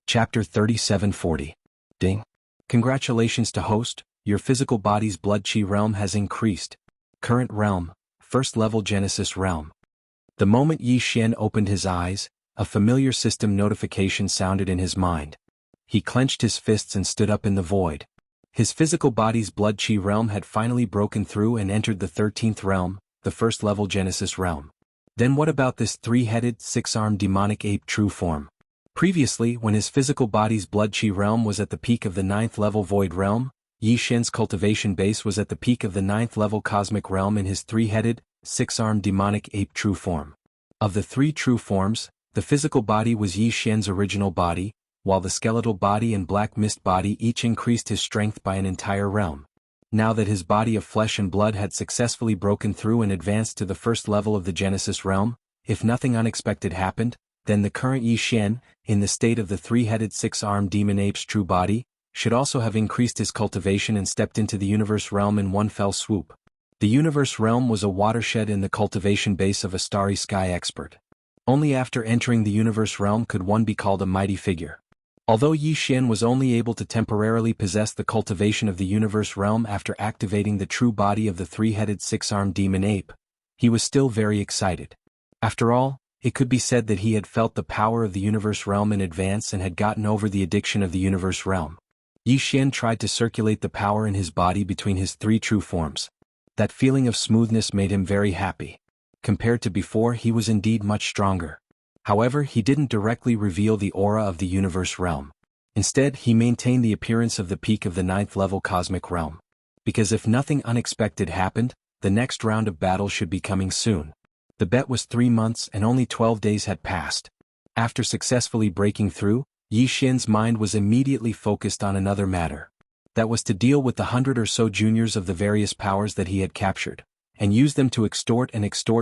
Chapter 3740. Ding. Congratulations to host, your physical body's blood chi realm has increased. Current realm, first level Genesis realm. The moment Yi Xian opened his eyes, a familiar system notification sounded in his mind. He clenched his fists and stood up in the void. His physical body's blood chi realm had finally broken through and entered the 13th realm, the first level Genesis realm. Then what about this three-headed, six-armed demonic ape true form? Previously, when his physical body's blood chi realm was at the peak of the 9th level void realm, Yi Xian's cultivation base was at the peak of the 9th level cosmic realm in his three-headed, six-armed demonic ape true form. Of the three true forms, the physical body was Yi Xian's original body, while the skeletal body and black mist body each increased his strength by an entire realm. Now that his body of flesh and blood had successfully broken through and advanced to the first level of the Genesis realm, if nothing unexpected happened, then the current Yi Xian, in the state of the three-headed six-armed demon ape's true body, should also have increased his cultivation and stepped into the universe realm in one fell swoop. The universe realm was a watershed in the cultivation base of a starry sky expert. Only after entering the universe realm could one be called a mighty figure. Although Yi Xian was only able to temporarily possess the cultivation of the universe realm after activating the true body of the three-headed six-armed demon ape, he was still very excited. After all, it could be said that he had felt the power of the universe realm in advance and had gotten over the addiction of the universe realm. Yi Xian tried to circulate the power in his body between his three true forms. That feeling of smoothness made him very happy. Compared to before, he was indeed much stronger. However, he didn't directly reveal the aura of the universe realm. Instead, he maintained the appearance of the peak of the 9th level cosmic realm. Because if nothing unexpected happened, the next round of battle should be coming soon. The bet was 3 months and only 12 days had passed. After successfully breaking through, Yi Xian's mind was immediately focused on another matter. That was to deal with the 100 or so juniors of the various powers that he had captured, and use them to extort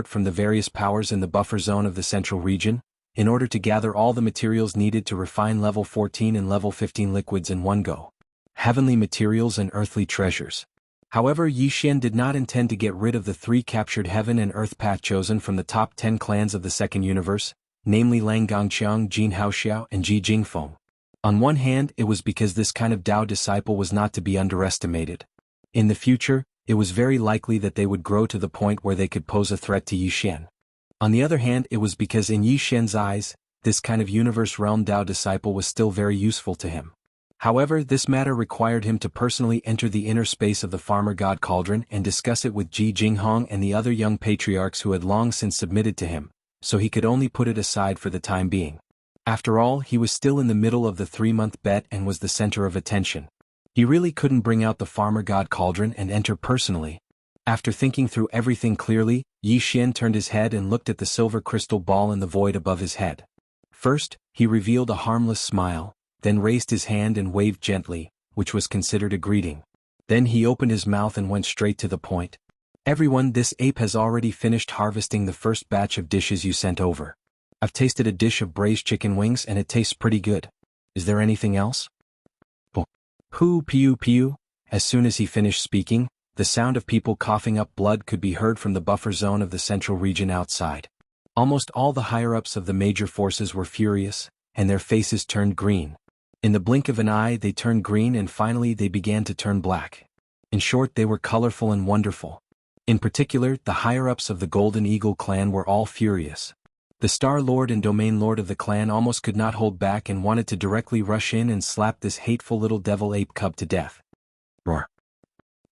from the various powers in the buffer zone of the central region, in order to gather all the materials needed to refine level 14 and level 15 liquids in one go. Heavenly materials and earthly treasures. However, Yi Xian did not intend to get rid of the three captured heaven and earth path chosen from the top 10 clans of the second universe, namely Lang Gongqiang, Jin Haoxiao, and Ji Jingfeng. On one hand, it was because this kind of Dao disciple was not to be underestimated. In the future, it was very likely that they would grow to the point where they could pose a threat to Yi Xian. On the other hand, it was because in Yi Xian's eyes, this kind of universe realm Dao disciple was still very useful to him. However, this matter required him to personally enter the inner space of the farmer god cauldron and discuss it with Ji Jinghong and the other young patriarchs who had long since submitted to him, so he could only put it aside for the time being. After all, he was still in the middle of the 3-month bet and was the center of attention. He really couldn't bring out the farmer god cauldron and enter personally. After thinking through everything clearly, Yi Xian turned his head and looked at the silver crystal ball in the void above his head. First, he revealed a harmless smile, then raised his hand and waved gently, which was considered a greeting. Then he opened his mouth and went straight to the point. Everyone, this ape has already finished harvesting the first batch of dishes you sent over. I've tasted a dish of braised chicken wings and it tastes pretty good. Is there anything else? Poo pew pew. As soon as he finished speaking, the sound of people coughing up blood could be heard from the buffer zone of the central region outside. Almost all the higher-ups of the major forces were furious, and their faces turned green. In the blink of an eye they turned green and finally they began to turn black. In short, they were colorful and wonderful. In particular, the higher-ups of the Golden Eagle clan were all furious. The Star Lord and Domain Lord of the clan almost could not hold back and wanted to directly rush in and slap this hateful little devil ape cub to death. Roar.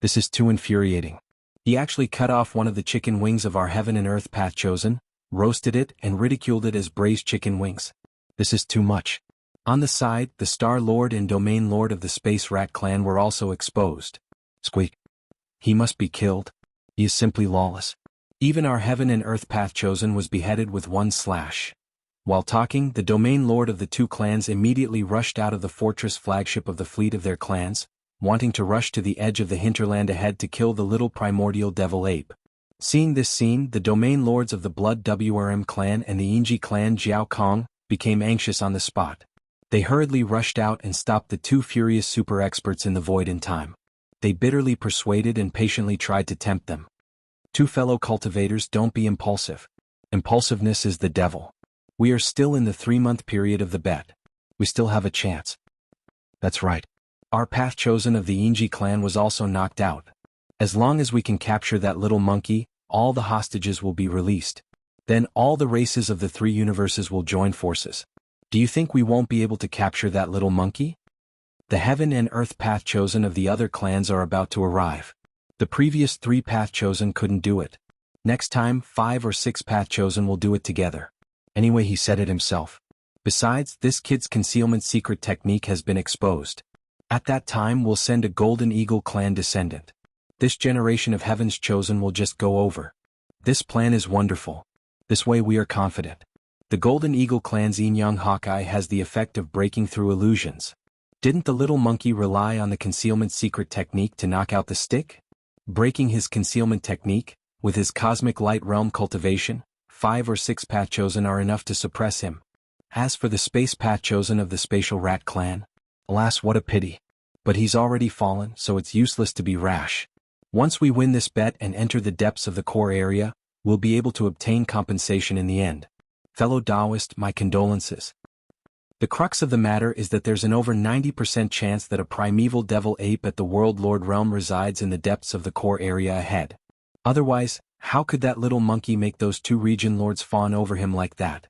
This is too infuriating. He actually cut off one of the chicken wings of our heaven and earth path chosen, roasted it and ridiculed it as braised chicken wings. This is too much. On the side, the Star Lord and Domain Lord of the Space Rat clan were also exposed. Squeak. He must be killed. He is simply lawless. Even our heaven and earth path chosen was beheaded with one slash. While talking, the Domain Lord of the two clans immediately rushed out of the fortress flagship of the fleet of their clans, wanting to rush to the edge of the hinterland ahead to kill the little primordial devil ape. Seeing this scene, the Domain Lords of the Blood WRM clan and the Yinji clan Jiao Kong became anxious on the spot. They hurriedly rushed out and stopped the two furious super experts in the void in time. They bitterly persuaded and patiently tried to tempt them. Two fellow cultivators, don't be impulsive. Impulsiveness is the devil. We are still in the 3-month period of the bet. We still have a chance. That's right. Our path chosen of the Inji clan was also knocked out. As long as we can capture that little monkey, all the hostages will be released. Then all the races of the 3 universes will join forces. Do you think we won't be able to capture that little monkey? The heaven and earth path chosen of the other clans are about to arrive. The previous 3 path chosen couldn't do it. Next time 5 or 6 path chosen will do it together. Anyway, he said it himself. Besides, this kid's concealment secret technique has been exposed. At that time we'll send a Golden Eagle clan descendant. This generation of heaven's chosen will just go over. This plan is wonderful. This way we are confident. The Golden Eagle clan's Yin-Yang Hawkeye has the effect of breaking through illusions. Didn't the little monkey rely on the concealment secret technique to knock out the stick? Breaking his concealment technique, with his cosmic light realm cultivation, 5 or 6 path chosen are enough to suppress him. As for the space path chosen of the spatial rat clan, alas, what a pity. But he's already fallen, so it's useless to be rash. Once we win this bet and enter the depths of the core area, we'll be able to obtain compensation in the end. Fellow Taoist, my condolences. The crux of the matter is that there's an over 90% chance that a primeval devil ape at the World Lord realm resides in the depths of the core area ahead. Otherwise, how could that little monkey make those 2 region lords fawn over him like that?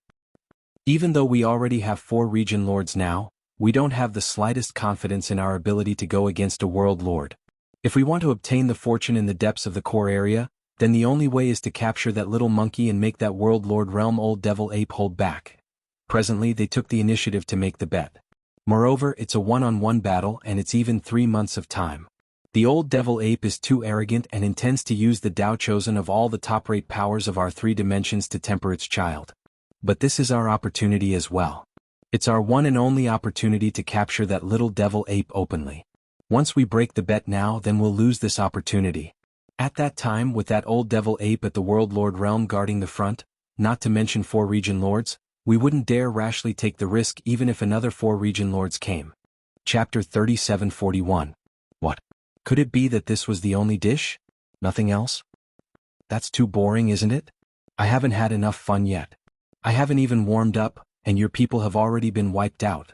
Even though we already have 4 region lords now, we don't have the slightest confidence in our ability to go against a world lord. If we want to obtain the fortune in the depths of the core area, then the only way is to capture that little monkey and make that world lord realm old devil ape hold back. Presently they took the initiative to make the bet. Moreover, it's a one-on-one battle and it's even 3 months of time. The old devil ape is too arrogant and intends to use the Tao chosen of all the top-rate powers of our 3 dimensions to temper its child. But this is our opportunity as well. It's our one and only opportunity to capture that little devil ape openly. Once we break the bet now, then we'll lose this opportunity. At that time, with that old devil ape at the World Lord realm guarding the front, not to mention 4 region lords, we wouldn't dare rashly take the risk even if another 4 region lords came. Chapter 3741. What? Could it be that this was the only dish? Nothing else? That's too boring, isn't it? I haven't had enough fun yet. I haven't even warmed up, and your people have already been wiped out.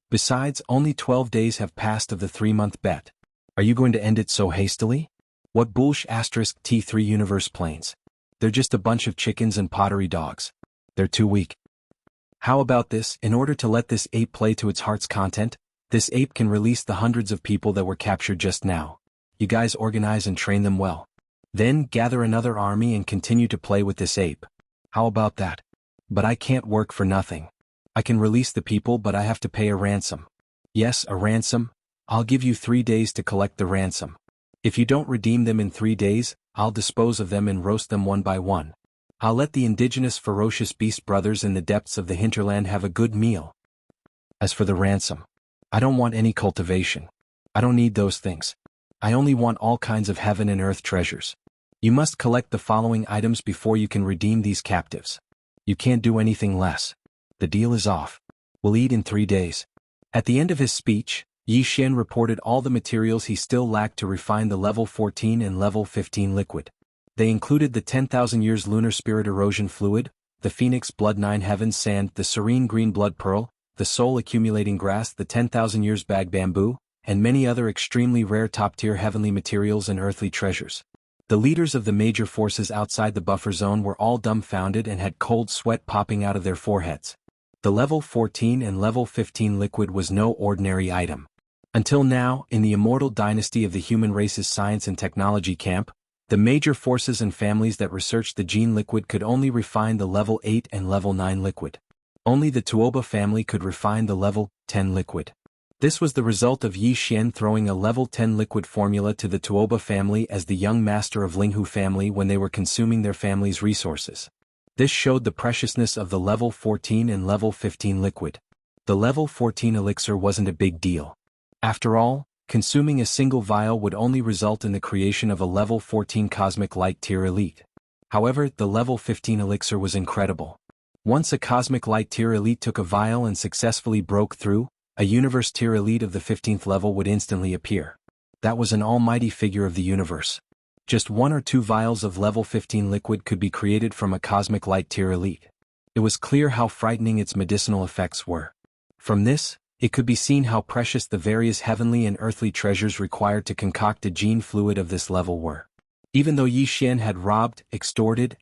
Besides, only 12 days have passed of the 3-month bet. Are you going to end it so hastily? What bullsh T3 universe planes? They're just a bunch of chickens and pottery dogs. They're too weak. How about this? In order to let this ape play to its heart's content, this ape can release the hundreds of people that were captured just now. You guys organize and train them well. Then gather another army and continue to play with this ape. How about that? But I can't work for nothing. I can release the people, but I have to pay a ransom. Yes, a ransom. I'll give you 3 days to collect the ransom. If you don't redeem them in 3 days, I'll dispose of them and roast them one by one. I'll let the indigenous ferocious beast brothers in the depths of the hinterland have a good meal. As for the ransom, I don't want any cultivation. I don't need those things. I only want all kinds of heaven and earth treasures. You must collect the following items before you can redeem these captives. You can't do anything less. The deal is off. We'll eat in 3 days. At the end of his speech, Yi Xian reported all the materials he still lacked to refine the level 14 and level 15 liquid. They included the 10,000 years lunar spirit erosion fluid, the phoenix blood 9 heavens sand, the serene green blood pearl, the soul accumulating grass, the 10,000 years bag bamboo, and many other extremely rare top-tier heavenly materials and earthly treasures. The leaders of the major forces outside the buffer zone were all dumbfounded and had cold sweat popping out of their foreheads. The level 14 and level 15 liquid was no ordinary item. Until now, in the immortal dynasty of the human race's science and technology camp, the major forces and families that researched the gene liquid could only refine the level 8 and level 9 liquid. Only the Tuoba family could refine the level 10 liquid. This was the result of Yi Xian throwing a level 10 liquid formula to the Tuoba family as the young master of Linghu family when they were consuming their family's resources. This showed the preciousness of the level 14 and level 15 liquid. The level 14 elixir wasn't a big deal. After all, consuming a single vial would only result in the creation of a level 14 cosmic light tier elite. However, the level 15 elixir was incredible. Once a cosmic light tier elite took a vial and successfully broke through, a universe tier elite of the 15th level would instantly appear. That was an almighty figure of the universe. Just 1 or 2 vials of level 15 liquid could be created from a cosmic light tier elite. It was clear how frightening its medicinal effects were. From this, It could be seen how precious the various heavenly and earthly treasures required to concoct a gene fluid of this level were. Even though Yi Xian had robbed, extorted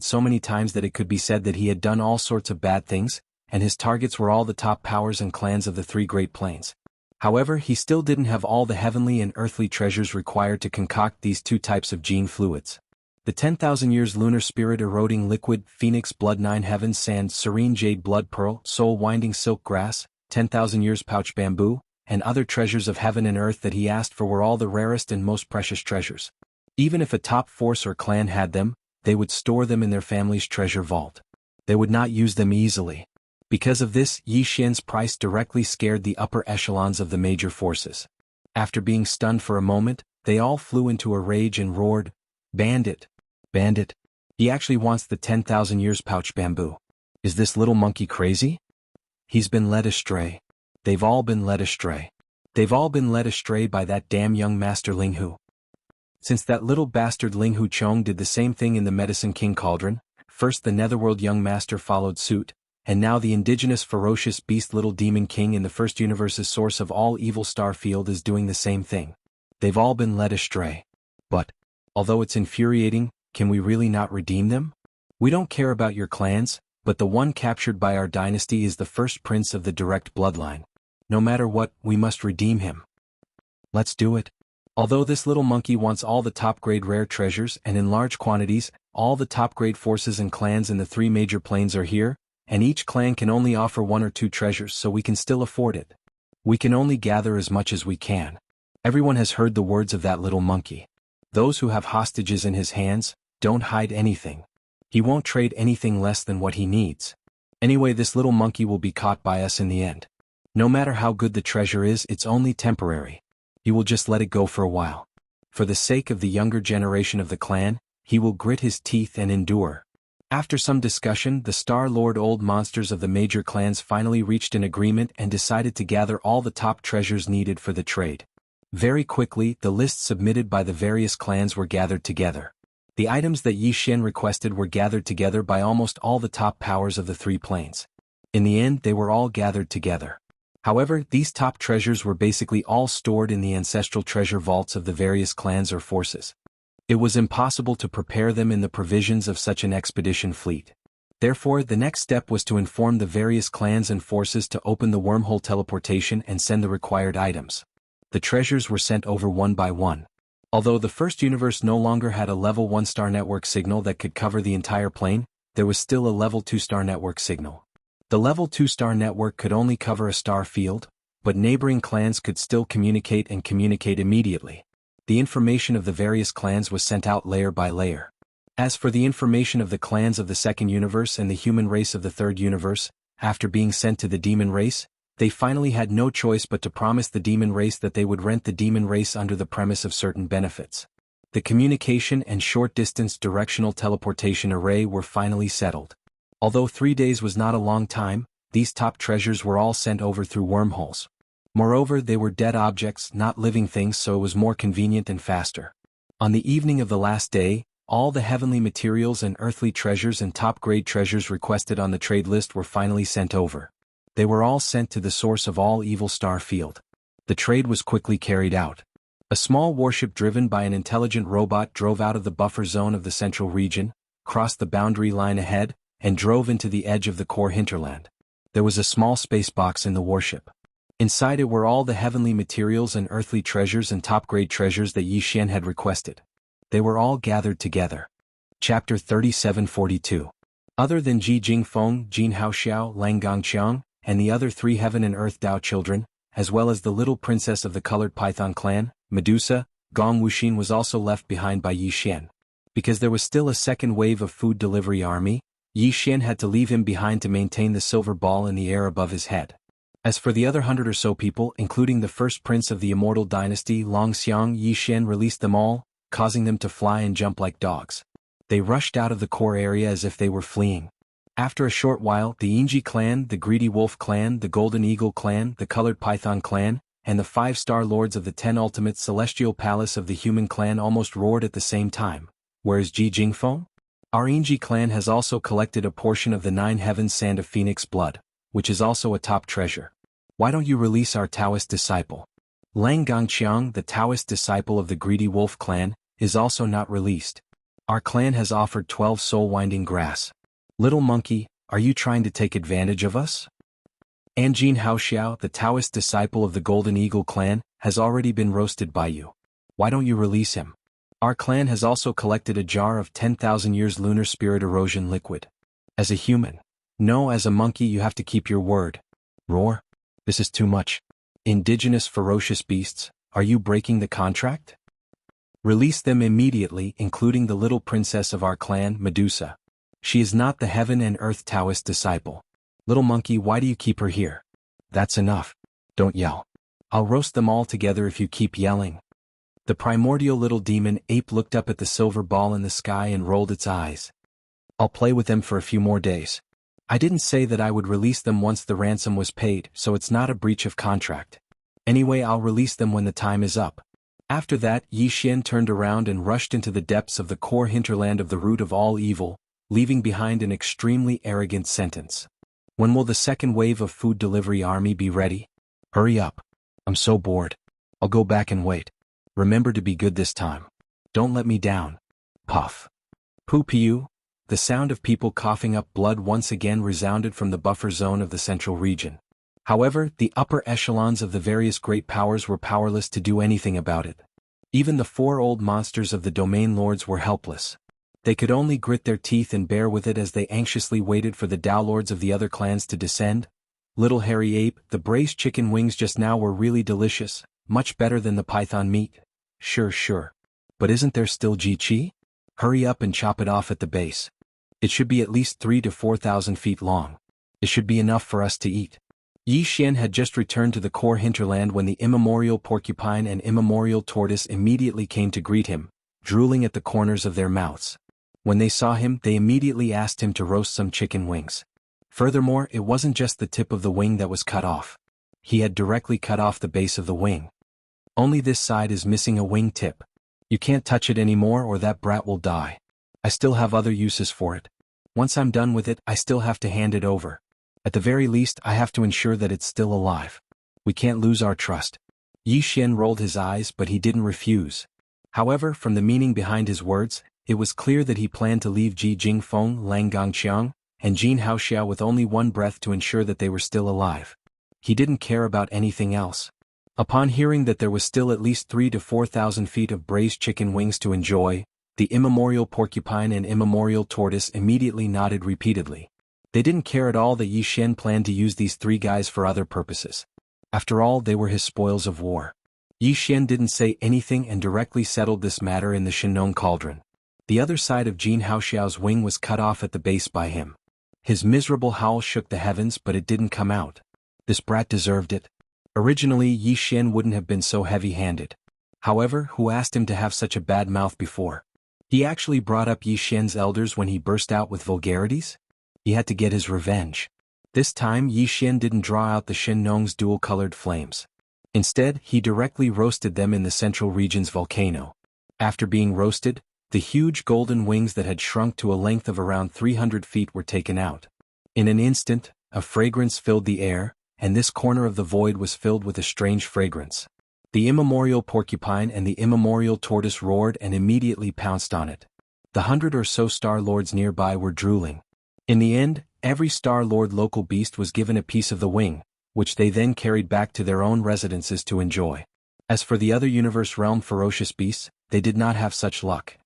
so many times that it could be said that he had done all sorts of bad things, and his targets were all the top powers and clans of the three Great Plains. However, he still didn't have all the heavenly and earthly treasures required to concoct these two types of gene fluids. The 10,000 years lunar spirit eroding liquid, phoenix blood 9 heavens sand serene jade blood pearl soul winding silk grass, 10,000 years pouch bamboo, and other treasures of heaven and earth that he asked for were all the rarest and most precious treasures. Even if a top force or clan had them, they would store them in their family's treasure vault. They would not use them easily. Because of this, Yi Xian's price directly scared the upper echelons of the major forces. After being stunned for a moment, they all flew into a rage and roared, "Bandit! Bandit! He actually wants the 10,000 years pouch bamboo. Is this little monkey crazy? He's been led astray. They've all been led astray. They've all been led astray by that damn young master Ling Hu." Since that little bastard Ling Hu Chong did the same thing in the Medicine King Cauldron, first the Netherworld young master followed suit, and now the indigenous ferocious beast Little Demon King in the first universe's source of all evil star field is doing the same thing. They've all been led astray. But, although it's infuriating, can we really not redeem them? We don't care about your clans, but the one captured by our dynasty is the first prince of the direct bloodline. No matter what, we must redeem him. Let's do it. Although this little monkey wants all the top-grade rare treasures and in large quantities, all the top-grade forces and clans in the three major plains are here, and each clan can only offer one or two treasures so we can still afford it. We can only gather as much as we can. Everyone has heard the words of that little monkey. Those who have hostages in his hands, don't hide anything. He won't trade anything less than what he needs. Anyway, this little monkey will be caught by us in the end. No matter how good the treasure is, it's only temporary. He will just let it go for a while. For the sake of the younger generation of the clan, he will grit his teeth and endure. After some discussion, the Star Lord old monsters of the major clans finally reached an agreement and decided to gather all the top treasures needed for the trade. Very quickly, the lists submitted by the various clans were gathered together. The items that Yi Xian requested were gathered together by almost all the top powers of the three plains. In the end, they were all gathered together. However, these top treasures were basically all stored in the ancestral treasure vaults of the various clans or forces. It was impossible to prepare them in the provisions of such an expedition fleet. Therefore, the next step was to inform the various clans and forces to open the wormhole teleportation and send the required items. The treasures were sent over one by one. Although the first universe no longer had a level 1 star network signal that could cover the entire plane, there was still a level 2 star network signal. The level 2 star network could only cover a star field, but neighboring clans could still communicate and communicate immediately. The information of the various clans was sent out layer by layer. As for the information of the clans of the second universe and the human race of the third universe, after being sent to the demon race, they finally had no choice but to promise the demon race that they would rent the demon race under the premise of certain benefits. The communication and short-distance directional teleportation array were finally settled. Although 3 days was not a long time, these top treasures were all sent over through wormholes. Moreover, they were dead objects, not living things, so it was more convenient and faster. On the evening of the last day, all the heavenly materials and earthly treasures and top-grade treasures requested on the trade list were finally sent over. They were all sent to the source of all evil star field. The trade was quickly carried out. A small warship driven by an intelligent robot drove out of the buffer zone of the central region, crossed the boundary line ahead, and drove into the edge of the core hinterland. There was a small space box in the warship. Inside it were all the heavenly materials and earthly treasures and top-grade treasures that Yi Xian had requested. They were all gathered together. Chapter 3742. Other than Ji Jingfeng, Jin Haoxiao, Lang Gongqiang, and the other 3 heaven and earth Dao children, as well as the little princess of the colored python clan, Medusa, Gong Wuxin was also left behind by Yi Xian. Because there was still a second wave of food delivery army, Yi Xian had to leave him behind to maintain the silver ball in the air above his head. As for the other 100 or so people, including the first prince of the immortal dynasty Long Xiang, Yi Xian released them all, causing them to fly and jump like dogs. They rushed out of the core area as if they were fleeing. After a short while, the Yingji clan, the Greedy Wolf clan, the Golden Eagle clan, the Colored Python clan, and the 5-star lords of the 10 ultimate celestial palace of the human clan almost roared at the same time. Where's Ji Jingfeng? Our Yingji clan has also collected a portion of the 9 heavens sand of phoenix blood, which is also a top treasure. Why don't you release our Taoist disciple? Lang Gongqiang, the Taoist disciple of the Greedy Wolf clan, is also not released. Our clan has offered 12 soul-winding grass. Little monkey, are you trying to take advantage of us? Anjin Haoxiao, the Taoist disciple of the Golden Eagle clan, has already been roasted by you. Why don't you release him? Our clan has also collected a jar of 10,000 years lunar spirit erosion liquid. As a human. No, as a monkey you have to keep your word. Roar. This is too much. Indigenous ferocious beasts, are you breaking the contract? Release them immediately, including the little princess of our clan, Medusa. She is not the heaven and earth Taoist disciple. Little monkey, why do you keep her here? That's enough. Don't yell. I'll roast them all together if you keep yelling. The primordial little demon ape looked up at the silver ball in the sky and rolled its eyes. I'll play with them for a few more days. I didn't say that I would release them once the ransom was paid, so it's not a breach of contract. Anyway, I'll release them when the time is up. After that, Yi Xian turned around and rushed into the depths of the core hinterland of the root of all evil, leaving behind an extremely arrogant sentence. When will the second wave of food delivery army be ready? Hurry up. I'm so bored. I'll go back and wait. Remember to be good this time. Don't let me down. Puff. Poo-pew. The sound of people coughing up blood once again resounded from the buffer zone of the central region. However, the upper echelons of the various great powers were powerless to do anything about it. Even the 4 old monsters of the domain lords were helpless. They could only grit their teeth and bear with it as they anxiously waited for the Dao lords of the other clans to descend. Little hairy ape, the braised chicken wings just now were really delicious, much better than the python meat. Sure. But isn't there still Ji-Chi? Hurry up and chop it off at the base. It should be at least 3,000 to 4,000 feet long. It should be enough for us to eat. Yi Xian had just returned to the core hinterland when the immemorial porcupine and immemorial tortoise immediately came to greet him, drooling at the corners of their mouths. When they saw him, they immediately asked him to roast some chicken wings. Furthermore, it wasn't just the tip of the wing that was cut off. He had directly cut off the base of the wing. Only this side is missing a wing tip. You can't touch it anymore or that brat will die. I still have other uses for it. Once I'm done with it, I still have to hand it over. At the very least, I have to ensure that it's still alive. We can't lose our trust. Yi Xian rolled his eyes, but he didn't refuse. However, from the meaning behind his words, it was clear that he planned to leave Ji Jingfeng, Lang Gongqiang, and Jin Haoxiao with only one breath to ensure that they were still alive. He didn't care about anything else. Upon hearing that there was still at least 3,000 to 4,000 feet of braised chicken wings to enjoy, the immemorial porcupine and immemorial tortoise immediately nodded repeatedly. They didn't care at all that Yi Xian planned to use these 3 guys for other purposes. After all, they were his spoils of war. Yi Xian didn't say anything and directly settled this matter in the Shinong cauldron. The other side of Jin Haoxiao's wing was cut off at the base by him. His miserable howl shook the heavens, but it didn't come out. This brat deserved it. Originally, Yi Xian wouldn't have been so heavy-handed. However, who asked him to have such a bad mouth before? He actually brought up Yi Xian's elders when he burst out with vulgarities? He had to get his revenge. This time Yi Xian didn't draw out the Shinong's dual-colored flames. Instead, he directly roasted them in the central region's volcano. After being roasted, the huge golden wings that had shrunk to a length of around 300 feet were taken out. In an instant, a fragrance filled the air, and this corner of the void was filled with a strange fragrance. The immemorial porcupine and the immemorial tortoise roared and immediately pounced on it. The 100 or so Star Lords nearby were drooling. In the end, every Star Lord local beast was given a piece of the wing, which they then carried back to their own residences to enjoy. As for the other universe realm ferocious beasts, they did not have such luck.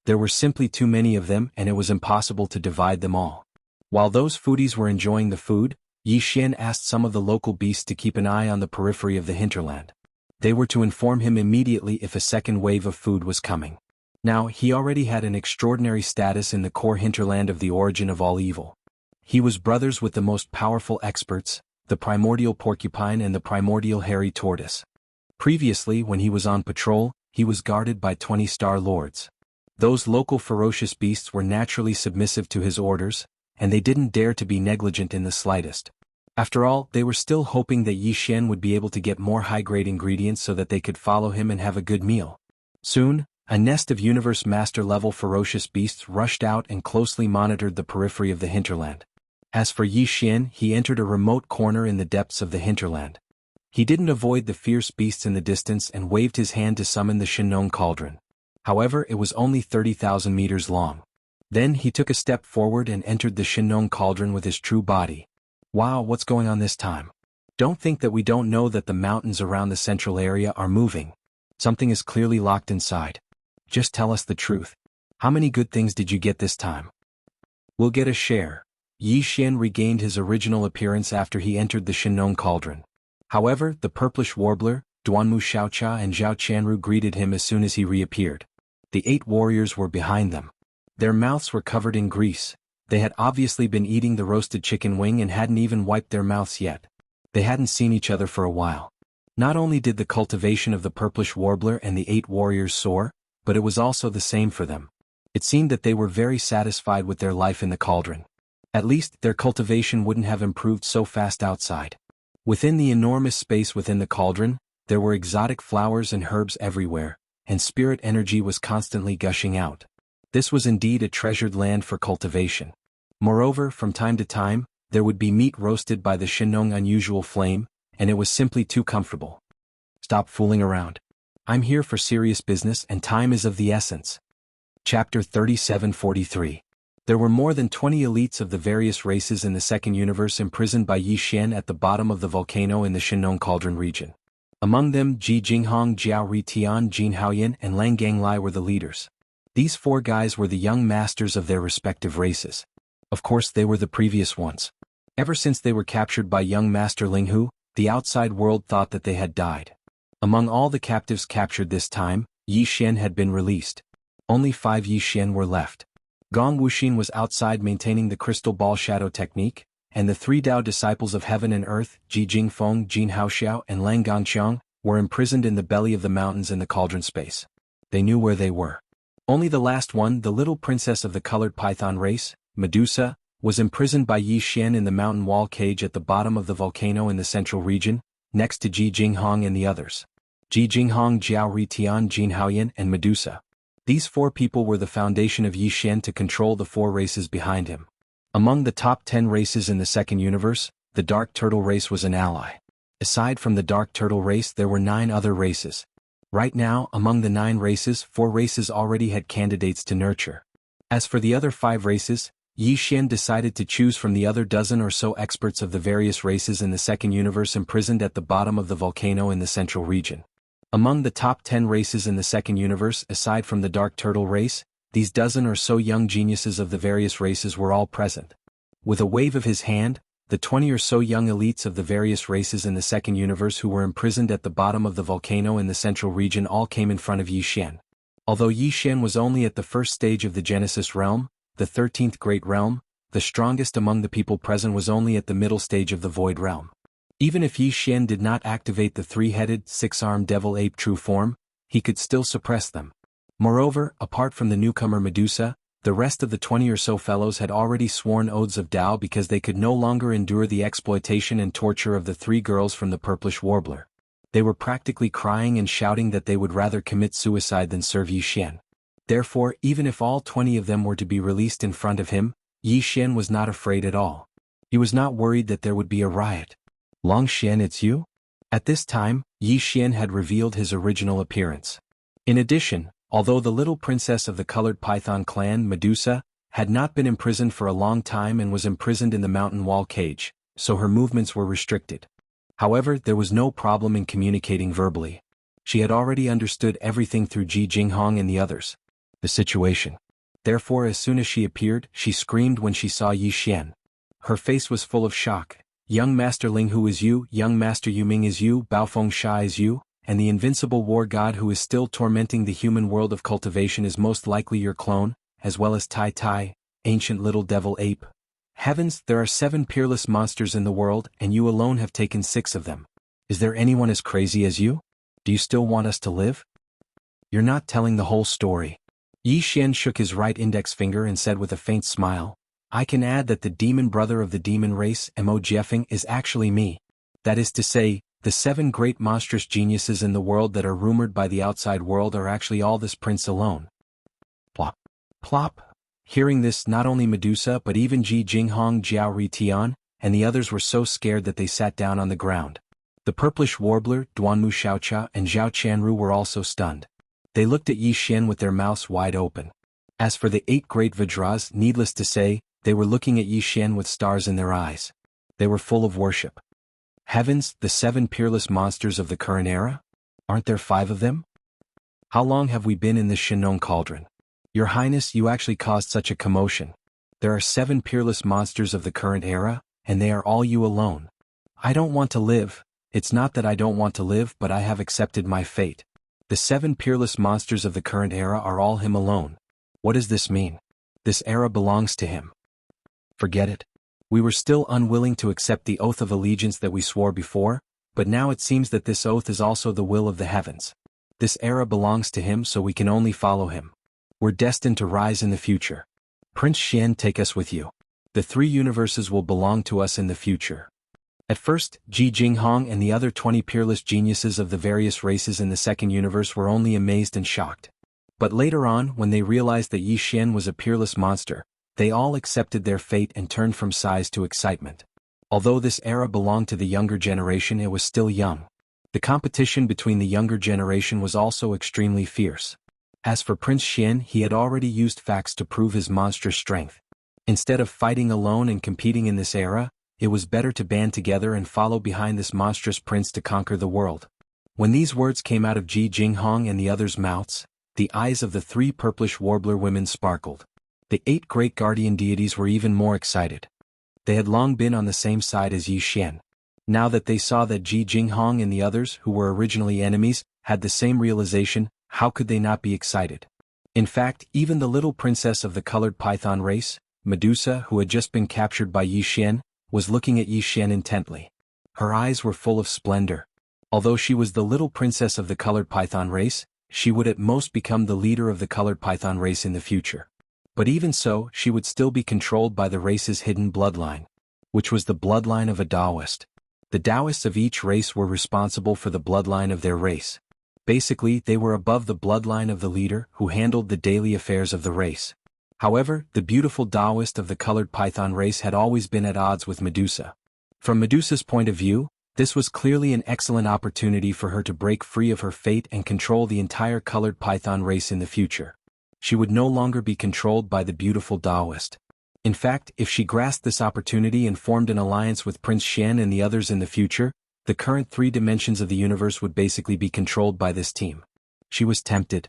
There were simply too many of them and it was impossible to divide them all. While those foodies were enjoying the food, Yi Xian asked some of the local beasts to keep an eye on the periphery of the hinterland. They were to inform him immediately if a second wave of food was coming. Now, he already had an extraordinary status in the core hinterland of the origin of all evil. He was brothers with the most powerful experts, the primordial porcupine and the primordial hairy tortoise. Previously, when he was on patrol, he was guarded by 20 Star Lords. Those local ferocious beasts were naturally submissive to his orders, and they didn't dare to be negligent in the slightest. After all, they were still hoping that Yi Xian would be able to get more high-grade ingredients so that they could follow him and have a good meal. Soon, a nest of Universe Master-level ferocious beasts rushed out and closely monitored the periphery of the hinterland. As for Yi Xian, he entered a remote corner in the depths of the hinterland. He didn't avoid the fierce beasts in the distance and waved his hand to summon the Shinong cauldron. However, it was only 30,000 meters long. Then he took a step forward and entered the Shinong cauldron with his true body. Wow, what's going on this time? Don't think that we don't know that the mountains around the central area are moving. Something is clearly locked inside. Just tell us the truth. How many good things did you get this time? We'll get a share. Yi Xian regained his original appearance after he entered the Shinong cauldron. However, the purplish warbler, Duanmu Xiaocha and Zhao Qianru greeted him as soon as he reappeared. The 8 warriors were behind them. Their mouths were covered in grease. They had obviously been eating the roasted chicken wing and hadn't even wiped their mouths yet. They hadn't seen each other for a while. Not only did the cultivation of the purplish warbler and the 8 warriors soar, but it was also the same for them. It seemed that they were very satisfied with their life in the cauldron. At least, their cultivation wouldn't have improved so fast outside. Within the enormous space within the cauldron, there were exotic flowers and herbs everywhere, and spirit energy was constantly gushing out. This was indeed a treasured land for cultivation. Moreover, from time to time, there would be meat roasted by the Shinong unusual flame, and it was simply too comfortable. Stop fooling around. I'm here for serious business and time is of the essence. Chapter 3743. There were more than 20 elites of the various races in the second universe imprisoned by Yi Xian at the bottom of the volcano in the Shinong Cauldron region. Among them, Ji Jinghong, Jiao Ritian, Jin Haoyan, and Lang Ganglai were the leaders. These 4 guys were the young masters of their respective races. Of course, they were the previous ones. Ever since they were captured by young Master Linghu, the outside world thought that they had died. Among all the captives captured this time, Yi Xian had been released. Only 5 Yi Xian were left. Gong Wuxin was outside maintaining the crystal ball shadow technique, and the 3 Dao disciples of heaven and earth, Ji Jingfeng, Jin Haoxiao, and Lang Gongqiang, were imprisoned in the belly of the mountains in the cauldron space. They knew where they were. Only the last one, the little princess of the colored python race, Medusa, was imprisoned by Yi Xian in the mountain wall cage at the bottom of the volcano in the central region, next to Ji Jinghong and the others. Ji Jinghong, Jiao Ritian, Jin Haoyan, and Medusa. These 4 people were the foundation of Yi Xian to control the 4 races behind him. Among the top 10 races in the second universe, the Dark Turtle race was an ally. Aside from the Dark Turtle race, there were 9 other races. Right now, among the 9 races, 4 races already had candidates to nurture. As for the other 5 races, Yi Xian decided to choose from the other dozen or so experts of the various races in the second universe imprisoned at the bottom of the volcano in the central region. Among the top 10 races in the second universe, aside from the Dark Turtle race, these dozen or so young geniuses of the various races were all present. With a wave of his hand, the 20 or so young elites of the various races in the second universe who were imprisoned at the bottom of the volcano in the central region all came in front of Yi Xian. Although Yi Xian was only at the first stage of the Genesis realm, the 13th great realm, the strongest among the people present was only at the middle stage of the Void realm. Even if Yi Xian did not activate the 3-headed, 6-armed devil ape true form, he could still suppress them. Moreover, apart from the newcomer Medusa, the rest of the 20 or so fellows had already sworn oaths of Tao because they could no longer endure the exploitation and torture of the 3 girls from the purplish warbler. They were practically crying and shouting that they would rather commit suicide than serve Yi Xian. Therefore, even if all 20 of them were to be released in front of him, Yi Xian was not afraid at all. He was not worried that there would be a riot. Long Xian, it's you? At this time, Yi Xian had revealed his original appearance. In addition, although the little princess of the colored python clan, Medusa, had not been imprisoned for a long time and was imprisoned in the mountain wall cage, so her movements were restricted. However, there was no problem in communicating verbally. She had already understood everything through Ji Jinghong and the others. The situation. Therefore, as soon as she appeared, she screamed when she saw Yi Xian. Her face was full of shock. Young Master Ling Hu is you, young Master Yuming is you, Baofeng Sha is you, and the invincible war god who is still tormenting the human world of cultivation is most likely your clone, as well as Tai Tai, ancient little devil ape. Heavens, there are 7 peerless monsters in the world, and you alone have taken 6 of them. Is there anyone as crazy as you? Do you still want us to live? You're not telling the whole story. Yi Xian shook his right index finger and said with a faint smile, I can add that the demon brother of the demon race, Mo Jiefeng, is actually me. That is to say, the 7 great monstrous geniuses in the world that are rumored by the outside world are actually all this prince alone. Plop. Plop. Hearing this, not only Medusa but even Ji Jinghong, Jiao Ritian, and the others were so scared that they sat down on the ground. The purplish warbler, Duanmu Xiaocha and Zhao Qianru were also stunned. They looked at Yi Xian with their mouths wide open. As for the 8 great Vajras, needless to say, they were looking at Yi Xian with stars in their eyes. They were full of worship. Heavens, the 7 peerless monsters of the current era? Aren't there 5 of them? How long have we been in this Shinong cauldron? Your Highness, you actually caused such a commotion. There are 7 peerless monsters of the current era, and they are all you alone. I don't want to live. It's not that I don't want to live, but I have accepted my fate. The 7 peerless monsters of the current era are all him alone. What does this mean? This era belongs to him. Forget it. We were still unwilling to accept the oath of allegiance that we swore before, but now it seems that this oath is also the will of the heavens. This era belongs to him, so we can only follow him. We're destined to rise in the future. Prince Xian, take us with you. The 3 universes will belong to us in the future. At first, Ji Jinghong and the other 20 peerless geniuses of the various races in the second universe were only amazed and shocked. But later on, when they realized that Yi Xian was a peerless monster, they all accepted their fate and turned from size to excitement. Although this era belonged to the younger generation, it was still young. The competition between the younger generation was also extremely fierce. As for Prince Xian, he had already used facts to prove his monstrous strength. Instead of fighting alone and competing in this era, it was better to band together and follow behind this monstrous prince to conquer the world. When these words came out of Ji Jinghong and the others' mouths, the eyes of the 3 purplish warbler women sparkled. The 8 great guardian deities were even more excited. They had long been on the same side as Yi Xian. Now that they saw that Ji Jinghong and the others, who were originally enemies, had the same realization, how could they not be excited? In fact, even the little princess of the colored python race, Medusa, who had just been captured by Yi Xian, was looking at Yi Xian intently. Her eyes were full of splendor. Although she was the little princess of the colored python race, she would at most become the leader of the colored python race in the future. But even so, she would still be controlled by the race's hidden bloodline, which was the bloodline of a Taoist. The Taoists of each race were responsible for the bloodline of their race. Basically, they were above the bloodline of the leader, who handled the daily affairs of the race. However, the beautiful Taoist of the colored python race had always been at odds with Medusa. From Medusa's point of view, this was clearly an excellent opportunity for her to break free of her fate and control the entire colored python race in the future. She would no longer be controlled by the beautiful Taoist. In fact, if she grasped this opportunity and formed an alliance with Prince Xian and the others in the future, the current 3 dimensions of the universe would basically be controlled by this team. She was tempted.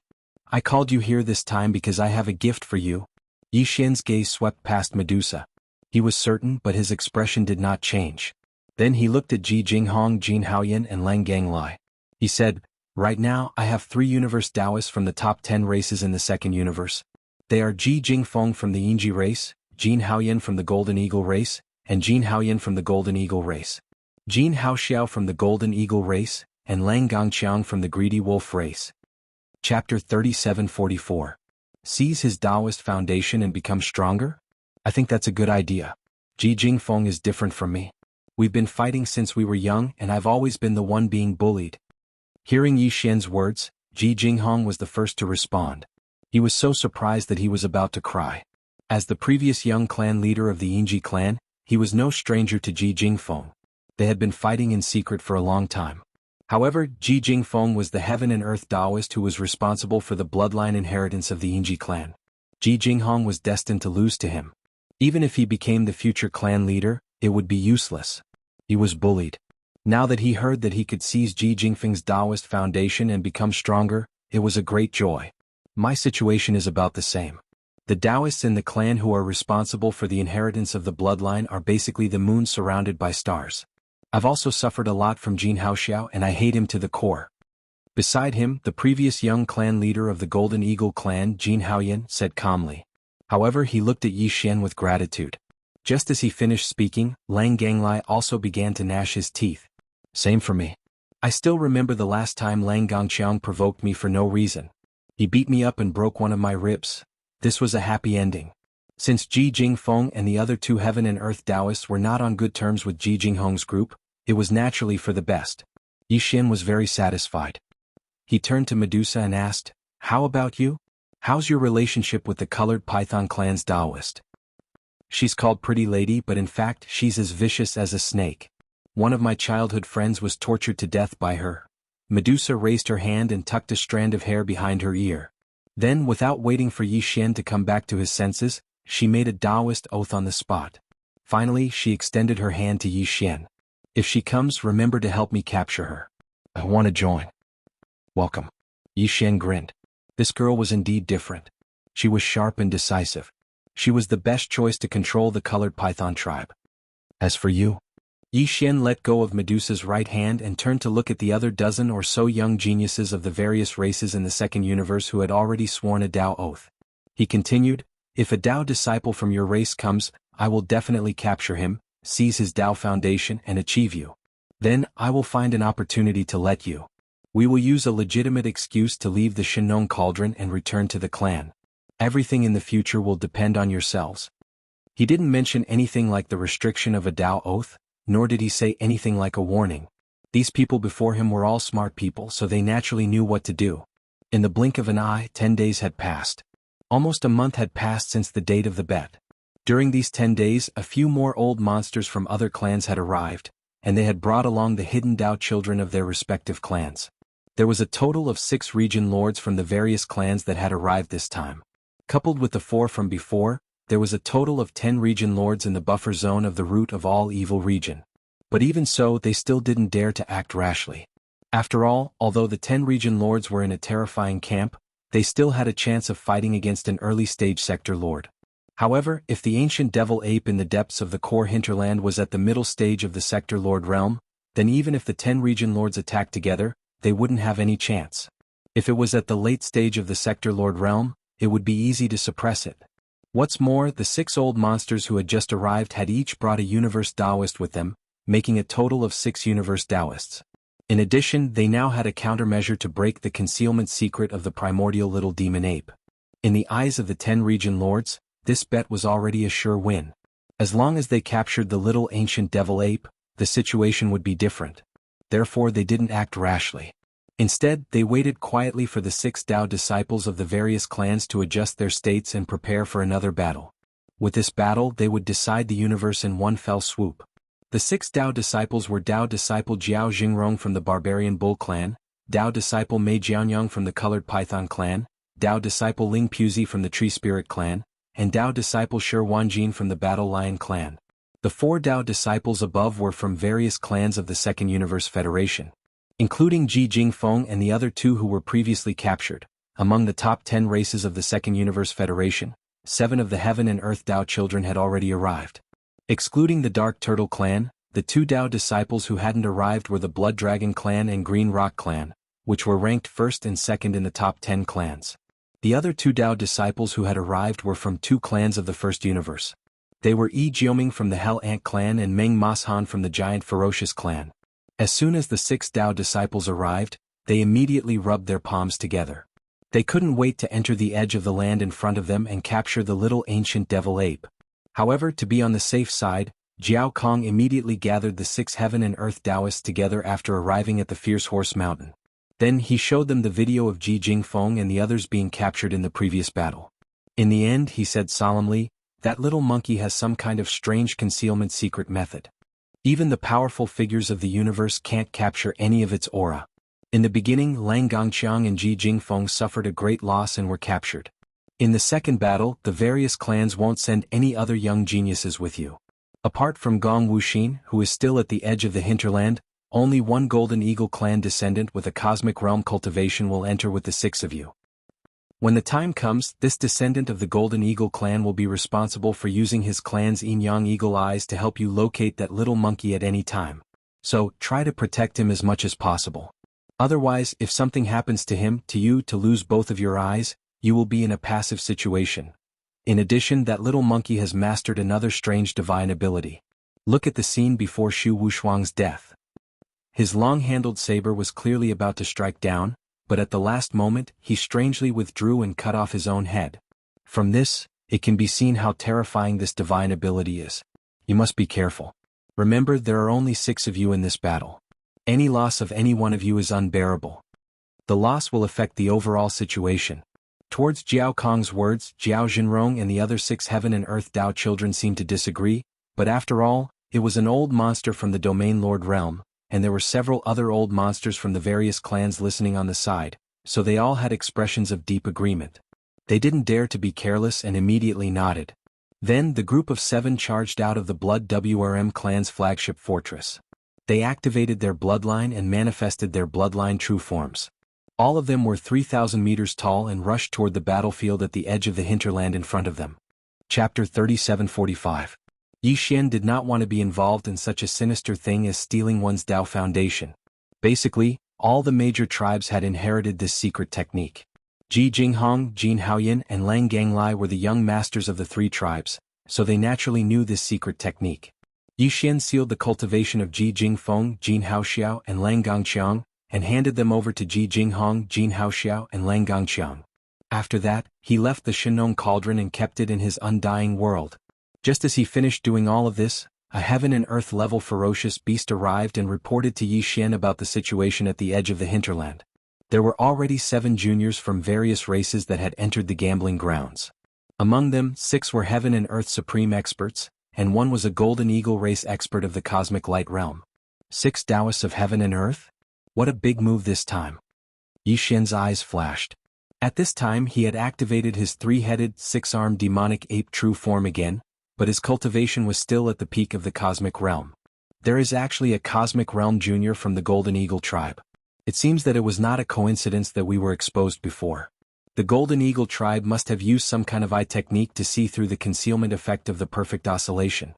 I called you here this time because I have a gift for you. Yi Xian's gaze swept past Medusa. He was certain, but his expression did not change. Then he looked at Ji Jinghong, Jin Haoyan and Lang Ganglai. He said, right now I have 3 universe Taoists from the top 10 races in the second universe. They are Ji Jingfeng from the Yinji race, Jin Haoyan from the Golden Eagle race, and Jin Haoyan from the Golden Eagle race. Jin Haoxiao from the Golden Eagle race, and Lang Gongqiang from the Greedy Wolf race. Chapter 3744. Seize his Taoist foundation and become stronger? I think that's a good idea. Ji Jingfeng is different from me. We've been fighting since we were young and I've always been the one being bullied. Hearing Yi Xian's words, Ji Jinghong was the first to respond. He was so surprised that he was about to cry. As the previous young clan leader of the Yinji clan, he was no stranger to Ji Jingfeng. They had been fighting in secret for a long time. However, Ji Jingfeng was the heaven and earth Taoist who was responsible for the bloodline inheritance of the Yinji clan. Ji Jinghong was destined to lose to him. Even if he became the future clan leader, it would be useless. He was bullied. Now that he heard that he could seize Ji Jingfeng's Taoist foundation and become stronger, it was a great joy. My situation is about the same. The Taoists in the clan who are responsible for the inheritance of the bloodline are basically the moon surrounded by stars. I've also suffered a lot from Jin Haoxiao and I hate him to the core. Beside him, the previous young clan leader of the Golden Eagle clan, Jin Haoyan, said calmly. However, he looked at Yi Xian with gratitude. Just as he finished speaking, Lang Ganglai also began to gnash his teeth. Same for me. I still remember the last time Lang Gongqiang provoked me for no reason. He beat me up and broke one of my ribs. This was a happy ending. Since Ji Jingfeng and the other 2 heaven and earth Taoists were not on good terms with Ji Jinghong's group, it was naturally for the best. Yi Xian was very satisfied. He turned to Medusa and asked, how about you? How's your relationship with the colored python clan's Taoist? She's called Pretty Lady, but in fact she's as vicious as a snake. One of my childhood friends was tortured to death by her. Medusa raised her hand and tucked a strand of hair behind her ear. Then, without waiting for Yi Xian to come back to his senses, she made a Taoist oath on the spot. Finally, she extended her hand to Yi Xian. If she comes, remember to help me capture her. I want to join. Welcome. Yi Xian grinned. This girl was indeed different. She was sharp and decisive. She was the best choice to control the colored python tribe. As for you? Yi Xian let go of Medusa's right hand and turned to look at the other dozen or so young geniuses of the various races in the second universe who had already sworn a Tao oath. He continued, if a Tao disciple from your race comes, I will definitely capture him, seize his Tao foundation and achieve you. Then, I will find an opportunity to let you. We will use a legitimate excuse to leave the Shinong Cauldron and return to the clan. Everything in the future will depend on yourselves. He didn't mention anything like the restriction of a Tao oath, nor did he say anything like a warning. These people before him were all smart people, so they naturally knew what to do. In the blink of an eye, 10 days had passed. Almost a month had passed since the date of the bet. During these 10 days, a few more old monsters from other clans had arrived, and they had brought along the hidden Tao children of their respective clans. There was a total of 6 region lords from the various clans that had arrived this time. Coupled with the 4 from before, there was a total of 10 region lords in the buffer zone of the root of all evil region. But even so, they still didn't dare to act rashly. After all, although the 10 region lords were in a terrifying camp, they still had a chance of fighting against an early-stage sector lord. However, if the ancient devil ape in the depths of the core hinterland was at the middle stage of the sector lord realm, then even if the 10 region lords attacked together, they wouldn't have any chance. If it was at the late stage of the sector lord realm, it would be easy to suppress it. What's more, the 6 old monsters who had just arrived had each brought a universe Taoist with them, making a total of 6 universe Taoists. In addition, they now had a countermeasure to break the concealment secret of the primordial little demon ape. In the eyes of the 10 region lords, this bet was already a sure win. As long as they captured the little ancient devil ape, the situation would be different. Therefore they didn't act rashly. Instead, they waited quietly for the 6 Tao disciples of the various clans to adjust their states and prepare for another battle. With this battle, they would decide the universe in one fell swoop. The 6 Tao disciples were Tao disciple Jiao Jingrong from the Barbarian Bull clan, Tao disciple Mei Jianyang from the Colored Python clan, Tao disciple Ling Puzi from the Tree Spirit clan, and Tao disciple Shi Wanjin from the Battle Lion clan. The 4 Tao disciples above were from various clans of the Second Universe Federation, including Ji Jingfeng and the other 2 who were previously captured. Among the top 10 races of the Second Universe Federation, 7 of the Heaven and Earth Tao children had already arrived. Excluding the Dark Turtle clan, the 2 Tao disciples who hadn't arrived were the Blood Dragon clan and Green Rock clan, which were ranked first and second in the top 10 clans. The other 2 Tao disciples who had arrived were from 2 clans of the First Universe. They were Yi Jioming from the Hell Ant clan and Meng Mashan from the Giant Ferocious clan. As soon as the 6 Tao disciples arrived, they immediately rubbed their palms together. They couldn't wait to enter the edge of the land in front of them and capture the little ancient devil ape. However, to be on the safe side, Jiao Kong immediately gathered the 6 Heaven and Earth Taoists together after arriving at the Fierce Horse Mountain. Then he showed them the video of Ji Jingfeng and the others being captured in the previous battle. In the end, he said solemnly, that little monkey has some kind of strange concealment secret method. Even the powerful figures of the universe can't capture any of its aura. In the beginning, Lang Gongqiang and Ji Jingfeng suffered a great loss and were captured. In the second battle, the various clans won't send any other young geniuses with you. Apart from Gong Wuxin, who is still at the edge of the hinterland, only one Golden Eagle clan descendant with a cosmic realm cultivation will enter with the 6 of you. When the time comes, this descendant of the Golden Eagle clan will be responsible for using his clan's Yin-Yang Eagle Eyes to help you locate that little monkey at any time. So, try to protect him as much as possible. Otherwise, if something happens to him, to you, to lose both of your eyes, you will be in a passive situation. In addition, that little monkey has mastered another strange divine ability. Look at the scene before Xu Wushuang's death. His long-handled saber was clearly about to strike down, but at the last moment, he strangely withdrew and cut off his own head. From this, it can be seen how terrifying this divine ability is. You must be careful. Remember, there are only 6 of you in this battle. Any loss of any one of you is unbearable. The loss will affect the overall situation. Towards Jiao Kong's words, Jiao Jinrong and the other 6 Heaven and Earth Tao children seemed to disagree, but after all, It was an old monster from the Domain Lord realm, and there were several other old monsters from the various clans listening on the side, so they all had expressions of deep agreement. They didn't dare to be careless and immediately nodded. Then the group of 7 charged out of the Blood WRM clan's flagship fortress. They activated their bloodline and manifested their bloodline true forms. All of them were 3,000 meters tall and rushed toward the battlefield at the edge of the hinterland in front of them. Chapter 3745. Yi Xian did not want to be involved in such a sinister thing as stealing one's Dao foundation. Basically, all the major tribes had inherited this secret technique. Ji Jinghong, Jin Haoyan, and Lang Ganglai were the young masters of the 3 tribes, so they naturally knew this secret technique. Yi Xian sealed the cultivation of Ji Jingfeng, Jin Haoxiao, and Lang Gangqiang, and handed them over to Ji Jinghong, Jin Haoxiao, and Lang Gangqiang. After that, he left the Shenong cauldron and kept it in his undying world. Just as he finished doing all of this, a heaven and earth level ferocious beast arrived and reported to Yi Xian about the situation at the edge of the hinterland. There were already 7 juniors from various races that had entered the gambling grounds. Among them, 6 were heaven and earth supreme experts, and 1 was a golden eagle race expert of the cosmic light realm. 6 Taoists of heaven and earth? What a big move this time. Yi Xian's eyes flashed. At this time he had activated his 3-headed, 6-armed demonic ape true form again, but his cultivation was still at the peak of the cosmic realm. There is actually a cosmic realm junior from the Golden Eagle tribe. It seems that it was not a coincidence that we were exposed before. The Golden Eagle tribe must have used some kind of eye technique to see through the concealment effect of the perfect oscillation.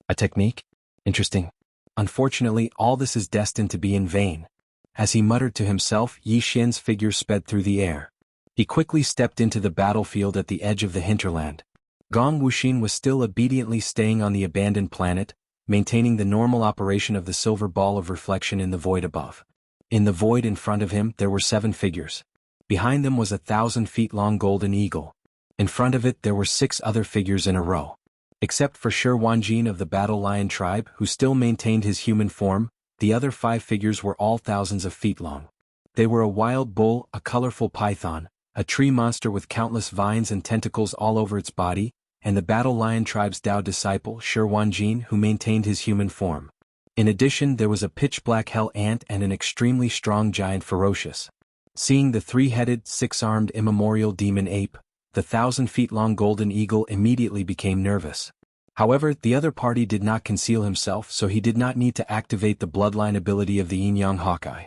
A technique? Interesting. Unfortunately, all this is destined to be in vain. As he muttered to himself, Yi Xian's figure sped through the air. He quickly stepped into the battlefield at the edge of the hinterland. Gong Wuxin was still obediently staying on the abandoned planet, maintaining the normal operation of the silver ball of reflection in the void above. In the void in front of him there were 7 figures. Behind them was a 1,000-feet-long golden eagle. In front of it there were 6 other figures in a row. Except for Shi Wanjin of the Battle Lion tribe, who still maintained his human form, the other 5 figures were all thousands of feet long. They were a wild bull, a colorful python, a tree monster with countless vines and tentacles all over its body, and the Battle Lion tribe's Dao disciple, Shi Wanjin, who maintained his human form. In addition, there was a pitch-black hell ant and an extremely strong giant ferocious. Seeing the 3-headed, 6-armed immemorial demon ape, the 1,000-feet-long golden eagle immediately became nervous. However, the other party did not conceal himself, so he did not need to activate the bloodline ability of the Yin-Yang Hawkeye.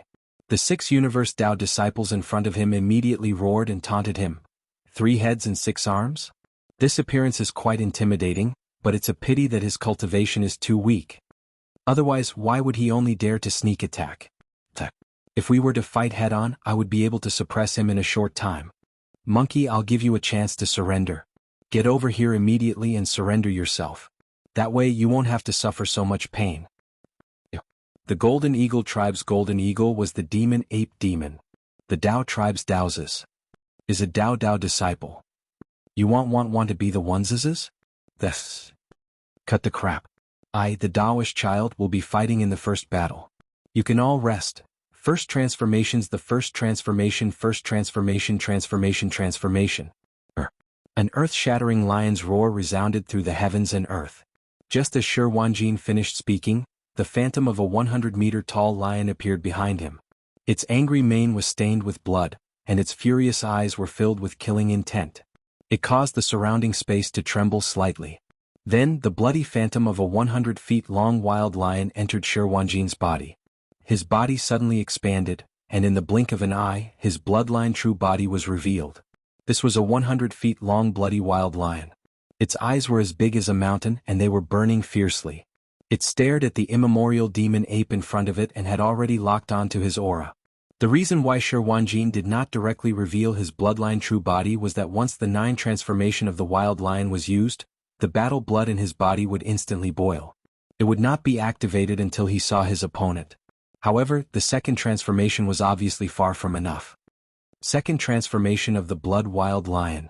The 6 Universe Dao disciples in front of him immediately roared and taunted him. 3 heads and 6 arms? This appearance is quite intimidating, but it's a pity that his cultivation is too weak. Otherwise, why would he only dare to sneak attack? If we were to fight head-on, I would be able to suppress him in a short time. Monkey, I'll give you a chance to surrender. Get over here immediately and surrender yourself. That way you won't have to suffer so much pain. The Golden Eagle tribe's Golden Eagle was the demon ape demon. The Dao tribe's Daozes is a Dao disciple. You want to be the oneses? This. Cut the crap. I, the Daoist child, will be fighting in the first battle. You can all rest. First transformations, the first transformation, transformation. An earth-shattering lion's roar resounded through the heavens and earth. Just as Shi Wanjin finished speaking, the phantom of a 100-meter-tall lion appeared behind him. Its angry mane was stained with blood, and its furious eyes were filled with killing intent. It caused the surrounding space to tremble slightly. Then, the bloody phantom of a 100-feet-long wild lion entered Shi Wanjin's body. His body suddenly expanded, and in the blink of an eye, his bloodline true body was revealed. This was a 100-feet-long bloody wild lion. Its eyes were as big as a mountain and they were burning fiercely. It stared at the immemorial demon ape in front of it and had already locked onto his aura. The reason why Shi Wanjin did not directly reveal his bloodline true body was that once the 9 transformation of the wild lion was used, the battle blood in his body would instantly boil. It would not be activated until he saw his opponent. However, the second transformation was obviously far from enough. Second transformation of the blood wild lion.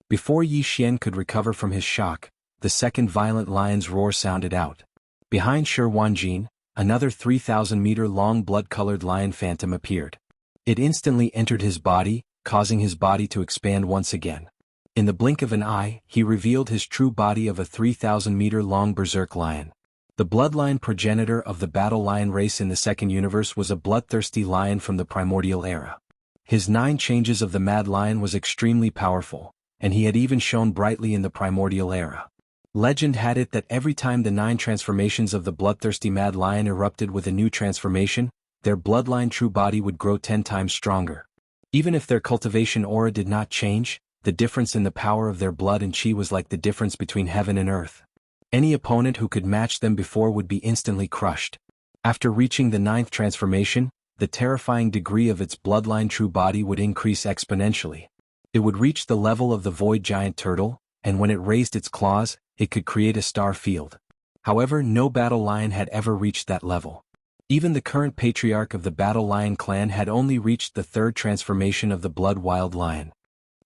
Before Yi Xian could recover from his shock, the second violent lion's roar sounded out. Behind Shi Wanjin, another 3,000-meter-long blood-colored lion phantom appeared. It instantly entered his body, causing his body to expand once again. In the blink of an eye, he revealed his true body of a 3,000-meter-long berserk lion. The bloodline progenitor of the battle lion race in the second universe was a bloodthirsty lion from the primordial era. His 9 changes of the mad lion was extremely powerful, and he had even shone brightly in the primordial era. Legend had it that every time the 9 transformations of the bloodthirsty mad lion erupted with a new transformation, their bloodline true body would grow 10 times stronger. Even if their cultivation aura did not change, the difference in the power of their blood and chi was like the difference between heaven and earth. Any opponent who could match them before would be instantly crushed. After reaching the 9th transformation, the terrifying degree of its bloodline true body would increase exponentially. It would reach the level of the void giant turtle, and when it raised its claws, it could create a star field. However, no battle lion had ever reached that level. Even the current patriarch of the battle lion clan had only reached the 3rd transformation of the blood wild lion.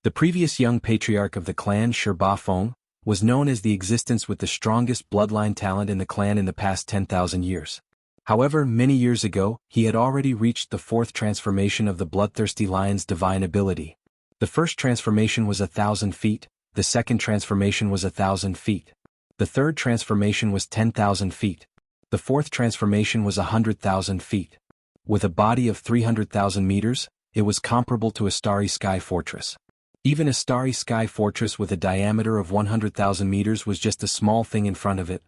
The previous young patriarch of the clan, Ba Feng, was known as the existence with the strongest bloodline talent in the clan in the past 10,000 years. However, many years ago, he had already reached the 4th transformation of the bloodthirsty lion's divine ability. The first transformation was 1,000 feet, the second transformation was 1,000 feet. The third transformation was 10,000 feet. The fourth transformation was 100,000 feet. With a body of 300,000 meters, it was comparable to a starry sky fortress. Even a starry sky fortress with a diameter of 100,000 meters was just a small thing in front of it.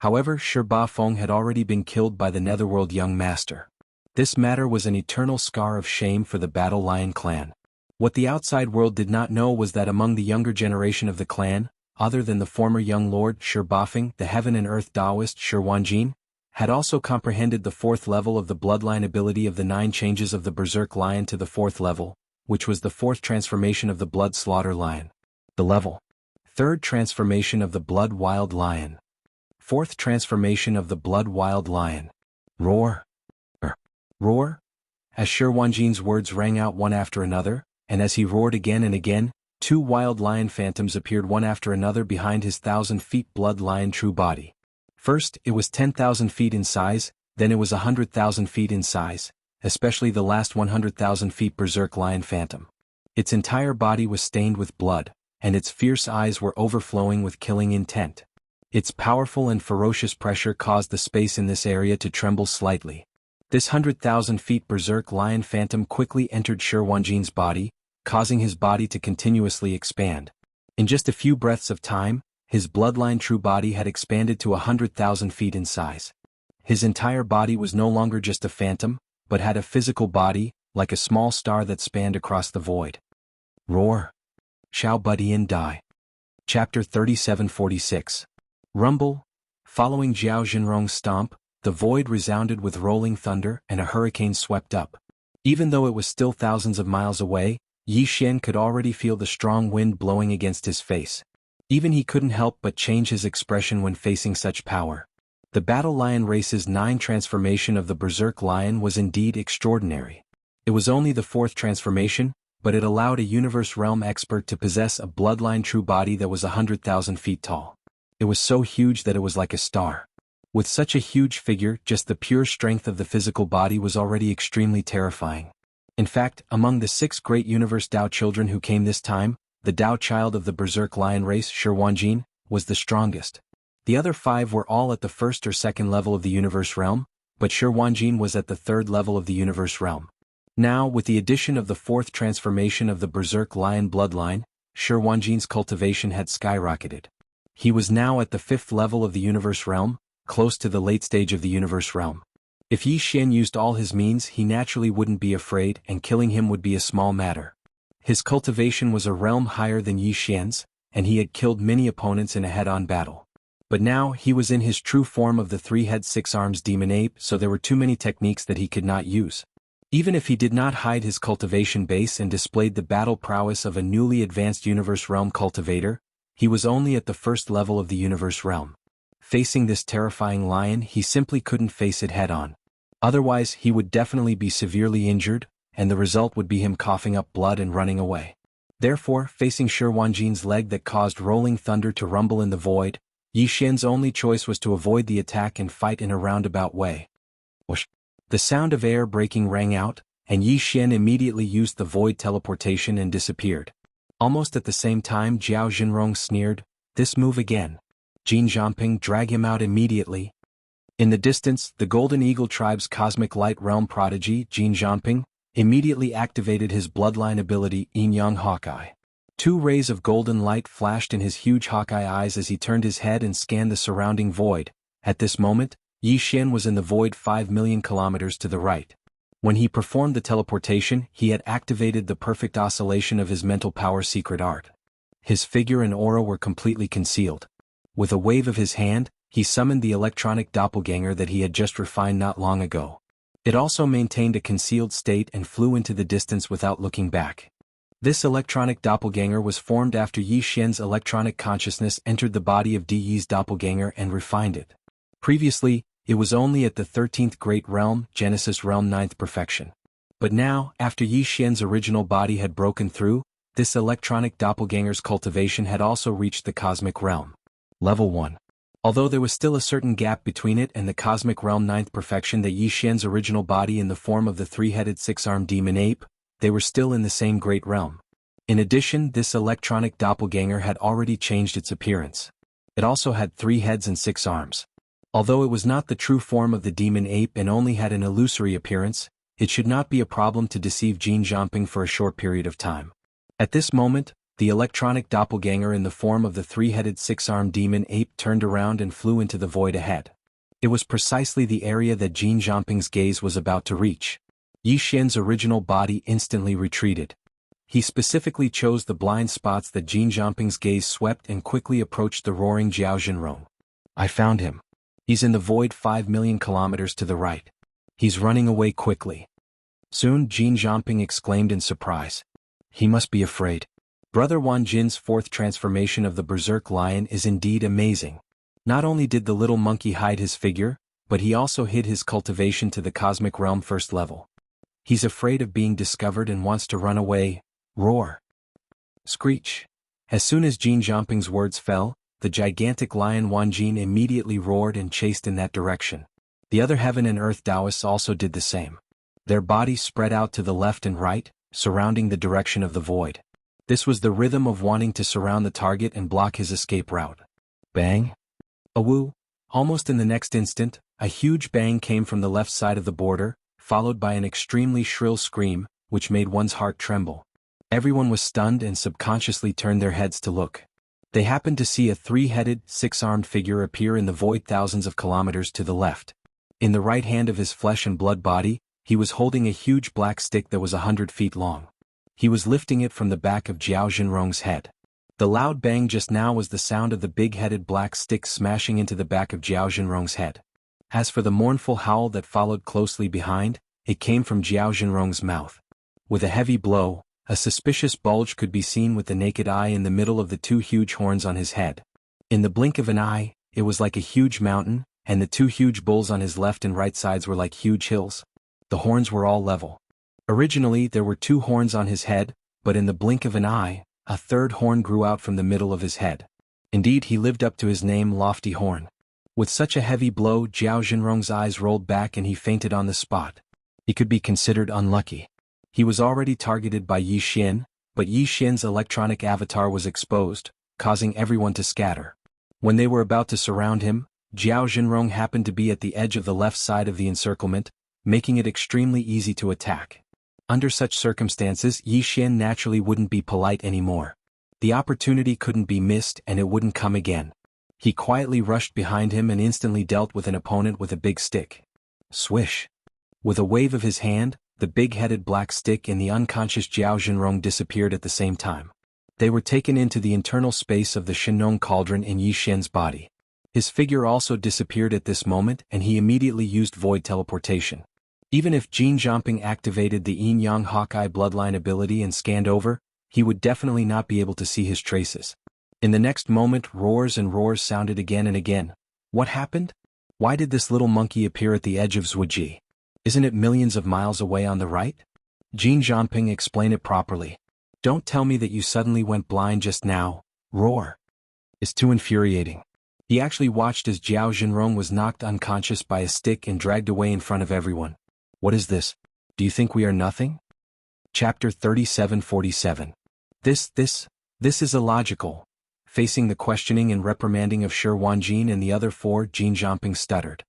However, Ba Feng had already been killed by the Netherworld Young Master. This matter was an eternal scar of shame for the Battle Lion clan. What the outside world did not know was that among the younger generation of the clan, other than the former young lord Ba Feng, the heaven and earth Taoist Wanjin, had also comprehended the 4th level of the bloodline ability of the 9 changes of the Berserk Lion to the 4th level, which was the 4th transformation of the Blood Slaughter Lion. The level. 3rd transformation of the Blood Wild Lion. 4th transformation of the Blood Wild Lion. Roar. Roar. As Wanjin's words rang out one after another, and as he roared again and again, 2 wild lion phantoms appeared one after another behind his 1,000 feet blood lion true body. First, it was 10,000 feet in size, then it was 100,000 feet in size, especially the last 100,000 feet Berserk Lion Phantom. Its entire body was stained with blood, and its fierce eyes were overflowing with killing intent. Its powerful and ferocious pressure caused the space in this area to tremble slightly. This 100,000 feet Berserk Lion Phantom quickly entered Wanjin's body, causing his body to continuously expand. In just a few breaths of time, his bloodline true body had expanded to 100,000 feet in size. His entire body was no longer just a phantom, but had a physical body, like a small star that spanned across the void. Roar. Xiao Budian Die. Chapter 3746. Rumble. Following Jiao Zhenrong's stomp, the void resounded with rolling thunder and a hurricane swept up. Even though it was still thousands of miles away, Yi Xian could already feel the strong wind blowing against his face. Even he couldn't help but change his expression when facing such power. The Battle Lion race's 9 transformation of the Berserk Lion was indeed extraordinary. It was only the 4th transformation, but it allowed a universe realm expert to possess a bloodline true body that was 100,000 feet tall. It was so huge that it was like a star. With such a huge figure, just the pure strength of the physical body was already extremely terrifying. In fact, among the 6 great universe Dao children who came this time, the Dao child of the Berserk Lion race, Wanjin, was the strongest. The other 5 were all at the 1st or 2nd level of the universe realm, but Wanjin was at the 3rd level of the universe realm. Now, with the addition of the 4th transformation of the Berserk Lion bloodline, Wanjin's cultivation had skyrocketed. He was now at the 5th level of the universe realm, close to the late stage of the universe realm. If Yi Xian used all his means, he naturally wouldn't be afraid, and killing him would be a small matter. His cultivation was a realm higher than Yi Xian's, and he had killed many opponents in a head-on battle. But now, he was in his true form of the 3-head 6-arms demon ape, so there were too many techniques that he could not use. Even if he did not hide his cultivation base and displayed the battle prowess of a newly advanced universe realm cultivator, he was only at the 1st level of the universe realm. Facing this terrifying lion, he simply couldn't face it head-on. Otherwise, he would definitely be severely injured, and the result would be him coughing up blood and running away. Therefore, facing Wanjin's leg that caused rolling thunder to rumble in the void, Yi Xian's only choice was to avoid the attack and fight in a roundabout way. Whoosh! The sound of air breaking rang out, and Yi Xian immediately used the void teleportation and disappeared. Almost at the same time, Jiao Zhenrong sneered, "This move again. Jin Zhangping, drag him out immediately." In the distance, the Golden Eagle tribe's cosmic light realm prodigy, Jin Zhangping, immediately activated his bloodline ability, Yin-Yang Hawkeye. Two rays of golden light flashed in his huge Hawkeye eyes as he turned his head and scanned the surrounding void. At this moment, Yi Xian was in the void 5 million kilometers to the right. When he performed the teleportation, he had activated the perfect oscillation of his mental power secret art. His figure and aura were completely concealed. With a wave of his hand, he summoned the electronic doppelganger that he had just refined not long ago. It also maintained a concealed state and flew into the distance without looking back. This electronic doppelganger was formed after Yi Xian's electronic consciousness entered the body of Di Yi's doppelganger and refined it. Previously, it was only at the 13th Great Realm, Genesis Realm 9th perfection. But now, after Yi Xian's original body had broken through, this electronic doppelganger's cultivation had also reached the Cosmic Realm. Level 1. Although there was still a certain gap between it and the Cosmic Realm 9th perfection that Yi Xian's original body in the form of the three-headed six-armed demon ape, they were still in the same Great Realm. In addition, this electronic doppelganger had already changed its appearance. It also had 3 heads and 6 arms. Although it was not the true form of the demon ape and only had an illusory appearance, it should not be a problem to deceive Jin Zhangping for a short period of time. At this moment, the electronic doppelganger in the form of the three-headed six-armed demon ape turned around and flew into the void ahead. It was precisely the area that Jin Zhangping's gaze was about to reach. Yi Xian's original body instantly retreated. He specifically chose the blind spots that Jin Zhangping's gaze swept and quickly approached the roaring Jiao Zhenrong. I found him. He's in the void 5 million kilometers to the right. He's running away quickly. Soon Jin Zhangping exclaimed in surprise. He must be afraid. Brother Wan Jin's fourth transformation of the Berserk Lion is indeed amazing. Not only did the little monkey hide his figure, but he also hid his cultivation to the Cosmic Realm first level. He's afraid of being discovered and wants to run away. Roar. Screech. As soon as Jin Zhangping's words fell, the gigantic lion Wan Jin immediately roared and chased in that direction. The other heaven and earth Taoists also did the same. Their bodies spread out to the left and right, surrounding the direction of the void. This was the rhythm of wanting to surround the target and block his escape route. Bang! Awoo! Almost in the next instant, a huge bang came from the left side of the border, followed by an extremely shrill scream, which made one's heart tremble. Everyone was stunned and subconsciously turned their heads to look. They happened to see a three-headed, six-armed figure appear in the void thousands of kilometers to the left. In the right hand of his flesh and blood body, he was holding a huge black stick that was 100 feet long. He was lifting it from the back of Jiao Zhenrong's head. The loud bang just now was the sound of the big-headed black stick smashing into the back of Jiao Zhenrong's head. As for the mournful howl that followed closely behind, it came from Jiao Zhenrong's mouth. With a heavy blow, a suspicious bulge could be seen with the naked eye in the middle of the 2 huge horns on his head. In the blink of an eye, it was like a huge mountain, and the 2 huge bulls on his left and right sides were like huge hills. The horns were all level. Originally there were 2 horns on his head, but in the blink of an eye, a 3rd horn grew out from the middle of his head. Indeed, he lived up to his name, Lofty Horn. With such a heavy blow, Jiao Zhenrong's eyes rolled back and he fainted on the spot. He could be considered unlucky. He was already targeted by Yi Xian, but Yi Xian's electronic avatar was exposed, causing everyone to scatter. When they were about to surround him, Jiao Zhenrong happened to be at the edge of the left side of the encirclement, making it extremely easy to attack. Under such circumstances, Yi Xian naturally wouldn't be polite anymore. The opportunity couldn't be missed and it wouldn't come again. He quietly rushed behind him and instantly dealt with an opponent with a big stick. Swish! With a wave of his hand, the big-headed black stick and the unconscious Jiao Zhenrong disappeared at the same time. They were taken into the internal space of the Shenong cauldron in Yi Xian's body. His figure also disappeared at this moment and he immediately used void teleportation. Even if Jin Zhangping activated the Yin-Yang Hawkeye bloodline ability and scanned over, he would definitely not be able to see his traces. In the next moment, roars and roars sounded again and again. What happened? Why did this little monkey appear at the edge of Zhuji? Isn't it millions of miles away on the right? Jin Zhangping, explain it properly. Don't tell me that you suddenly went blind just now. Roar. It's too infuriating. He actually watched as Jiao Zhenrong was knocked unconscious by a stick and dragged away in front of everyone. What is this? Do you think we are nothing? Chapter 3747. This is illogical. Facing the questioning and reprimanding of Shi Wanjin and the other 4, Jin Zhangping stuttered.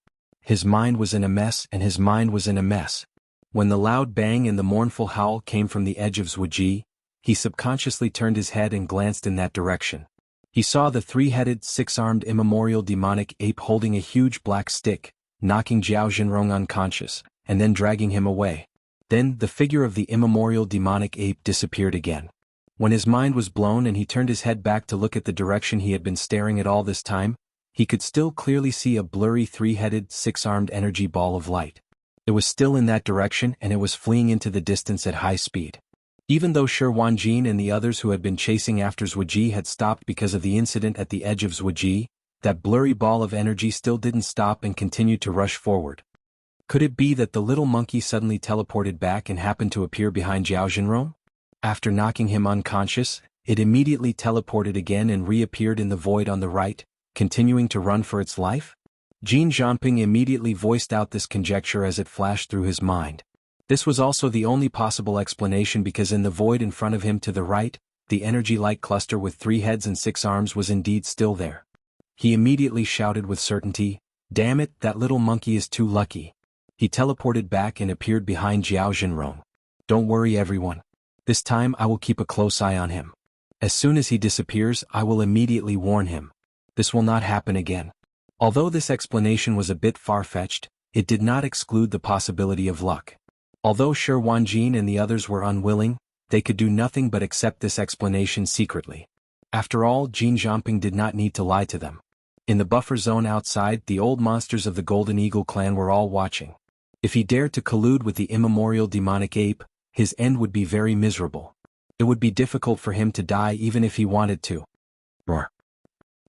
His mind was in a mess, and his mind was in a mess. When the loud bang and the mournful howl came from the edge of Zhuji, he subconsciously turned his head and glanced in that direction. He saw the three-headed, six-armed immemorial demonic ape holding a huge black stick, knocking Zhao Jinrong unconscious, and then dragging him away. Then, the figure of the immemorial demonic ape disappeared again. When his mind was blown and he turned his head back to look at the direction he had been staring at all this time, he could still clearly see a blurry three-headed, six-armed energy ball of light. It was still in that direction and it was fleeing into the distance at high speed. Even though Shi Wanjin and the others who had been chasing after Zhuji had stopped because of the incident at the edge of Zhuji, that blurry ball of energy still didn't stop and continued to rush forward. Could it be that the little monkey suddenly teleported back and happened to appear behind Zhao Jinrong? After knocking him unconscious, it immediately teleported again and reappeared in the void on the right, continuing to run for its life? Jin Zhanping immediately voiced out this conjecture as it flashed through his mind. This was also the only possible explanation because in the void in front of him to the right, the energy light cluster with 3 heads and 6 arms was indeed still there. He immediately shouted with certainty, "Damn it, that little monkey is too lucky." He teleported back and appeared behind Zhao Jinrong. "Don't worry everyone. This time I will keep a close eye on him. As soon as he disappears, I will immediately warn him. This will not happen again." Although this explanation was a bit far-fetched, it did not exclude the possibility of luck. Although Shi Wanjin and the others were unwilling, they could do nothing but accept this explanation secretly. After all, Jin Zhanping did not need to lie to them. In the buffer zone outside, the old monsters of the Golden Eagle clan were all watching. If he dared to collude with the immemorial demonic ape, his end would be very miserable. It would be difficult for him to die even if he wanted to. Roar.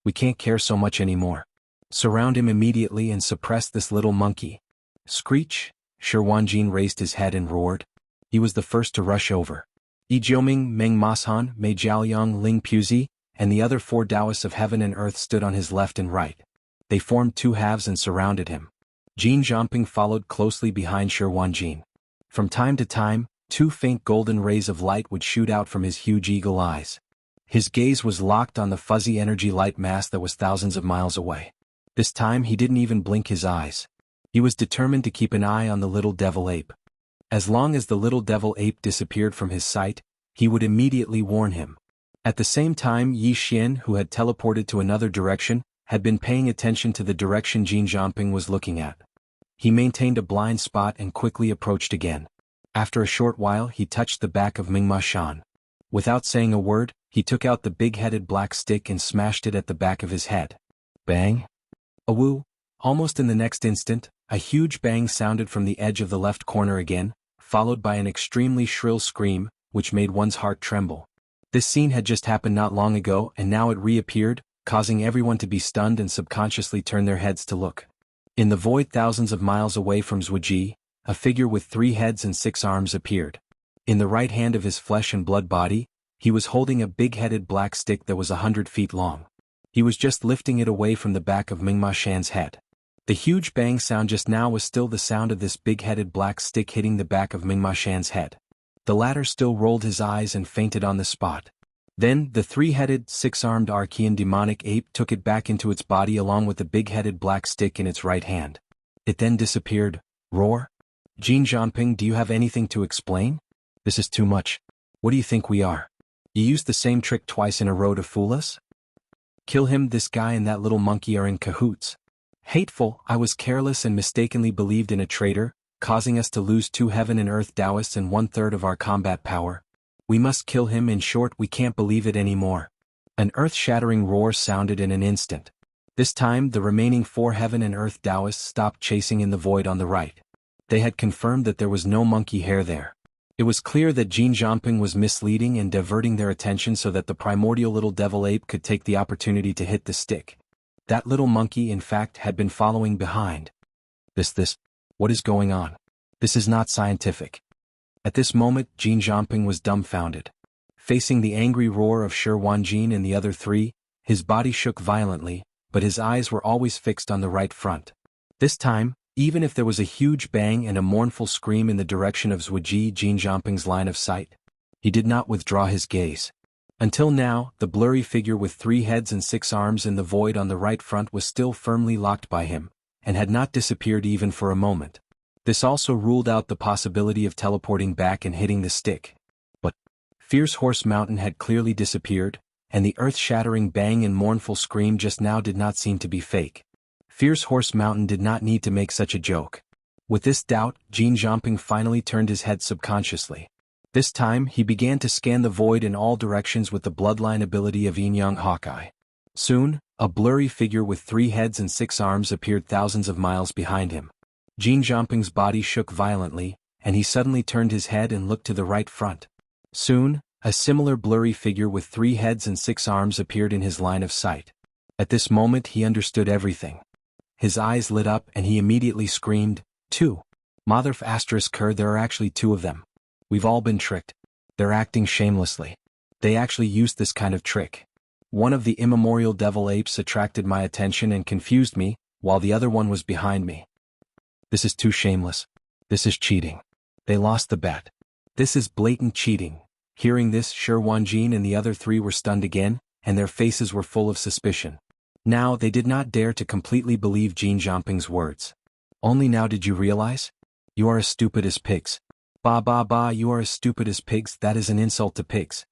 We can't care so much anymore. Surround him immediately and suppress this little monkey. Screech. Shi Wanjin raised his head and roared. He was the first to rush over. Yi Jiuming, Meng Mashan, Mei Jiaoyang, Ling Puzi, and the other 4 Taoists of heaven and earth stood on his left and right. They formed 2 halves and surrounded him. Jin Zhanping followed closely behind Shi Wanjin. From time to time, 2 faint golden rays of light would shoot out from his huge eagle eyes. His gaze was locked on the fuzzy energy light mass that was thousands of miles away. This time he didn't even blink his eyes. He was determined to keep an eye on the little devil ape. As long as the little devil ape disappeared from his sight, he would immediately warn him. At the same time, Yi Xian, who had teleported to another direction, had been paying attention to the direction Jin Zhanping was looking at. He maintained a blind spot and quickly approached again. After a short while he touched the back of Ming Ma Shan. Without saying a word, he took out the big-headed black stick and smashed it at the back of his head. Bang! Awoo! Almost in the next instant, a huge bang sounded from the edge of the left corner again, followed by an extremely shrill scream, which made one's heart tremble. This scene had just happened not long ago and now it reappeared, causing everyone to be stunned and subconsciously turn their heads to look. In the void thousands of miles away from Zhuji, a figure with 3 heads and 6 arms appeared. In the right hand of his flesh and blood body, he was holding a big-headed black stick that was 100 feet long. He was just lifting it away from the back of Ming Ma Shan's head. The huge bang sound just now was still the sound of this big-headed black stick hitting the back of Ming Ma Shan's head. The latter still rolled his eyes and fainted on the spot. Then, the 3-headed, 6-armed Archean demonic ape took it back into its body along with the big-headed black stick in its right hand. It then disappeared. Roar? Jin Zhanping, do you have anything to explain? This is too much. What do you think we are? You used the same trick twice in a row to fool us? Kill him, this guy and that little monkey are in cahoots. Hateful, I was careless and mistakenly believed in a traitor, causing us to lose 2 heaven and earth Taoists and 1/3 of our combat power. We must kill him, in short, we can't believe it anymore. An earth-shattering roar sounded in an instant. This time, the remaining 4 heaven and earth Taoists stopped chasing in the void on the right. They had confirmed that there was no monkey hair there. It was clear that Jin Zhanping was misleading and diverting their attention so that the primordial little devil ape could take the opportunity to hit the stick. That little monkey, in fact, had been following behind. What is going on? This is not scientific. At this moment, Jin Zhanping was dumbfounded. Facing the angry roar of Shi Wanjin and the other 3, his body shook violently, but his eyes were always fixed on the right front. This time, even if there was a huge bang and a mournful scream in the direction of Zhuji, Jin Zhanping's line of sight, he did not withdraw his gaze. Until now, the blurry figure with 3 heads and 6 arms in the void on the right front was still firmly locked by him, and had not disappeared even for a moment. This also ruled out the possibility of teleporting back and hitting the stick. But Fierce Horse Mountain had clearly disappeared, and the earth-shattering bang and mournful scream just now did not seem to be fake. Fierce Horse Mountain did not need to make such a joke. With this doubt, Jin Jiangping finally turned his head subconsciously. This time, he began to scan the void in all directions with the bloodline ability of Yin-Yang Hawkeye. Soon, a blurry figure with 3 heads and 6 arms appeared thousands of miles behind him. Jin Jiangping's body shook violently, and he suddenly turned his head and looked to the right front. Soon, a similar blurry figure with 3 heads and 6 arms appeared in his line of sight. At this moment he understood everything. His eyes lit up and he immediately screamed, "Two! Motherf asterisk her, there are actually 2 of them. We've all been tricked. They're acting shamelessly. They actually used this kind of trick. One of the immemorial devil apes attracted my attention and confused me, while the other one was behind me. This is too shameless. This is cheating. They lost the bet. This is blatant cheating." Hearing this, Shi Wanjin and the other 3 were stunned again, and their faces were full of suspicion. Now they did not dare to completely believe Jin Jiangping's words. "Only now did you realize? You are as stupid as pigs. Ba ba ba, you are as stupid as pigs, that is an insult to pigs."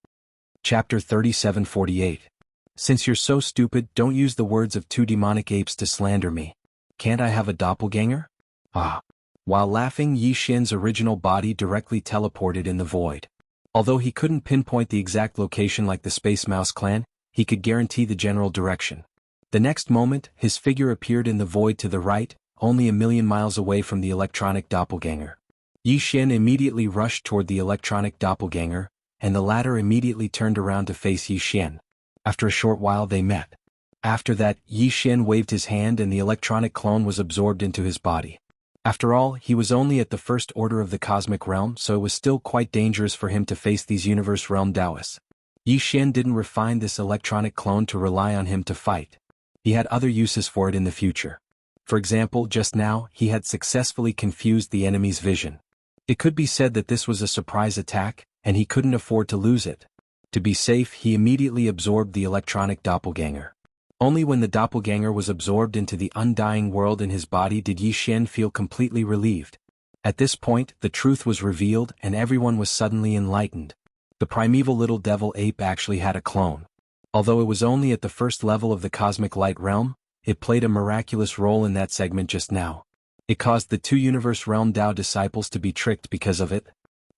Chapter 3748. Since you're so stupid, don't use the words of 2 demonic apes to slander me. Can't I have a doppelganger? Ah. While laughing, Yi Xian's original body directly teleported in the void. Although he couldn't pinpoint the exact location like the Space Mouse clan, he could guarantee the general direction. The next moment, his figure appeared in the void to the right, only 1,000,000 miles away from the electronic doppelganger. Yi Xian immediately rushed toward the electronic doppelganger, and the latter immediately turned around to face Yi Xian. After a short while they met. After that, Yi Xian waved his hand and the electronic clone was absorbed into his body. After all, he was only at the first order of the cosmic realm, so it was still quite dangerous for him to face these universe realm Taoists. Yi Xian didn't refine this electronic clone to rely on him to fight. He had other uses for it in the future. For example, just now, he had successfully confused the enemy's vision. It could be said that this was a surprise attack, and he couldn't afford to lose it. To be safe, he immediately absorbed the electronic doppelganger. Only when the doppelganger was absorbed into the undying world in his body did Yi Xian feel completely relieved. At this point, the truth was revealed and everyone was suddenly enlightened. The primeval little devil ape actually had a clone. Although it was only at the first level of the cosmic light realm, it played a miraculous role in that segment just now. It caused the 2 universe realm Tao disciples to be tricked because of it.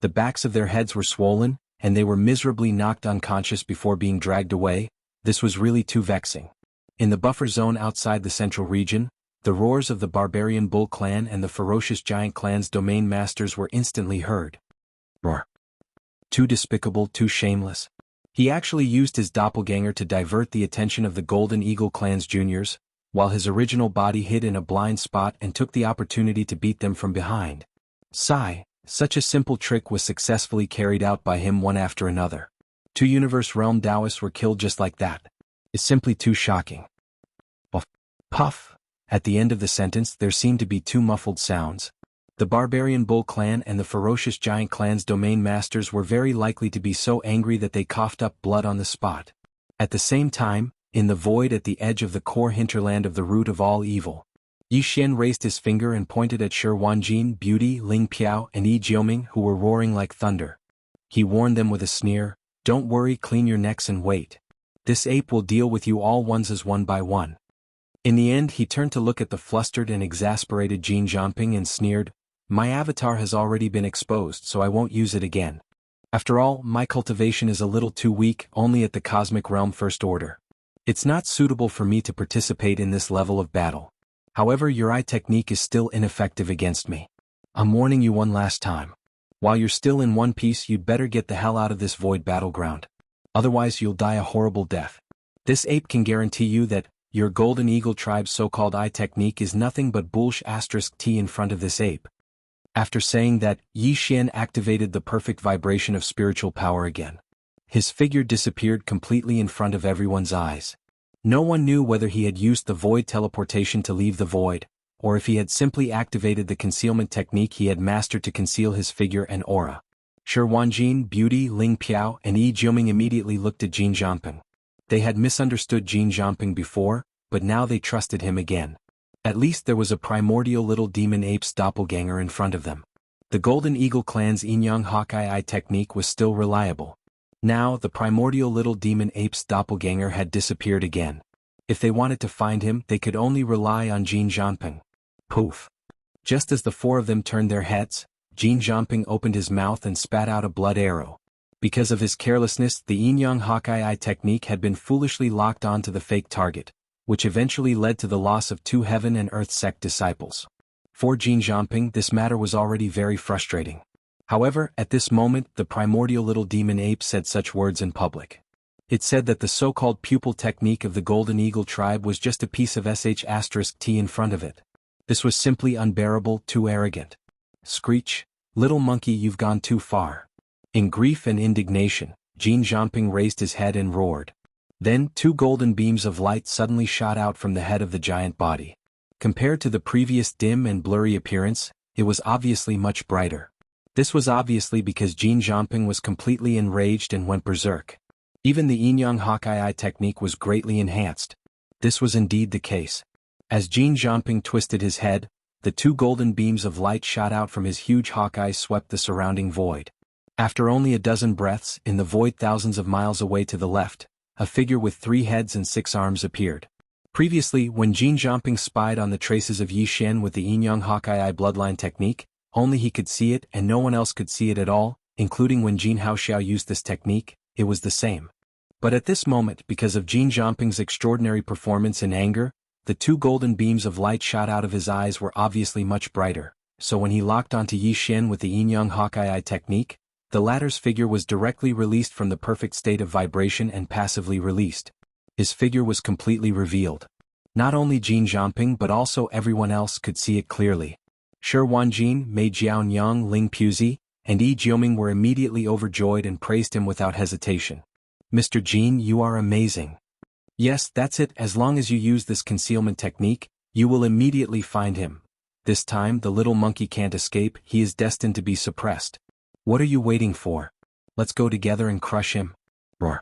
The backs of their heads were swollen, and they were miserably knocked unconscious before being dragged away. This was really too vexing. In the buffer zone outside the central region, the roars of the barbarian bull clan and the ferocious giant clan's domain masters were instantly heard. Roar. Too despicable, too shameless. He actually used his doppelganger to divert the attention of the Golden Eagle clan's juniors, while his original body hid in a blind spot and took the opportunity to beat them from behind. Sigh, such a simple trick was successfully carried out by him one after another. 2 universe realm Taoists were killed just like that. It's simply too shocking. Puff. Puff. At the end of the sentence there seemed to be 2 muffled sounds. The barbarian bull clan and the ferocious giant clan's domain masters were very likely to be so angry that they coughed up blood on the spot. At the same time, in the void at the edge of the core hinterland of the root of all evil, Yi Xian raised his finger and pointed at Shi Wanjin, Beauty, Ling Piao and Yi Jioming who were roaring like thunder. He warned them with a sneer, "Don't worry, clean your necks and wait. This ape will deal with you all ones as one by one." In the end he turned to look at the flustered and exasperated Jin Jiangping and sneered, "My avatar has already been exposed so I won't use it again. After all, my cultivation is a little too weak, only at the cosmic realm first order. It's not suitable for me to participate in this level of battle. However, your eye technique is still ineffective against me. I'm warning you one last time. While you're still in one piece, you'd better get the hell out of this void battleground. Otherwise you'll die a horrible death. This ape can guarantee you that your Golden Eagle tribe's so-called eye technique is nothing but bullsh *T in front of this ape." After saying that, Yi Xian activated the perfect vibration of spiritual power again. His figure disappeared completely in front of everyone's eyes. No one knew whether he had used the void teleportation to leave the void, or if he had simply activated the concealment technique he had mastered to conceal his figure and aura. Shi Wanjin, Beauty, Ling Piao and Yi Jioming immediately looked at Jin Jiangping. They had misunderstood Jin Jiangping before, but now they trusted him again. At least there was a primordial little demon ape's doppelganger in front of them. The Golden Eagle clan's Yin-Yang Hawkeye Eye technique was still reliable. Now, the primordial little demon ape's doppelganger had disappeared again. If they wanted to find him, they could only rely on Jin Zhanping. Poof! Just as the four of them turned their heads, Jin Zhanping opened his mouth and spat out a blood arrow. Because of his carelessness, the Yin-Yang Hawkeye Eye technique had been foolishly locked onto the fake target, which eventually led to the loss of 2 Heaven and Earth sect disciples. For Jin Zhanping, this matter was already very frustrating. However, at this moment, the primordial little demon ape said such words in public. It said that the so-called pupil technique of the Golden Eagle tribe was just a piece of *T in front of it. This was simply unbearable, too arrogant. Screech, little monkey, you've gone too far. In grief and indignation, Jin Zhanping raised his head and roared. Then 2 golden beams of light suddenly shot out from the head of the giant body. Compared to the previous dim and blurry appearance, it was obviously much brighter. This was obviously because Jin Zhanping was completely enraged and went berserk. Even the Yin-Yang Hawkeye Eye technique was greatly enhanced. This was indeed the case. As Jin Zhanping twisted his head, the 2 golden beams of light shot out from his huge hawk eyes swept the surrounding void. After only a dozen breaths, in the void thousands of miles away to the left, a figure with 3 heads and 6 arms appeared. Previously, when Jin Zhanping spied on the traces of Yi Xian with the Yin-Yang Hawkeye Eye bloodline technique, only he could see it and no one else could see it at all, including when Jin Haoxiao used this technique, it was the same. But at this moment, because of Jin Zhanping's extraordinary performance and anger, the 2 golden beams of light shot out of his eyes were obviously much brighter, so when he locked onto Yi Xian with the Yin-Yang Hawkeye Eye technique, the latter's figure was directly released from the perfect state of vibration and passively released. His figure was completely revealed. Not only Jin Zhanping but also everyone else could see it clearly. Shi Wanjin, Mei Jiaonyang, Ling Puzi, and Yi Jioming were immediately overjoyed and praised him without hesitation. Mr. Jin, you are amazing. Yes, that's it, as long as you use this concealment technique, you will immediately find him. This time the little monkey can't escape, he is destined to be suppressed. What are you waiting for? Let's go together and crush him. Roar.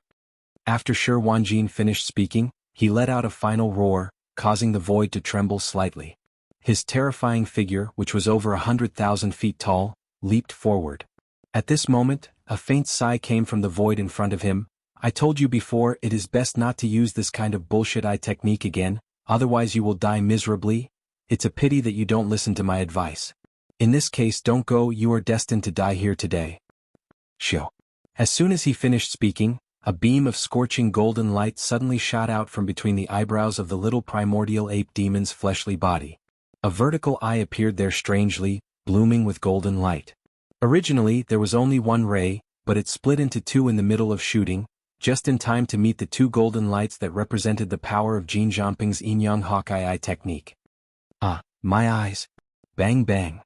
After Shi Wanjin finished speaking, he let out a final roar, causing the void to tremble slightly. His terrifying figure, which was over 100,000 feet tall, leaped forward. At this moment, a faint sigh came from the void in front of him. I told you before, it is best not to use this kind of bullshit eye technique again, otherwise you will die miserably. It's a pity that you don't listen to my advice. In this case, don't go, you are destined to die here today. Shio. As soon as he finished speaking, a beam of scorching golden light suddenly shot out from between the eyebrows of the little primordial ape demon's fleshly body. A vertical eye appeared there strangely, blooming with golden light. Originally, there was only 1 ray, but it split into 2 in the middle of shooting, just in time to meet the 2 golden lights that represented the power of Jin Zhanping's Yin-Yang Hawkeye Eye technique. Ah, my eyes. Bang bang.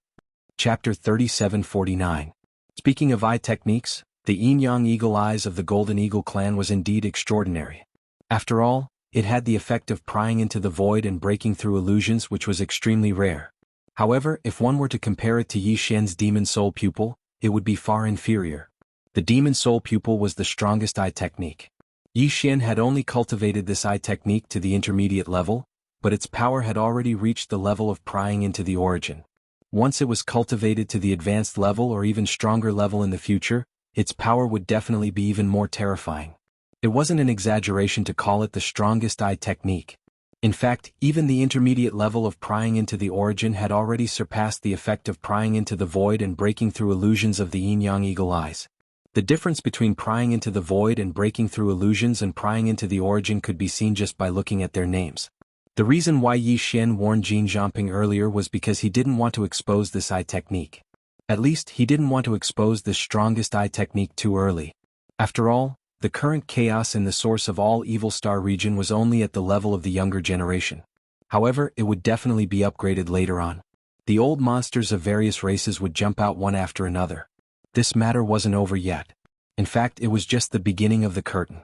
Chapter 3749. Speaking of eye techniques, the Yin-Yang Eagle Eyes of the Golden Eagle clan was indeed extraordinary. After all, it had the effect of prying into the void and breaking through illusions, which was extremely rare. However, if one were to compare it to Yi Xian's Demon Soul Pupil, it would be far inferior. The Demon Soul Pupil was the strongest eye technique. Yi Xian had only cultivated this eye technique to the intermediate level, but its power had already reached the level of prying into the origin. Once it was cultivated to the advanced level or even stronger level in the future, its power would definitely be even more terrifying. It wasn't an exaggeration to call it the strongest eye technique. In fact, even the intermediate level of prying into the origin had already surpassed the effect of prying into the void and breaking through illusions of the Yin-Yang Eagle Eyes. The difference between prying into the void and breaking through illusions and prying into the origin could be seen just by looking at their names. The reason why Yi Xian warned Jin Zhanping earlier was because he didn't want to expose this eye technique. At least, he didn't want to expose this strongest eye technique too early. After all, the current chaos in the source of all Evil Star region was only at the level of the younger generation. However, it would definitely be upgraded later on. The old monsters of various races would jump out one after another. This matter wasn't over yet. In fact, it was just the beginning of the curtain.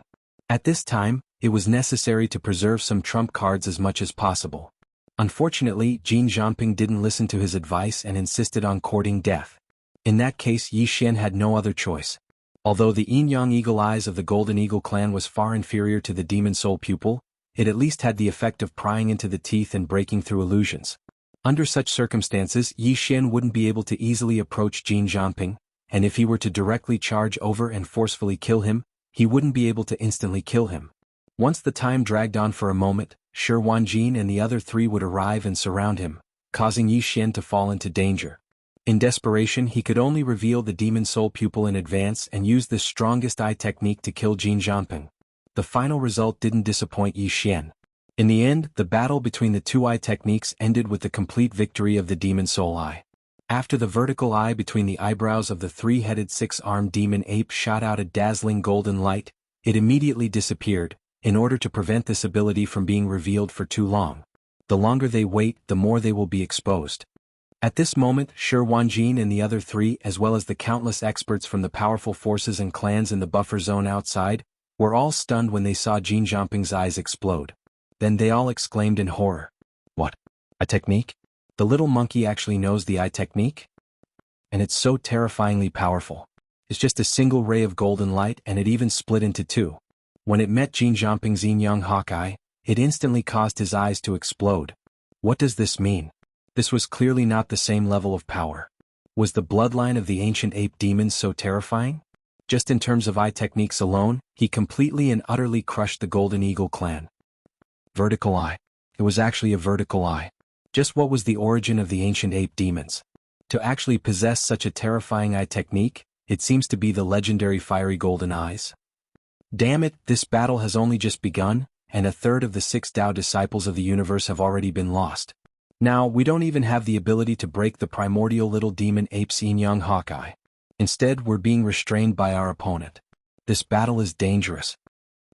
At this time, it was necessary to preserve some trump cards as much as possible. Unfortunately, Jin Zhanping didn't listen to his advice and insisted on courting death. In that case, Yi Xian had no other choice. Although the Yin-Yang Eagle Eyes of the Golden Eagle clan was far inferior to the Demon Soul Pupil, it at least had the effect of prying into the teeth and breaking through illusions. Under such circumstances, Yi Xian wouldn't be able to easily approach Jin Jiangping, and if he were to directly charge over and forcefully kill him, he wouldn't be able to instantly kill him. Once the time dragged on for a moment, Shi Wanjin and the other three would arrive and surround him, causing Yi Xian to fall into danger. In desperation, he could only reveal the demon soul pupil in advance and use the strongest eye technique to kill Jin Jiangping. The final result didn't disappoint Yi Xian. In the end, the battle between the two eye techniques ended with the complete victory of the demon soul eye. After the vertical eye between the eyebrows of the three-headed six-armed demon ape shot out a dazzling golden light, it immediately disappeared, in order to prevent this ability from being revealed for too long. The longer they wait, the more they will be exposed. At this moment, Shi Wanjin and the other three, as well as the countless experts from the powerful forces and clans in the buffer zone outside, were all stunned when they saw Jin Jiangping's eyes explode. Then they all exclaimed in horror. What? A technique? The little monkey actually knows the eye technique? And it's so terrifyingly powerful. It's just a single ray of golden light and it even split into two. When it met Jin Jiangping's yin-yang hawkeye, it instantly caused his eyes to explode. What does this mean? This was clearly not the same level of power. Was the bloodline of the ancient ape demons so terrifying? Just in terms of eye techniques alone, he completely and utterly crushed the Golden Eagle clan. Vertical eye. It was actually a vertical eye. Just what was the origin of the ancient ape demons? To actually possess such a terrifying eye technique, it seems to be the legendary fiery golden eyes. Damn it, this battle has only just begun, and a third of the 6 Tao disciples of the universe have already been lost. Now, we don't even have the ability to break the primordial little demon ape's yin-yang hawkeye. Instead, we're being restrained by our opponent. This battle is dangerous.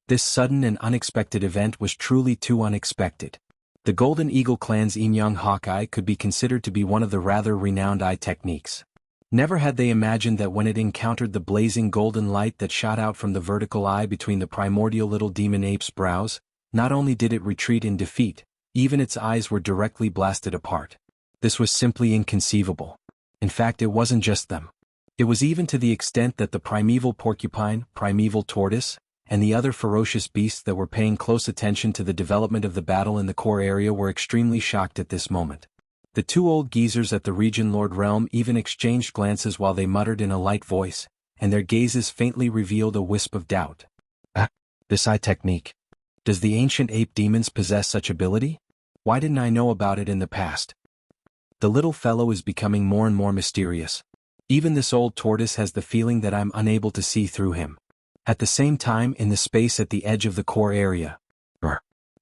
This sudden and unexpected event was truly too unexpected. The Golden Eagle clan's yin-yang hawkeye could be considered to be one of the rather renowned eye techniques. Never had they imagined that when it encountered the blazing golden light that shot out from the vertical eye between the primordial little demon ape's brows, not only did it retreat in defeat, even its eyes were directly blasted apart. This was simply inconceivable. In fact, it wasn't just them. It was even to the extent that the primeval porcupine, primeval tortoise, and the other ferocious beasts that were paying close attention to the development of the battle in the core area were extremely shocked at this moment. The two old geezers at the Region Lord realm even exchanged glances while they muttered in a light voice, and their gazes faintly revealed a wisp of doubt. This eye technique. Does the ancient ape demons possess such ability? Why didn't I know about it in the past? The little fellow is becoming more and more mysterious. Even this old tortoise has the feeling that I'm unable to see through him. At the same time, in the space at the edge of the core area.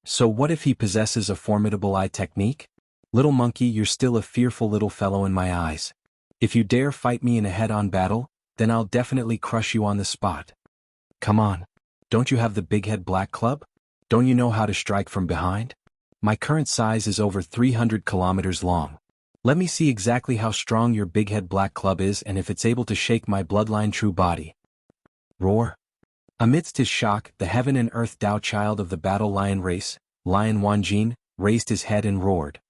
So what if he possesses a formidable eye technique? Little monkey, you're still a fearful little fellow in my eyes. If you dare fight me in a head-on battle, then I'll definitely crush you on the spot. Come on. Don't you have the big head black club? Don't you know how to strike from behind? My current size is over 300 kilometers long. Let me see exactly how strong your big head black club is and if it's able to shake my bloodline true body. Roar. Amidst his shock, the heaven and earth Tao child of the battle lion race, Lion Wanjin, raised his head and roared.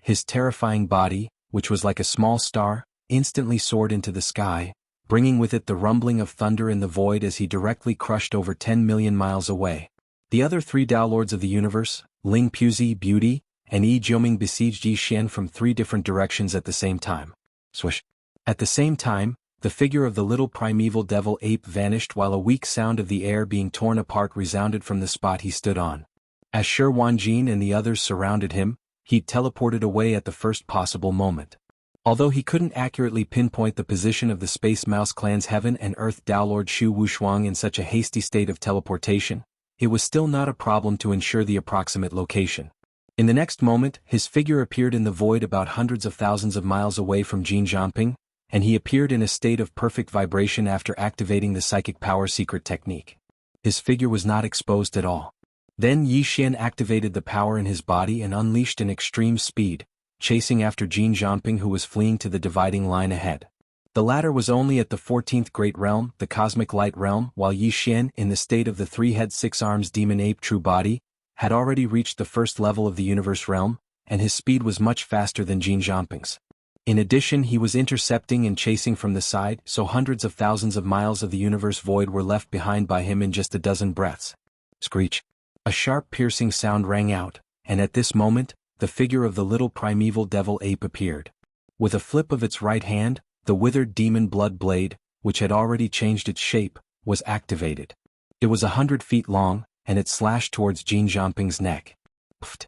His terrifying body, which was like a small star, instantly soared into the sky, bringing with it the rumbling of thunder in the void as he directly crushed over 10 million miles away. The other 3 Tao lords of the universe, Ling Puzi, Beauty, and Yi Jiuming besieged Yi Xian from 3 different directions at the same time. Swish. At the same time, the figure of the little primeval devil ape vanished while a weak sound of the air being torn apart resounded from the spot he stood on. As Shi Wanjin and the others surrounded him, he teleported away at the first possible moment. Although he couldn't accurately pinpoint the position of the Space Mouse clan's Heaven and Earth Tao Lord Shu Wushuang in such a hasty state of teleportation, it was still not a problem to ensure the approximate location. In the next moment, his figure appeared in the void about hundreds of thousands of miles away from Jin Jiangping, and he appeared in a state of perfect vibration after activating the psychic power secret technique. His figure was not exposed at all. Then Yi Xian activated the power in his body and unleashed an extreme speed, chasing after Jin Jiangping who was fleeing to the dividing line ahead. The latter was only at the 14th Great Realm, the Cosmic Light Realm, while Yi Xian, in the state of the 3-head 6-arms demon ape true body, had already reached the first level of the universe realm, and his speed was much faster than Jin Jiangping's. In addition, he was intercepting and chasing from the side, so hundreds of thousands of miles of the universe void were left behind by him in just a dozen breaths. Screech. A sharp piercing sound rang out, and at this moment, the figure of the little primeval devil ape appeared. With a flip of its right hand, the withered demon blood blade, which had already changed its shape, was activated. It was 100 feet long, and it slashed towards Jin Zhangping's neck. Pfft!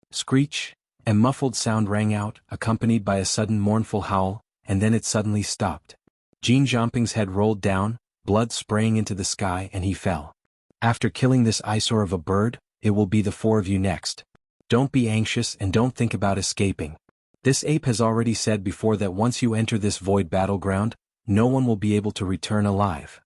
Screech! A muffled sound rang out, accompanied by a sudden mournful howl, and then it suddenly stopped. Jin Zhangping's head rolled down, blood spraying into the sky, and he fell. After killing this eyesore of a bird, it will be the four of you next. Don't be anxious and don't think about escaping. This ape has already said before that once you enter this void battleground, no one will be able to return alive.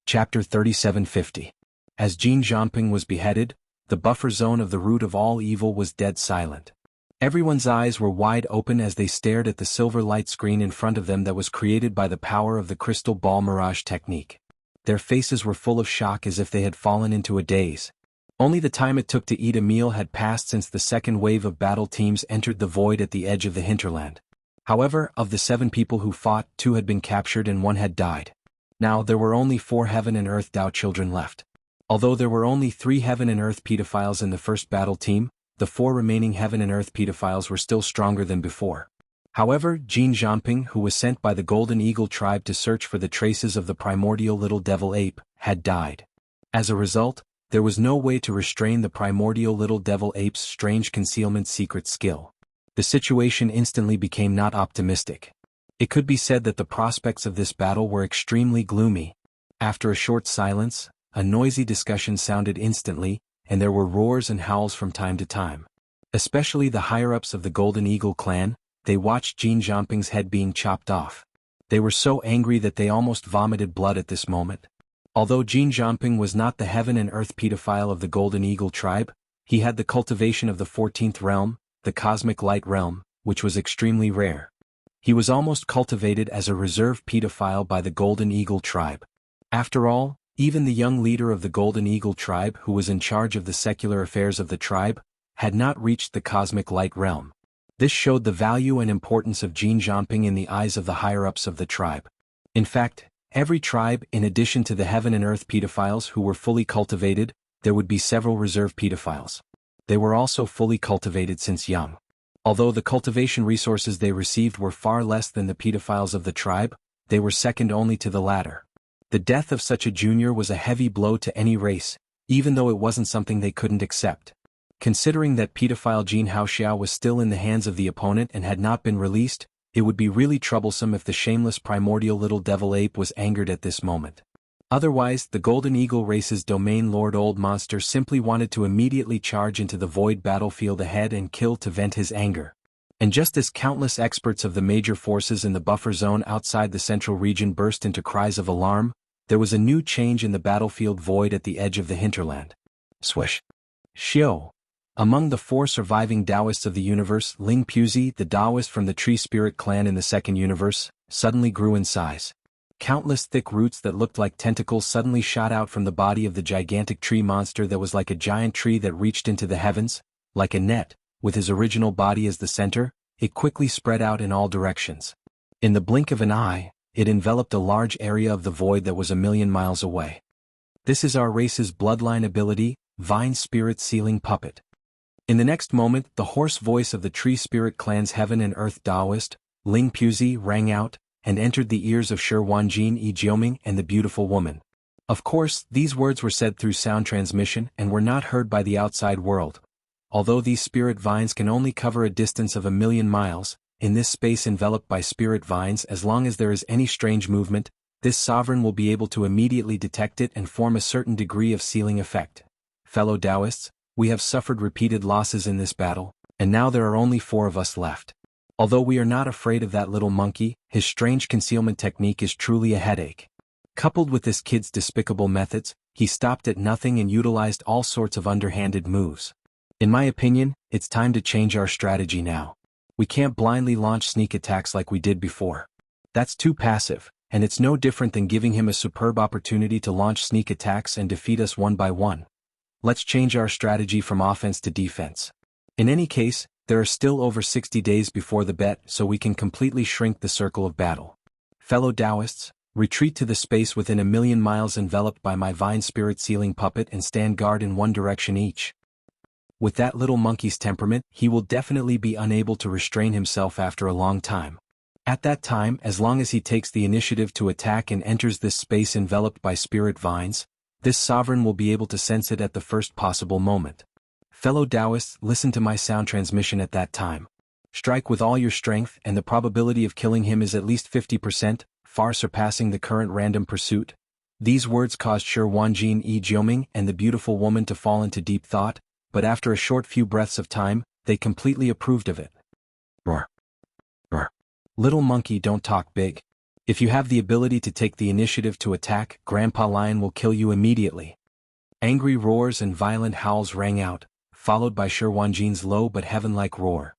Chapter 3750. As Jin Zhangping was beheaded, the buffer zone of the root of all evil was dead silent. Everyone's eyes were wide open as they stared at the silver light screen in front of them that was created by the power of the crystal ball mirage technique. Their faces were full of shock as if they had fallen into a daze. Only the time it took to eat a meal had passed since the second wave of battle teams entered the void at the edge of the hinterland. However, of the 7 people who fought, 2 had been captured and 1 had died. Now there were only 4 Heaven and Earth Dao children left. Although there were only 3 Heaven and Earth pedophiles in the first battle team, the 4 remaining Heaven and Earth pedophiles were still stronger than before. However, Jin Zhangping, who was sent by the Golden Eagle tribe to search for the traces of the primordial little devil ape, had died. As a result, there was no way to restrain the primordial little devil ape's strange concealment secret skill. The situation instantly became not optimistic. It could be said that the prospects of this battle were extremely gloomy. After a short silence, a noisy discussion sounded instantly, and there were roars and howls from time to time. Especially the higher-ups of the Golden Eagle clan, they watched Jin Zhangping's head being chopped off. They were so angry that they almost vomited blood at this moment. Although Jin Zhangping was not the Heaven and Earth pedophile of the Golden Eagle tribe, he had the cultivation of the 14th realm, the Cosmic Light realm, which was extremely rare. He was almost cultivated as a reserve pedophile by the Golden Eagle tribe. After all, even the young leader of the Golden Eagle tribe, who was in charge of the secular affairs of the tribe, had not reached the Cosmic Light realm. This showed the value and importance of Jin Zhangping in the eyes of the higher-ups of the tribe. In fact, every tribe, in addition to the Heaven and Earth pedophiles who were fully cultivated, there would be several reserve pedophiles. They were also fully cultivated since young. Although the cultivation resources they received were far less than the pedophiles of the tribe, they were second only to the latter. The death of such a junior was a heavy blow to any race, even though it wasn't something they couldn't accept. Considering that pedophile Jin Haoxiao was still in the hands of the opponent and had not been released, it would be really troublesome if the shameless primordial little devil ape was angered at this moment. Otherwise, the Golden Eagle race's domain lord Old Monster simply wanted to immediately charge into the void battlefield ahead and kill to vent his anger. And just as countless experts of the major forces in the buffer zone outside the central region burst into cries of alarm, there was a new change in the battlefield void at the edge of the hinterland. Swish. Xiao. Among the 4 surviving Taoists of the universe, Ling Puzi, the Taoist from the Tree Spirit clan in the second universe, suddenly grew in size. Countless thick roots that looked like tentacles suddenly shot out from the body of the gigantic tree monster that was like a giant tree that reached into the heavens. Like a net, with his original body as the center, it quickly spread out in all directions. In the blink of an eye, it enveloped a large area of the void that was 1,000,000 miles away. This is our race's bloodline ability, Vine Spirit Sealing Puppet. In the next moment, the hoarse voice of the Tree Spirit clan's Heaven and Earth Taoist, Ling Puzi, rang out, and entered the ears of Shi Wanjin Yi Jioming and the beautiful woman. Of course, these words were said through sound transmission and were not heard by the outside world. Although these spirit vines can only cover a distance of 1,000,000 miles, in this space enveloped by spirit vines, as long as there is any strange movement, this sovereign will be able to immediately detect it and form a certain degree of sealing effect. Fellow Taoists, we have suffered repeated losses in this battle, and now there are only 4 of us left. Although we are not afraid of that little monkey, his strange concealment technique is truly a headache. Coupled with this kid's despicable methods, he stopped at nothing and utilized all sorts of underhanded moves. In my opinion, it's time to change our strategy now. We can't blindly launch sneak attacks like we did before. That's too passive, and it's no different than giving him a superb opportunity to launch sneak attacks and defeat us one by one. Let's change our strategy from offense to defense. In any case, there are still over 60 days before the bet, so we can completely shrink the circle of battle. Fellow Taoists, retreat to the space within 1,000,000 miles enveloped by my vine spirit sealing puppet and stand guard in one direction each. With that little monkey's temperament, he will definitely be unable to restrain himself after a long time. At that time, as long as he takes the initiative to attack and enters this space enveloped by spirit vines, this sovereign will be able to sense it at the first possible moment. Fellow Taoists, listen to my sound transmission at that time. Strike with all your strength and the probability of killing him is at least 50%, far surpassing the current random pursuit. These words caused Shi Wanjin E Jioming and the beautiful woman to fall into deep thought, but after a short few breaths of time, they completely approved of it. Roar. Roar. Little monkey, don't talk big. If you have the ability to take the initiative to attack, Grandpa Lion will kill you immediately. Angry roars and violent howls rang out, followed by Shi Wanjin's low but heaven-like roar.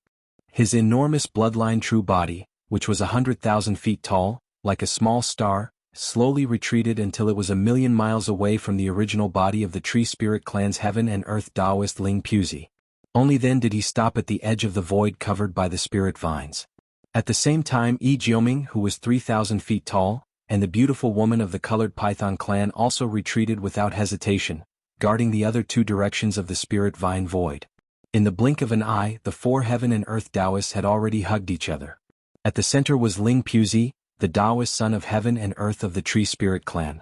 His enormous bloodline true body, which was 100,000 feet tall, like a small star, slowly retreated until it was 1,000,000 miles away from the original body of the Tree Spirit Clan's Heaven and Earth Taoist Ling Puzi. Only then did he stop at the edge of the void covered by the spirit vines. At the same time, E Jioming, who was 3,000 feet tall, and the beautiful woman of the Colored Python clan also retreated without hesitation, guarding the other two directions of the spirit vine void. In the blink of an eye, the four Heaven and Earth Taoists had already hugged each other. At the center was Ling Puzi, the Taoist son of Heaven and Earth of the Tree Spirit Clan.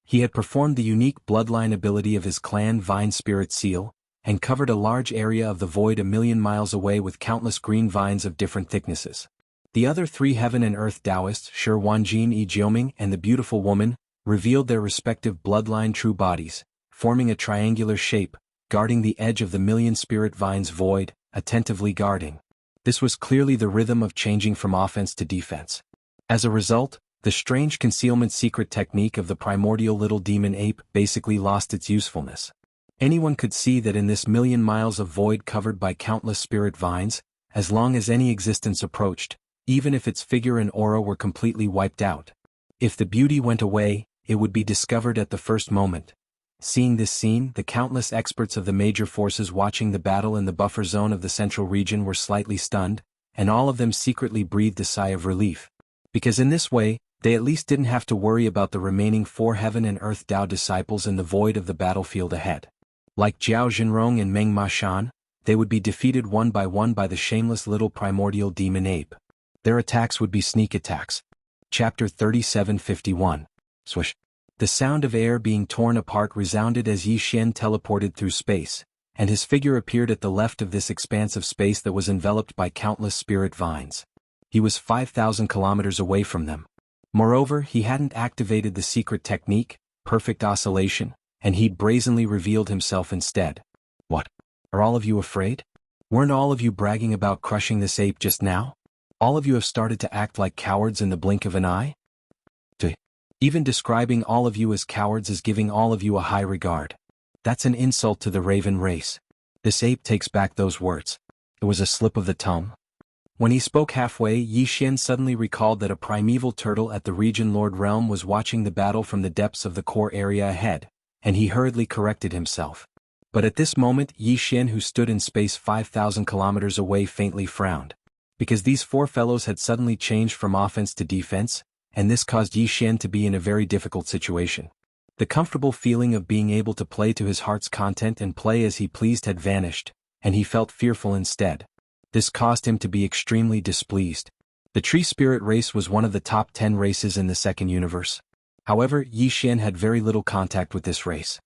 He had performed the unique bloodline ability of his clan Vine Spirit Seal, and covered a large area of the void 1,000,000 miles away with countless green vines of different thicknesses. The other three Heaven and Earth Taoists, Shi Wanjin E Jioming and the beautiful woman, revealed their respective bloodline true bodies, forming a triangular shape, guarding the edge of the 1,000,000 spirit vines void, attentively guarding. This was clearly the rhythm of changing from offense to defense. As a result, the strange concealment secret technique of the primordial little demon ape basically lost its usefulness. Anyone could see that in this 1,000,000 miles of void covered by countless spirit vines, as long as any existence approached, even if its figure and aura were completely wiped out. If the beauty went away, it would be discovered at the first moment. Seeing this scene, the countless experts of the major forces watching the battle in the buffer zone of the central region were slightly stunned, and all of them secretly breathed a sigh of relief. Because in this way, they at least didn't have to worry about the remaining four Heaven and Earth Tao disciples in the void of the battlefield ahead. Like Jiao Jinrong and Meng Ma Shan, they would be defeated one by the shameless little primordial demon ape. Their attacks would be sneak attacks. Chapter 3751. Swish. The sound of air being torn apart resounded as Yi Xian teleported through space, and his figure appeared at the left of this expanse of space that was enveloped by countless spirit vines. He was 5,000 kilometers away from them. Moreover, he hadn't activated the secret technique, perfect oscillation, and he'd brazenly revealed himself instead. What? Are all of you afraid? Weren't all of you bragging about crushing this ape just now? All of you have started to act like cowards in the blink of an eye? Even describing all of you as cowards is giving all of you a high regard. That's an insult to the raven race. This ape takes back those words. It was a slip of the tongue. When he spoke halfway, Yi Xian suddenly recalled that a primeval turtle at the Region Lord realm was watching the battle from the depths of the core area ahead, and he hurriedly corrected himself. But at this moment, Yi Xian, who stood in space 5,000 kilometers away, faintly frowned. Because these four fellows had suddenly changed from offense to defense, and this caused Yi Xian to be in a very difficult situation. The comfortable feeling of being able to play to his heart's content and play as he pleased had vanished, and he felt fearful instead. This caused him to be extremely displeased. The Tree Spirit race was one of the top 10 races in the second universe. However, Yi Xian had very little contact with this race.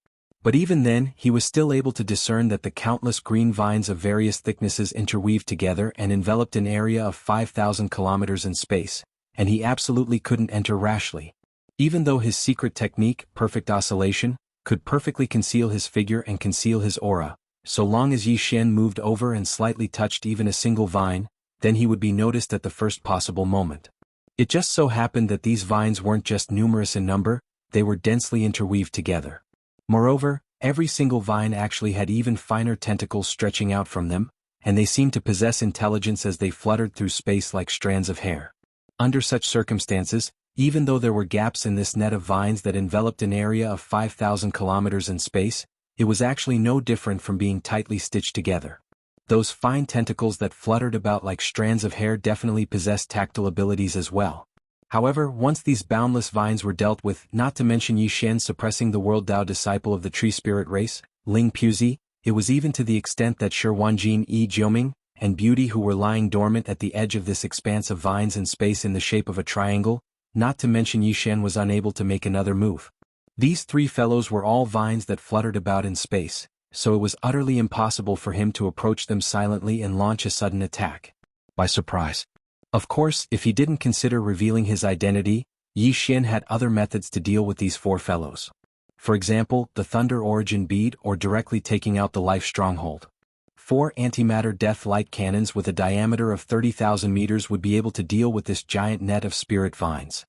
But even then, he was still able to discern that the countless green vines of various thicknesses interweaved together and enveloped an area of 5,000 kilometers in space, and he absolutely couldn't enter rashly. Even though his secret technique, perfect oscillation, could perfectly conceal his figure and conceal his aura, so long as Yi Xian moved over and slightly touched even a single vine, then he would be noticed at the first possible moment. It just so happened that these vines weren't just numerous in number, they were densely interweaved together. Moreover, every single vine actually had even finer tentacles stretching out from them, and they seemed to possess intelligence as they fluttered through space like strands of hair. Under such circumstances, even though there were gaps in this net of vines that enveloped an area of 5,000 kilometers in space, it was actually no different from being tightly stitched together. Those fine tentacles that fluttered about like strands of hair definitely possessed tactile abilities as well. However, once these boundless vines were dealt with, not to mention Yi Xian suppressing the world Dao disciple of the tree spirit race, Ling Puzi, it was even to the extent that Shi Wanjin Yi Jiuming and Beauty, who were lying dormant at the edge of this expanse of vines and space in the shape of a triangle, not to mention Yi Xian, was unable to make another move. These three fellows were all vines that fluttered about in space, so it was utterly impossible for him to approach them silently and launch a sudden attack by surprise. Of course, if he didn't consider revealing his identity, Yi Xian had other methods to deal with these four fellows. For example, the Thunder Origin Bead, or directly taking out the Life Stronghold. 4 antimatter death light cannons with a diameter of 30,000 meters would be able to deal with this giant net of spirit vines.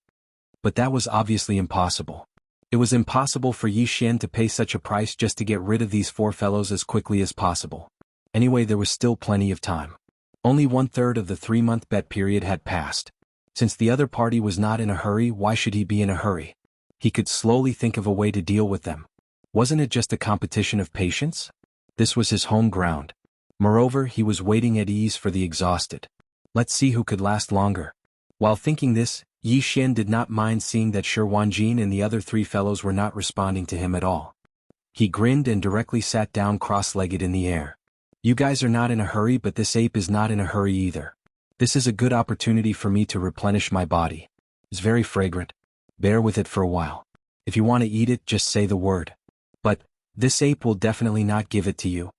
But that was obviously impossible. It was impossible for Yi Xian to pay such a price just to get rid of these four fellows as quickly as possible. Anyway, there was still plenty of time. Only 1/3 of the 3-month bet period had passed. Since the other party was not in a hurry, why should he be in a hurry? He could slowly think of a way to deal with them. Wasn't it just a competition of patience? This was his home ground. Moreover, he was waiting at ease for the exhausted. Let's see who could last longer. While thinking this, Yi Xian did not mind seeing that Shi Wanjin and the other three fellows were not responding to him at all. He grinned and directly sat down cross-legged in the air. You guys are not in a hurry, but this ape is not in a hurry either. This is a good opportunity for me to replenish my body. It's very fragrant. Bear with it for a while. If you want to eat it, just say the word. But this ape will definitely not give it to you.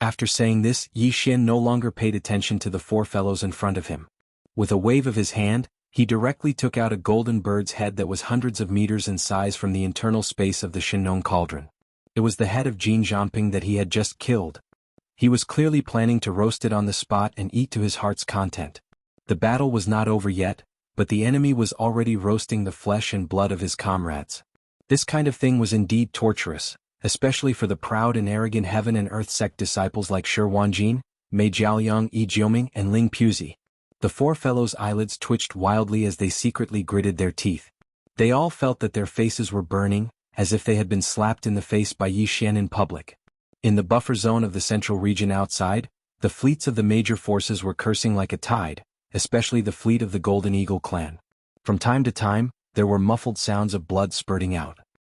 After saying this, Yi Xian no longer paid attention to the four fellows in front of him. With a wave of his hand, he directly took out a golden bird's head that was hundreds of meters in size from the internal space of the Shinong cauldron. It was the head of Jin Jiangping that he had just killed. He was clearly planning to roast it on the spot and eat to his heart's content. The battle was not over yet, but the enemy was already roasting the flesh and blood of his comrades. This kind of thing was indeed torturous, especially for the proud and arrogant heaven and earth sect disciples like Shi Wanjin, Mei Jiaoyang, Yi Jiuming, and Ling Puzi. The four fellows' eyelids twitched wildly as they secretly gritted their teeth. They all felt that their faces were burning, as if they had been slapped in the face by Yi Xian in public. In the buffer zone of the central region outside, the fleets of the major forces were cursing like a tide, especially the fleet of the Golden Eagle clan. From time to time, there were muffled sounds of blood spurting out.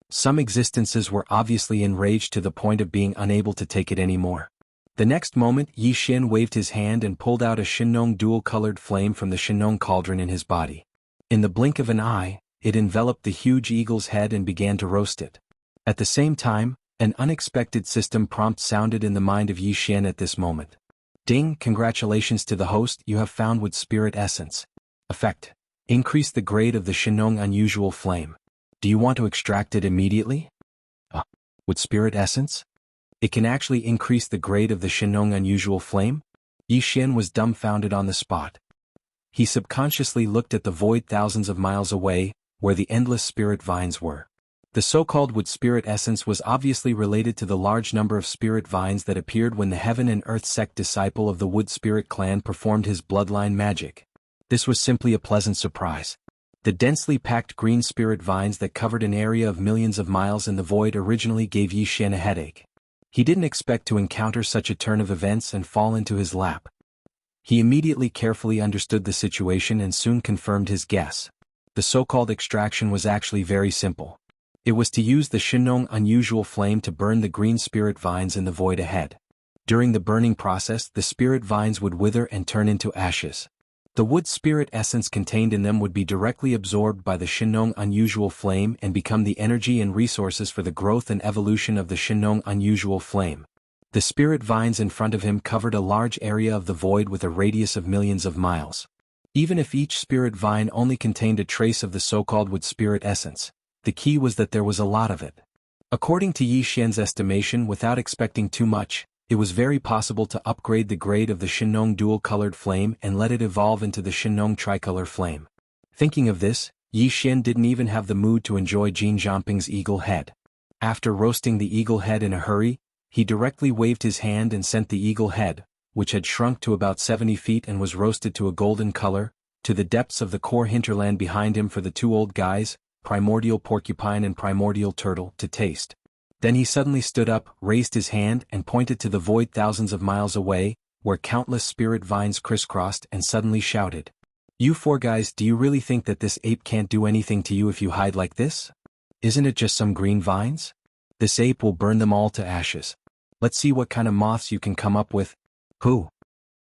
Some existences were obviously enraged to the point of being unable to take it anymore. The next moment, Yi Xian waved his hand and pulled out a Shinong dual-colored flame from the Shinong cauldron in his body. In the blink of an eye, it enveloped the huge eagle's head and began to roast it. At the same time, an unexpected system prompt sounded in the mind of Yi Xian at this moment. Ding! Congratulations to the host, you have found Wood Spirit Essence. Effect: increase the grade of the Shinong Unusual Flame. Do you want to extract it immediately? Wood Spirit Essence? It can actually increase the grade of the Shinong Unusual Flame? Yi Xian was dumbfounded on the spot. He subconsciously looked at the void thousands of miles away, where the endless spirit vines were. The so-called Wood Spirit Essence was obviously related to the large number of spirit vines that appeared when the Heaven and Earth sect disciple of the Wood Spirit clan performed his bloodline magic. This was simply a pleasant surprise. The densely packed green spirit vines that covered an area of millions of miles in the void originally gave Yi Xian a headache. He didn't expect to encounter such a turn of events and fall into his lap. He immediately carefully understood the situation and soon confirmed his guess. The so-called extraction was actually very simple. It was to use the Shinong Unusual Flame to burn the green spirit vines in the void ahead. During the burning process, the spirit vines would wither and turn into ashes. The wood spirit essence contained in them would be directly absorbed by the Shinong Unusual Flame and become the energy and resources for the growth and evolution of the Shinong Unusual Flame. The spirit vines in front of him covered a large area of the void with a radius of millions of miles. Even if each spirit vine only contained a trace of the so-called wood spirit essence, the key was that there was a lot of it. According to Yi Xian's estimation, without expecting too much, it was very possible to upgrade the grade of the Shinong dual-colored flame and let it evolve into the Shinong tricolor flame. Thinking of this, Yi Xian didn't even have the mood to enjoy Jin Jiangping's eagle head. After roasting the eagle head in a hurry, he directly waved his hand and sent the eagle head, which had shrunk to about 70 feet and was roasted to a golden color, to the depths of the core hinterland behind him for the two old guys, Primordial Porcupine and Primordial Turtle, to taste. Then he suddenly stood up, raised his hand and pointed to the void thousands of miles away, where countless spirit vines crisscrossed, and suddenly shouted. You four guys, do you really think that this ape can't do anything to you if you hide like this? Isn't it just some green vines? This ape will burn them all to ashes. Let's see what kind of moths you can come up with. Who?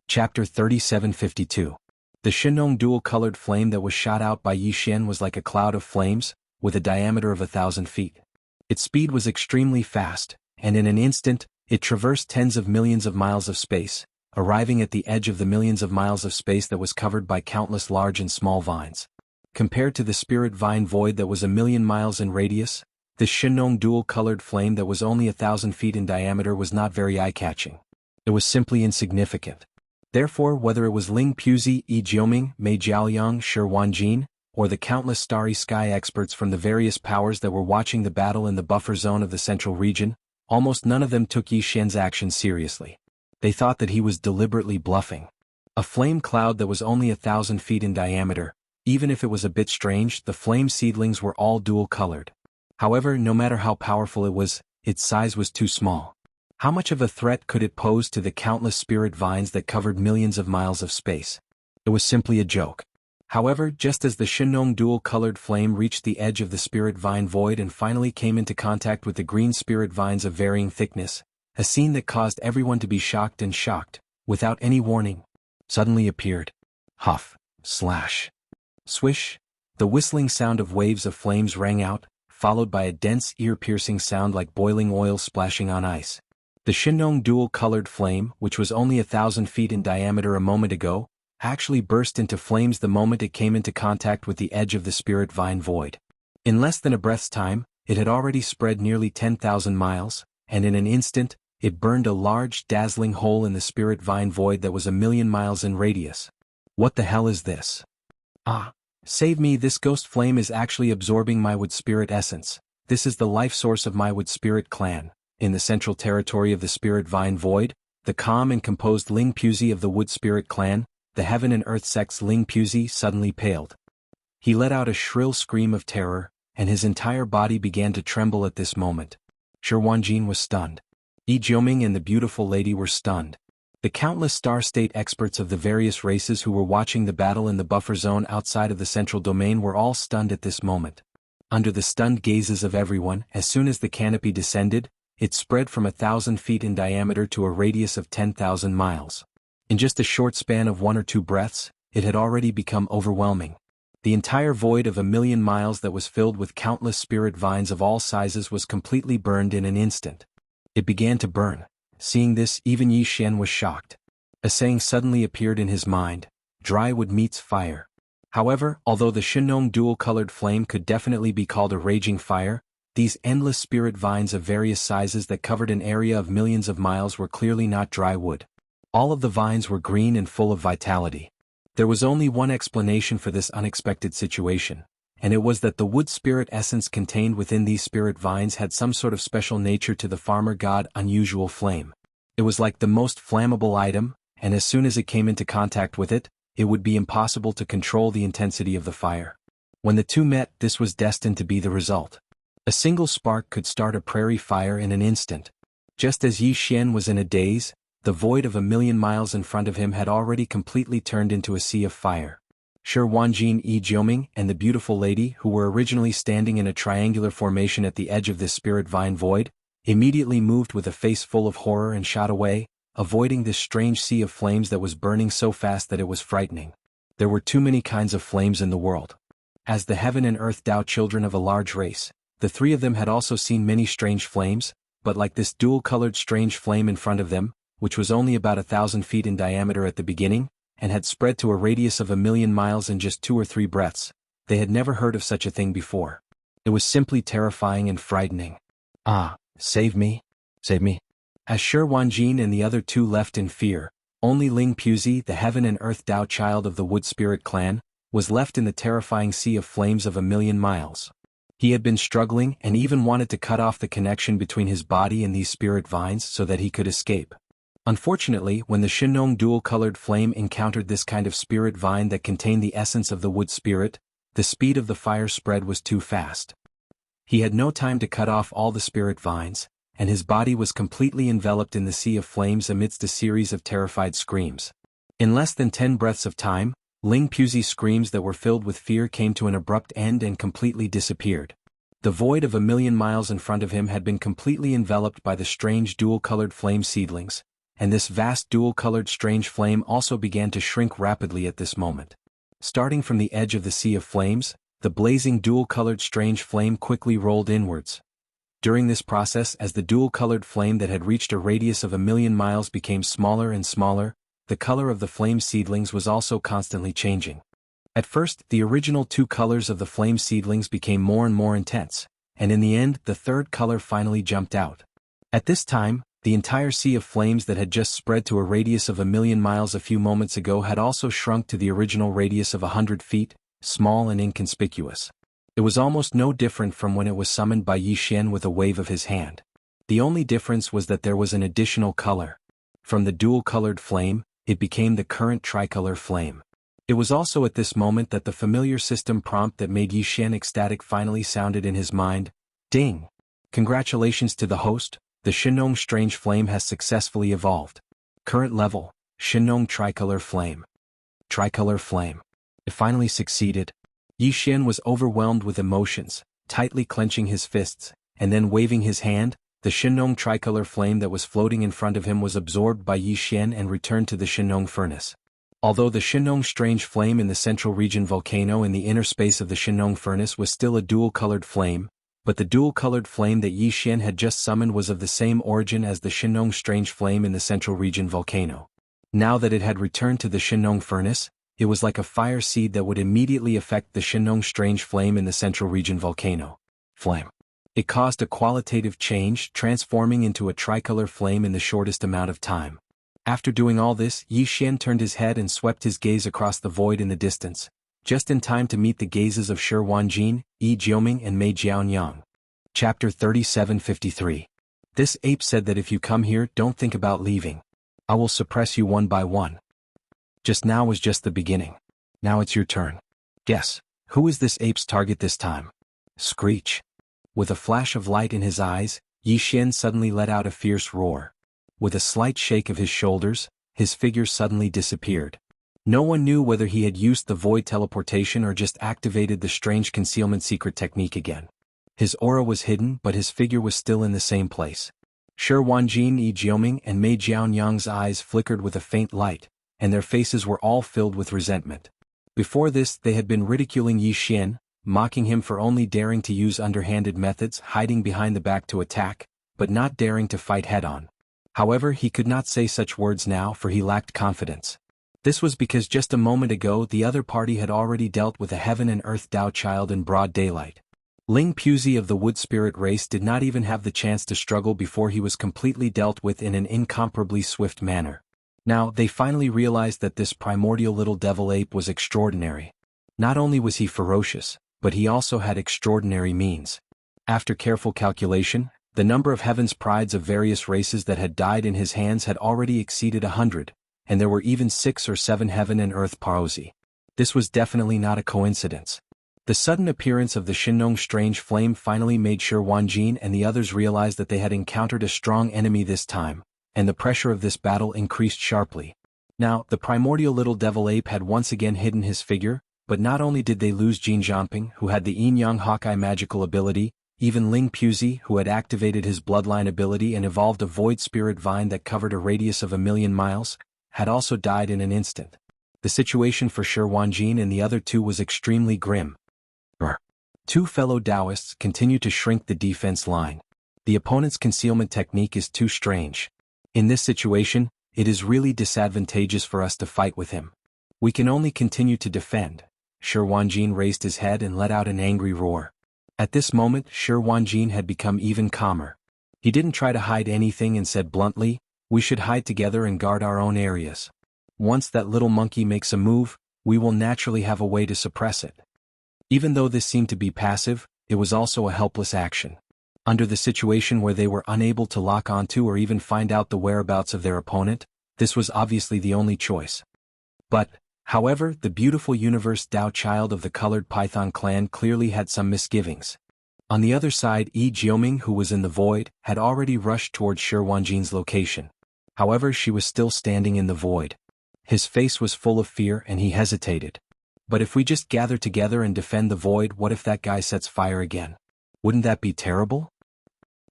Chapter 3752. The Shenong dual-colored flame that was shot out by Yi Xian was like a cloud of flames, with a diameter of 1,000 feet. Its speed was extremely fast, and in an instant, it traversed tens of millions of miles of space, arriving at the edge of the millions of miles of space that was covered by countless large and small vines. Compared to the spirit vine void that was 1,000,000 miles in radius, the Shenong dual-colored flame that was only 1,000 feet in diameter was not very eye-catching. It was simply insignificant. Therefore, whether it was Ling Puzi, Yi Jioming, Mei Jiaoyang, Shi Wanjin, or the countless starry sky experts from the various powers that were watching the battle in the buffer zone of the central region, almost none of them took Yi Xian's actions seriously. They thought that he was deliberately bluffing. A flame cloud that was only 1,000 feet in diameter, even if it was a bit strange, the flame seedlings were all dual-colored. However, no matter how powerful it was, its size was too small. How much of a threat could it pose to the countless spirit vines that covered millions of miles of space? It was simply a joke. However, just as the Shenong dual-colored flame reached the edge of the spirit vine void and finally came into contact with the green spirit vines of varying thickness, a scene that caused everyone to be shocked, without any warning, suddenly appeared. Huff, slash, swish, the whistling sound of waves of flames rang out, followed by a dense ear-piercing sound like boiling oil splashing on ice. The Shenong dual-colored flame, which was only 1,000 feet in diameter a moment ago, actually burst into flames the moment it came into contact with the edge of the spirit vine void. In less than a breath's time, it had already spread nearly 10,000 miles, and in an instant, it burned a large, dazzling hole in the spirit vine void that was 1,000,000 miles in radius. What the hell is this? Ah! Save me, this ghost flame is actually absorbing my wood spirit essence. This is the life source of my wood spirit clan. In the central territory of the spirit vine void, the calm and composed Ling Puzi of the wood spirit clan, the heaven and earth sect's Ling Puzi, suddenly paled. He let out a shrill scream of terror, and his entire body began to tremble at this moment. Shi Wanjin was stunned. Yi Jioming and the beautiful lady were stunned. The countless star state experts of the various races who were watching the battle in the buffer zone outside of the central domain were all stunned at this moment. Under the stunned gazes of everyone, as soon as the canopy descended, it spread from 1,000 feet in diameter to a radius of 10,000 miles. In just a short span of 1 or 2 breaths, it had already become overwhelming. The entire void of 1,000,000 miles that was filled with countless spirit vines of all sizes was completely burned in an instant. It began to burn. Seeing this, even Yi Xian was shocked. A saying suddenly appeared in his mind: dry wood meets fire. However, although the Shenong dual-colored flame could definitely be called a raging fire, these endless spirit vines of various sizes that covered an area of millions of miles were clearly not dry wood. All of the vines were green and full of vitality. There was only one explanation for this unexpected situation, and it was that the wood spirit essence contained within these spirit vines had some sort of special nature to the farmer god unusual flame. It was like the most flammable item, and as soon as it came into contact with it, it would be impossible to control the intensity of the fire. When the two met, this was destined to be the result. A single spark could start a prairie fire in an instant. Just as Yi Xian was in a daze, the void of 1,000,000 miles in front of him had already completely turned into a sea of fire. Shi Wanjin, Yi Jioming, and the beautiful lady, who were originally standing in a triangular formation at the edge of this spirit vine void, immediately moved with a face full of horror and shot away, avoiding this strange sea of flames that was burning so fast that it was frightening. There were too many kinds of flames in the world. As the heaven and earth Tao children of a large race, the three of them had also seen many strange flames, but like this dual-colored strange flame in front of them, which was only about 1,000 feet in diameter at the beginning, and had spread to a radius of 1,000,000 miles in just 2 or 3 breaths, they had never heard of such a thing before. It was simply terrifying and frightening. Ah, save me, save me. As Shi Wanjin and the other two left in fear, only Ling Puzi, the heaven and earth Tao child of the wood spirit clan, was left in the terrifying sea of flames of 1,000,000 miles. He had been struggling and even wanted to cut off the connection between his body and these spirit vines so that he could escape. Unfortunately, when the Shenong dual-colored flame encountered this kind of spirit vine that contained the essence of the wood spirit, the speed of the fire spread was too fast. He had no time to cut off all the spirit vines, and his body was completely enveloped in the sea of flames amidst a series of terrified screams. In less than 10 breaths of time, Ling Puzi's screams that were filled with fear came to an abrupt end and completely disappeared. The void of 1,000,000 miles in front of him had been completely enveloped by the strange dual-colored flame seedlings, and this vast dual-colored strange flame also began to shrink rapidly at this moment. Starting from the edge of the sea of flames, the blazing dual-colored strange flame quickly rolled inwards. During this process, as the dual-colored flame that had reached a radius of 1,000,000 miles became smaller and smaller, the color of the flame seedlings was also constantly changing. At first, the original two colors of the flame seedlings became more and more intense, and in the end, the third color finally jumped out. At this time, the entire sea of flames that had just spread to a radius of 1,000,000 miles a few moments ago had also shrunk to the original radius of 100 feet, small and inconspicuous. It was almost no different from when it was summoned by Yi Xian with a wave of his hand. The only difference was that there was an additional color. From the dual-colored flame, it became the current tricolor flame. It was also at this moment that the familiar system prompt that made Yi Xian ecstatic finally sounded in his mind. Ding! Congratulations to the host, the Shenong Strange Flame has successfully evolved. Current level, Shenong Tricolor Flame. Tricolor Flame. It finally succeeded. Yi Xian was overwhelmed with emotions, tightly clenching his fists, and then waving his hand. The Shenong Tricolor Flame that was floating in front of him was absorbed by Yi Xian and returned to the Shenong Furnace. Although the Shenong Strange Flame in the Central Region volcano in the inner space of the Shenong Furnace was still a dual-colored flame, but the dual-colored flame that Yi Xian had just summoned was of the same origin as the Shenong Strange Flame in the Central Region volcano. Now that it had returned to the Shenong Furnace, it was like a fire seed that would immediately affect the Shenong Strange Flame in the Central Region volcano. Flame. It caused a qualitative change, transforming into a tricolor flame in the shortest amount of time. After doing all this, Yi Xian turned his head and swept his gaze across the void in the distance, just in time to meet the gazes of Shi Wanjin, Yi Jiuming and Mei Jianyang. Chapter 3753. This ape said that if you come here, don't think about leaving. I will suppress you one by one. Just now was just the beginning. Now it's your turn. Guess, who is this ape's target this time? Screech. With a flash of light in his eyes, Yi Xian suddenly let out a fierce roar. With a slight shake of his shoulders, his figure suddenly disappeared. No one knew whether he had used the void teleportation or just activated the strange concealment secret technique again. His aura was hidden, but his figure was still in the same place. Shi Wanjin, Yi Jiuming and Mei Jianyang's eyes flickered with a faint light, and their faces were all filled with resentment. Before this, they had been ridiculing Yi Xian, mocking him for only daring to use underhanded methods, hiding behind the back to attack, but not daring to fight head-on. However, he could not say such words now for he lacked confidence. This was because just a moment ago the other party had already dealt with a heaven and earth Tao child in broad daylight. Ling Puzi of the wood spirit race did not even have the chance to struggle before he was completely dealt with in an incomparably swift manner. Now, they finally realized that this primordial little devil ape was extraordinary. Not only was he ferocious, but he also had extraordinary means. After careful calculation, the number of heaven's prides of various races that had died in his hands had already exceeded 100, and there were even 6 or 7 heaven and earth parosi. This was definitely not a coincidence. The sudden appearance of the Shenong Strange Flame finally made Shi Wanjin and the others realize that they had encountered a strong enemy this time, and the pressure of this battle increased sharply. Now, the primordial little devil ape had once again hidden his figure, but not only did they lose Jin Jianping, who had the Yin-Yang Hawkeye magical ability, even Ling Puzi, who had activated his bloodline ability and evolved a void spirit vine that covered a radius of 1,000,000 miles, had also died in an instant. The situation for Shi Wanjin and the other two was extremely grim. Two fellow Taoists continued to shrink the defense line. The opponent's concealment technique is too strange. In this situation, it is really disadvantageous for us to fight with him. We can only continue to defend. Shi Wanjin raised his head and let out an angry roar. At this moment, Shi Wanjin had become even calmer. He didn't try to hide anything and said bluntly, "We should hide together and guard our own areas. Once that little monkey makes a move, we will naturally have a way to suppress it." Even though this seemed to be passive, it was also a helpless action. Under the situation where they were unable to lock onto or even find out the whereabouts of their opponent, this was obviously the only choice. But, however, the beautiful universe Tao child of the colored python clan clearly had some misgivings. On the other side, Yi Jiuming, who was in the void, had already rushed towards Shi Wanjin's location. However, she was still standing in the void. His face was full of fear and he hesitated. But if we just gather together and defend the void, what if that guy sets fire again? Wouldn't that be terrible?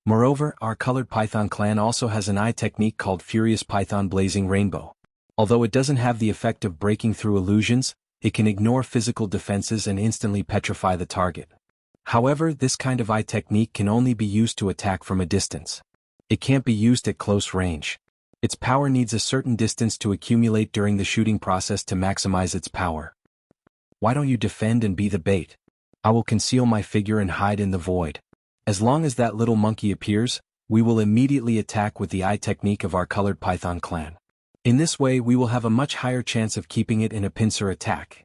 Moreover, our colored python clan also has an eye technique called Furious Python Blazing Rainbow. Although it doesn't have the effect of breaking through illusions, it can ignore physical defenses and instantly petrify the target. However, this kind of eye technique can only be used to attack from a distance. It can't be used at close range. Its power needs a certain distance to accumulate during the shooting process to maximize its power. Why don't you defend and be the bait? I will conceal my figure and hide in the void. As long as that little monkey appears, we will immediately attack with the eye technique of our colored python clan. In this way we will have a much higher chance of keeping it in a pincer attack.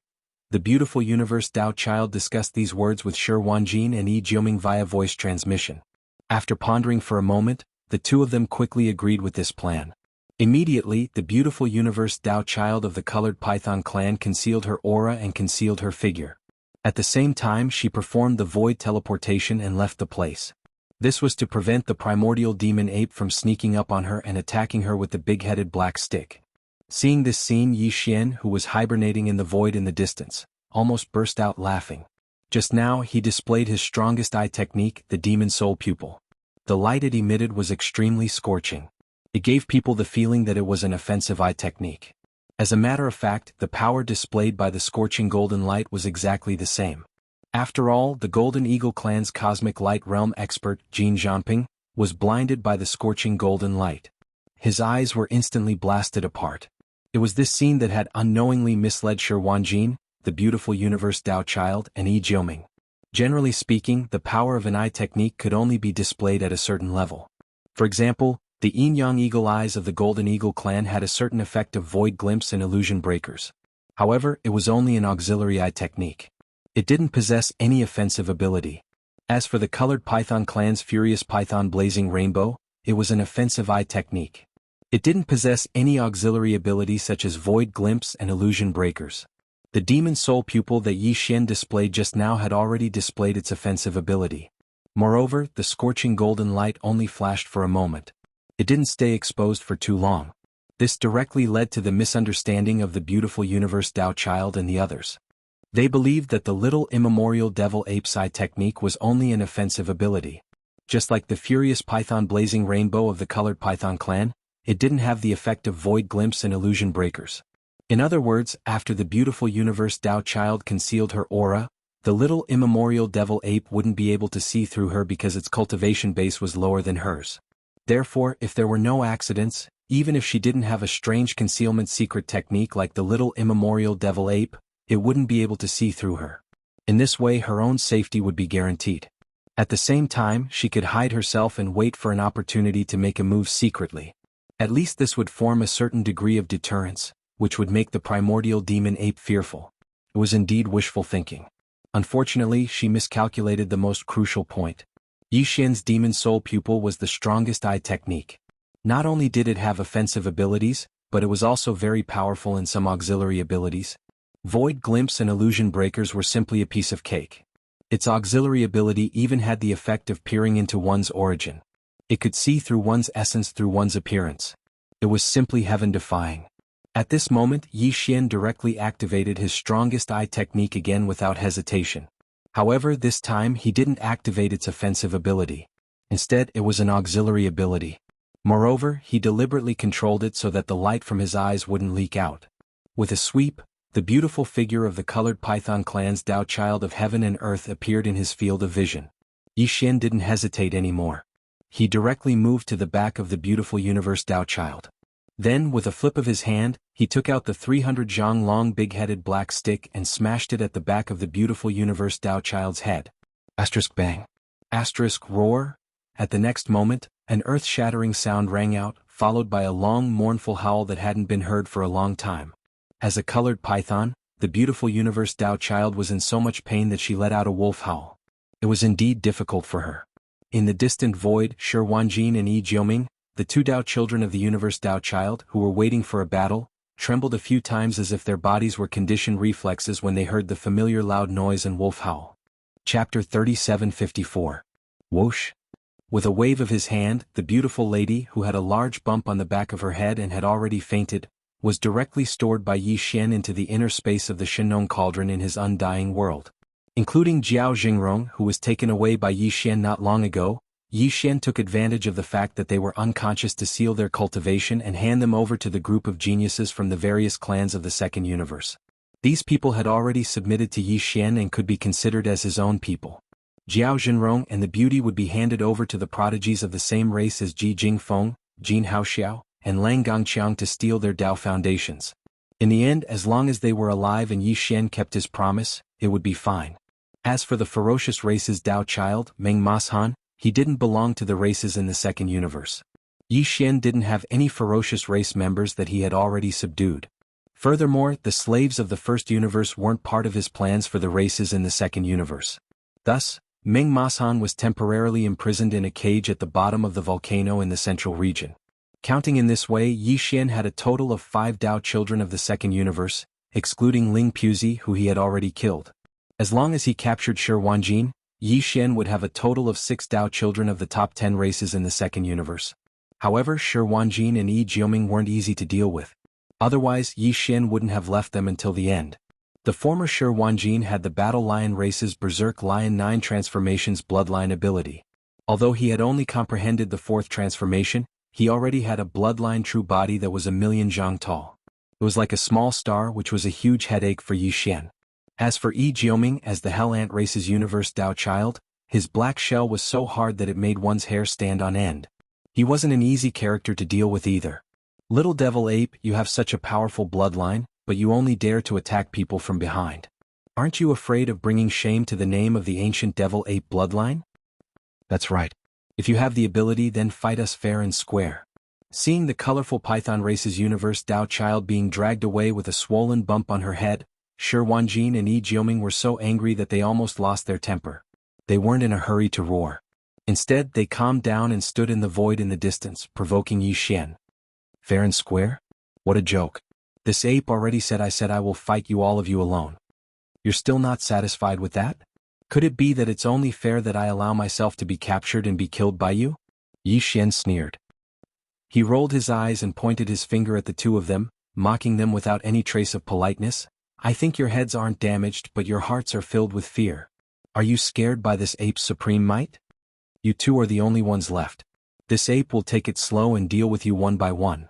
The beautiful universe Dao child discussed these words with Shi Wanjin and Yi Jiuming via voice transmission. After pondering for a moment, the two of them quickly agreed with this plan. Immediately, the beautiful universe Dao child of the colored python clan concealed her aura and concealed her figure. At the same time she performed the void teleportation and left the place. This was to prevent the primordial demon ape from sneaking up on her and attacking her with the big-headed black stick. Seeing this scene, Yi Xian, who was hibernating in the void in the distance, almost burst out laughing. Just now he displayed his strongest eye technique, the demon soul pupil. The light it emitted was extremely scorching. It gave people the feeling that it was an offensive eye technique. As a matter of fact, the power displayed by the scorching golden light was exactly the same. After all, the Golden Eagle clan's cosmic light realm expert, Jin Zhanping, was blinded by the scorching golden light. His eyes were instantly blasted apart. It was this scene that had unknowingly misled Shi Wanjin, the beautiful universe Dao child, and Yi Jiuming. Generally speaking, the power of an eye technique could only be displayed at a certain level. For example, the yin-yang eagle eyes of the Golden Eagle clan had a certain effect of void glimpse and illusion breakers. However, it was only an auxiliary eye technique. It didn't possess any offensive ability. As for the colored python clan's Furious Python Blazing Rainbow, it was an offensive eye technique. It didn't possess any auxiliary ability such as void glimpse and illusion breakers. The demon soul pupil that Yi Xian displayed just now had already displayed its offensive ability. Moreover, the scorching golden light only flashed for a moment. It didn't stay exposed for too long. This directly led to the misunderstanding of the beautiful universe Dao child and the others. They believed that the little immemorial devil ape's eye technique was only an offensive ability. Just like the Furious Python Blazing Rainbow of the colored python clan, it didn't have the effect of void glimpse and illusion breakers. In other words, after the beautiful universe Dao child concealed her aura, the little immemorial devil ape wouldn't be able to see through her because its cultivation base was lower than hers. Therefore, if there were no accidents, even if she didn't have a strange concealment secret technique like the little immemorial devil ape, it wouldn't be able to see through her. In this way her own safety would be guaranteed. At the same time, she could hide herself and wait for an opportunity to make a move secretly. At least this would form a certain degree of deterrence, which would make the primordial demon ape fearful. It was indeed wishful thinking. Unfortunately, she miscalculated the most crucial point. Yi Xian's demon soul pupil was the strongest eye technique. Not only did it have offensive abilities, but it was also very powerful in some auxiliary abilities. Void glimpse and illusion breakers were simply a piece of cake. Its auxiliary ability even had the effect of peering into one's origin. It could see through one's essence through one's appearance. It was simply heaven-defying. At this moment, Yi Xian directly activated his strongest eye technique again without hesitation. However, this time he didn't activate its offensive ability. Instead, it was an auxiliary ability. Moreover, he deliberately controlled it so that the light from his eyes wouldn't leak out. With a sweep, the beautiful figure of the colored python clan's Dao child of heaven and earth appeared in his field of vision. Yi Xian didn't hesitate anymore. He directly moved to the back of the beautiful universe Dao child. Then, with a flip of his hand, he took out the 300 zhang long big-headed black stick and smashed it at the back of the beautiful universe Dao child's head. Asterisk bang. Asterisk roar. At the next moment, an earth-shattering sound rang out, followed by a long mournful howl that hadn't been heard for a long time. As a colored python, the beautiful universe Dao child was in so much pain that she let out a wolf howl. It was indeed difficult for her. In the distant void, Shi Wanjin and Yi Jiuming, the two Dao children of the universe Dao child, who were waiting for a battle, trembled a few times as if their bodies were conditioned reflexes when they heard the familiar loud noise and wolf howl. Chapter 3754. Whoosh. With a wave of his hand, the beautiful lady, who had a large bump on the back of her head and had already fainted, was directly stored by Yi Xian into the inner space of the Shenong cauldron in his undying world. Including Jiao Jingrong, who was taken away by Yi Xian not long ago, Yi Xian took advantage of the fact that they were unconscious to seal their cultivation and hand them over to the group of geniuses from the various clans of the second universe. These people had already submitted to Yi Xian and could be considered as his own people. Jiao Jinrong and the beauty would be handed over to the prodigies of the same race as Ji Jingfeng, Jin Haoxiao, and Lang Gongqiang to steal their Dao foundations. In the end, as long as they were alive and Yi Xian kept his promise, it would be fine. As for the ferocious race's Dao child, Meng Mashan, he didn't belong to the races in the second universe. Yi Xian didn't have any ferocious race members that he had already subdued. Furthermore, the slaves of the first universe weren't part of his plans for the races in the second universe. Thus, Meng Mashan was temporarily imprisoned in a cage at the bottom of the volcano in the central region. Counting in this way, Yi Xian had a total of 5 Dao children of the second universe, excluding Ling Puzi, who he had already killed. As long as he captured Shi Wanjin, Yi Xian would have a total of 6 Dao children of the top 10 races in the second universe. However, Shi Wanjin and Yi Jioming weren't easy to deal with. Otherwise, Yi Xian wouldn't have left them until the end. The former Shi Wanjin had the Battle Lion race's Berserk Lion 9 transformations bloodline ability. Although he had only comprehended the 4th transformation, he already had a bloodline true body that was 1,000,000 zhang tall. It was like a small star, which was a huge headache for Yi Xian. As for Yi Jioming as the Hell Ant race's universe Dao child, his black shell was so hard that it made one's hair stand on end. He wasn't an easy character to deal with either. Little Devil Ape, you have such a powerful bloodline, but you only dare to attack people from behind. Aren't you afraid of bringing shame to the name of the ancient Devil Ape bloodline? That's right. If you have the ability, then fight us fair and square. Seeing the colorful Python race's universe Dao child being dragged away with a swollen bump on her head, Shi Wanjin and Yi Jioming were so angry that they almost lost their temper. They weren't in a hurry to roar. Instead, they calmed down and stood in the void in the distance, provoking Yi Xian. Fair and square? What a joke. This ape already said I will fight you all of you alone. You're still not satisfied with that? Could it be that it's only fair that I allow myself to be captured and be killed by you? Yi Xian sneered. He rolled his eyes and pointed his finger at the two of them, mocking them without any trace of politeness. I think your heads aren't damaged, but your hearts are filled with fear. Are you scared by this ape's supreme might? You two are the only ones left. This ape will take it slow and deal with you one by one.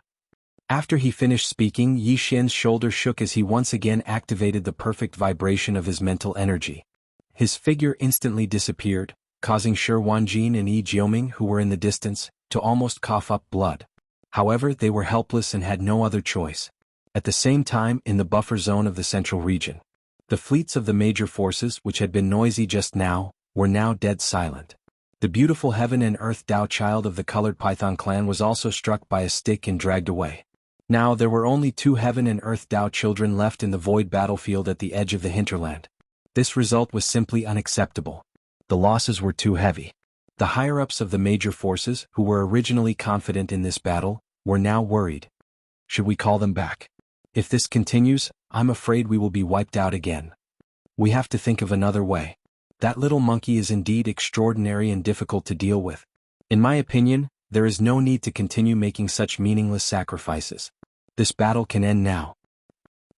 After he finished speaking, Yi Xian's shoulder shook as he once again activated the perfect vibration of his mental energy. His figure instantly disappeared, causing Shi Wanjin and Yi Jioming, who were in the distance, to almost cough up blood. However, they were helpless and had no other choice. At the same time, in the buffer zone of the central region, the fleets of the major forces, which had been noisy just now, were now dead silent. The beautiful heaven and earth Dao child of the colored Python clan was also struck by a stick and dragged away. Now there were only 2 heaven and earth Dao children left in the void battlefield at the edge of the hinterland. This result was simply unacceptable. The losses were too heavy. The higher-ups of the major forces, who were originally confident in this battle, were now worried. Should we call them back? If this continues, I'm afraid we will be wiped out again. We have to think of another way. That little monkey is indeed extraordinary and difficult to deal with. In my opinion, there is no need to continue making such meaningless sacrifices. This battle can end now.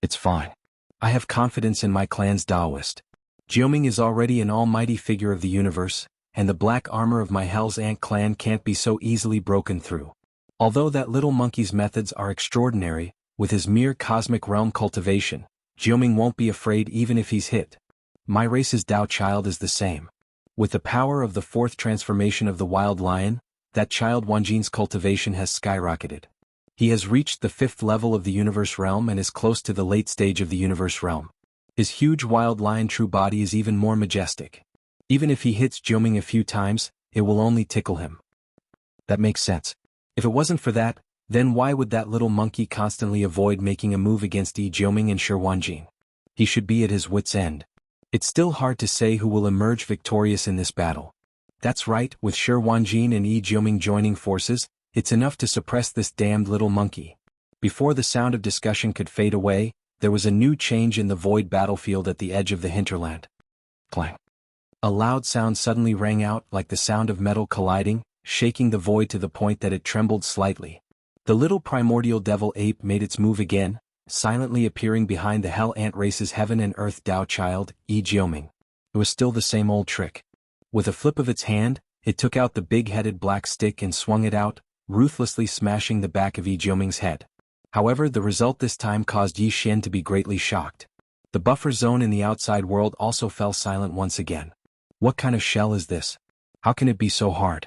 It's fine. I have confidence in my clan's Daoist. Jioming is already an almighty figure of the universe, and the black armor of my Hell's Ant clan can't be so easily broken through. Although that little monkey's methods are extraordinary, with his mere cosmic realm cultivation, Jioming won't be afraid even if he's hit. My race's Dao child is the same. With the power of the 4th transformation of the wild lion, that child Wanjin's cultivation has skyrocketed. He has reached the 5th level of the universe realm and is close to the late stage of the universe realm. His huge wild lion true body is even more majestic. Even if he hits Jioming a few times, it will only tickle him. That makes sense. If it wasn't for that, then why would that little monkey constantly avoid making a move against Yi Jioming and Shi Wanjin? He should be at his wit's end. It's still hard to say who will emerge victorious in this battle. That's right, with Shi Wanjin and Yi Jioming joining forces, it's enough to suppress this damned little monkey. Before the sound of discussion could fade away, there was a new change in the void battlefield at the edge of the hinterland. Clang. A loud sound suddenly rang out like the sound of metal colliding, shaking the void to the point that it trembled slightly. The little primordial devil ape made its move again, silently appearing behind the hell ant race's heaven and earth Tao child, Yi Jioming. It was still the same old trick. With a flip of its hand, it took out the big-headed black stick and swung it out, ruthlessly smashing the back of Yi Jioming's head. However, the result this time caused Yi Xian to be greatly shocked. The buffer zone in the outside world also fell silent once again. What kind of shell is this? How can it be so hard?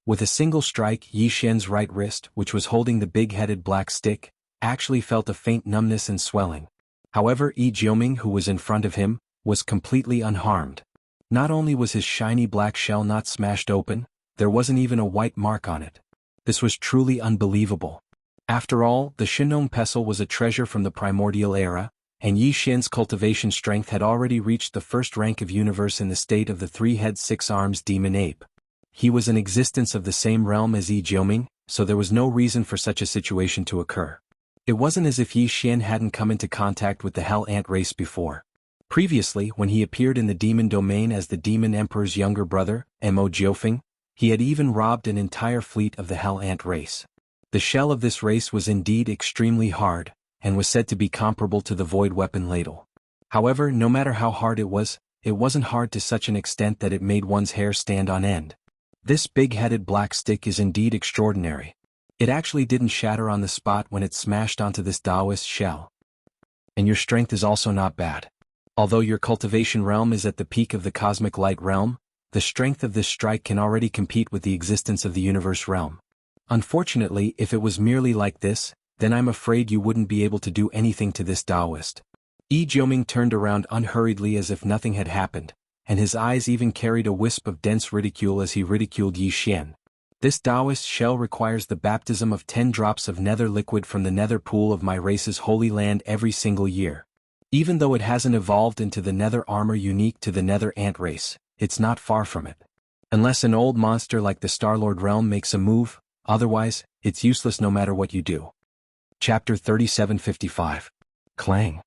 With a single strike, Yi Xian's right wrist, which was holding the big-headed black stick, actually felt a faint numbness and swelling. However, Yi Jioming, who was in front of him, was completely unharmed. Not only was his shiny black shell not smashed open, there wasn't even a white mark on it. This was truly unbelievable. After all, the Shinong pestle was a treasure from the primordial era, and Yi Xian's cultivation strength had already reached the first rank of universe in the state of the three-head six-arms demon ape. He was an existence of the same realm as Yi Jioming, so there was no reason for such a situation to occur. It wasn't as if Yi Xian hadn't come into contact with the hell ant race before. Previously, when he appeared in the demon domain as the demon emperor's younger brother, Mo Jiofeng, he had even robbed an entire fleet of the hell ant race. The shell of this race was indeed extremely hard, and was said to be comparable to the void weapon ladle. However, no matter how hard it wasn't hard to such an extent that it made one's hair stand on end. This big-headed black stick is indeed extraordinary. It actually didn't shatter on the spot when it smashed onto this Taoist shell. And your strength is also not bad. Although your cultivation realm is at the peak of the cosmic light realm, the strength of this strike can already compete with the existence of the universe realm. Unfortunately, if it was merely like this, then I'm afraid you wouldn't be able to do anything to this Taoist. Yi Jioming turned around unhurriedly as if nothing had happened, and his eyes even carried a wisp of dense ridicule as he ridiculed Yi Xian. This Taoist shell requires the baptism of 10 drops of nether liquid from the nether pool of my race's holy land every single year. Even though it hasn't evolved into the nether armor unique to the nether ant race, it's not far from it. Unless an old monster like the Starlord realm makes a move, otherwise, it's useless no matter what you do. Chapter 3755. Clang.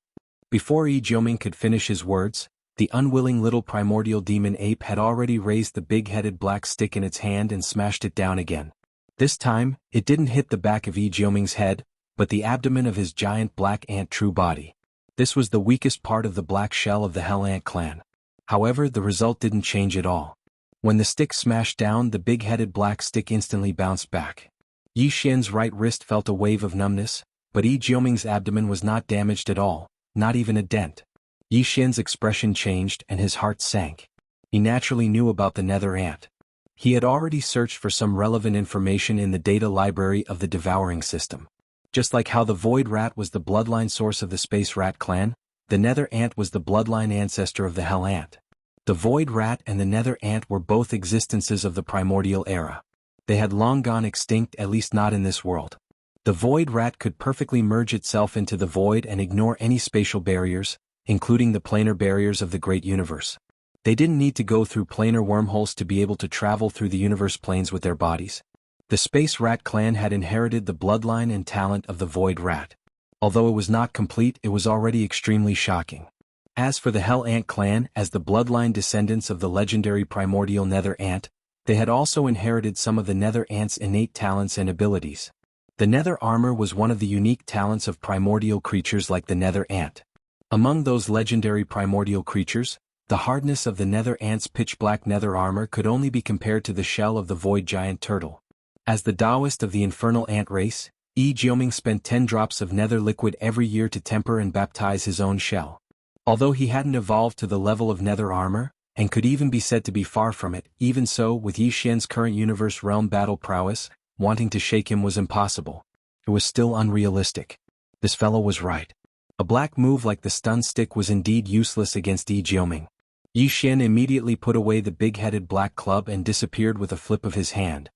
Before Yi Jioming could finish his words, the unwilling little primordial demon ape had already raised the big-headed black stick in its hand and smashed it down again. This time, it didn't hit the back of Yi Jioming's head, but the abdomen of his giant black ant true body. This was the weakest part of the black shell of the Hell Ant clan. However, the result didn't change at all. When the stick smashed down, the big-headed black stick instantly bounced back. Yi Xian's right wrist felt a wave of numbness, but Yi Jioming's abdomen was not damaged at all, not even a dent. Yi Xian's expression changed and his heart sank. He naturally knew about the nether ant. He had already searched for some relevant information in the data library of the devouring system. Just like how the void rat was the bloodline source of the space rat clan, the nether ant was the bloodline ancestor of the hell ant. The void rat and the nether ant were both existences of the primordial era. They had long gone extinct, at least not in this world. The void rat could perfectly merge itself into the void and ignore any spatial barriers, including the planar barriers of the great universe. They didn't need to go through planar wormholes to be able to travel through the universe planes with their bodies. The Space Rat clan had inherited the bloodline and talent of the Void Rat. Although it was not complete, it was already extremely shocking. As for the Hell Ant clan, as the bloodline descendants of the legendary primordial Nether Ant, they had also inherited some of the Nether Ant's innate talents and abilities. The Nether Armor was one of the unique talents of primordial creatures like the Nether Ant. Among those legendary primordial creatures, the hardness of the Nether Ant's pitch-black nether armor could only be compared to the shell of the void giant turtle. As the Taoist of the infernal ant race, Yi Jioming spent 10 drops of nether liquid every year to temper and baptize his own shell. Although he hadn't evolved to the level of nether armor, and could even be said to be far from it, even so, with Yi Xian's current universe realm battle prowess, wanting to shake him was impossible. It was still unrealistic. This fellow was right. A black move like the stun stick was indeed useless against Yi Jioming. Yi Xian immediately put away the big-headed black club and disappeared with a flip of his hand.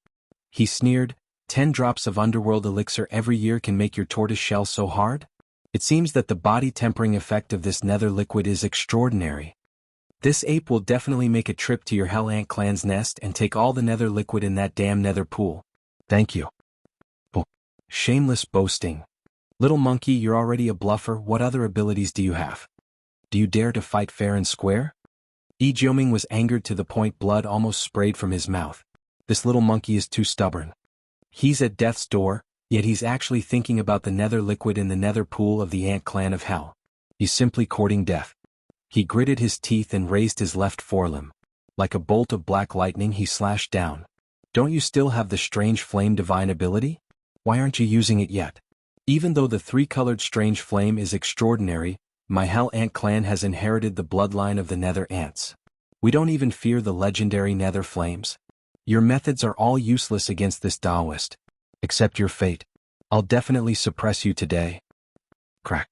He sneered, 10 drops of underworld elixir every year can make your tortoise shell so hard? It seems that the body tempering effect of this nether liquid is extraordinary. This ape will definitely make a trip to your Hell Ant clan's nest and take all the nether liquid in that damn nether pool. Thank you. Oh, shameless boasting. Little monkey, you're already a bluffer. What other abilities do you have? Do you dare to fight fair and square? Yi Jioming was angered to the point blood almost sprayed from his mouth. This little monkey is too stubborn. He's at death's door, Yet he's actually thinking about the nether liquid in the nether pool of the ant clan of hell. He's simply courting death. He gritted his teeth and raised his left forelimb. Like a bolt of black lightning he slashed down. Don't you still have the strange flame divine ability? Why aren't you using it yet? Even though the three-colored strange flame is extraordinary, my Hell Ant clan has inherited the bloodline of the Nether Ants. We don't even fear the legendary Nether Flames. Your methods are all useless against this Taoist. Accept your fate. I'll definitely suppress you today. Crack.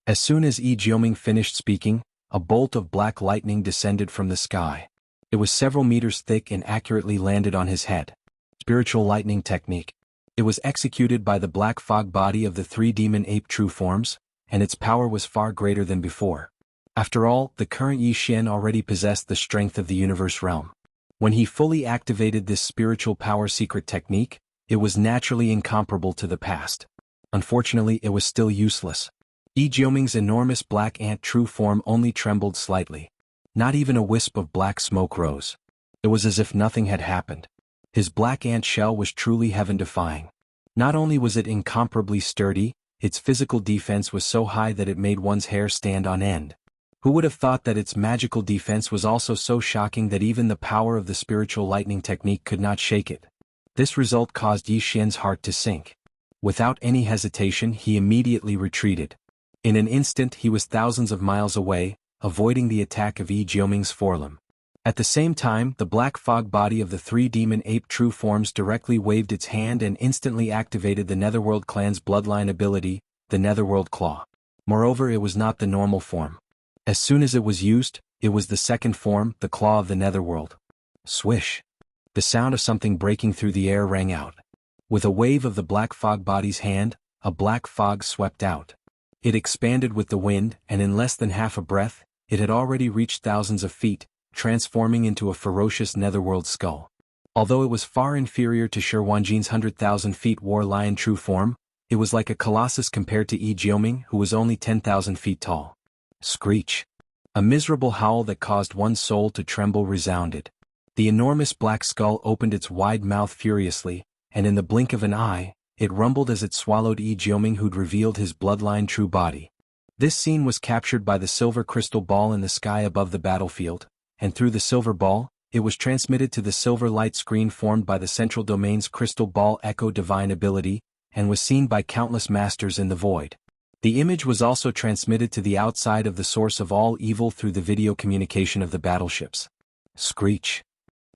As soon as Yi Jioming finished speaking, a bolt of black lightning descended from the sky. It was several meters thick and accurately landed on his head. Spiritual lightning technique. It was executed by the black fog body of the three demon ape true forms, and its power was far greater than before. After all, the current Yi Xian already possessed the strength of the universe realm. When he fully activated this spiritual power secret technique, it was naturally incomparable to the past. Unfortunately, it was still useless. Yi Jioming's enormous black ant true form only trembled slightly. Not even a wisp of black smoke rose. It was as if nothing had happened. His black ant shell was truly heaven-defying. Not only was it incomparably sturdy, its physical defense was so high that it made one's hair stand on end. Who would have thought that its magical defense was also so shocking that even the power of the spiritual lightning technique could not shake it? This result caused Yi Xian's heart to sink. Without any hesitation he immediately retreated. In an instant he was thousands of miles away, avoiding the attack of Yi Jioming's forelimb. At the same time, the black fog body of the three demon ape true forms directly waved its hand and instantly activated the Netherworld clan's bloodline ability, the Netherworld Claw. Moreover, it was not the normal form. As soon as it was used, it was the second form, the Claw of the Netherworld. Swish! The sound of something breaking through the air rang out. With a wave of the black fog body's hand, a black fog swept out. It expanded with the wind, and in less than half a breath, it had already reached thousands of feet, transforming into a ferocious netherworld skull. Although it was far inferior to Shi Wanjin's 100,000 feet war lion true form, it was like a colossus compared to Yi Jioming, who was only 10,000 feet tall. Screech! A miserable howl that caused one's soul to tremble resounded. The enormous black skull opened its wide mouth furiously, and in the blink of an eye, it rumbled as it swallowed Yi Jioming, who'd revealed his bloodline true body. This scene was captured by the silver crystal ball in the sky above the battlefield, and through the silver ball, it was transmitted to the silver light screen formed by the central domain's crystal ball echo divine ability, and was seen by countless masters in the void. The image was also transmitted to the outside of the source of all evil through the video communication of the battleships. Screech!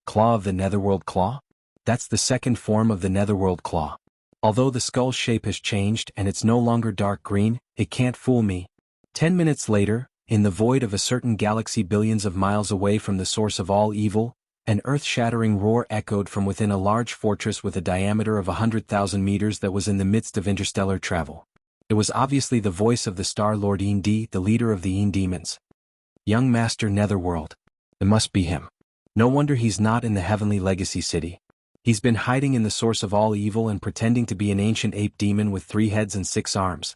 Claw of the Netherworld Claw? That's the second form of the Netherworld Claw. Although the skull's shape has changed and it's no longer dark green, it can't fool me. 10 minutes later, in the void of a certain galaxy billions of miles away from the source of all evil, an earth-shattering roar echoed from within a large fortress with a diameter of 100,000 meters that was in the midst of interstellar travel. It was obviously the voice of the Star Lord Yin Di, the leader of the Yin demons. Young Master Netherworld. It must be him. No wonder he's not in the Heavenly Legacy City. He's been hiding in the source of all evil and pretending to be an ancient ape demon with 3 heads and 6 arms.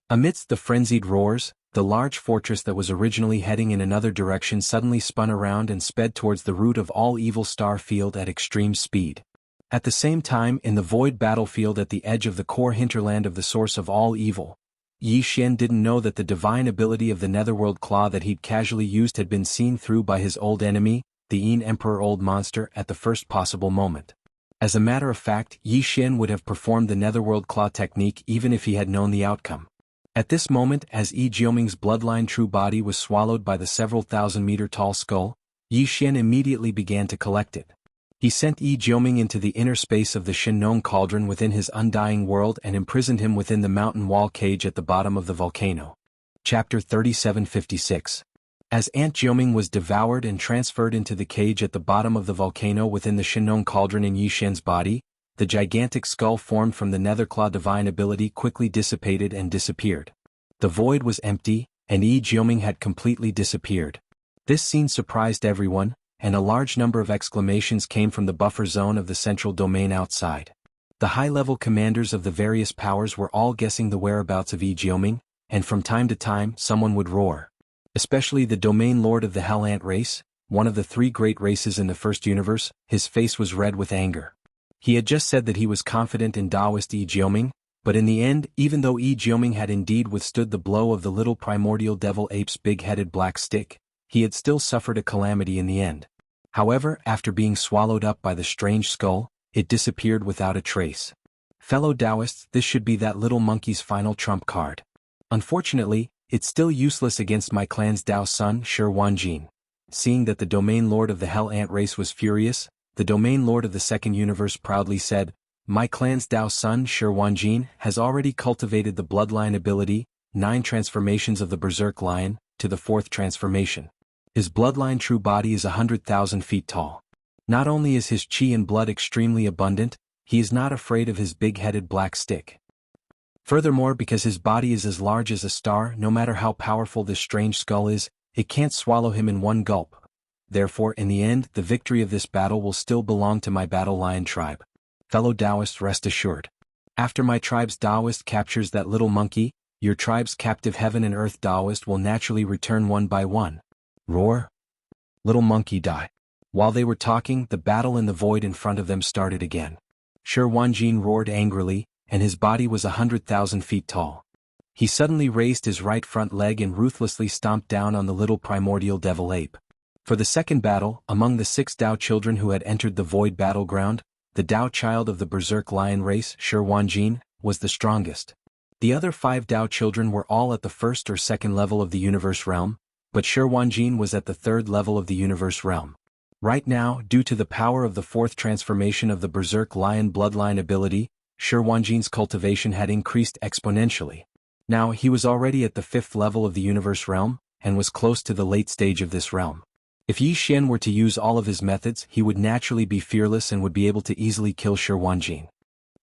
Amidst the frenzied roars, the large fortress that was originally heading in another direction suddenly spun around and sped towards the root of all evil star field at extreme speed. At the same time, in the void battlefield at the edge of the core hinterland of the source of all evil, Yi Xian didn't know that the divine ability of the Netherworld Claw that he'd casually used had been seen through by his old enemy, the Yin Emperor Old Monster, at the first possible moment. As a matter of fact, Yi Xian would have performed the Netherworld Claw technique even if he had known the outcome. At this moment, as Yi Jioming's bloodline true body was swallowed by the several thousand-meter-tall skull, Yi Xian immediately began to collect it. He sent Yi Jioming into the inner space of the Shinong cauldron within his undying world and imprisoned him within the mountain wall cage at the bottom of the volcano. Chapter 3756. As Aunt Jioming was devoured and transferred into the cage at the bottom of the volcano within the Shinong cauldron in Yi Xian's body, the gigantic skull formed from the Netherclaw divine ability quickly dissipated and disappeared. The void was empty, and Yi Jioming had completely disappeared. This scene surprised everyone, and a large number of exclamations came from the buffer zone of the central domain outside. The high-level commanders of the various powers were all guessing the whereabouts of Yi Jioming, and from time to time someone would roar. Especially the domain lord of the Hell Ant race, one of the 3 great races in the first universe, his face was red with anger. He had just said that he was confident in Taoist Yi Jioming, but in the end, even though Yi Jioming had indeed withstood the blow of the little primordial devil ape's big-headed black stick, he had still suffered a calamity in the end. However, after being swallowed up by the strange skull, it disappeared without a trace. Fellow Taoists, this should be that little monkey's final trump card. Unfortunately, it's still useless against my clan's Dao son Shi Wanjin. Seeing that the domain lord of the Hell Ant race was furious, the domain lord of the second universe proudly said, "My clan's Dao son Shi Wanjin has already cultivated the bloodline ability, 9 transformations of the Berserk Lion, to the 4th transformation. His bloodline true body is 100,000 feet tall. Not only is his chi and blood extremely abundant, he is not afraid of his big-headed black stick. Furthermore, because his body is as large as a star, no matter how powerful this strange skull is, it can't swallow him in one gulp. Therefore, in the end, the victory of this battle will still belong to my Battle Lion tribe. Fellow Taoists, rest assured. After my tribe's Taoist captures that little monkey, your tribe's captive heaven and earth Taoist will naturally return one by one." Roar. Little monkey die. While they were talking, the battle in the void in front of them started again. Shi Wanjin roared angrily, and his body was 100,000 feet tall. He suddenly raised his right front leg and ruthlessly stomped down on the little primordial devil ape. For the second battle, among the 6 Dao children who had entered the void battleground, the Dao child of the Berserk Lion race, Shi Wanjin, was the strongest. The other 5 Dao children were all at the 1st or 2nd level of the universe realm, but Shi Wanjin was at the 3rd level of the universe realm. Right now, due to the power of the 4th transformation of the Berserk Lion bloodline ability, Shi Wanjin's cultivation had increased exponentially. Now he was already at the 5th level of the universe realm, and was close to the late stage of this realm. If Yi Xian were to use all of his methods, he would naturally be fearless and would be able to easily kill Shi Wanjin.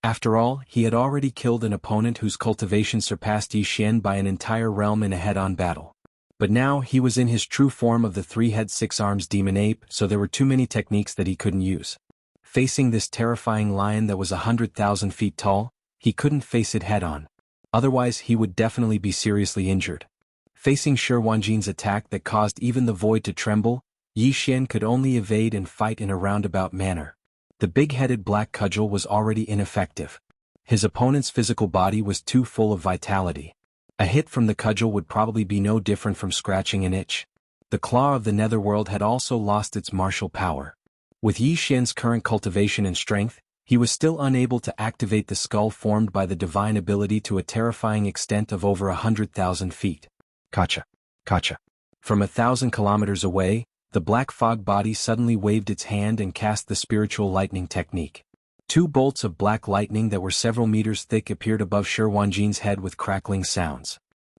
After all, he had already killed an opponent whose cultivation surpassed Yi Xian by an entire realm in a head-on battle. But now he was in his true form of the 3-head 6-arms demon ape, so there were too many techniques that he couldn't use. Facing this terrifying lion that was 100,000 feet tall, he couldn't face it head-on. Otherwise he would definitely be seriously injured. Facing Shi Wanjin's attack that caused even the void to tremble, Yi Xian could only evade and fight in a roundabout manner. The big-headed black cudgel was already ineffective. His opponent's physical body was too full of vitality. A hit from the cudgel would probably be no different from scratching an itch. The claw of the netherworld had also lost its martial power. With Yi Xian's current cultivation and strength, he was still unable to activate the skull formed by the divine ability to a terrifying extent of over 100,000 feet. Kacha. Kacha. From 1,000 kilometers away, the black fog body suddenly waved its hand and cast the spiritual lightning technique. 2 bolts of black lightning that were several meters thick appeared above Shi Wanjin's head with crackling sounds.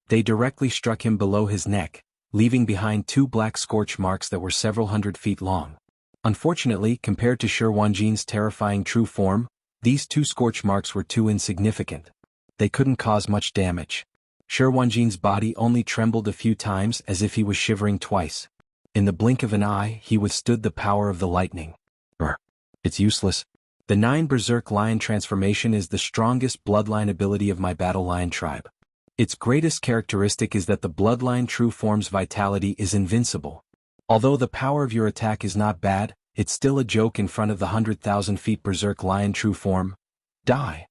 They directly struck him below his neck, leaving behind 2 black scorch marks that were several hundred feet long. Unfortunately, compared to Shi Wanjin's terrifying true form, these 2 scorch marks were too insignificant. They couldn't cause much damage. Shi Wanjin's body only trembled a few times as if he was shivering twice. In the blink of an eye, he withstood the power of the lightning. It's useless. The 9 Berserk Lion transformation is the strongest bloodline ability of my Battle Lion tribe. Its greatest characteristic is that the bloodline true form's vitality is invincible. Although the power of your attack is not bad, it's still a joke in front of the 100,000 feet Berserk Lion true form. Die!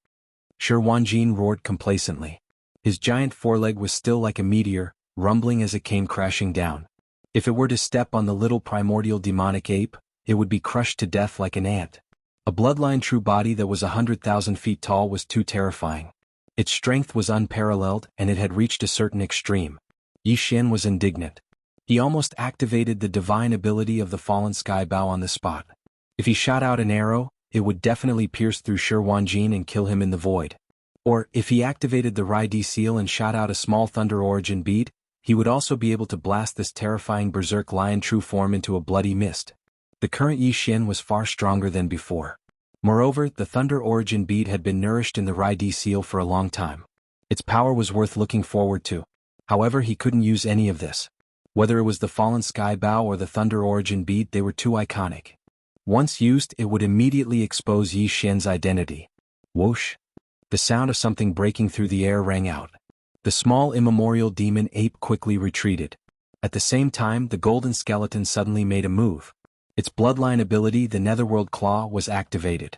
Shi Wanjin roared complacently. His giant foreleg was still like a meteor, rumbling as it came crashing down. If it were to step on the little primordial demonic ape, it would be crushed to death like an ant. A bloodline true body that was 100,000 feet tall was too terrifying. Its strength was unparalleled, and it had reached a certain extreme. Yi Xian was indignant. He almost activated the divine ability of the fallen sky bow on the spot. If he shot out an arrow, it would definitely pierce through Shi Wanjin and kill him in the void. Or, if he activated the Rai seal and shot out a small thunder origin bead, he would also be able to blast this terrifying Berserk Lion true form into a bloody mist. The current Yi Xian was far stronger than before. Moreover, the Thunder Origin bead had been nourished in the Rai seal for a long time. Its power was worth looking forward to. However, he couldn't use any of this. Whether it was the Fallen Sky Bow or the Thunder Origin bead, they were too iconic. Once used, it would immediately expose Yi Xian's identity. Whoosh! The sound of something breaking through the air rang out. The small immemorial demon ape quickly retreated. At the same time, the golden skeleton suddenly made a move. Its bloodline ability, the Netherworld Claw, was activated.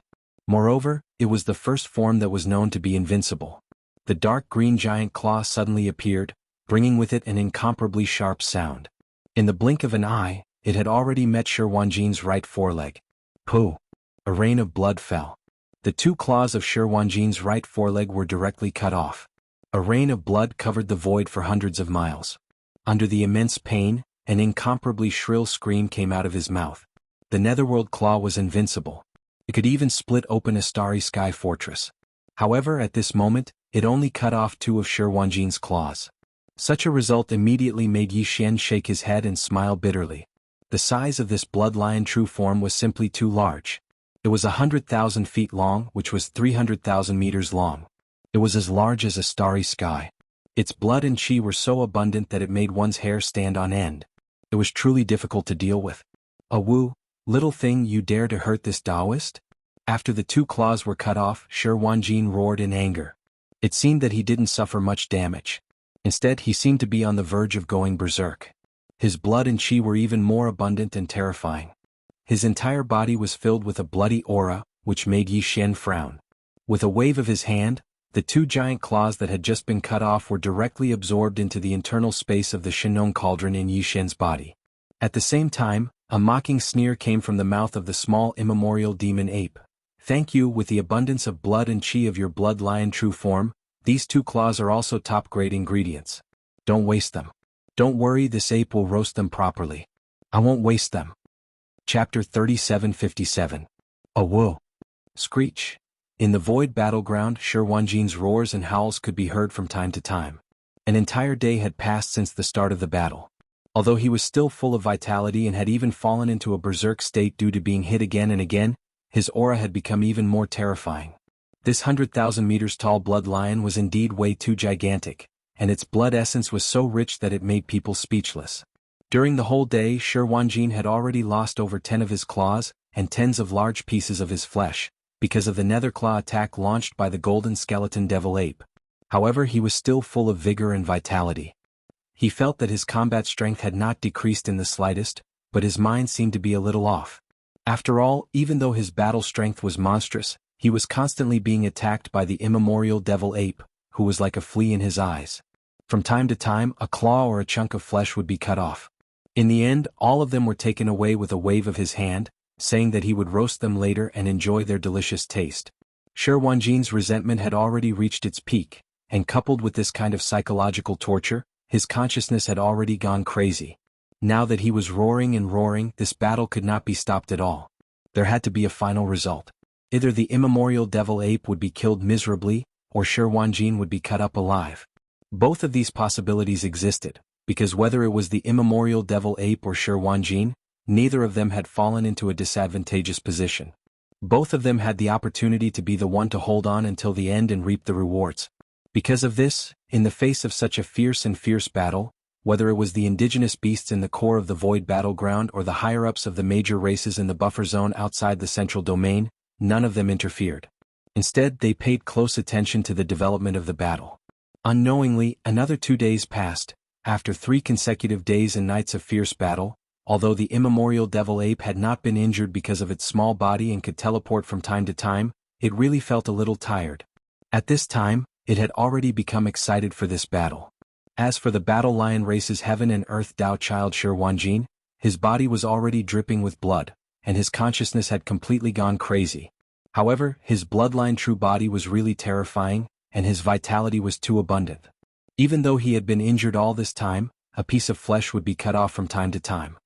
Moreover, it was the first form that was known to be invincible. The dark green giant claw suddenly appeared, bringing with it an incomparably sharp sound. In the blink of an eye, it had already met Shi Wanjin's right foreleg. Pooh! A rain of blood fell. The two claws of Shi Wanjin's right foreleg were directly cut off. A rain of blood covered the void for hundreds of miles. Under the immense pain, an incomparably shrill scream came out of his mouth. The netherworld claw was invincible. It could even split open a starry sky fortress. However, at this moment, it only cut off two of Shi Wanjin's claws. Such a result immediately made Yi Xian shake his head and smile bitterly. The size of this blood lion true form was simply too large. It was 100,000 feet long, which was 300,000 meters long. It was as large as a starry sky. Its blood and qi were so abundant that it made one's hair stand on end. It was truly difficult to deal with. "Wu, little thing, you dare to hurt this Taoist?" After the two claws were cut off, Shi Wanjin roared in anger. It seemed that he didn't suffer much damage. Instead, he seemed to be on the verge of going berserk. His blood and qi were even more abundant and terrifying. His entire body was filled with a bloody aura, which made Yi Xian frown. With a wave of his hand, the two giant claws that had just been cut off were directly absorbed into the internal space of the Shenong cauldron in Yi Xian's body. At the same time, a mocking sneer came from the mouth of the small immemorial demon ape. "Thank you. With the abundance of blood and qi of your blood lion true form, these two claws are also top-grade ingredients. Don't waste them. Don't worry, this ape will roast them properly. I won't waste them." Chapter 3757. Wu. Screech. In the void battleground, Shi Wanjin's roars and howls could be heard from time to time. An entire day had passed since the start of the battle. Although he was still full of vitality and had even fallen into a berserk state due to being hit again and again, his aura had become even more terrifying. This 100,000 meters tall blood lion was indeed way too gigantic, and its blood essence was so rich that it made people speechless. During the whole day, Shi Wanjin had already lost over 10 of his claws, and tens of large pieces of his flesh, because of the nether claw attack launched by the golden skeleton devil ape. However, he was still full of vigor and vitality. He felt that his combat strength had not decreased in the slightest, but his mind seemed to be a little off. After all, even though his battle strength was monstrous, he was constantly being attacked by the immemorial devil ape, who was like a flea in his eyes. From time to time, a claw or a chunk of flesh would be cut off. In the end, all of them were taken away with a wave of his hand, saying that he would roast them later and enjoy their delicious taste. Shi Wanjin's resentment had already reached its peak, and coupled with this kind of psychological torture, his consciousness had already gone crazy. Now that he was roaring and roaring, this battle could not be stopped at all. There had to be a final result. Either the immemorial devil ape would be killed miserably, or Shi Wanjin would be cut up alive. Both of these possibilities existed, because whether it was the immemorial devil ape or Shi Wanjin, neither of them had fallen into a disadvantageous position. Both of them had the opportunity to be the one to hold on until the end and reap the rewards. Because of this, in the face of such a fierce battle, whether it was the indigenous beasts in the core of the void battleground or the higher-ups of the major races in the buffer zone outside the central domain, none of them interfered. Instead, they paid close attention to the development of the battle. Unknowingly, another 2 days passed. After 3 consecutive days and nights of fierce battle, although the immemorial devil ape had not been injured because of its small body and could teleport from time to time, it really felt a little tired. At this time, it had already become excited for this battle. As for the battle lion race's heaven and earth Tao child Shi Wanjin, his body was already dripping with blood, and his consciousness had completely gone crazy. However, his bloodline true body was really terrifying, and his vitality was too abundant. Even though he had been injured all this time, a piece of flesh would be cut off from time to time.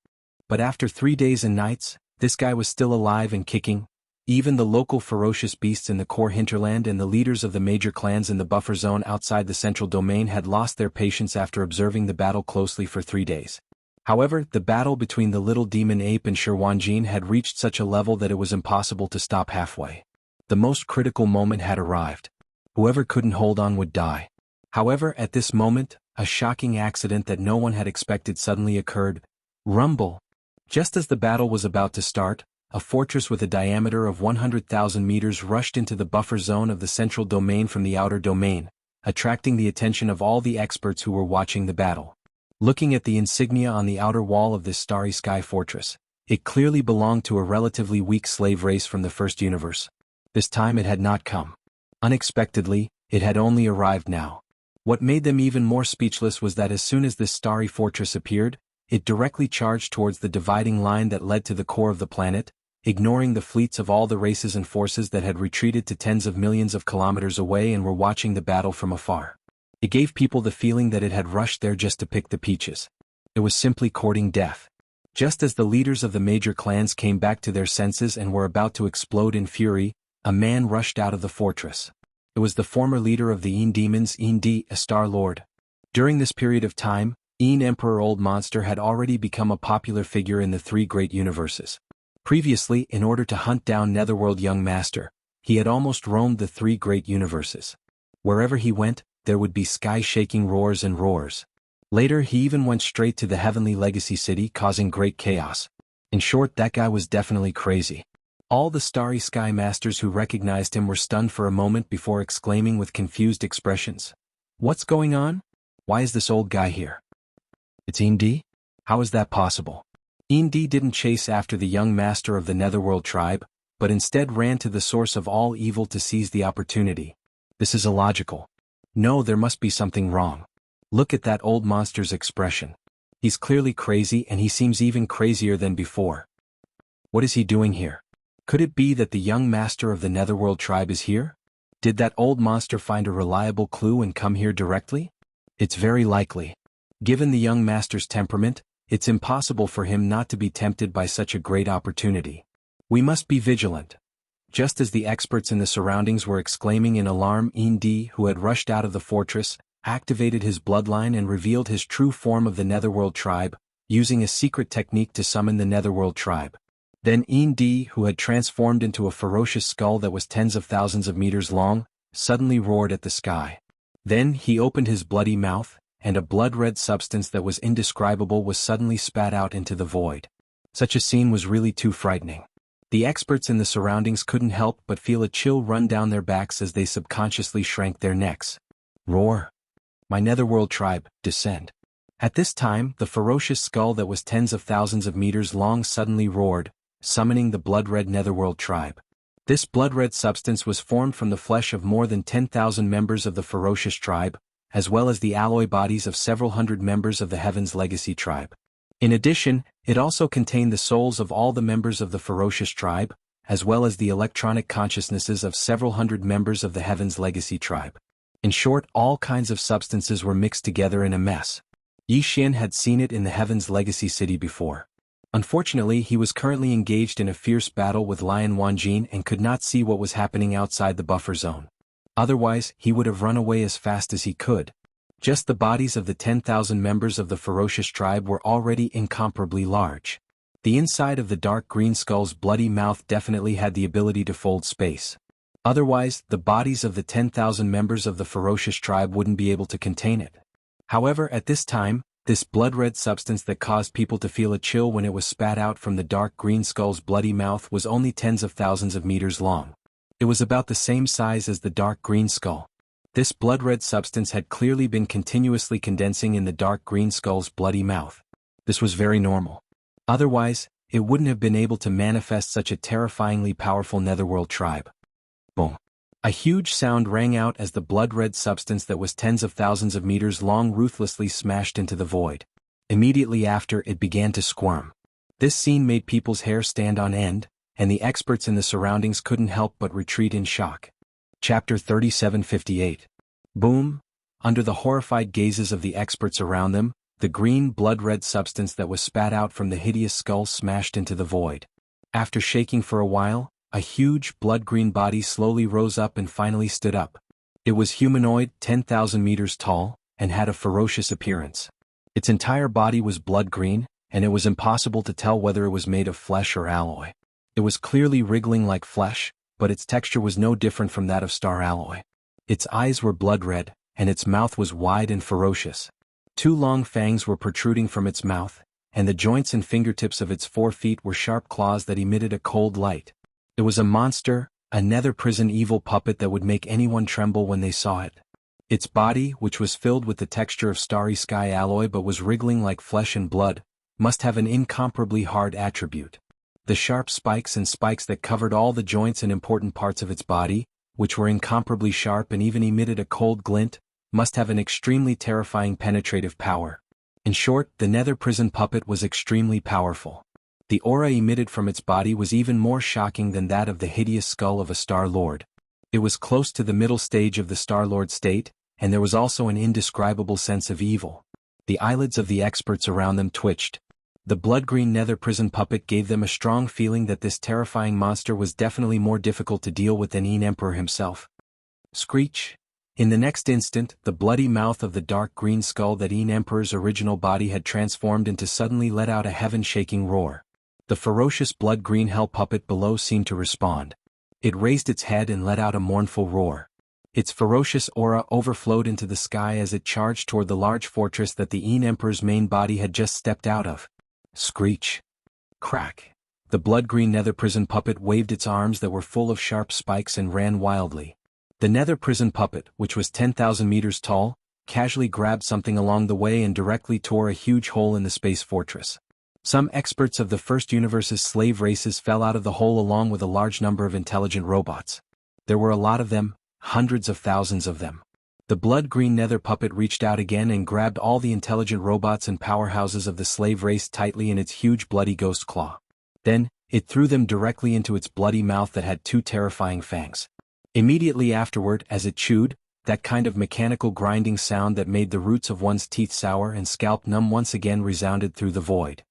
But after 3 days and nights, this guy was still alive and kicking. Even the local ferocious beasts in the core hinterland and the leaders of the major clans in the buffer zone outside the central domain had lost their patience after observing the battle closely for 3 days. However, the battle between the little demon ape and Shi Wanjin had reached such a level that it was impossible to stop halfway. The most critical moment had arrived. Whoever couldn't hold on would die. However, at this moment, a shocking accident that no one had expected suddenly occurred. Rumble! Just as the battle was about to start, a fortress with a diameter of 100,000 meters rushed into the buffer zone of the central domain from the outer domain, attracting the attention of all the experts who were watching the battle. Looking at the insignia on the outer wall of this starry sky fortress, it clearly belonged to a relatively weak slave race from the first universe. This time it had not come. Unexpectedly, it had only arrived now. What made them even more speechless was that as soon as this starry fortress appeared, it directly charged towards the dividing line that led to the core of the planet, ignoring the fleets of all the races and forces that had retreated to tens of millions of kilometers away and were watching the battle from afar. It gave people the feeling that it had rushed there just to pick the peaches. It was simply courting death. Just as the leaders of the major clans came back to their senses and were about to explode in fury, a man rushed out of the fortress. It was the former leader of the Een demons, Een D, a Star Lord. During this period of time, Een Emperor Old Monster had already become a popular figure in the three great universes. Previously, in order to hunt down Netherworld Young Master, he had almost roamed the three great universes. Wherever he went, there would be sky-shaking roars and roars. Later he even went straight to the Heavenly Legacy City, causing great chaos. In short, that guy was definitely crazy. All the Starry Sky Masters who recognized him were stunned for a moment before exclaiming with confused expressions, "What's going on? Why is this old guy here? It's Een D? How is that possible?" Een D didn't chase after the young master of the Netherworld tribe, but instead ran to the source of all evil to seize the opportunity. This is illogical. No, there must be something wrong. Look at that old monster's expression. He's clearly crazy, and he seems even crazier than before. What is he doing here? Could it be that the young master of the Netherworld tribe is here? Did that old monster find a reliable clue and come here directly? It's very likely. Given the young master's temperament, it's impossible for him not to be tempted by such a great opportunity. We must be vigilant. Just as the experts in the surroundings were exclaiming in alarm, Een D, who had rushed out of the fortress, activated his bloodline and revealed his true form of the Netherworld tribe, using a secret technique to summon the Netherworld tribe. Then Een D, who had transformed into a ferocious skull that was tens of thousands of meters long, suddenly roared at the sky. Then he opened his bloody mouth, and a blood-red substance that was indescribable was suddenly spat out into the void. Such a scene was really too frightening. The experts in the surroundings couldn't help but feel a chill run down their backs as they subconsciously shrank their necks. Roar! My Netherworld tribe, descend. At this time, the ferocious skull that was tens of thousands of meters long suddenly roared, summoning the blood-red Netherworld tribe. This blood-red substance was formed from the flesh of more than 10,000 members of the ferocious tribe, as well as the alloy bodies of several hundred members of the Heaven's Legacy tribe. In addition, it also contained the souls of all the members of the ferocious tribe, as well as the electronic consciousnesses of several hundred members of the Heaven's Legacy tribe. In short, all kinds of substances were mixed together in a mess. Yi Xian had seen it in the Heaven's Legacy City before. Unfortunately, he was currently engaged in a fierce battle with Lion Wanjin and could not see what was happening outside the buffer zone. Otherwise, he would have run away as fast as he could. Just the bodies of the 10,000 members of the ferocious tribe were already incomparably large. The inside of the dark green skull's bloody mouth definitely had the ability to fold space. Otherwise, the bodies of the 10,000 members of the ferocious tribe wouldn't be able to contain it. However, at this time, this blood-red substance that caused people to feel a chill when it was spat out from the dark green skull's bloody mouth was only tens of thousands of meters long. It was about the same size as the dark green skull. This blood-red substance had clearly been continuously condensing in the dark green skull's bloody mouth. This was very normal. Otherwise, it wouldn't have been able to manifest such a terrifyingly powerful Netherworld tribe. Boom. A huge sound rang out as the blood-red substance that was tens of thousands of meters long ruthlessly smashed into the void. Immediately after, it began to squirm. This scene made people's hair stand on end, and the experts in the surroundings couldn't help but retreat in shock. Chapter 3758. Boom! Under the horrified gazes of the experts around them, the green blood-red substance that was spat out from the hideous skull smashed into the void. After shaking for a while, a huge blood-green body slowly rose up and finally stood up. It was humanoid, 10,000 meters tall, and had a ferocious appearance. Its entire body was blood-green, and it was impossible to tell whether it was made of flesh or alloy. It was clearly wriggling like flesh, but its texture was no different from that of star alloy. Its eyes were blood-red, and its mouth was wide and ferocious. Two long fangs were protruding from its mouth, and the joints and fingertips of its 4 feet were sharp claws that emitted a cold light. It was a monster, a nether prison evil puppet that would make anyone tremble when they saw it. Its body, which was filled with the texture of starry sky alloy but was wriggling like flesh and blood, must have an incomparably hard attribute. The sharp spikes and spikes that covered all the joints and important parts of its body, which were incomparably sharp and even emitted a cold glint, must have an extremely terrifying penetrative power. In short, the nether prison puppet was extremely powerful. The aura emitted from its body was even more shocking than that of the hideous skull of a Star Lord. It was close to the middle stage of the Star Lord state, and there was also an indescribable sense of evil. The eyelids of the experts around them twitched. The blood-green nether prison puppet gave them a strong feeling that this terrifying monster was definitely more difficult to deal with than Emperor himself. Screech! In the next instant, the bloody mouth of the dark green skull that Emperor's original body had transformed into suddenly let out a heaven-shaking roar. The ferocious blood-green hell puppet below seemed to respond. It raised its head and let out a mournful roar. Its ferocious aura overflowed into the sky as it charged toward the large fortress that the Emperor's main body had just stepped out of. Screech! Crack! The blood-green nether prison puppet waved its arms that were full of sharp spikes and ran wildly. The nether prison puppet, which was 10,000 meters tall, casually grabbed something along the way and directly tore a huge hole in the space fortress. Some experts of the first universe's slave races fell out of the hole along with a large number of intelligent robots. There were a lot of them, hundreds of thousands of them. The blood-green nether puppet reached out again and grabbed all the intelligent robots and powerhouses of the slave race tightly in its huge bloody ghost claw. Then, it threw them directly into its bloody mouth that had two terrifying fangs. Immediately afterward, as it chewed, that kind of mechanical grinding sound that made the roots of one's teeth sour and scalp numb once again resounded through the void.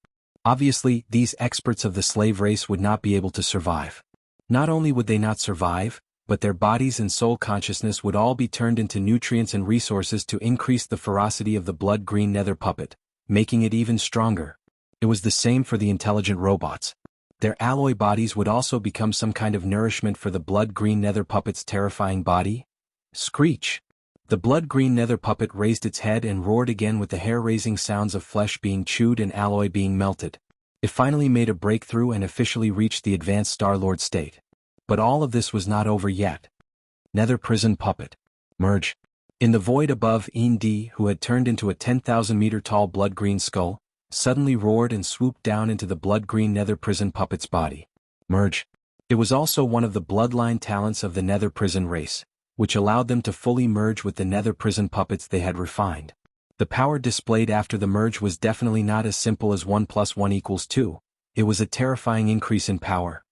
Obviously, these experts of the slave race would not be able to survive. Not only would they not survive, but their bodies and soul consciousness would all be turned into nutrients and resources to increase the ferocity of the blood-green nether puppet, making it even stronger. It was the same for the intelligent robots. Their alloy bodies would also become some kind of nourishment for the blood-green nether puppet's terrifying body. Screech! The blood-green nether puppet raised its head and roared again with the hair-raising sounds of flesh being chewed and alloy being melted. It finally made a breakthrough and officially reached the advanced Star-Lord state. But all of this was not over yet. Nether prison puppet. Merge. In the void above, Indi, who had turned into a 10,000-meter-tall blood-green skull, suddenly roared and swooped down into the blood-green nether prison puppet's body. Merge. It was also one of the bloodline talents of the nether prison race, which allowed them to fully merge with the nether prison puppets they had refined. The power displayed after the merge was definitely not as simple as 1 + 1 = 2. It was a terrifying increase in power.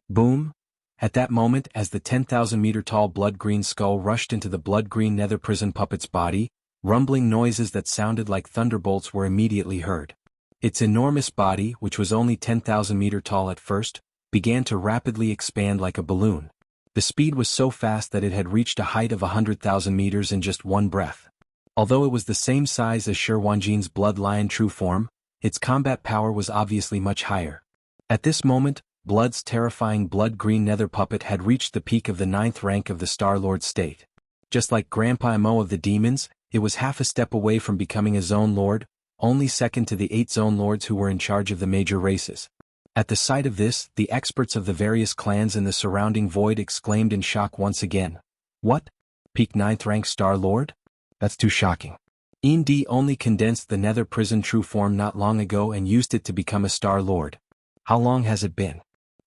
Boom! At that moment, as the 10,000-meter-tall blood-green skull rushed into the blood-green nether prison puppet's body, rumbling noises that sounded like thunderbolts were immediately heard. Its enormous body, which was only 10,000 meters tall at first, began to rapidly expand like a balloon. The speed was so fast that it had reached a height of 100,000 meters in just one breath. Although it was the same size as Shi Wanjin's blood lion true form, its combat power was obviously much higher. At this moment, Blood's terrifying blood-green nether puppet had reached the peak of the 9th rank of the Star-Lord state. Just like Grandpa Mo of the demons, it was half a step away from becoming a Zone Lord, only second to the 8 Zone Lords who were in charge of the major races. At the sight of this, the experts of the various clans in the surrounding void exclaimed in shock once again. What? Peak 9th rank Star-Lord? That's too shocking. Indi only condensed the nether prison true form not long ago and used it to become a Star-Lord. How long has it been?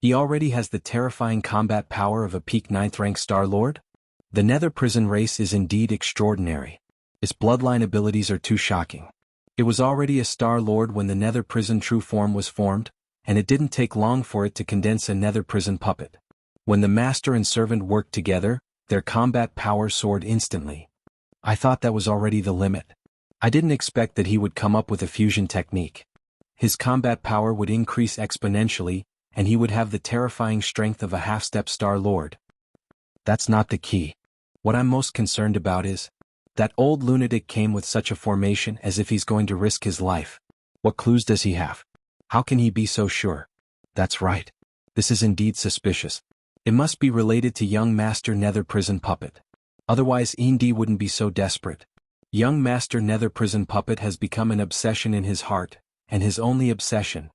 He already has the terrifying combat power of a peak 9th rank Star-Lord? The nether prison race is indeed extraordinary. Its bloodline abilities are too shocking. It was already a Star-Lord when the nether prison true form was formed, and it didn't take long for it to condense a nether prison puppet. When the master and servant worked together, their combat power soared instantly. I thought that was already the limit. I didn't expect that he would come up with a fusion technique. His combat power would increase exponentially, and he would have the terrifying strength of a half-step Star-Lord. That's not the key. What I'm most concerned about is, that old lunatic came with such a formation as if he's going to risk his life. What clues does he have? How can he be so sure? That's right. This is indeed suspicious. It must be related to young Master Nether Prison Puppet. Otherwise Indi wouldn't be so desperate. Young Master Nether Prison Puppet has become an obsession in his heart, and his only obsession.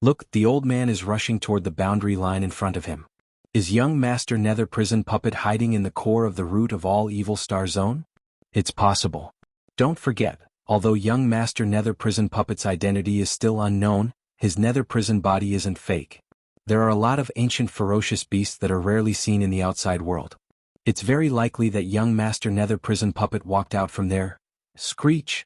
Look, the old man is rushing toward the boundary line in front of him. Is young Master Nether Prison Puppet hiding in the core of the root of all evil Star Zone? It's possible. Don't forget, although young Master Nether Prison Puppet's identity is still unknown, his nether prison body isn't fake. There are a lot of ancient ferocious beasts that are rarely seen in the outside world. It's very likely that young Master Nether Prison Puppet walked out from there. Screech!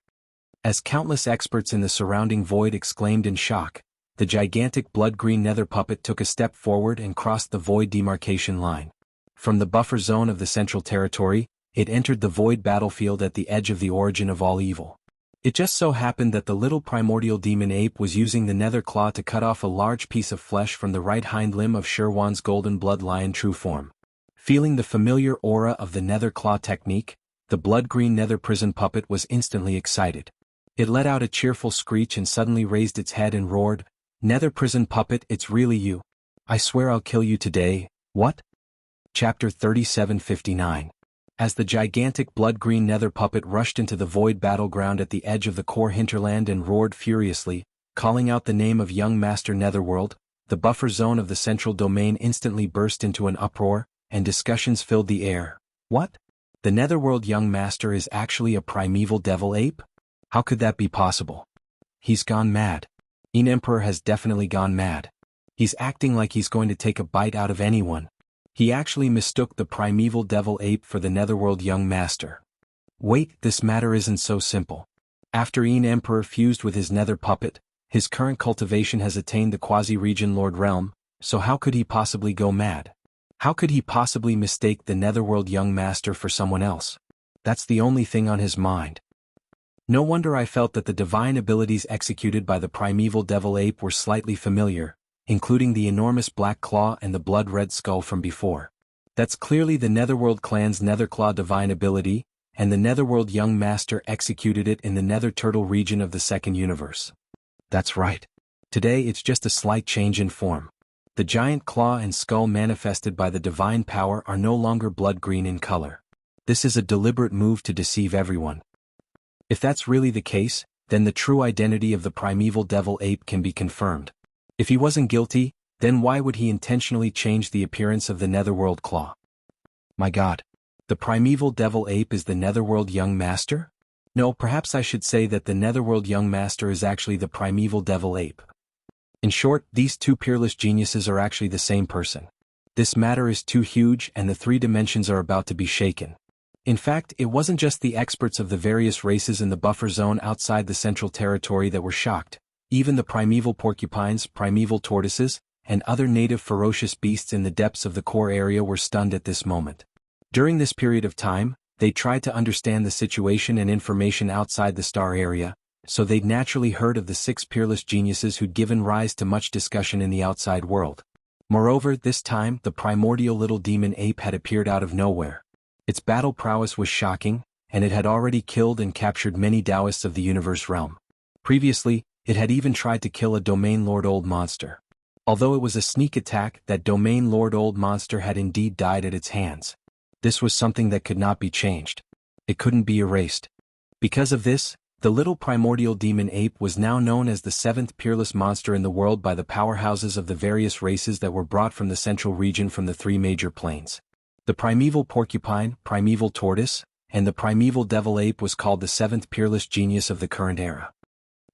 As countless experts in the surrounding void exclaimed in shock, the gigantic blood-green nether puppet took a step forward and crossed the void demarcation line. From the buffer zone of the Central Territory, it entered the void battlefield at the edge of the origin of all evil. It just so happened that the little primordial demon ape was using the nether claw to cut off a large piece of flesh from the right hind limb of Sherwan's golden blood lion true form. Feeling the familiar aura of the nether claw technique, the blood-green nether prison puppet was instantly excited. It let out a cheerful screech and suddenly raised its head and roared, "Nether prison puppet, it's really you. I swear I'll kill you today, what?" Chapter 3759. As the gigantic blood-green nether puppet rushed into the void battleground at the edge of the core hinterland and roared furiously, calling out the name of young Master Netherworld, the buffer zone of the central domain instantly burst into an uproar, and discussions filled the air. What? The Netherworld young master is actually a primeval devil ape? How could that be possible? He's gone mad. Emperor has definitely gone mad. He's acting like he's going to take a bite out of anyone. He actually mistook the primeval devil ape for the Netherworld young master. Wait, this matter isn't so simple. After Emperor fused with his nether puppet, his current cultivation has attained the quasi-region Lord Realm, so how could he possibly go mad? How could he possibly mistake the Netherworld young master for someone else? That's the only thing on his mind. No wonder I felt that the divine abilities executed by the primeval devil ape were slightly familiar, including the enormous black claw and the blood-red skull from before. That's clearly the Netherworld clan's Netherclaw divine ability, and the Netherworld young master executed it in the Nether Turtle region of the second universe. That's right. Today it's just a slight change in form. The giant claw and skull manifested by the divine power are no longer blood-green in color. This is a deliberate move to deceive everyone. If that's really the case, then the true identity of the primeval devil ape can be confirmed. If he wasn't guilty, then why would he intentionally change the appearance of the Netherworld claw? My God. The primeval devil ape is the Netherworld young master? No, perhaps I should say that the Netherworld young master is actually the primeval devil ape. In short, these two peerless geniuses are actually the same person. This matter is too huge and the three dimensions are about to be shaken. In fact, it wasn't just the experts of the various races in the buffer zone outside the Central Territory that were shocked. Even the primeval porcupines, primeval tortoises, and other native ferocious beasts in the depths of the core area were stunned at this moment. During this period of time, they tried to understand the situation and information outside the star area, so they'd naturally heard of the 6 peerless geniuses who'd given rise to much discussion in the outside world. Moreover, this time, the primordial little demon ape had appeared out of nowhere. Its battle prowess was shocking, and it had already killed and captured many Taoists of the universe realm. Previously, it had even tried to kill a Domain Lord Old monster. Although it was a sneak attack, that Domain Lord Old monster had indeed died at its hands. This was something that could not be changed. It couldn't be erased. Because of this, the little primordial demon ape was now known as the 7th peerless monster in the world by the powerhouses of the various races that were brought from the central region from the 3 major planes. The primeval porcupine, primeval tortoise, and the primeval devil ape was called the 7th peerless genius of the current era.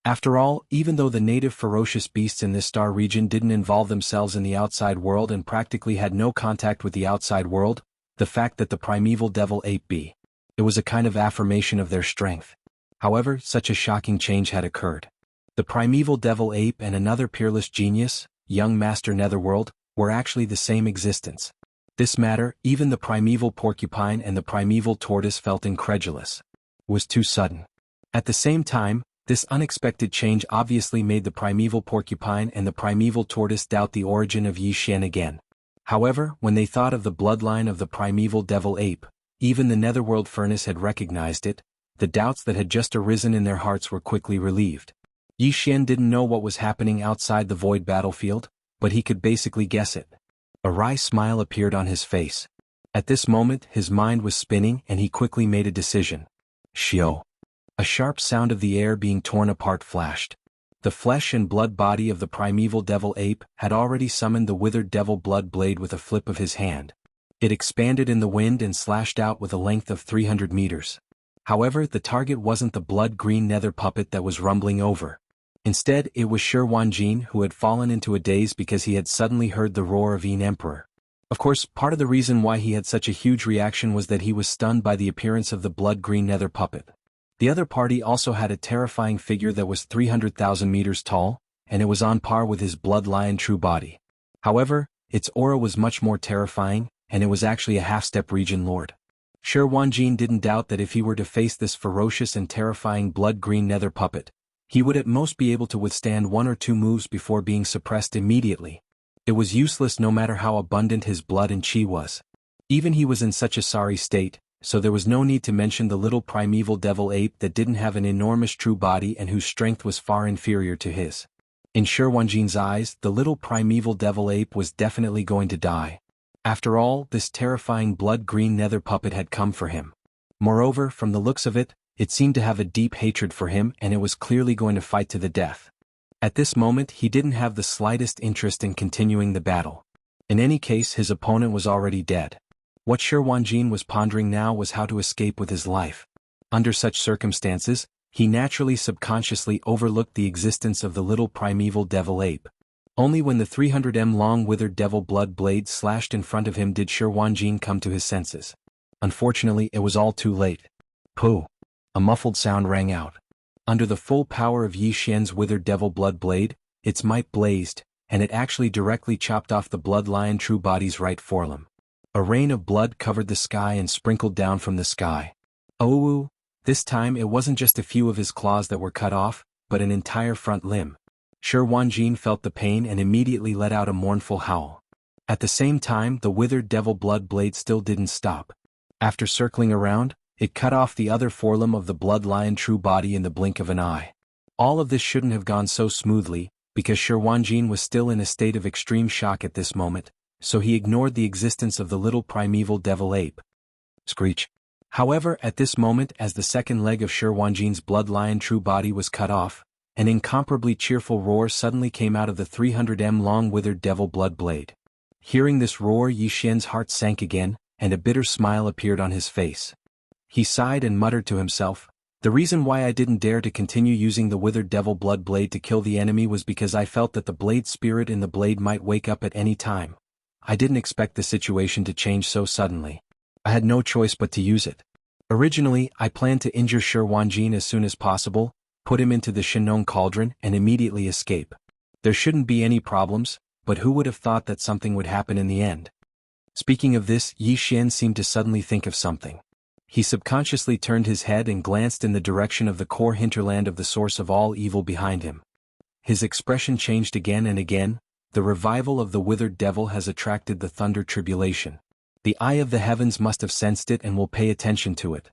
After all, even though the native ferocious beasts in this star region didn't involve themselves in the outside world and practically had no contact with the outside world, the fact that the primeval devil ape it was a kind of affirmation of their strength. However, such a shocking change had occurred. The primeval devil ape and another peerless genius, young Master Netherworld, were actually the same existence. This matter, even the primeval porcupine and the primeval tortoise felt incredulous. Was too sudden. At the same time, this unexpected change obviously made the primeval porcupine and the primeval tortoise doubt the origin of Yi Xian again. However, when they thought of the bloodline of the primeval devil ape, even the Netherworld furnace had recognized it. The doubts that had just arisen in their hearts were quickly relieved. Yi Xian didn't know what was happening outside the void battlefield, but he could basically guess it. A wry smile appeared on his face. At this moment, his mind was spinning and he quickly made a decision. Shio. A sharp sound of the air being torn apart flashed. The flesh and blood body of the primeval devil ape had already summoned the withered devil blood blade with a flip of his hand. It expanded in the wind and slashed out with a length of 300 meters. However, the target wasn't the blood-green nether puppet that was rumbling over. Instead, it was Shi Wanjin who had fallen into a daze because he had suddenly heard the roar of Yin Emperor. Of course, part of the reason why he had such a huge reaction was that he was stunned by the appearance of the blood-green nether puppet. The other party also had a terrifying figure that was 300,000 meters tall, and it was on par with his blood lion true body. However, its aura was much more terrifying, and it was actually a half-step region lord. Shi Wanjin didn't doubt that if he were to face this ferocious and terrifying blood-green nether puppet, he would at most be able to withstand 1 or 2 moves before being suppressed immediately. It was useless no matter how abundant his blood and chi was. Even he was in such a sorry state, so there was no need to mention the little primeval devil ape that didn't have an enormous true body and whose strength was far inferior to his. In Shi Wanjin's eyes, the little primeval devil ape was definitely going to die. After all, this terrifying blood-green nether puppet had come for him. Moreover, from the looks of it, it seemed to have a deep hatred for him and it was clearly going to fight to the death. At this moment he didn't have the slightest interest in continuing the battle. In any case, his opponent was already dead. What Shi Wanjin was pondering now was how to escape with his life. Under such circumstances, he naturally subconsciously overlooked the existence of the little primeval devil ape. Only when the 300 long withered devil blood blade slashed in front of him did Shi Wanjin come to his senses. Unfortunately, it was all too late. Pooh! A muffled sound rang out. Under the full power of Yi Xian's withered devil blood blade, its might blazed, and it actually directly chopped off the blood lion true body's right forelimb. A rain of blood covered the sky and sprinkled down from the sky. Oh! This time it wasn't just a few of his claws that were cut off, but an entire front limb. Shi Wanjin felt the pain and immediately let out a mournful howl. At the same time, the withered devil blood blade still didn't stop. After circling around, it cut off the other forelimb of the blood lion true body in the blink of an eye. All of this shouldn't have gone so smoothly, because Shi Wanjin was still in a state of extreme shock at this moment, so he ignored the existence of the little primeval devil ape. Screech. However, at this moment, as the second leg of Shi Wanjin's blood lion true body was cut off, an incomparably cheerful roar suddenly came out of the 300 long withered devil blood blade. Hearing this roar, Yi Xian's heart sank again, and a bitter smile appeared on his face. He sighed and muttered to himself, "The reason why I didn't dare to continue using the withered devil blood blade to kill the enemy was because I felt that the blade spirit in the blade might wake up at any time. I didn't expect the situation to change so suddenly. I had no choice but to use it. Originally, I planned to injure Shi Wanjin as soon as possible, put him into the Shinong cauldron and immediately escape. There shouldn't be any problems, but who would have thought that something would happen in the end?" Speaking of this, Yi Xian seemed to suddenly think of something. He subconsciously turned his head and glanced in the direction of the core hinterland of the source of all evil behind him. His expression changed again and again. The revival of the withered devil has attracted the thunder tribulation. The eye of the heavens must have sensed it and will pay attention to it.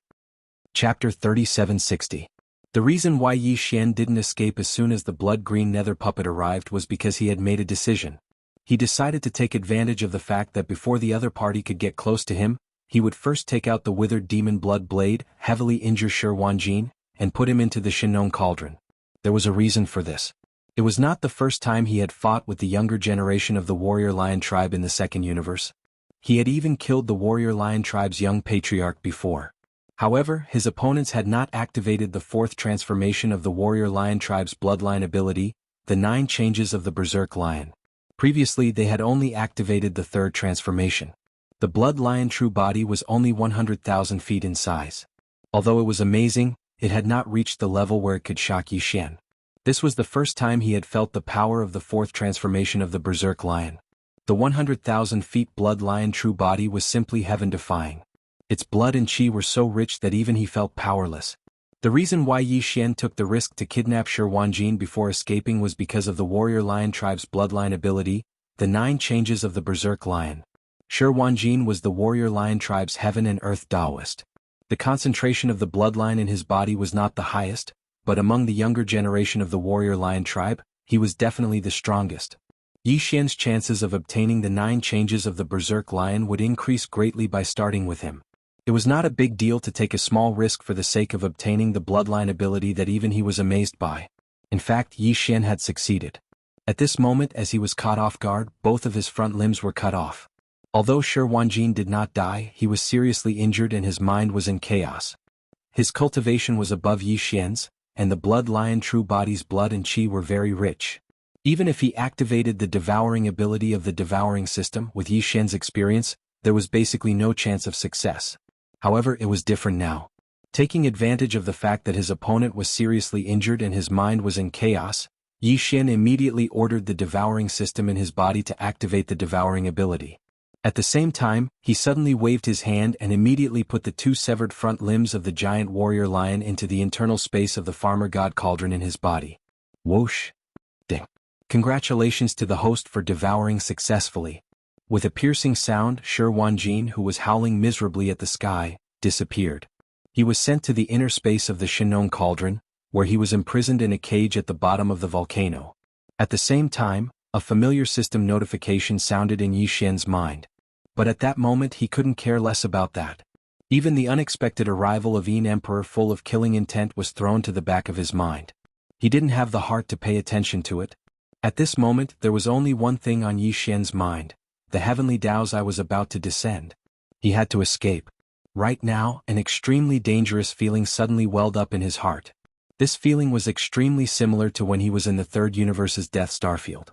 Chapter 3760. The reason why Yi Xian didn't escape as soon as the blood-green nether puppet arrived was because he had made a decision. He decided to take advantage of the fact that before the other party could get close to him, he would first take out the withered demon blood blade, heavily injure Shi Wanjin, and put him into the Shinong cauldron. There was a reason for this. It was not the first time he had fought with the younger generation of the warrior lion tribe in the second universe. He had even killed the warrior lion tribe's young patriarch before. However, his opponents had not activated the fourth transformation of the warrior lion tribe's bloodline ability, the 9 changes of the berserk lion. Previously they had only activated the third transformation. The blood lion true body was only 100,000 feet in size. Although it was amazing, it had not reached the level where it could shock Yi Xian. This was the first time he had felt the power of the fourth transformation of the berserk lion. The 100,000 feet blood lion true body was simply heaven-defying. Its blood and chi were so rich that even he felt powerless. The reason why Yi Xian took the risk to kidnap Shi Wanjin before escaping was because of the warrior lion tribe's bloodline ability, the 9 changes of the berserk lion. Shi Wanjin was the warrior lion tribe's heaven and earth Taoist. The concentration of the bloodline in his body was not the highest, but among the younger generation of the warrior lion tribe, he was definitely the strongest. Yi Xian's chances of obtaining the 9 changes of the berserk lion would increase greatly by starting with him. It was not a big deal to take a small risk for the sake of obtaining the bloodline ability that even he was amazed by. In fact, Yi Xian had succeeded. At this moment, as he was caught off guard, both of his front limbs were cut off. Although Shi Wanjin did not die, he was seriously injured and his mind was in chaos. His cultivation was above Yi Xian's, and the blood lion true body's blood and chi were very rich. Even if he activated the devouring ability of the devouring system with Yi Xian's experience, there was basically no chance of success. However, it was different now. Taking advantage of the fact that his opponent was seriously injured and his mind was in chaos, Yi Xian immediately ordered the devouring system in his body to activate the devouring ability. At the same time, he suddenly waved his hand and immediately put the two severed front limbs of the giant warrior lion into the internal space of the farmer god cauldron in his body. Whoosh! Ding! Congratulations to the host for devouring successfully. With a piercing sound, Shi Wanjin, who was howling miserably at the sky, disappeared. He was sent to the inner space of the Shinong cauldron, where he was imprisoned in a cage at the bottom of the volcano. At the same time, a familiar system notification sounded in Yi Xian's mind. But at that moment he couldn't care less about that. Even the unexpected arrival of Yin Emperor full of killing intent was thrown to the back of his mind. He didn't have the heart to pay attention to it. At this moment there was only one thing on Yi Xian's mind: the heavenly Tao's eye was about to descend. He had to escape. Right now, an extremely dangerous feeling suddenly welled up in his heart. This feeling was extremely similar to when he was in the third universe's Death Star field.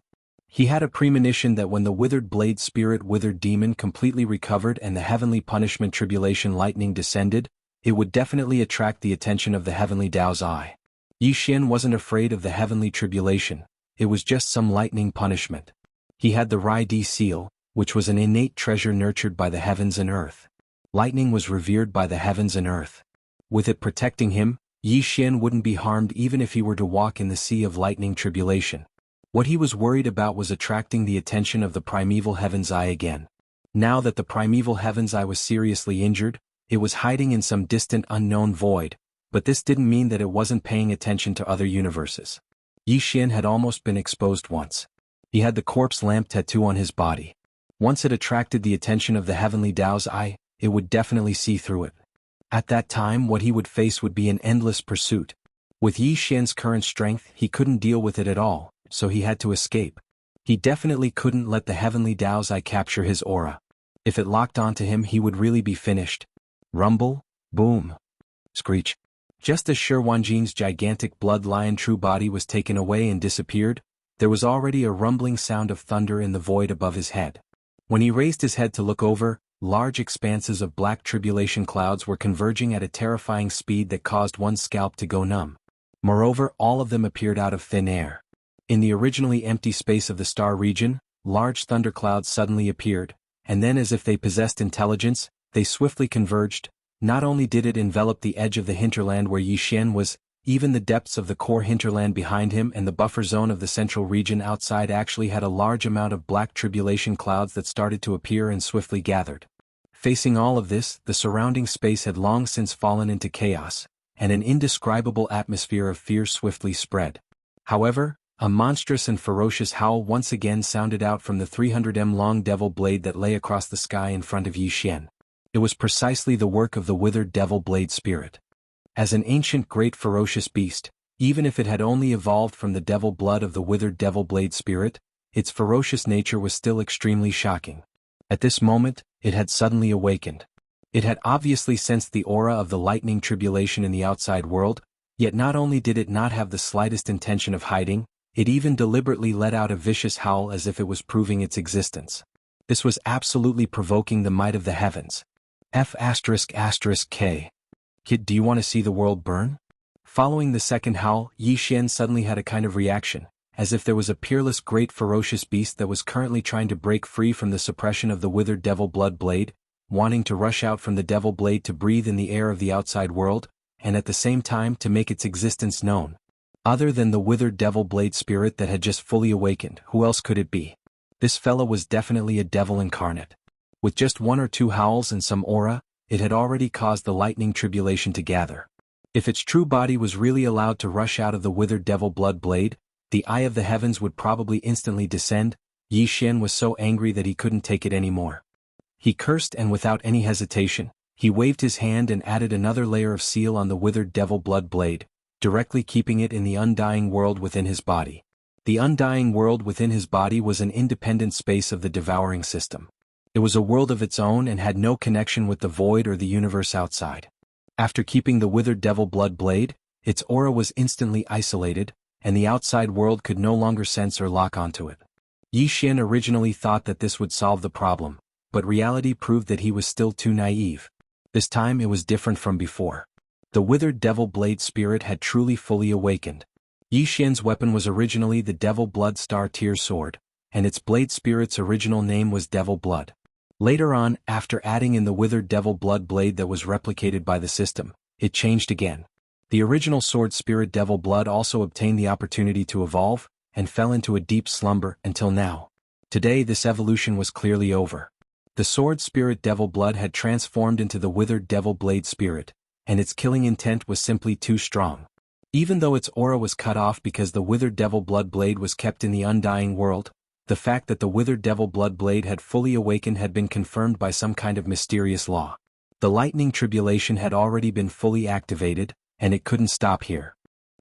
He had a premonition that when the withered blade spirit withered demon completely recovered and the heavenly punishment tribulation lightning descended, it would definitely attract the attention of the heavenly Tao's eye. Yi Xian wasn't afraid of the heavenly tribulation, it was just some lightning punishment. He had the Rai Di seal, which was an innate treasure nurtured by the heavens and earth. Lightning was revered by the heavens and earth. With it protecting him, Yi Xian wouldn't be harmed even if he were to walk in the sea of lightning tribulation. What he was worried about was attracting the attention of the primeval heaven's eye again. Now that the primeval heaven's eye was seriously injured, it was hiding in some distant unknown void, but this didn't mean that it wasn't paying attention to other universes. Yi Xian had almost been exposed once. He had the corpse lamp tattoo on his body. Once it attracted the attention of the heavenly Tao's eye, it would definitely see through it. At that time what he would face would be an endless pursuit. With Yi Xian's current strength he couldn't deal with it at all, so he had to escape. He definitely couldn't let the heavenly Tao's eye capture his aura. If it locked onto him he would really be finished. Rumble, boom, screech. Just as Shi Wanjin's gigantic blood lion true body was taken away and disappeared, there was already a rumbling sound of thunder in the void above his head. When he raised his head to look over, large expanses of black tribulation clouds were converging at a terrifying speed that caused one's scalp to go numb. Moreover, all of them appeared out of thin air. In the originally empty space of the star region, large thunderclouds suddenly appeared, and then as if they possessed intelligence, they swiftly converged. Not only did it envelop the edge of the hinterland where Yi Xian was, even the depths of the core hinterland behind him and the buffer zone of the central region outside actually had a large amount of black tribulation clouds that started to appear and swiftly gathered. Facing all of this, the surrounding space had long since fallen into chaos, and an indescribable atmosphere of fear swiftly spread. However, a monstrous and ferocious howl once again sounded out from the 300 long devil blade that lay across the sky in front of Yi Xian. It was precisely the work of the withered devil blade spirit. As an ancient great ferocious beast, even if it had only evolved from the devil blood of the withered devil blade spirit, its ferocious nature was still extremely shocking. At this moment, it had suddenly awakened. It had obviously sensed the aura of the lightning tribulation in the outside world, yet not only did it not have the slightest intention of hiding, it even deliberately let out a vicious howl as if it was proving its existence. This was absolutely provoking the might of the heavens. F***K. Kid, do you want to see the world burn? Following the second howl, Yi Xian suddenly had a kind of reaction, as if there was a peerless great ferocious beast that was currently trying to break free from the suppression of the withered devil blood blade, wanting to rush out from the devil blade to breathe in the air of the outside world, and at the same time to make its existence known. Other than the withered devil blade spirit that had just fully awakened, who else could it be? This fellow was definitely a devil incarnate. With just one or two howls and some aura, it had already caused the lightning tribulation to gather. If its true body was really allowed to rush out of the withered devil blood blade, the eye of the heavens would probably instantly descend. Yi Xian was so angry that he couldn't take it anymore. He cursed and without any hesitation, he waved his hand and added another layer of seal on the withered devil blood blade, directly keeping it in the undying world within his body. The undying world within his body was an independent space of the devouring system. It was a world of its own and had no connection with the void or the universe outside. After keeping the withered devil blood blade, its aura was instantly isolated, and the outside world could no longer sense or lock onto it. Yi Xian originally thought that this would solve the problem, but reality proved that he was still too naive. This time it was different from before. The withered devil blade spirit had truly fully awakened. Yi Xian's weapon was originally the Devil Blood Star Tier Sword, and its blade spirit's original name was Devil Blood. Later on, after adding in the withered Devil Blood blade that was replicated by the system, it changed again. The original sword spirit Devil Blood also obtained the opportunity to evolve, and fell into a deep slumber until now. Today this evolution was clearly over. The sword spirit Devil Blood had transformed into the withered Devil Blade spirit, and its killing intent was simply too strong. Even though its aura was cut off because the withered Devil Blood blade was kept in the undying world, the fact that the withered Devil Blood blade had fully awakened had been confirmed by some kind of mysterious law. The lightning tribulation had already been fully activated, and it couldn't stop here.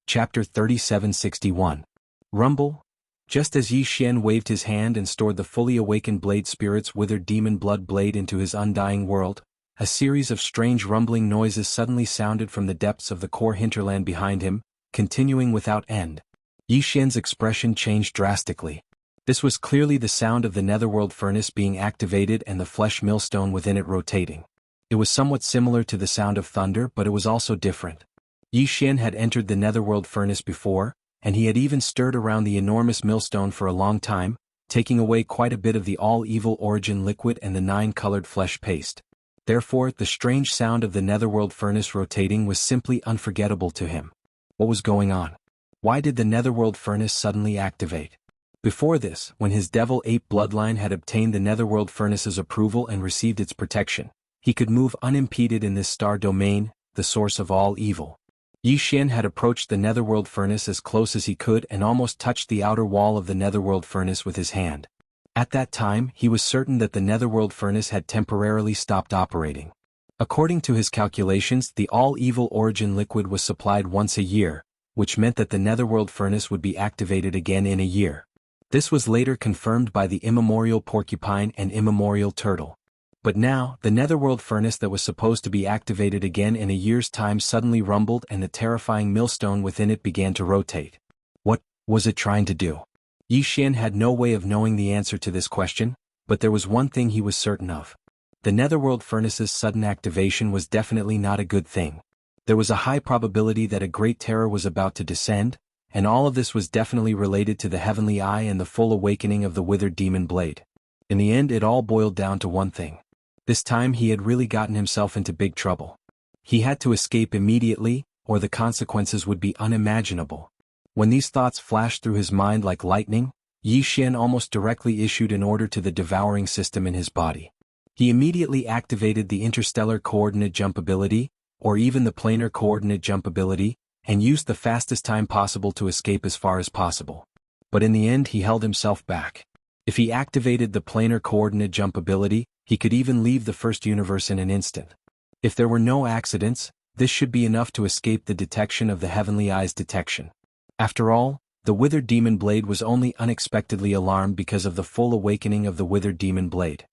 Chapter 3761. Rumble. Just as Yi Xian waved his hand and stored the fully awakened blade spirit's withered demon blood blade into his undying world, a series of strange rumbling noises suddenly sounded from the depths of the core hinterland behind him, continuing without end. Yi Xian's expression changed drastically. This was clearly the sound of the netherworld furnace being activated and the flesh millstone within it rotating. It was somewhat similar to the sound of thunder, but it was also different. Yi Xian had entered the netherworld furnace before, and he had even stirred around the enormous millstone for a long time, taking away quite a bit of the all-evil origin liquid and the 9-colored flesh paste. Therefore, the strange sound of the netherworld furnace rotating was simply unforgettable to him. What was going on? Why did the netherworld furnace suddenly activate? Before this, when his Devil Ape bloodline had obtained the netherworld furnace's approval and received its protection, he could move unimpeded in this star domain, the source of all evil. Yi Xian had approached the netherworld furnace as close as he could and almost touched the outer wall of the netherworld furnace with his hand. At that time, he was certain that the netherworld furnace had temporarily stopped operating. According to his calculations, the all-evil origin liquid was supplied once a year, which meant that the netherworld furnace would be activated again in a year. This was later confirmed by the immemorial porcupine and immemorial turtle. But now, the netherworld furnace that was supposed to be activated again in a year's time suddenly rumbled and the terrifying millstone within it began to rotate. What was it trying to do? Yi Xian had no way of knowing the answer to this question, but there was one thing he was certain of. The netherworld furnace's sudden activation was definitely not a good thing. There was a high probability that a great terror was about to descend, and all of this was definitely related to the heavenly eye and the full awakening of the withered demon blade. In the end, it all boiled down to one thing. This time he had really gotten himself into big trouble. He had to escape immediately, or the consequences would be unimaginable. When these thoughts flashed through his mind like lightning, Yi Xian almost directly issued an order to the devouring system in his body. He immediately activated the interstellar coordinate jump ability, or even the planar coordinate jump ability, and used the fastest time possible to escape as far as possible. But in the end he held himself back. If he activated the planar coordinate jump ability, he could even leave the first universe in an instant. If there were no accidents, this should be enough to escape the detection of the heavenly eye's detection. After all, the withered demon blade was only unexpectedly alarmed because of the full awakening of the withered demon blade.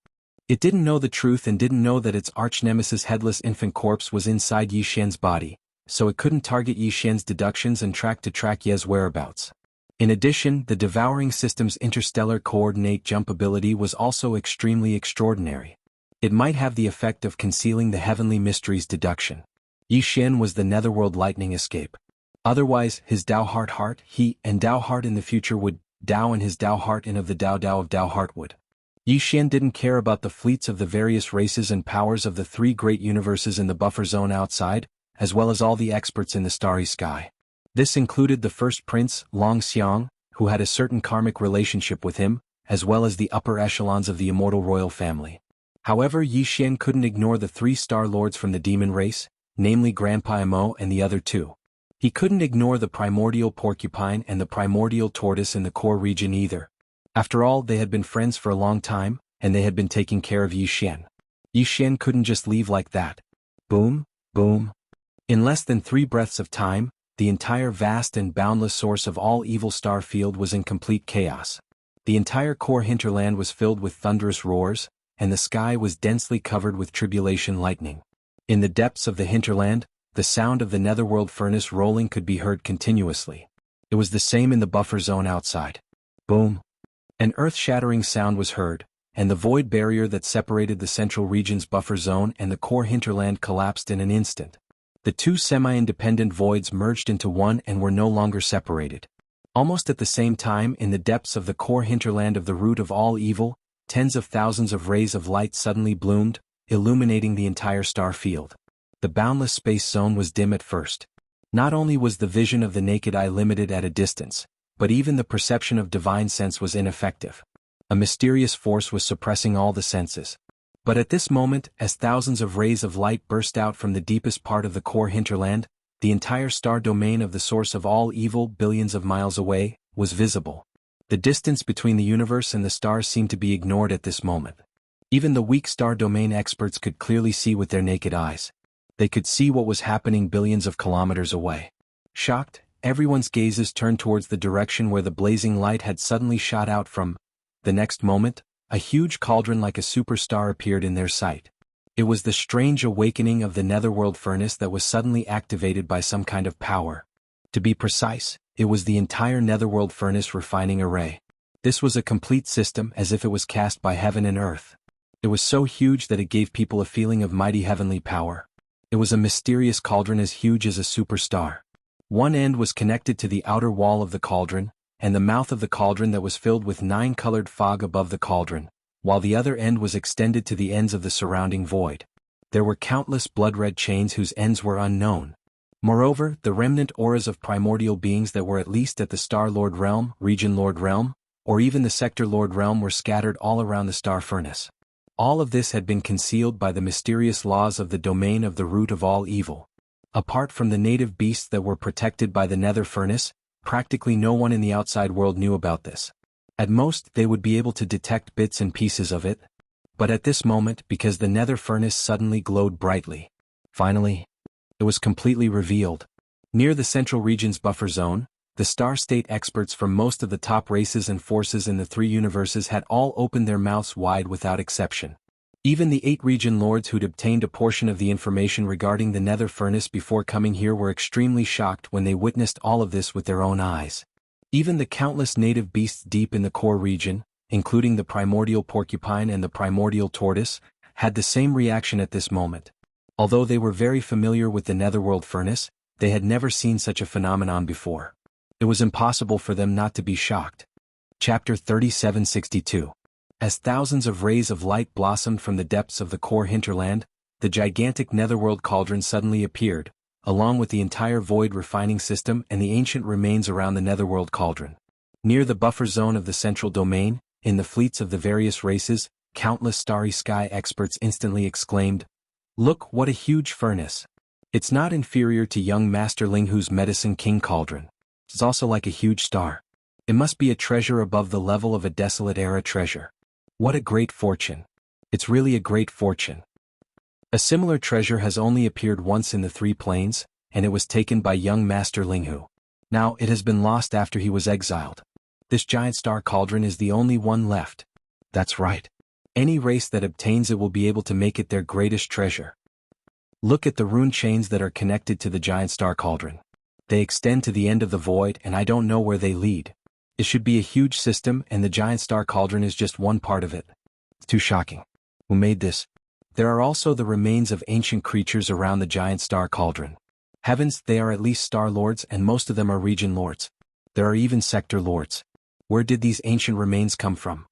It didn't know the truth and didn't know that its arch-nemesis headless infant corpse was inside Yi Xian's body, so it couldn't target Yi Xian's deductions and track Ye's whereabouts. In addition, the devouring system's interstellar coordinate jump ability was also extremely extraordinary. It might have the effect of concealing the heavenly mysteries deduction. Yi Xian was the netherworld lightning escape. Otherwise, his Dao Heart, he and Dao Heart in the future would, Dao and his Dao Heart in of the Dao of Dao Heart would. Yi Xian didn't care about the fleets of the various races and powers of the 3 great universes in the buffer zone outside, as well as all the experts in the starry sky. This included the first prince, Long Xiang, who had a certain karmic relationship with him, as well as the upper echelons of the immortal royal family. However, Yi Xian couldn't ignore the 3 star lords from the demon race, namely Grandpa Mo and the other 2. He couldn't ignore the primordial porcupine and the primordial tortoise in the core region either. After all, they had been friends for a long time, and they had been taking care of Yi Xian. Yi Xian couldn't just leave like that. Boom, boom. In less than 3 breaths of time, the entire vast and boundless source of all evil star field was in complete chaos. The entire core hinterland was filled with thunderous roars, and the sky was densely covered with tribulation lightning. In the depths of the hinterland, the sound of the netherworld furnace rolling could be heard continuously. It was the same in the buffer zone outside. Boom! An earth-shattering sound was heard, and the void barrier that separated the central region's buffer zone and the core hinterland collapsed in an instant. The two semi-independent voids merged into one and were no longer separated. Almost at the same time, in the depths of the core hinterland of the root of all evil, tens of thousands of rays of light suddenly bloomed, illuminating the entire star field. The boundless space zone was dim at first. Not only was the vision of the naked eye limited at a distance, but even the perception of divine sense was ineffective. A mysterious force was suppressing all the senses. But at this moment, as thousands of rays of light burst out from the deepest part of the core hinterland, the entire star domain of the source of all evil, billions of miles away, was visible. The distance between the universe and the stars seemed to be ignored at this moment. Even the weak star domain experts could clearly see with their naked eyes. They could see what was happening billions of kilometers away. Shocked, everyone's gazes turned towards the direction where the blazing light had suddenly shot out from. The next moment, a huge cauldron like a superstar appeared in their sight. It was the strange awakening of the netherworld furnace that was suddenly activated by some kind of power. To be precise, it was the entire netherworld furnace refining array. This was a complete system, as if it was cast by heaven and earth. It was so huge that it gave people a feeling of mighty heavenly power. It was a mysterious cauldron as huge as a superstar. One end was connected to the outer wall of the cauldron, and the mouth of the cauldron that was filled with 9-colored fog above the cauldron, while the other end was extended to the ends of the surrounding void. There were countless blood-red chains whose ends were unknown. Moreover, the remnant auras of primordial beings that were at least at the Star Lord realm, Region Lord realm, or even the Sector Lord realm were scattered all around the star furnace. All of this had been concealed by the mysterious laws of the domain of the root of all evil. Apart from the native beasts that were protected by the nether furnace, practically no one in the outside world knew about this. At most, they would be able to detect bits and pieces of it. But at this moment, because the nether furnace suddenly glowed brightly. Finally, it was completely revealed. Near the central region's buffer zone, the star state experts from most of the top races and forces in the 3 universes had all opened their mouths wide without exception. Even the 8 region lords who'd obtained a portion of the information regarding the nether furnace before coming here were extremely shocked when they witnessed all of this with their own eyes. Even the countless native beasts deep in the core region, including the primordial porcupine and the primordial tortoise, had the same reaction at this moment. Although they were very familiar with the netherworld furnace, they had never seen such a phenomenon before. It was impossible for them not to be shocked. Chapter 3762. As thousands of rays of light blossomed from the depths of the core hinterland, the gigantic netherworld cauldron suddenly appeared, along with the entire void refining system and the ancient remains around the netherworld cauldron. Near the buffer zone of the central domain, in the fleets of the various races, countless starry sky experts instantly exclaimed, "Look, what a huge furnace! It's not inferior to young Master Ling Hu's Medicine King cauldron. It's also like a huge star. It must be a treasure above the level of a desolate era treasure. What a great fortune. It's really a great fortune." A similar treasure has only appeared once in the 3 planes, and it was taken by young Master Ling Hu. Now it has been lost after he was exiled. This giant star cauldron is the only one left. That's right. Any race that obtains it will be able to make it their greatest treasure. Look at the rune chains that are connected to the giant star cauldron. They extend to the end of the void, and I don't know where they lead. It should be a huge system, and the giant star cauldron is just one part of it. It's too shocking. Who made this? There are also the remains of ancient creatures around the giant star cauldron. Heavens, they are at least star lords, and most of them are region lords. There are even sector lords. Where did these ancient remains come from?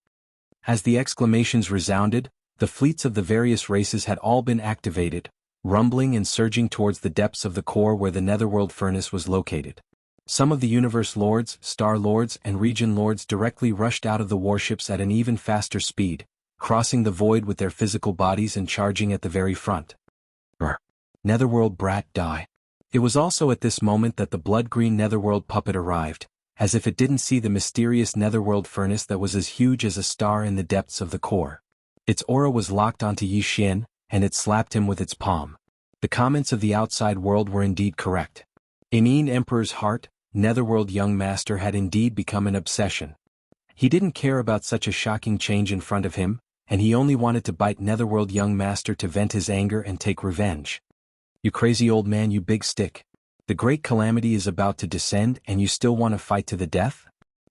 As the exclamations resounded, the fleets of the various races had all been activated, rumbling and surging towards the depths of the core where the netherworld furnace was located. Some of the universe lords, star lords, and region lords directly rushed out of the warships at an even faster speed, crossing the void with their physical bodies and charging at the very front. Netherworld brat die. It was also at this moment that the blood-green netherworld puppet arrived, as if it didn't see the mysterious netherworld furnace that was as huge as a star in the depths of the core. Its aura was locked onto Yi Xian, and it slapped him with its palm. The comments of the outside world were indeed correct. In Yin Emperor's heart, netherworld young master had indeed become an obsession. He didn't care about such a shocking change in front of him, and he only wanted to bite netherworld young master to vent his anger and take revenge. You crazy old man, you big stick. The great calamity is about to descend and you still want to fight to the death?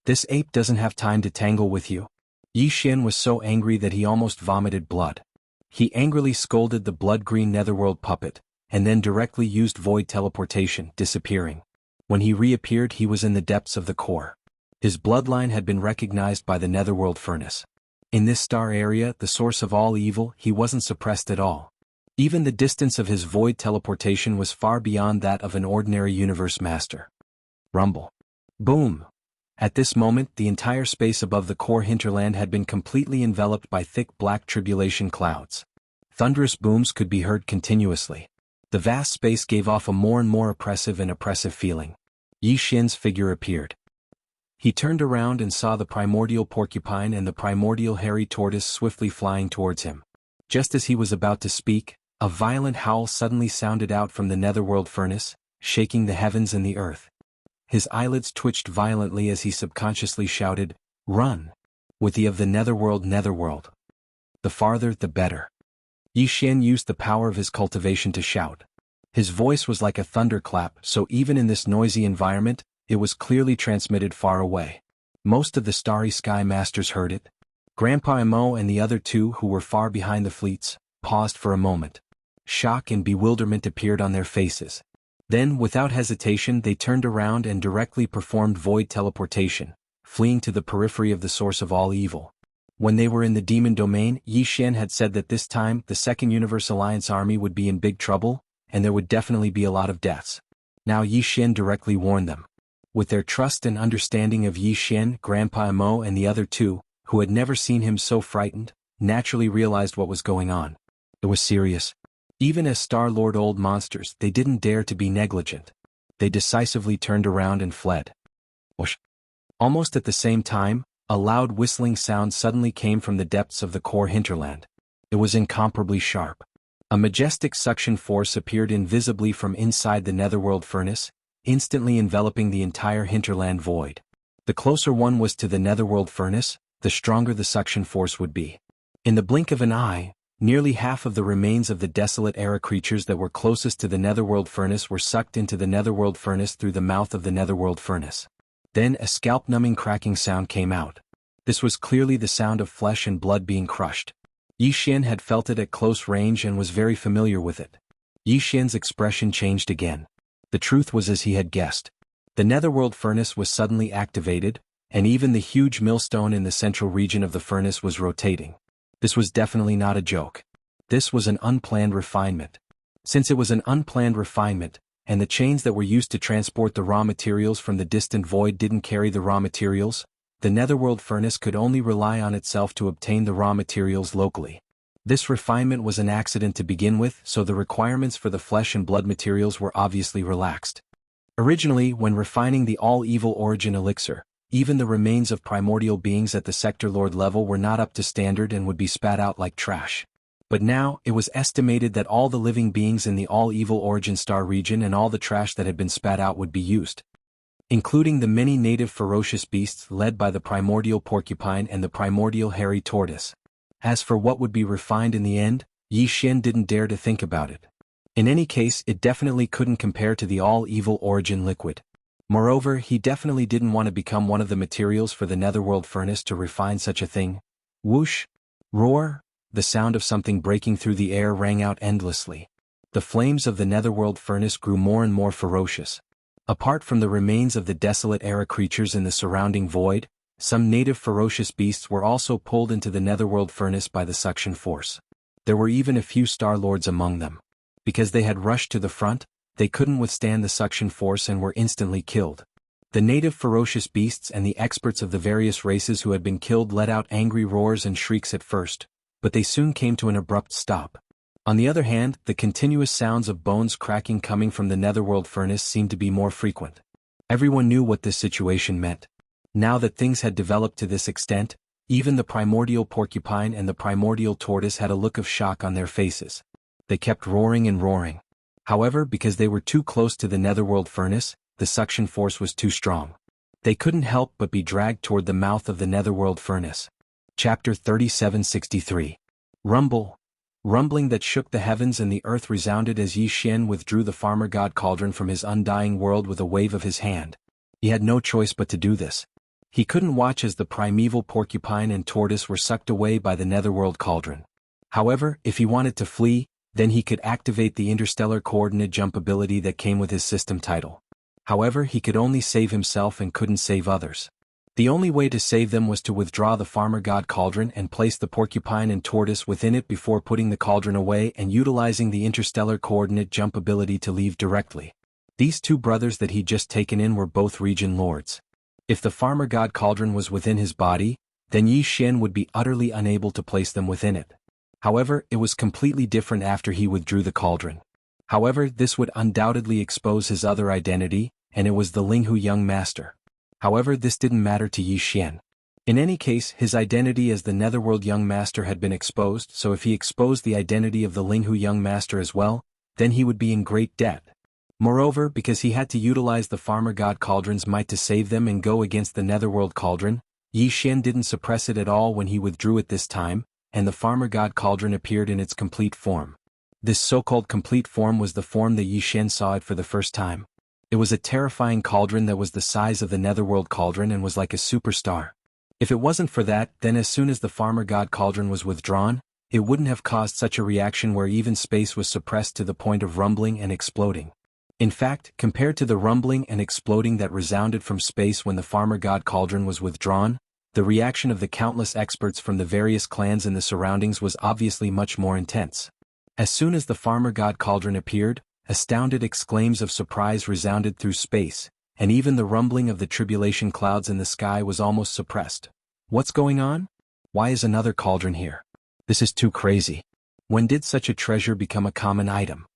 This ape doesn't have time to tangle with you. Yi Xian was so angry that he almost vomited blood. He angrily scolded the blood-green netherworld puppet, and then directly used void teleportation, disappearing. When he reappeared, he was in the depths of the core. His bloodline had been recognized by the netherworld furnace. In this star area, the source of all evil, he wasn't suppressed at all. Even the distance of his void teleportation was far beyond that of an ordinary universe master. Rumble. Boom. At this moment, the entire space above the core hinterland had been completely enveloped by thick black tribulation clouds. Thunderous booms could be heard continuously. The vast space gave off a more and more oppressive feeling. Yi Xian's figure appeared. He turned around and saw the primordial porcupine and the primordial hairy tortoise swiftly flying towards him. Just as he was about to speak, a violent howl suddenly sounded out from the netherworld furnace, shaking the heavens and the earth. His eyelids twitched violently as he subconsciously shouted, "Run! With the of the netherworld. The farther, the better." Yi Xian used the power of his cultivation to shout. His voice was like a thunderclap, so even in this noisy environment, it was clearly transmitted far away. Most of the starry sky masters heard it. Grandpa Mo and the other two who were far behind the fleets, paused for a moment. Shock and bewilderment appeared on their faces. Then, without hesitation, they turned around and directly performed void teleportation, fleeing to the periphery of the source of all evil. When they were in the demon domain, Yi Xian had said that this time the Second Universe Alliance army would be in big trouble, and there would definitely be a lot of deaths. Now Yi Xian directly warned them. With their trust and understanding of Yi Xian, Grandpa Mo and the other two, who had never seen him so frightened, naturally realized what was going on. It was serious. Even as Star-Lord old monsters, they didn't dare to be negligent. They decisively turned around and fled. Whoosh. Almost at the same time, a loud whistling sound suddenly came from the depths of the core hinterland. It was incomparably sharp. A majestic suction force appeared invisibly from inside the netherworld furnace, instantly enveloping the entire hinterland void. The closer one was to the netherworld furnace, the stronger the suction force would be. In the blink of an eye, nearly half of the remains of the desolate era creatures that were closest to the netherworld furnace were sucked into the netherworld furnace through the mouth of the netherworld furnace. Then a scalp-numbing cracking sound came out. This was clearly the sound of flesh and blood being crushed. Yi Xian had felt it at close range and was very familiar with it. Yi Xian's expression changed again. The truth was as he had guessed. The netherworld furnace was suddenly activated, and even the huge millstone in the central region of the furnace was rotating. This was definitely not a joke. This was an unplanned refinement. Since it was an unplanned refinement, and the chains that were used to transport the raw materials from the distant void didn't carry the raw materials, the netherworld furnace could only rely on itself to obtain the raw materials locally. This refinement was an accident to begin with, so the requirements for the flesh and blood materials were obviously relaxed. Originally, when refining the all-evil origin elixir, even the remains of primordial beings at the sector lord level were not up to standard and would be spat out like trash. But now, it was estimated that all the living beings in the all-evil origin star region and all the trash that had been spat out would be used, including the many native ferocious beasts led by the primordial porcupine and the primordial hairy tortoise. As for what would be refined in the end, Yi Xian didn't dare to think about it. In any case, it definitely couldn't compare to the all-evil origin liquid. Moreover, he definitely didn't want to become one of the materials for the netherworld furnace to refine such a thing. Whoosh! Roar! The sound of something breaking through the air rang out endlessly. The flames of the netherworld furnace grew more and more ferocious. Apart from the remains of the desolate era creatures in the surrounding void, some native ferocious beasts were also pulled into the netherworld furnace by the suction force. There were even a few Star-Lords among them. Because they had rushed to the front, they couldn't withstand the suction force and were instantly killed. The native ferocious beasts and the experts of the various races who had been killed let out angry roars and shrieks at first, but they soon came to an abrupt stop. On the other hand, the continuous sounds of bones cracking coming from the netherworld furnace seemed to be more frequent. Everyone knew what this situation meant. Now that things had developed to this extent, even the primordial porcupine and the primordial tortoise had a look of shock on their faces. They kept roaring and roaring. However, because they were too close to the netherworld furnace, the suction force was too strong. They couldn't help but be dragged toward the mouth of the netherworld furnace. Chapter 3763. Rumble. Rumbling that shook the heavens and the earth resounded as Yi Xian withdrew the farmer god cauldron from his undying world with a wave of his hand. He had no choice but to do this. He couldn't watch as the primeval porcupine and tortoise were sucked away by the netherworld cauldron. However, if he wanted to flee, then he could activate the interstellar coordinate jump ability that came with his system title. However, he could only save himself and couldn't save others. The only way to save them was to withdraw the farmer god cauldron and place the porcupine and tortoise within it before putting the cauldron away and utilizing the interstellar coordinate jump ability to leave directly. These two brothers that he'd just taken in were both region lords. If the farmer god cauldron was within his body, then Yi Xian would be utterly unable to place them within it. However, it was completely different after he withdrew the cauldron. However, this would undoubtedly expose his other identity, and it was the Linghu young master. However, this didn't matter to Yi Xian. In any case, his identity as the Netherworld Young Master had been exposed, so if he exposed the identity of the Linghu Young Master as well, then he would be in great debt. Moreover, because he had to utilize the Farmer God Cauldron's might to save them and go against the Netherworld Cauldron, Yi Xian didn't suppress it at all when he withdrew it this time, and the Farmer God Cauldron appeared in its complete form. This so-called complete form was the form that Yi Xian saw it for the first time. It was a terrifying cauldron that was the size of the Netherworld Cauldron and was like a superstar. If it wasn't for that, then as soon as the Farmer God Cauldron was withdrawn, it wouldn't have caused such a reaction where even space was suppressed to the point of rumbling and exploding. In fact, compared to the rumbling and exploding that resounded from space when the Farmer God Cauldron was withdrawn, the reaction of the countless experts from the various clans in the surroundings was obviously much more intense. As soon as the Farmer God Cauldron appeared, astounded exclaims of surprise resounded through space, and even the rumbling of the tribulation clouds in the sky was almost suppressed. What's going on? Why is another cauldron here? This is too crazy. When did such a treasure become a common item?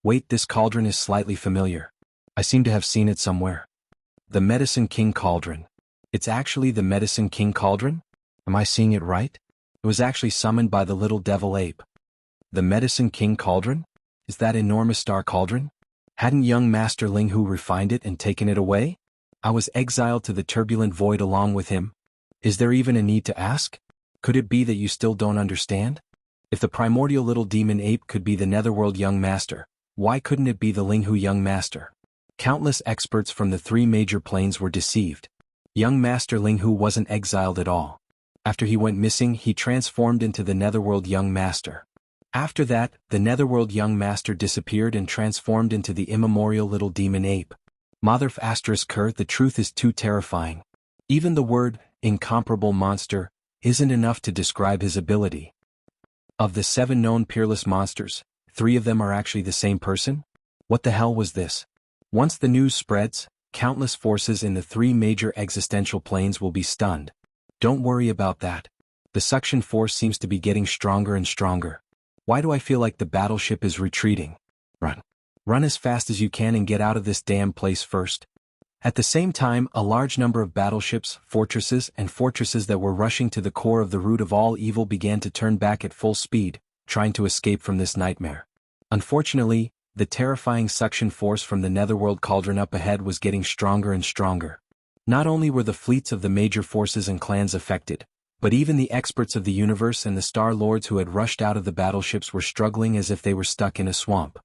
Wait, this cauldron is slightly familiar. I seem to have seen it somewhere. The Medicine King Cauldron. It's actually the Medicine King Cauldron? Am I seeing it right? It was actually summoned by the little devil ape. The Medicine King Cauldron? Is that enormous star cauldron? Hadn't young Master Linghu refined it and taken it away? I was exiled to the turbulent void along with him. Is there even a need to ask? Could it be that you still don't understand? If the primordial little demon ape could be the Netherworld Young Master, why couldn't it be the Linghu Young Master? Countless experts from the three major planes were deceived. Young Master Linghu wasn't exiled at all. After he went missing, he transformed into the Netherworld Young Master. After that, the Netherworld Young Master disappeared and transformed into the immemorial little demon ape. Motherf *Ker, the truth is too terrifying. Even the word, incomparable monster, isn't enough to describe his ability. Of the 7 known peerless monsters, 3 of them are actually the same person? What the hell was this? Once the news spreads, countless forces in the 3 major existential planes will be stunned. Don't worry about that. The suction force seems to be getting stronger and stronger. Why do I feel like the battleship is retreating? Run. Run as fast as you can and get out of this damn place first. At the same time, a large number of battleships, fortresses that were rushing to the core of the root of all evil began to turn back at full speed, trying to escape from this nightmare. Unfortunately, the terrifying suction force from the Netherworld Cauldron up ahead was getting stronger and stronger. Not only were the fleets of the major forces and clans affected, but even the experts of the universe and the Star Lords who had rushed out of the battleships were struggling as if they were stuck in a swamp.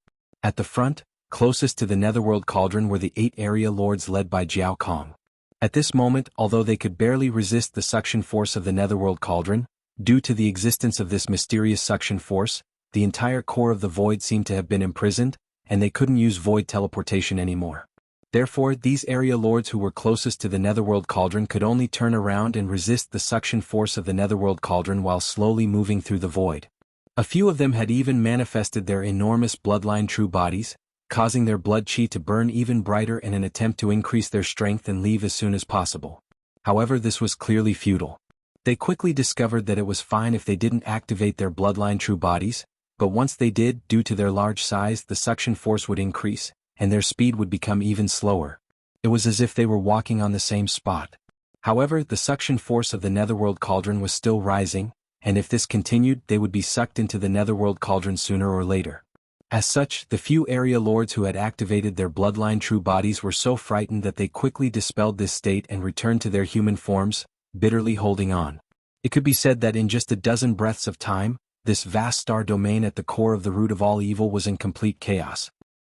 At the front, closest to the Netherworld Cauldron were the 8 area lords led by Jiao Kong. At this moment, although they could barely resist the suction force of the Netherworld Cauldron, due to the existence of this mysterious suction force, the entire core of the void seemed to have been imprisoned, and they couldn't use void teleportation anymore. Therefore, these area lords who were closest to the Netherworld Cauldron could only turn around and resist the suction force of the Netherworld Cauldron while slowly moving through the void. A few of them had even manifested their enormous bloodline true bodies, causing their blood chi to burn even brighter in an attempt to increase their strength and leave as soon as possible. However, this was clearly futile. They quickly discovered that it was fine if they didn't activate their bloodline true bodies, but once they did, due to their large size, the suction force would increase, and their speed would become even slower. It was as if they were walking on the same spot. However, the suction force of the Netherworld Cauldron was still rising, and if this continued, they would be sucked into the Netherworld Cauldron sooner or later. As such, the few area lords who had activated their bloodline true bodies were so frightened that they quickly dispelled this state and returned to their human forms, bitterly holding on. It could be said that in just a dozen breaths of time, this vast star domain at the core of the root of all evil was in complete chaos.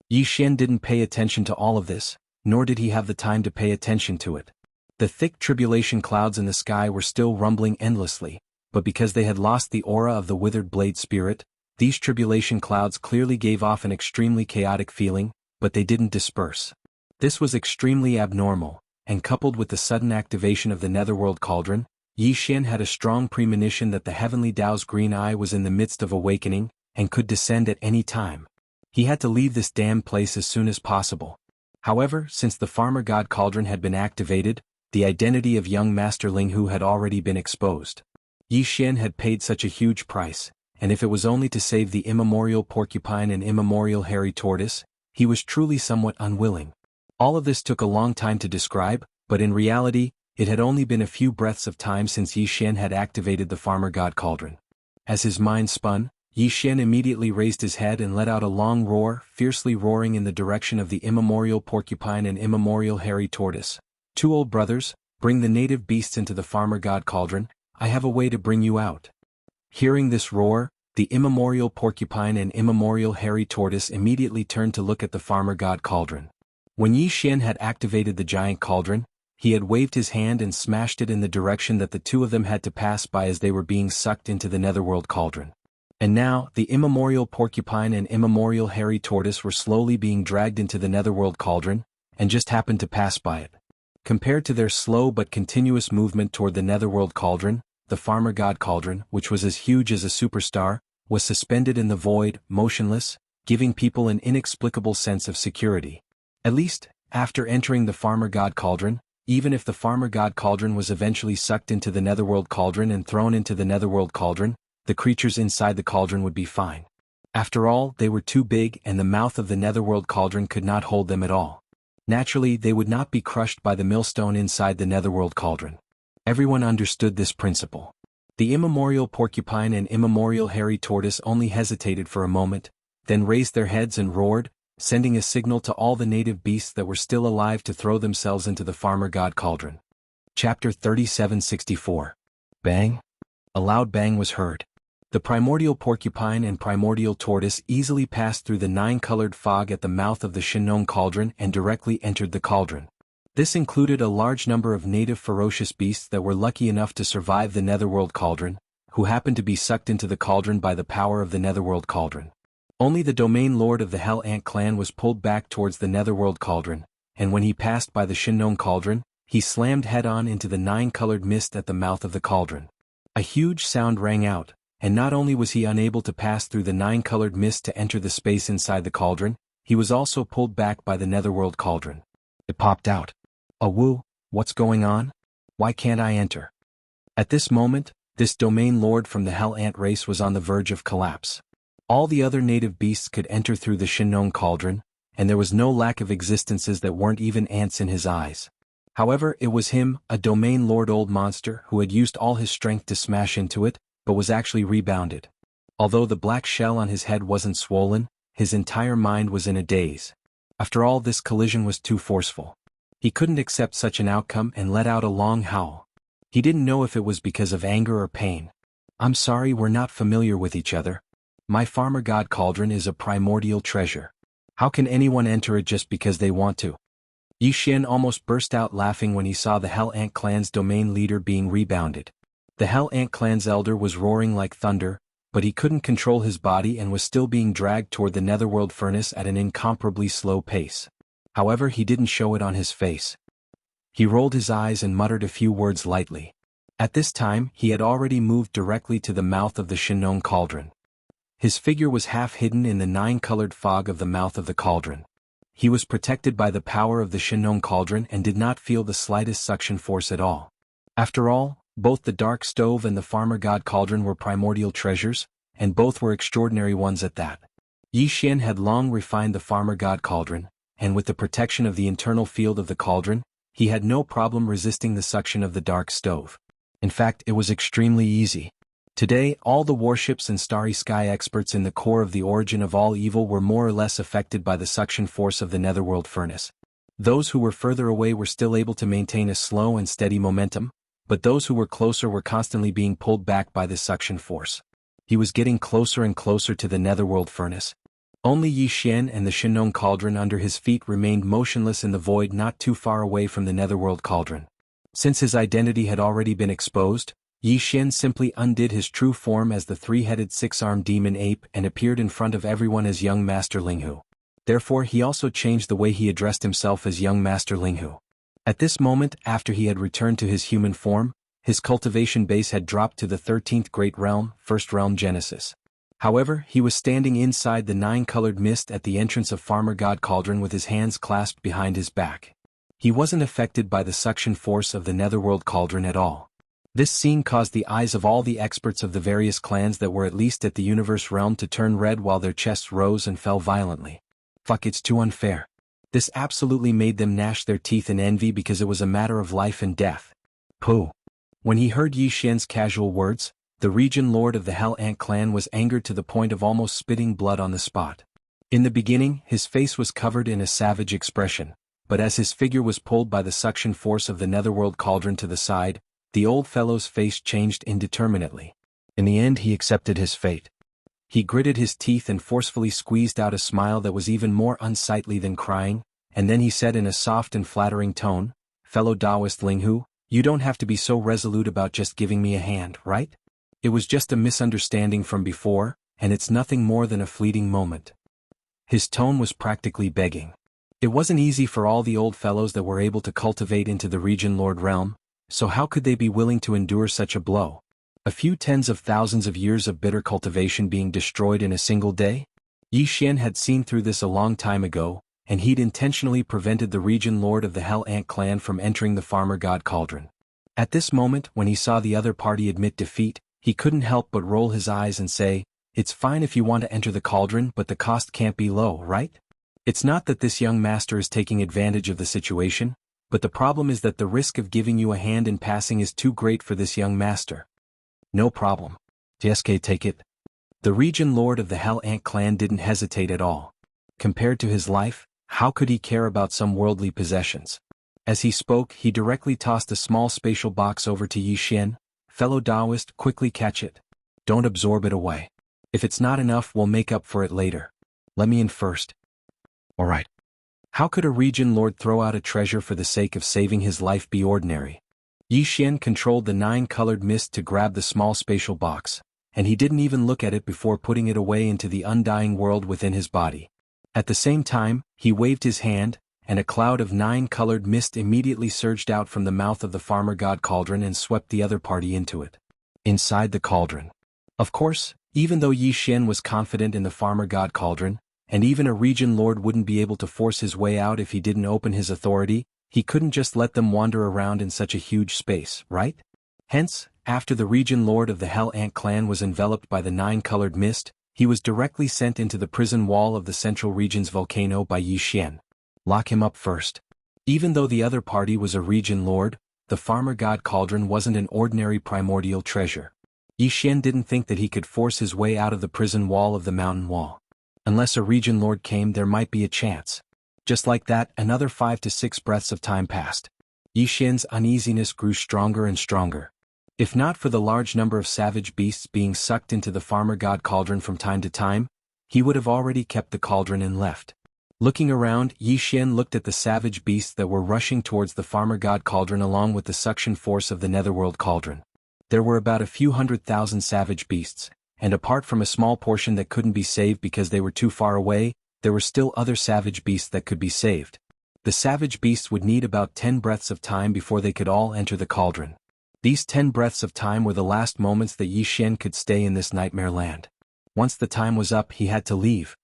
Yi Xian didn't pay attention to all of this, nor did he have the time to pay attention to it. The thick tribulation clouds in the sky were still rumbling endlessly, but because they had lost the aura of the withered blade spirit, these tribulation clouds clearly gave off an extremely chaotic feeling, but they didn't disperse. This was extremely abnormal, and coupled with the sudden activation of the Netherworld Cauldron, Yi Xian had a strong premonition that the heavenly Tao's green eye was in the midst of awakening, and could descend at any time. He had to leave this damned place as soon as possible. However, since the Farmer God Cauldron had been activated, the identity of young Master Ling Hu had already been exposed. Yi Xian had paid such a huge price, and if it was only to save the immemorial porcupine and immemorial hairy tortoise, he was truly somewhat unwilling. All of this took a long time to describe, but in reality, it had only been a few breaths of time since Yi Xian had activated the Farmer God Cauldron. As his mind spun, Yi Xian immediately raised his head and let out a long roar, fiercely roaring in the direction of the immemorial porcupine and immemorial hairy tortoise. "Two old brothers, bring the native beasts into the Farmer God Cauldron, I have a way to bring you out." Hearing this roar, the immemorial porcupine and immemorial hairy tortoise immediately turned to look at the Farmer God Cauldron. When Yi Xian had activated the giant cauldron, he had waved his hand and smashed it in the direction that the two of them had to pass by as they were being sucked into the Netherworld Cauldron. And now, the immemorial porcupine and immemorial hairy tortoise were slowly being dragged into the Netherworld Cauldron, and just happened to pass by it. Compared to their slow but continuous movement toward the Netherworld Cauldron, the Farmer God Cauldron, which was as huge as a superstar, was suspended in the void, motionless, giving people an inexplicable sense of security. At least, after entering the Farmer God Cauldron, even if the Farmer God Cauldron was eventually sucked into the Netherworld Cauldron and thrown into the Netherworld Cauldron, the creatures inside the cauldron would be fine. After all, they were too big and the mouth of the Netherworld Cauldron could not hold them at all. Naturally, they would not be crushed by the millstone inside the Netherworld Cauldron. Everyone understood this principle. The immemorial porcupine and immemorial hairy tortoise only hesitated for a moment, then raised their heads and roared, sending a signal to all the native beasts that were still alive to throw themselves into the Farmer God Cauldron. Chapter 3764. Bang! A loud bang was heard. The primordial porcupine and primordial tortoise easily passed through the nine-colored fog at the mouth of the Shinnon Cauldron and directly entered the cauldron. This included a large number of native ferocious beasts that were lucky enough to survive the Netherworld Cauldron, who happened to be sucked into the cauldron by the power of the Netherworld Cauldron. Only the domain lord of the Hell Ant clan was pulled back towards the Netherworld Cauldron, and when he passed by the Shinnon Cauldron, he slammed head-on into the nine-colored mist at the mouth of the cauldron. A huge sound rang out, and not only was he unable to pass through the nine-colored mist to enter the space inside the cauldron, he was also pulled back by the Netherworld Cauldron. It popped out. "Woo, what's going on? Why can't I enter?" At this moment, this domain lord from the Hell Ant race was on the verge of collapse. All the other native beasts could enter through the Shinnon Cauldron, and there was no lack of existences that weren't even ants in his eyes. However, it was him, a domain lord old monster, who had used all his strength to smash into it, but was actually rebounded. Although the black shell on his head wasn't swollen, his entire mind was in a daze. After all, this collision was too forceful. He couldn't accept such an outcome and let out a long howl. He didn't know if it was because of anger or pain. "I'm sorry, we're not familiar with each other. My Farmer God Cauldron is a primordial treasure. How can anyone enter it just because they want to?" Yi Xian almost burst out laughing when he saw the Hell Ant clan's domain leader being rebounded. The Hell Ant clan's elder was roaring like thunder, but he couldn't control his body and was still being dragged toward the Netherworld furnace at an incomparably slow pace. However, he didn't show it on his face. He rolled his eyes and muttered a few words lightly. At this time, he had already moved directly to the mouth of the Shinnon Cauldron. His figure was half hidden in the nine-colored fog of the mouth of the cauldron. He was protected by the power of the Shinnon Cauldron and did not feel the slightest suction force at all. After all, both the Dark Stove and the Farmer God Cauldron were primordial treasures, and both were extraordinary ones at that. Yi Xian had long refined the Farmer God Cauldron, and with the protection of the internal field of the cauldron, he had no problem resisting the suction of the Dark Stove. In fact, it was extremely easy. Today, all the warships and starry sky experts in the core of the origin of all evil were more or less affected by the suction force of the Netherworld furnace. Those who were further away were still able to maintain a slow and steady momentum, but those who were closer were constantly being pulled back by this suction force. He was getting closer and closer to the netherworld furnace. Only Yi Xian and the Shinong cauldron under his feet remained motionless in the void not too far away from the netherworld cauldron. Since his identity had already been exposed, Yi Xian simply undid his true form as the three-headed six-armed demon ape and appeared in front of everyone as young Master Linghu. Therefore he also changed the way he addressed himself as young Master Linghu. At this moment, after he had returned to his human form, his cultivation base had dropped to the 13th Great Realm, First Realm Genesis. However, he was standing inside the nine-colored mist at the entrance of Farmer God Cauldron with his hands clasped behind his back. He wasn't affected by the suction force of the netherworld cauldron at all. This scene caused the eyes of all the experts of the various clans that were at least at the universe realm to turn red while their chests rose and fell violently. Fuck, it's too unfair. This absolutely made them gnash their teeth in envy because it was a matter of life and death. Pooh. When he heard Yi Xian's casual words, the region lord of the Hell Ant clan was angered to the point of almost spitting blood on the spot. In the beginning, his face was covered in a savage expression, but as his figure was pulled by the suction force of the netherworld cauldron to the side, the old fellow's face changed indeterminately. In the end, he accepted his fate. He gritted his teeth and forcefully squeezed out a smile that was even more unsightly than crying, and then he said in a soft and flattering tone, "Fellow Taoist Linghu, you don't have to be so resolute about just giving me a hand, right? It was just a misunderstanding from before, and it's nothing more than a fleeting moment." His tone was practically begging. It wasn't easy for all the old fellows that were able to cultivate into the region lord realm, so how could they be willing to endure such a blow? A few tens of thousands of years of bitter cultivation being destroyed in a single day? Yi Xian had seen through this a long time ago, and he'd intentionally prevented the region lord of the Hell Ant clan from entering the Farmer God Cauldron. At this moment, when he saw the other party admit defeat, he couldn't help but roll his eyes and say, "It's fine if you want to enter the cauldron, but the cost can't be low, right? It's not that this young master is taking advantage of the situation, but the problem is that the risk of giving you a hand in passing is too great for this young master." "No problem. JSK, take it." The region lord of the Hell Ant clan didn't hesitate at all. Compared to his life, how could he care about some worldly possessions? As he spoke, he directly tossed a small spatial box over to Yi Xian. "Fellow Taoist, quickly catch it. Don't absorb it away. If it's not enough, we'll make up for it later. Let me in first." "All right." How could a region lord throw out a treasure for the sake of saving his life be ordinary? Yi Xian controlled the nine-colored mist to grab the small spatial box, and he didn't even look at it before putting it away into the undying world within his body. At the same time, he waved his hand, and a cloud of nine-colored mist immediately surged out from the mouth of the Farmer God Cauldron and swept the other party into it. Inside the cauldron. Of course, even though Yi Xian was confident in the Farmer God Cauldron, and even a region lord wouldn't be able to force his way out if he didn't open his authority, he couldn't just let them wander around in such a huge space, right? Hence, after the region lord of the Hell Ant clan was enveloped by the nine-colored mist, he was directly sent into the prison wall of the central region's volcano by Yi Xian. Lock him up first. Even though the other party was a region lord, the Farmer God Cauldron wasn't an ordinary primordial treasure. Yi Xian didn't think that he could force his way out of the prison wall of the mountain wall. Unless a region lord came, there might be a chance. Just like that, another 5 to 6 breaths of time passed. Yi Xian's uneasiness grew stronger and stronger. If not for the large number of savage beasts being sucked into the Farmer God Cauldron from time to time, he would have already kept the cauldron and left. Looking around, Yi Xian looked at the savage beasts that were rushing towards the Farmer God Cauldron along with the suction force of the netherworld cauldron. There were about a few 100,000 savage beasts, and apart from a small portion that couldn't be saved because they were too far away, there were still other savage beasts that could be saved. The savage beasts would need about 10 breaths of time before they could all enter the cauldron. These 10 breaths of time were the last moments that Yi Xian could stay in this nightmare land. Once the time was up, he had to leave.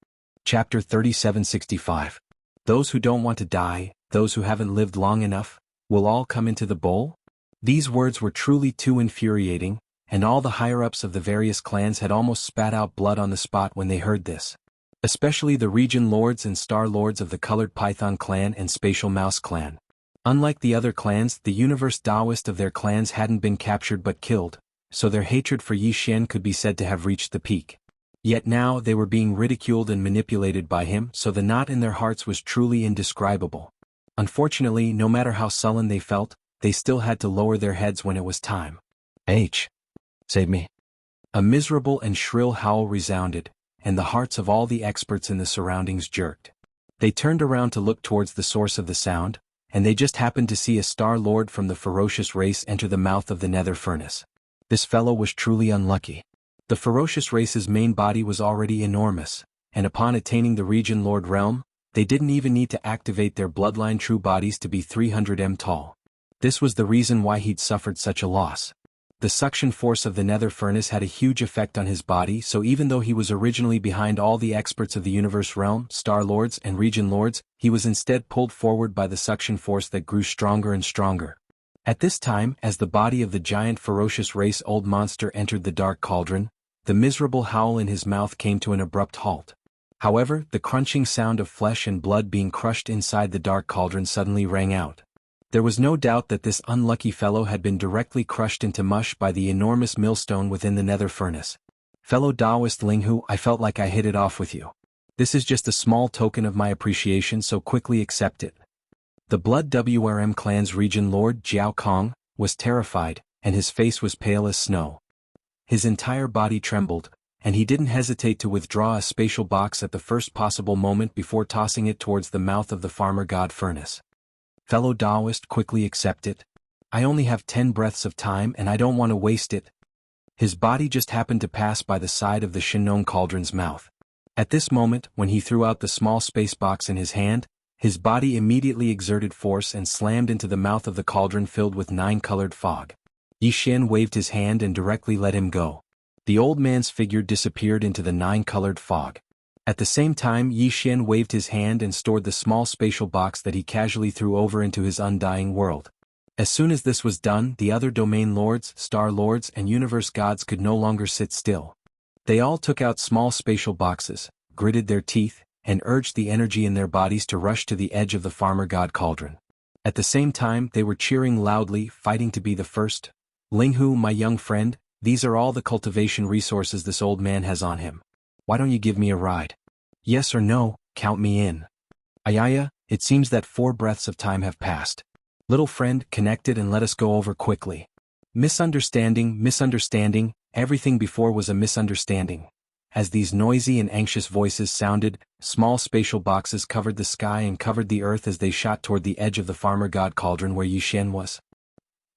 Chapter 3765. Those who don't want to die, those who haven't lived long enough, will all come into the bowl? These words were truly too infuriating, and all the higher-ups of the various clans had almost spat out blood on the spot when they heard this. Especially the region lords and star lords of the Colored Python clan and Spatial Mouse clan. Unlike the other clans, the universe Taoist of their clans hadn't been captured but killed, so their hatred for Yi Xian could be said to have reached the peak. Yet now they were being ridiculed and manipulated by him, so the knot in their hearts was truly indescribable. Unfortunately, no matter how sullen they felt, they still had to lower their heads when it was time. Save me. A miserable and shrill howl resounded, and the hearts of all the experts in the surroundings jerked. They turned around to look towards the source of the sound, and they just happened to see a Star Lord from the ferocious race enter the mouth of the nether furnace. This fellow was truly unlucky. The ferocious race's main body was already enormous, and upon attaining the Region Lord realm, they didn't even need to activate their bloodline true bodies to be 300 m tall. This was the reason why he'd suffered such a loss. The suction force of the nether furnace had a huge effect on his body, so even though he was originally behind all the experts of the universe realm, Star Lords and Region Lords, he was instead pulled forward by the suction force that grew stronger and stronger. At this time, as the body of the giant ferocious race old monster entered the dark cauldron, the miserable howl in his mouth came to an abrupt halt. However, the crunching sound of flesh and blood being crushed inside the dark cauldron suddenly rang out. There was no doubt that this unlucky fellow had been directly crushed into mush by the enormous millstone within the nether furnace. Fellow Taoist Linghu, I felt like I hit it off with you. This is just a small token of my appreciation, so quickly accept it. The Blood WRM clan's Region Lord Jiao Kong was terrified, and his face was pale as snow. His entire body trembled, and he didn't hesitate to withdraw a spatial box at the first possible moment before tossing it towards the mouth of the farmer god furnace. Fellow Taoist, quickly accept it. I only have 10 breaths of time and I don't want to waste it. His body just happened to pass by the side of the Shinnon cauldron's mouth. At this moment, when he threw out the small space box in his hand, his body immediately exerted force and slammed into the mouth of the cauldron filled with 9-colored fog. Yi Xian waved his hand and directly let him go. The old man's figure disappeared into the 9-colored fog. At the same time, Yi Xian waved his hand and stored the small spatial box that he casually threw over into his undying world. As soon as this was done, the other domain lords, star lords, and universe gods could no longer sit still. They all took out small spatial boxes, gritted their teeth, and urged the energy in their bodies to rush to the edge of the farmer god cauldron. At the same time, they were cheering loudly, fighting to be the first. Linghu, my young friend, these are all the cultivation resources this old man has on him. Why don't you give me a ride? Yes or no, count me in. Ayaya, it seems that 4 breaths of time have passed. Little friend, connect it and let us go over quickly. Misunderstanding, everything before was a misunderstanding. As these noisy and anxious voices sounded, small spatial boxes covered the sky and covered the earth as they shot toward the edge of the farmer god cauldron where Yi Xian was.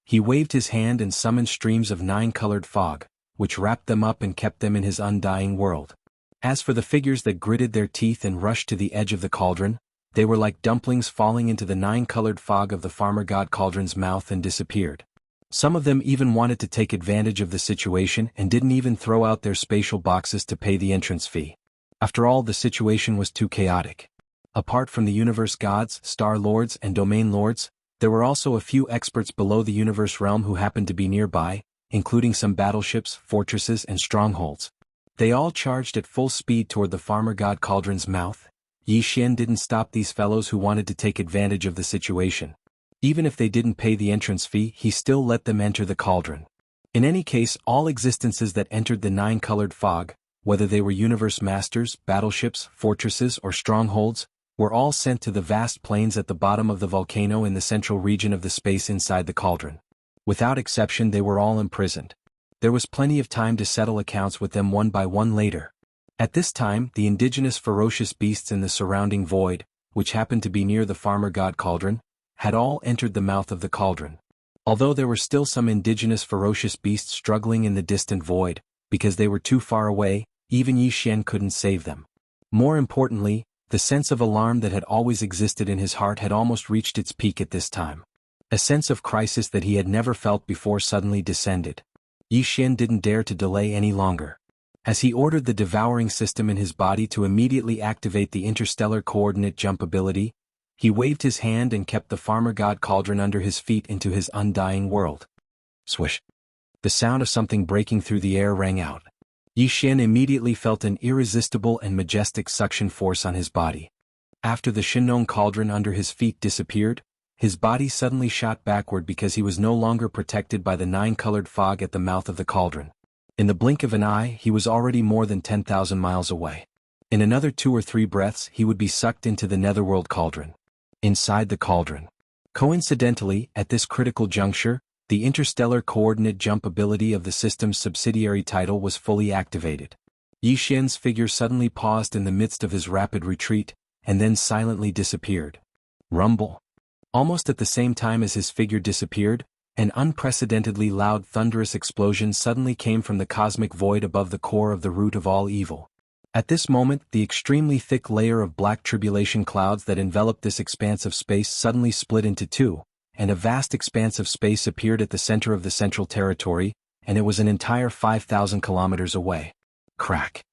He waved his hand and summoned streams of 9-colored fog, which wrapped them up and kept them in his undying world. As for the figures that gritted their teeth and rushed to the edge of the cauldron, they were like dumplings falling into the 9-colored fog of the farmer god cauldron's mouth and disappeared. Some of them even wanted to take advantage of the situation and didn't even throw out their spatial boxes to pay the entrance fee. After all, the situation was too chaotic. Apart from the universe gods, star lords, and domain lords, there were also a few experts below the universe realm who happened to be nearby, including some battleships, fortresses, and strongholds. They all charged at full speed toward the farmer god cauldron's mouth. Yi Xian didn't stop these fellows who wanted to take advantage of the situation. Even if they didn't pay the entrance fee, he still let them enter the cauldron. In any case, all existences that entered the 9-colored fog, whether they were universe masters, battleships, fortresses, or strongholds, were all sent to the vast plains at the bottom of the volcano in the central region of the space inside the cauldron. Without exception, they were all imprisoned. There was plenty of time to settle accounts with them one by one later. At this time, the indigenous ferocious beasts in the surrounding void, which happened to be near the farmer god cauldron, had all entered the mouth of the cauldron. Although there were still some indigenous ferocious beasts struggling in the distant void, because they were too far away, even Yi Xian couldn't save them. More importantly, the sense of alarm that had always existed in his heart had almost reached its peak at this time. A sense of crisis that he had never felt before suddenly descended. Yi Xian didn't dare to delay any longer. As he ordered the devouring system in his body to immediately activate the interstellar coordinate jump ability, he waved his hand and kept the farmer god cauldron under his feet into his undying world. Swish! The sound of something breaking through the air rang out. Yi Xian immediately felt an irresistible and majestic suction force on his body. After the Shinnon cauldron under his feet disappeared, his body suddenly shot backward because he was no longer protected by the 9-colored fog at the mouth of the cauldron. In the blink of an eye, he was already more than 10,000 miles away. In another 2 or 3 breaths, he would be sucked into the netherworld cauldron. Inside the cauldron. Coincidentally, at this critical juncture, The interstellar coordinate jump ability of the system's subsidiary title was fully activated. Yi Xian's figure suddenly paused in the midst of his rapid retreat, and then silently disappeared. Rumble. Almost at the same time as his figure disappeared, an unprecedentedly loud thunderous explosion suddenly came from the cosmic void above the core of the root of all evil. At this moment, the extremely thick layer of black tribulation clouds that enveloped this expanse of space suddenly split into two, and a vast expanse of space appeared at the center of the central territory, and it was an entire 5,000 kilometers away. Crack.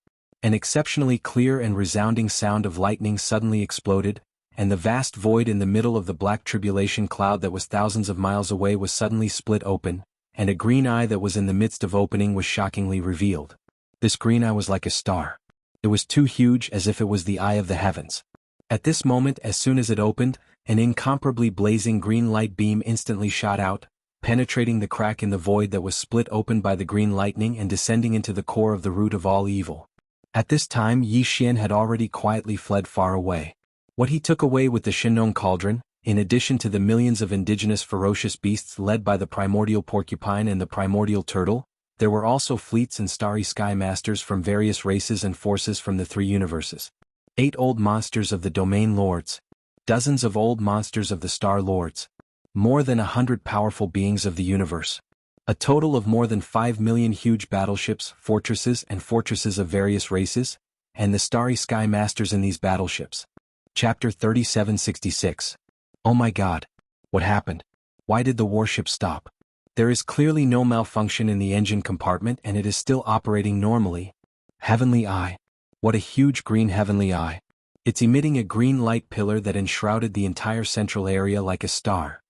An exceptionally clear and resounding sound of lightning suddenly exploded, and the vast void in the middle of the black tribulation cloud that was thousands of miles away was suddenly split open, and a green eye that was in the midst of opening was shockingly revealed. This green eye was like a star. It was too huge, as if it was the eye of the heavens. At this moment, as soon as it opened, an incomparably blazing green light beam instantly shot out, penetrating the crack in the void that was split open by the green lightning and descending into the core of the root of all evil. At this time, Yi Xian had already quietly fled far away. What he took away with the Shinong cauldron, in addition to the millions of indigenous ferocious beasts led by the primordial porcupine and the primordial turtle, there were also fleets and starry sky masters from various races and forces from the three universes. 8 old monsters of the domain lords. Dozens of old monsters of the star lords. More than 100 powerful beings of the universe. A total of more than 5 million huge battleships, fortresses of various races, and the starry sky masters in these battleships. Chapter 3766. Oh my God. What happened? Why did the warship stop? There is clearly no malfunction in the engine compartment and it is still operating normally. Heavenly Eye. What a huge green heavenly eye. It's emitting a green light pillar that enshrouded the entire central area like a star.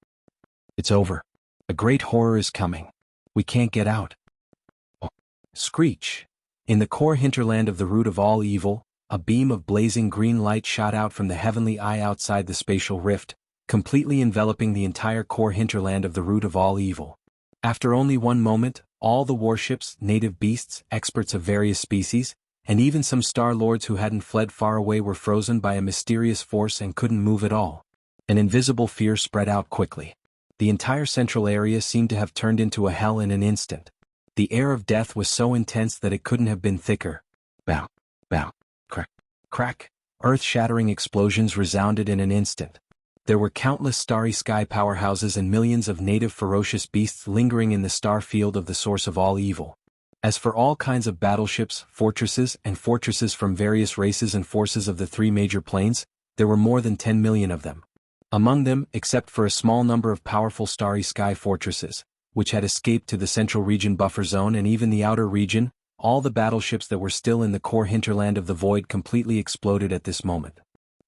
It's over. A great horror is coming. We can't get out. Oh. Screech. In the core hinterland of the root of all evil, a beam of blazing green light shot out from the heavenly eye outside the spatial rift, completely enveloping the entire core hinterland of the root of all evil. After only one moment, all the warships, native beasts, experts of various species, and even some star lords who hadn't fled far away were frozen by a mysterious force and couldn't move at all. An invisible fear spread out quickly. The entire central area seemed to have turned into a hell in an instant. The air of death was so intense that it couldn't have been thicker. Bow, bow, crack, crack. Earth-shattering explosions resounded in an instant. There were countless starry sky powerhouses and millions of native ferocious beasts lingering in the star field of the source of all evil. As for all kinds of battleships, fortresses from various races and forces of the three major planes, there were more than 10 million of them. Among them, except for a small number of powerful starry sky fortresses, which had escaped to the central region buffer zone and even the outer region, all the battleships that were still in the core hinterland of the void completely exploded at this moment.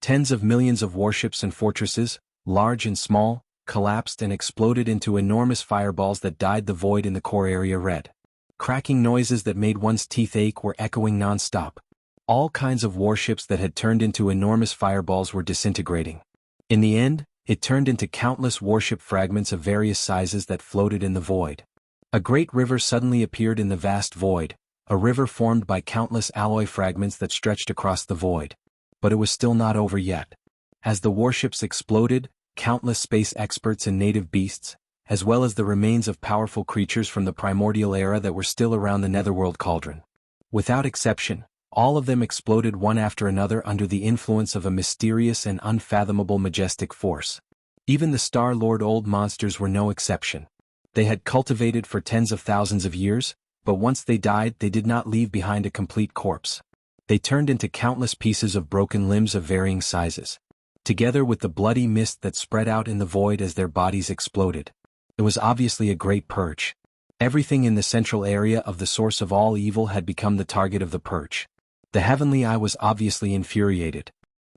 Tens of millions of warships and fortresses, large and small, collapsed and exploded into enormous fireballs that dyed the void in the core area red. Cracking noises that made one's teeth ache were echoing non-stop. All kinds of warships that had turned into enormous fireballs were disintegrating. In the end, it turned into countless warship fragments of various sizes that floated in the void. A great river suddenly appeared in the vast void, a river formed by countless alloy fragments that stretched across the void. But it was still not over yet. As the warships exploded, countless space experts and native beasts, as well as the remains of powerful creatures from the primordial era that were still around the netherworld cauldron. Without exception, all of them exploded one after another under the influence of a mysterious and unfathomable majestic force. Even the Star Lord old monsters were no exception. They had cultivated for tens of thousands of years, but once they died they did not leave behind a complete corpse. They turned into countless pieces of broken limbs of varying sizes, together with the bloody mist that spread out in the void as their bodies exploded. It was obviously a great purge. Everything in the central area of the source of all evil had become the target of the purge. The heavenly eye was obviously infuriated.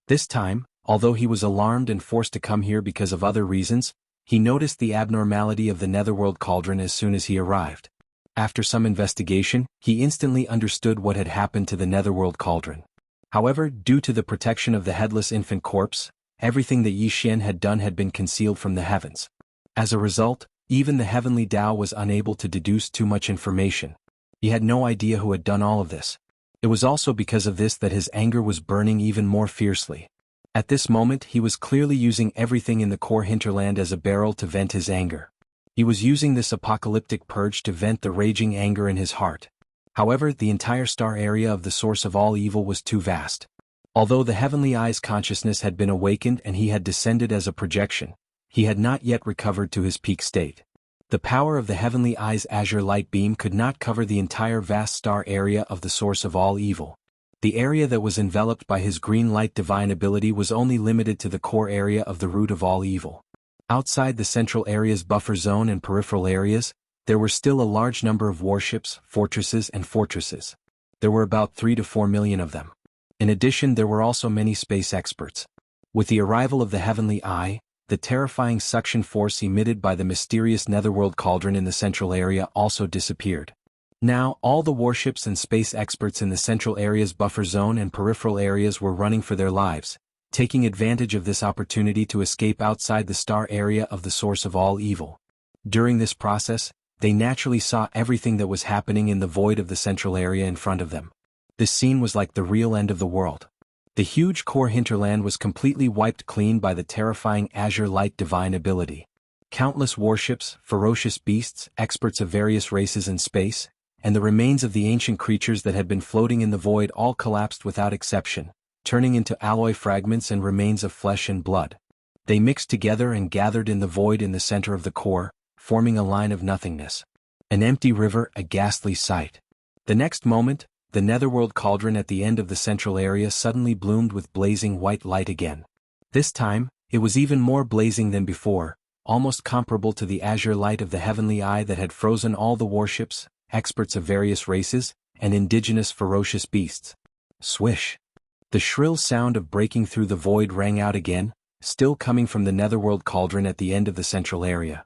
This time, although he was alarmed and forced to come here because of other reasons, he noticed the abnormality of the netherworld cauldron as soon as he arrived. After some investigation, he instantly understood what had happened to the netherworld cauldron. However, due to the protection of the headless infant corpse, everything that Yi Xian had done had been concealed from the heavens. As a result, even the heavenly Tao was unable to deduce too much information. He had no idea who had done all of this. It was also because of this that his anger was burning even more fiercely. At this moment he was clearly using everything in the core hinterland as a barrel to vent his anger. He was using this apocalyptic purge to vent the raging anger in his heart. However, the entire star area of the source of all evil was too vast. Although the heavenly eye's consciousness had been awakened and he had descended as a projection, he had not yet recovered to his peak state. The power of the heavenly eye's azure light beam could not cover the entire vast star area of the source of all evil. The area that was enveloped by his green light divine ability was only limited to the core area of the root of all evil. Outside the central area's buffer zone and peripheral areas, there were still a large number of warships, fortresses and fortresses. There were about 3 to 4 million of them. In addition, there were also many space experts. With the arrival of the heavenly eye, the terrifying suction force emitted by the mysterious netherworld cauldron in the central area also disappeared. Now, all the warships and space experts in the central area's buffer zone and peripheral areas were running for their lives, taking advantage of this opportunity to escape outside the star area of the source of all evil. During this process, they naturally saw everything that was happening in the void of the central area in front of them. This scene was like the real end of the world. The huge core hinterland was completely wiped clean by the terrifying azure light divine ability. Countless warships, ferocious beasts, experts of various races and space, and the remains of the ancient creatures that had been floating in the void all collapsed without exception, turning into alloy fragments and remains of flesh and blood. They mixed together and gathered in the void in the center of the core, forming a line of nothingness. An empty river, a ghastly sight. The next moment, the netherworld cauldron at the end of the central area suddenly bloomed with blazing white light again. This time, it was even more blazing than before, almost comparable to the azure light of the heavenly eye that had frozen all the warships, experts of various races, and indigenous ferocious beasts. Swish! The shrill sound of breaking through the void rang out again, still coming from the netherworld cauldron at the end of the central area.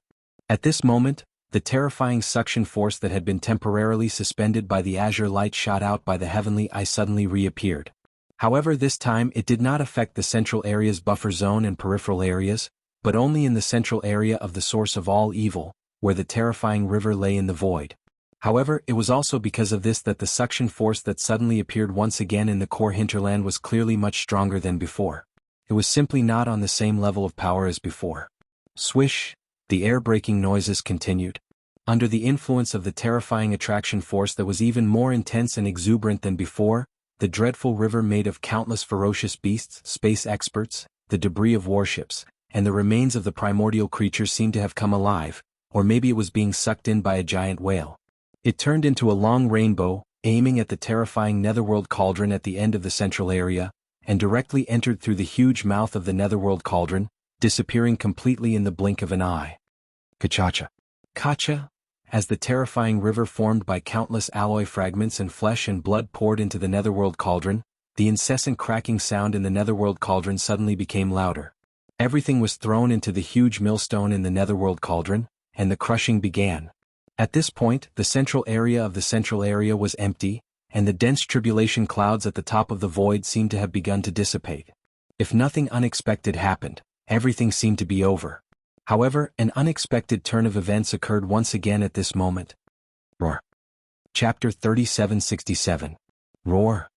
At this moment, the terrifying suction force that had been temporarily suspended by the azure light shot out by the heavenly eye suddenly reappeared. However, this time it did not affect the central area's buffer zone and peripheral areas, but only in the central area of the source of all evil, where the terrifying river lay in the void. However, it was also because of this that the suction force that suddenly appeared once again in the core hinterland was clearly much stronger than before. It was simply not on the same level of power as before. Swish! The air-breaking noises continued. Under the influence of the terrifying attraction force that was even more intense and exuberant than before, the dreadful river made of countless ferocious beasts, space experts, the debris of warships, and the remains of the primordial creatures seemed to have come alive, or maybe it was being sucked in by a giant whale. It turned into a long rainbow, aiming at the terrifying netherworld cauldron at the end of the central area, and directly entered through the huge mouth of the netherworld cauldron, disappearing completely in the blink of an eye. Kachacha. Kacha! As the terrifying river formed by countless alloy fragments and flesh and blood poured into the netherworld cauldron, the incessant cracking sound in the netherworld cauldron suddenly became louder. Everything was thrown into the huge millstone in the netherworld cauldron, and the crushing began. At this point, the central area of the central area was empty, and the dense tribulation clouds at the top of the void seemed to have begun to dissipate. If nothing unexpected happened, everything seemed to be over. However, an unexpected turn of events occurred once again at this moment. Roar. Chapter 3767. Roar.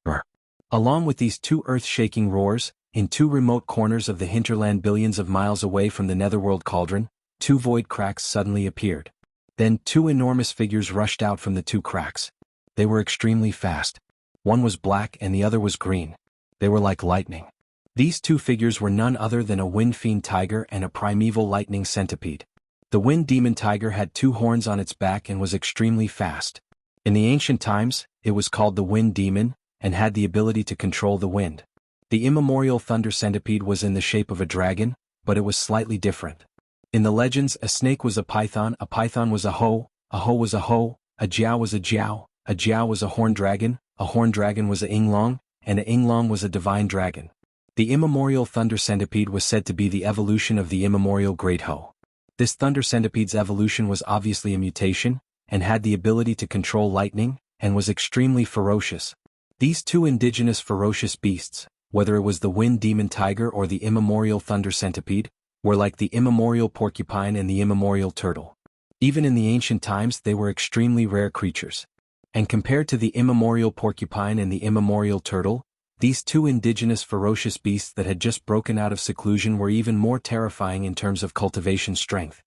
Roar. Along with these two earth-shaking roars, in two remote corners of the hinterland billions of miles away from the netherworld cauldron, two void cracks suddenly appeared. Then two enormous figures rushed out from the two cracks. They were extremely fast. One was black and the other was green. They were like lightning. These two figures were none other than a wind fiend tiger and a primeval lightning centipede. The wind demon tiger had two horns on its back and was extremely fast. In the ancient times, it was called the wind demon, and had the ability to control the wind. The immemorial thunder centipede was in the shape of a dragon, but it was slightly different. In the legends, a snake was a python was a hoe was a hoe, a jiao was a jiao was a horned dragon was a inglong, and a inglong was a divine dragon. The immemorial thunder centipede was said to be the evolution of the immemorial great hoe. This thunder centipede's evolution was obviously a mutation, and had the ability to control lightning, and was extremely ferocious. These two indigenous ferocious beasts, whether it was the wind demon tiger or the immemorial thunder centipede, were like the immemorial porcupine and the immemorial turtle. Even in the ancient times they were extremely rare creatures. And compared to the immemorial porcupine and the immemorial turtle, these two indigenous ferocious beasts that had just broken out of seclusion were even more terrifying in terms of cultivation strength.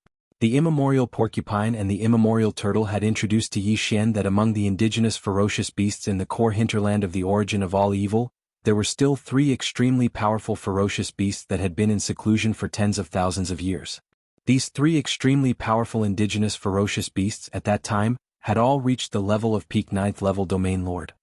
The immemorial porcupine and the immemorial turtle had introduced to Yi Xian that among the indigenous ferocious beasts in the core hinterland of the origin of all evil, there were still 3 extremely powerful ferocious beasts that had been in seclusion for tens of thousands of years. These 3 extremely powerful indigenous ferocious beasts at that time had all reached the level of peak 9th level domain lord.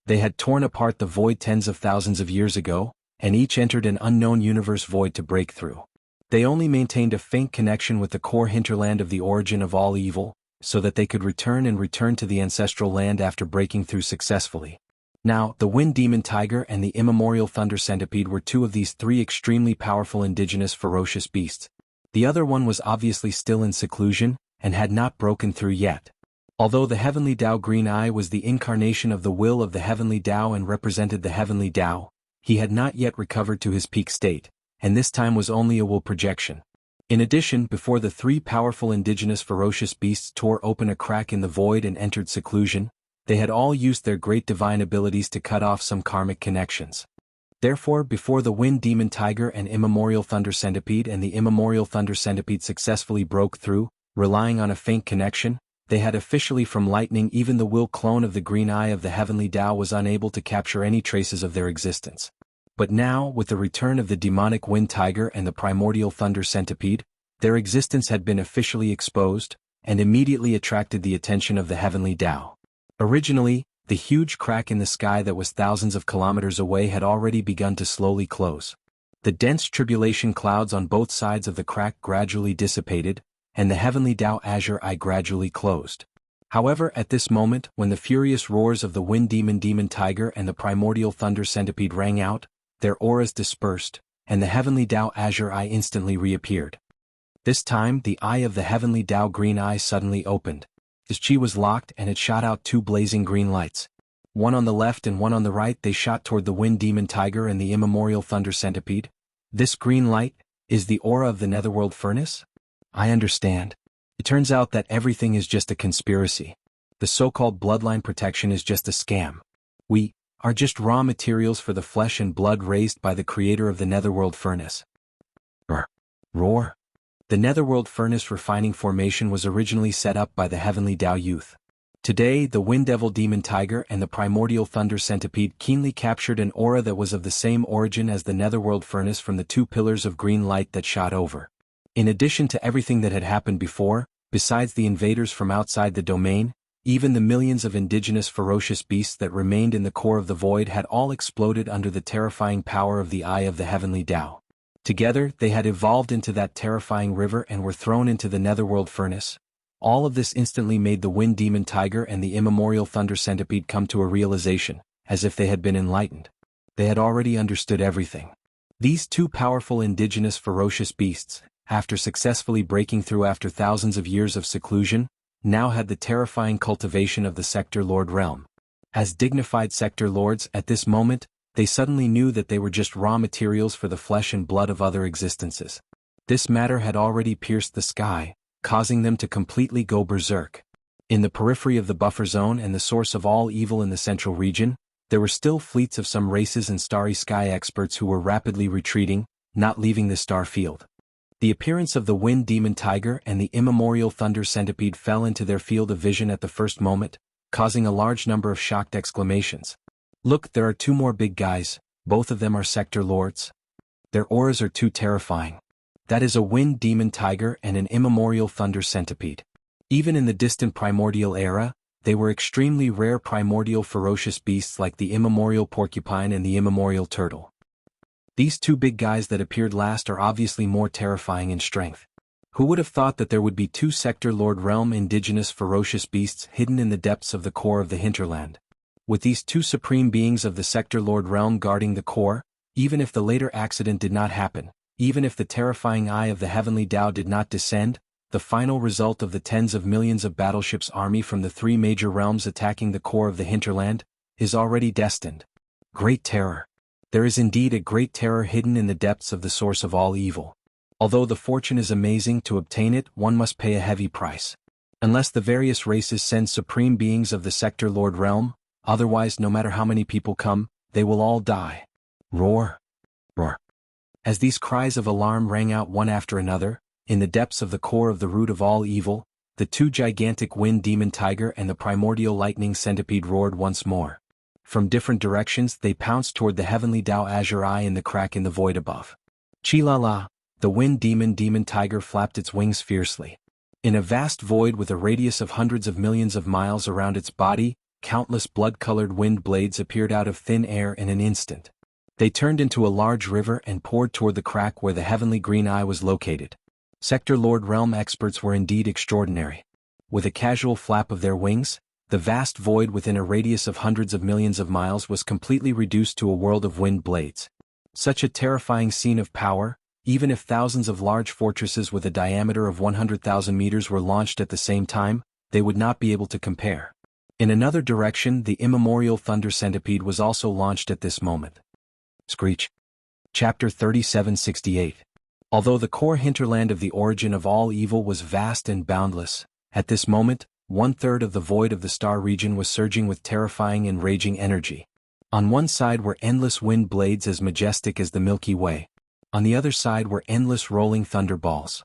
They had torn apart the void tens of thousands of years ago, and each entered an unknown universe void to break through. They only maintained a faint connection with the core hinterland of the origin of all evil, so that they could return to the ancestral land after breaking through successfully. Now, the wind demon tiger and the immemorial thunder centipede were 2 of these 3 extremely powerful indigenous ferocious beasts. The other one was obviously still in seclusion, and had not broken through yet. Although the heavenly Tao Green Eye was the incarnation of the will of the heavenly Tao and represented the heavenly Tao, he had not yet recovered to his peak state, and this time was only a will projection. In addition, before the 3 powerful indigenous ferocious beasts tore open a crack in the void and entered seclusion, they had all used their great divine abilities to cut off some karmic connections. Therefore, before the wind demon tiger and immemorial thunder centipede and the immemorial thunder centipede successfully broke through, relying on a faint connection, they had officially from lightning. Even the will clone of the green eye of the heavenly Tao was unable to capture any traces of their existence. But now, with the return of the demonic wind tiger and the primordial thunder centipede, their existence had been officially exposed, and immediately attracted the attention of the heavenly Tao. Originally, the huge crack in the sky that was thousands of kilometers away had already begun to slowly close. The dense tribulation clouds on both sides of the crack gradually dissipated, and the heavenly Tao azure eye gradually closed. However, at this moment, when the furious roars of the wind demon tiger and the primordial thunder centipede rang out, their auras dispersed, and the heavenly Tao azure eye instantly reappeared. This time, the eye of the heavenly Tao green eye suddenly opened. His chi was locked and it shot out 2 blazing green lights. One on the left and one on the right. They shot toward the wind demon tiger and the immemorial thunder centipede. This green light is the aura of the netherworld furnace? I understand. It turns out that everything is just a conspiracy. The so-called bloodline protection is just a scam. We are just raw materials for the flesh and blood raised by the creator of the netherworld furnace. Roar. The netherworld furnace refining formation was originally set up by the heavenly Tao youth. Today, the wind devil demon tiger and the primordial thunder centipede keenly captured an aura that was of the same origin as the netherworld furnace from the 2 pillars of green light that shot over. In addition to everything that had happened before, besides the invaders from outside the domain, even the millions of indigenous ferocious beasts that remained in the core of the void had all exploded under the terrifying power of the eye of the heavenly Tao. Together, they had evolved into that terrifying river and were thrown into the netherworld furnace. All of this instantly made the wind demon tiger and the immemorial thunder centipede come to a realization, as if they had been enlightened. They had already understood everything. These 2 powerful indigenous ferocious beasts, after successfully breaking through after thousands of years of seclusion, now had the terrifying cultivation of the Sector Lord realm. As dignified Sector Lords at this moment, they suddenly knew that they were just raw materials for the flesh and blood of other existences. This matter had already pierced the sky, causing them to completely go berserk. In the periphery of the buffer zone and the source of all evil in the central region, there were still fleets of some races and starry sky experts who were rapidly retreating, not leaving the star field. The appearance of the wind demon tiger and the immemorial thunder centipede fell into their field of vision at the first moment, causing a large number of shocked exclamations. Look, there are 2 more big guys, both of them are Sector Lords. Their auras are too terrifying. That is a wind demon tiger and an immemorial thunder centipede. Even in the distant primordial era, they were extremely rare primordial ferocious beasts like the immemorial porcupine and the immemorial turtle. These 2 big guys that appeared last are obviously more terrifying in strength. Who would have thought that there would be 2 Sector Lord realm indigenous ferocious beasts hidden in the depths of the core of the hinterland? With these 2 supreme beings of the Sector Lord realm guarding the core, even if the later accident did not happen, even if the terrifying eye of the heavenly Tao did not descend, the final result of the tens of millions of battleships army from the 3 major realms attacking the core of the hinterland, is already destined. Great terror. There is indeed a great terror hidden in the depths of the source of all evil. Although the fortune is amazing, to obtain it, one must pay a heavy price. Unless the various races send supreme beings of the Sector Lord realm, otherwise no matter how many people come, they will all die. Roar. Roar. As these cries of alarm rang out one after another, in the depths of the core of the root of all evil, the two gigantic wind demon tiger and the primordial lightning centipede roared once more. From different directions they pounced toward the heavenly Tao azure eye in the crack in the void above. Chi-la-la, the wind demon tiger flapped its wings fiercely. In a vast void with a radius of hundreds of millions of miles around its body, countless blood-colored wind blades appeared out of thin air in an instant. They turned into a large river and poured toward the crack where the heavenly green eye was located. Sector Lord Realm experts were indeed extraordinary. With a casual flap of their wings, the vast void within a radius of hundreds of millions of miles was completely reduced to a world of wind blades. Such a terrifying scene of power, even if thousands of large fortresses with a diameter of 100,000 meters were launched at the same time, they would not be able to compare. In another direction, the immemorial Thunder Centipede was also launched at this moment. Screech. Chapter 3768. Although the core hinterland of the origin of all evil was vast and boundless, at this moment, 1/3 of the void of the star region was surging with terrifying and raging energy. On one side were endless wind blades as majestic as the Milky Way. On the other side were endless rolling thunderballs.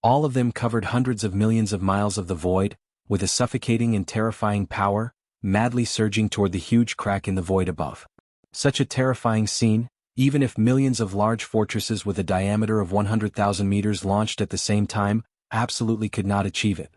All of them covered hundreds of millions of miles of the void, with a suffocating and terrifying power, madly surging toward the huge crack in the void above. Such a terrifying scene, even if millions of large fortresses with a diameter of 100,000 meters launched at the same time, absolutely could not achieve it.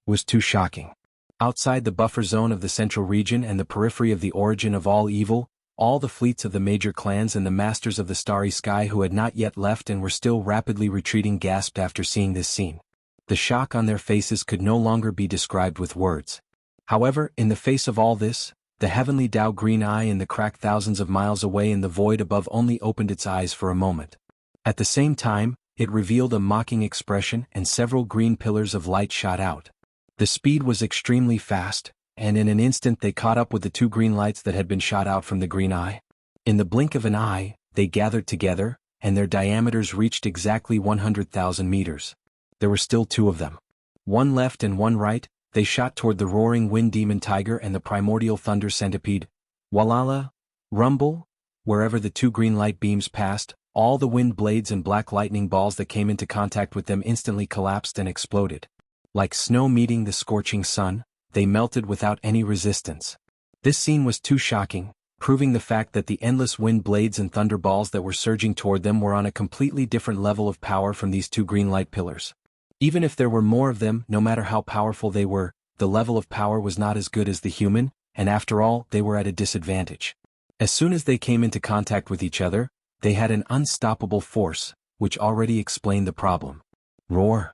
Was too shocking. Outside the buffer zone of the central region and the periphery of the origin of all evil, all the fleets of the major clans and the masters of the starry sky who had not yet left and were still rapidly retreating gasped after seeing this scene. The shock on their faces could no longer be described with words. However, in the face of all this, the heavenly Tao green eye in the crack thousands of miles away in the void above only opened its eyes for a moment. At the same time, it revealed a mocking expression and several green pillars of light shot out. The speed was extremely fast, and in an instant they caught up with the two green lights that had been shot out from the green eye. In the blink of an eye, they gathered together, and their diameters reached exactly 100,000 meters. There were still two of them. One left and one right, they shot toward the roaring wind demon tiger and the primordial thunder centipede. Walala, rumble, wherever the two green light beams passed, all the wind blades and black lightning balls that came into contact with them instantly collapsed and exploded. Like snow meeting the scorching sun, they melted without any resistance. This scene was too shocking, proving the fact that the endless wind blades and thunderballs that were surging toward them were on a completely different level of power from these two green light pillars. Even if there were more of them, no matter how powerful they were, the level of power was not as good as the human, and after all, they were at a disadvantage. As soon as they came into contact with each other, they had an unstoppable force, which already explained the problem. Roar.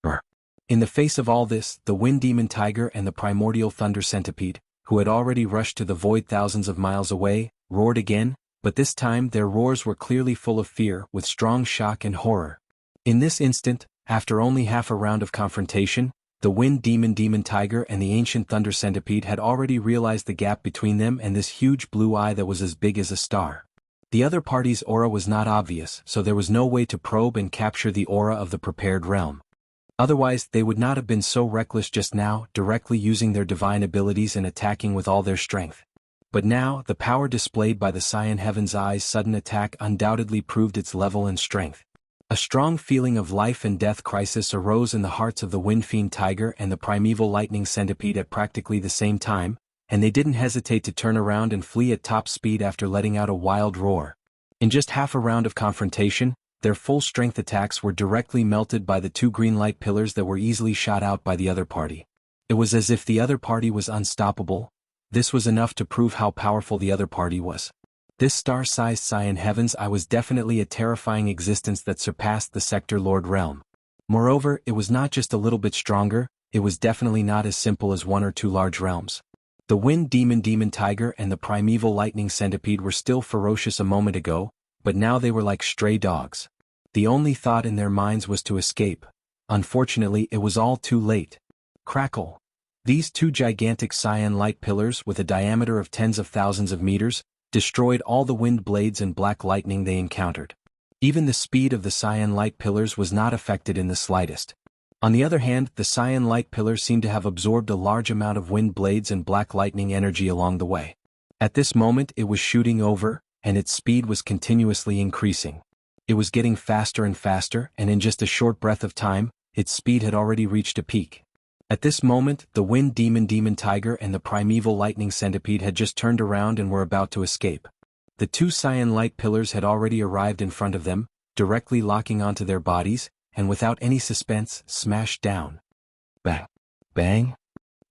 Roar. In the face of all this, the wind demon tiger and the primordial thunder centipede, who had already rushed to the void thousands of miles away, roared again, but this time their roars were clearly full of fear, with strong shock and horror. In this instant, after only half a round of confrontation, the wind demon tiger and the ancient thunder centipede had already realized the gap between them and this huge blue eye that was as big as a star. The other party's aura was not obvious, so there was no way to probe and capture the aura of the prepared realm. Otherwise, they would not have been so reckless just now, directly using their divine abilities and attacking with all their strength. But now, the power displayed by the Cyan Heaven's Eye's sudden attack undoubtedly proved its level and strength. A strong feeling of life and death crisis arose in the hearts of the Wind Fiend Tiger and the Primeval Lightning Centipede at practically the same time, and they didn't hesitate to turn around and flee at top speed after letting out a wild roar. In just half a round of confrontation, their full-strength attacks were directly melted by the two green light pillars that were easily shot out by the other party. It was as if the other party was unstoppable. This was enough to prove how powerful the other party was. This star-sized Cyan Heaven's Eye was definitely a terrifying existence that surpassed the Sector Lord realm. Moreover, it was not just a little bit stronger, it was definitely not as simple as one or two large realms. The Wind Demon Tiger and the Primeval Lightning Centipede were still ferocious a moment ago, but now they were like stray dogs. The only thought in their minds was to escape. Unfortunately, it was all too late. Crackle. These two gigantic cyan light pillars with a diameter of tens of thousands of meters destroyed all the wind blades and black lightning they encountered. Even the speed of the cyan light pillars was not affected in the slightest. On the other hand, the cyan light pillars seemed to have absorbed a large amount of wind blades and black lightning energy along the way. At this moment it was shooting over, and its speed was continuously increasing. It was getting faster and faster, and in just a short breath of time, its speed had already reached a peak. At this moment, the wind demon tiger and the primeval lightning centipede had just turned around and were about to escape. The two cyan light pillars had already arrived in front of them, directly locking onto their bodies, and without any suspense, smashed down. Bang! Bang!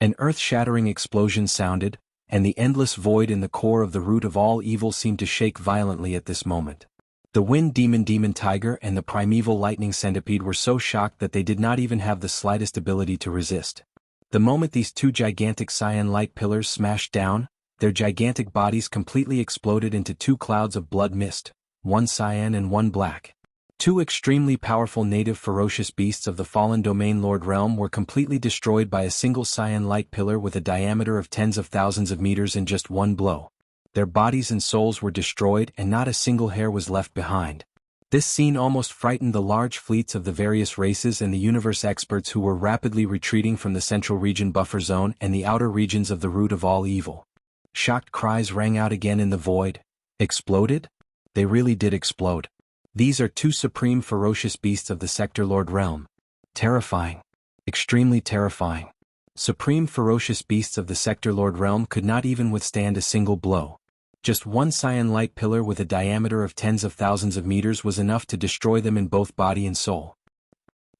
An earth-shattering explosion sounded, and the endless void in the core of the root of all evil seemed to shake violently at this moment. The wind demon tiger and the primeval lightning centipede were so shocked that they did not even have the slightest ability to resist. The moment these two gigantic cyan light pillars smashed down, their gigantic bodies completely exploded into two clouds of blood mist, one cyan and one black. Two extremely powerful native ferocious beasts of the fallen domain lord realm were completely destroyed by a single cyan light pillar with a diameter of tens of thousands of meters in just one blow. Their bodies and souls were destroyed and not a single hair was left behind. This scene almost frightened the large fleets of the various races and the universe experts who were rapidly retreating from the central region buffer zone and the outer regions of the root of all evil. Shocked cries rang out again in the void. Exploded? They really did explode. These are two supreme ferocious beasts of the Sector Lord realm. Terrifying. Extremely terrifying. Supreme ferocious beasts of the Sector Lord realm could not even withstand a single blow. Just one cyan light pillar with a diameter of tens of thousands of meters was enough to destroy them in both body and soul.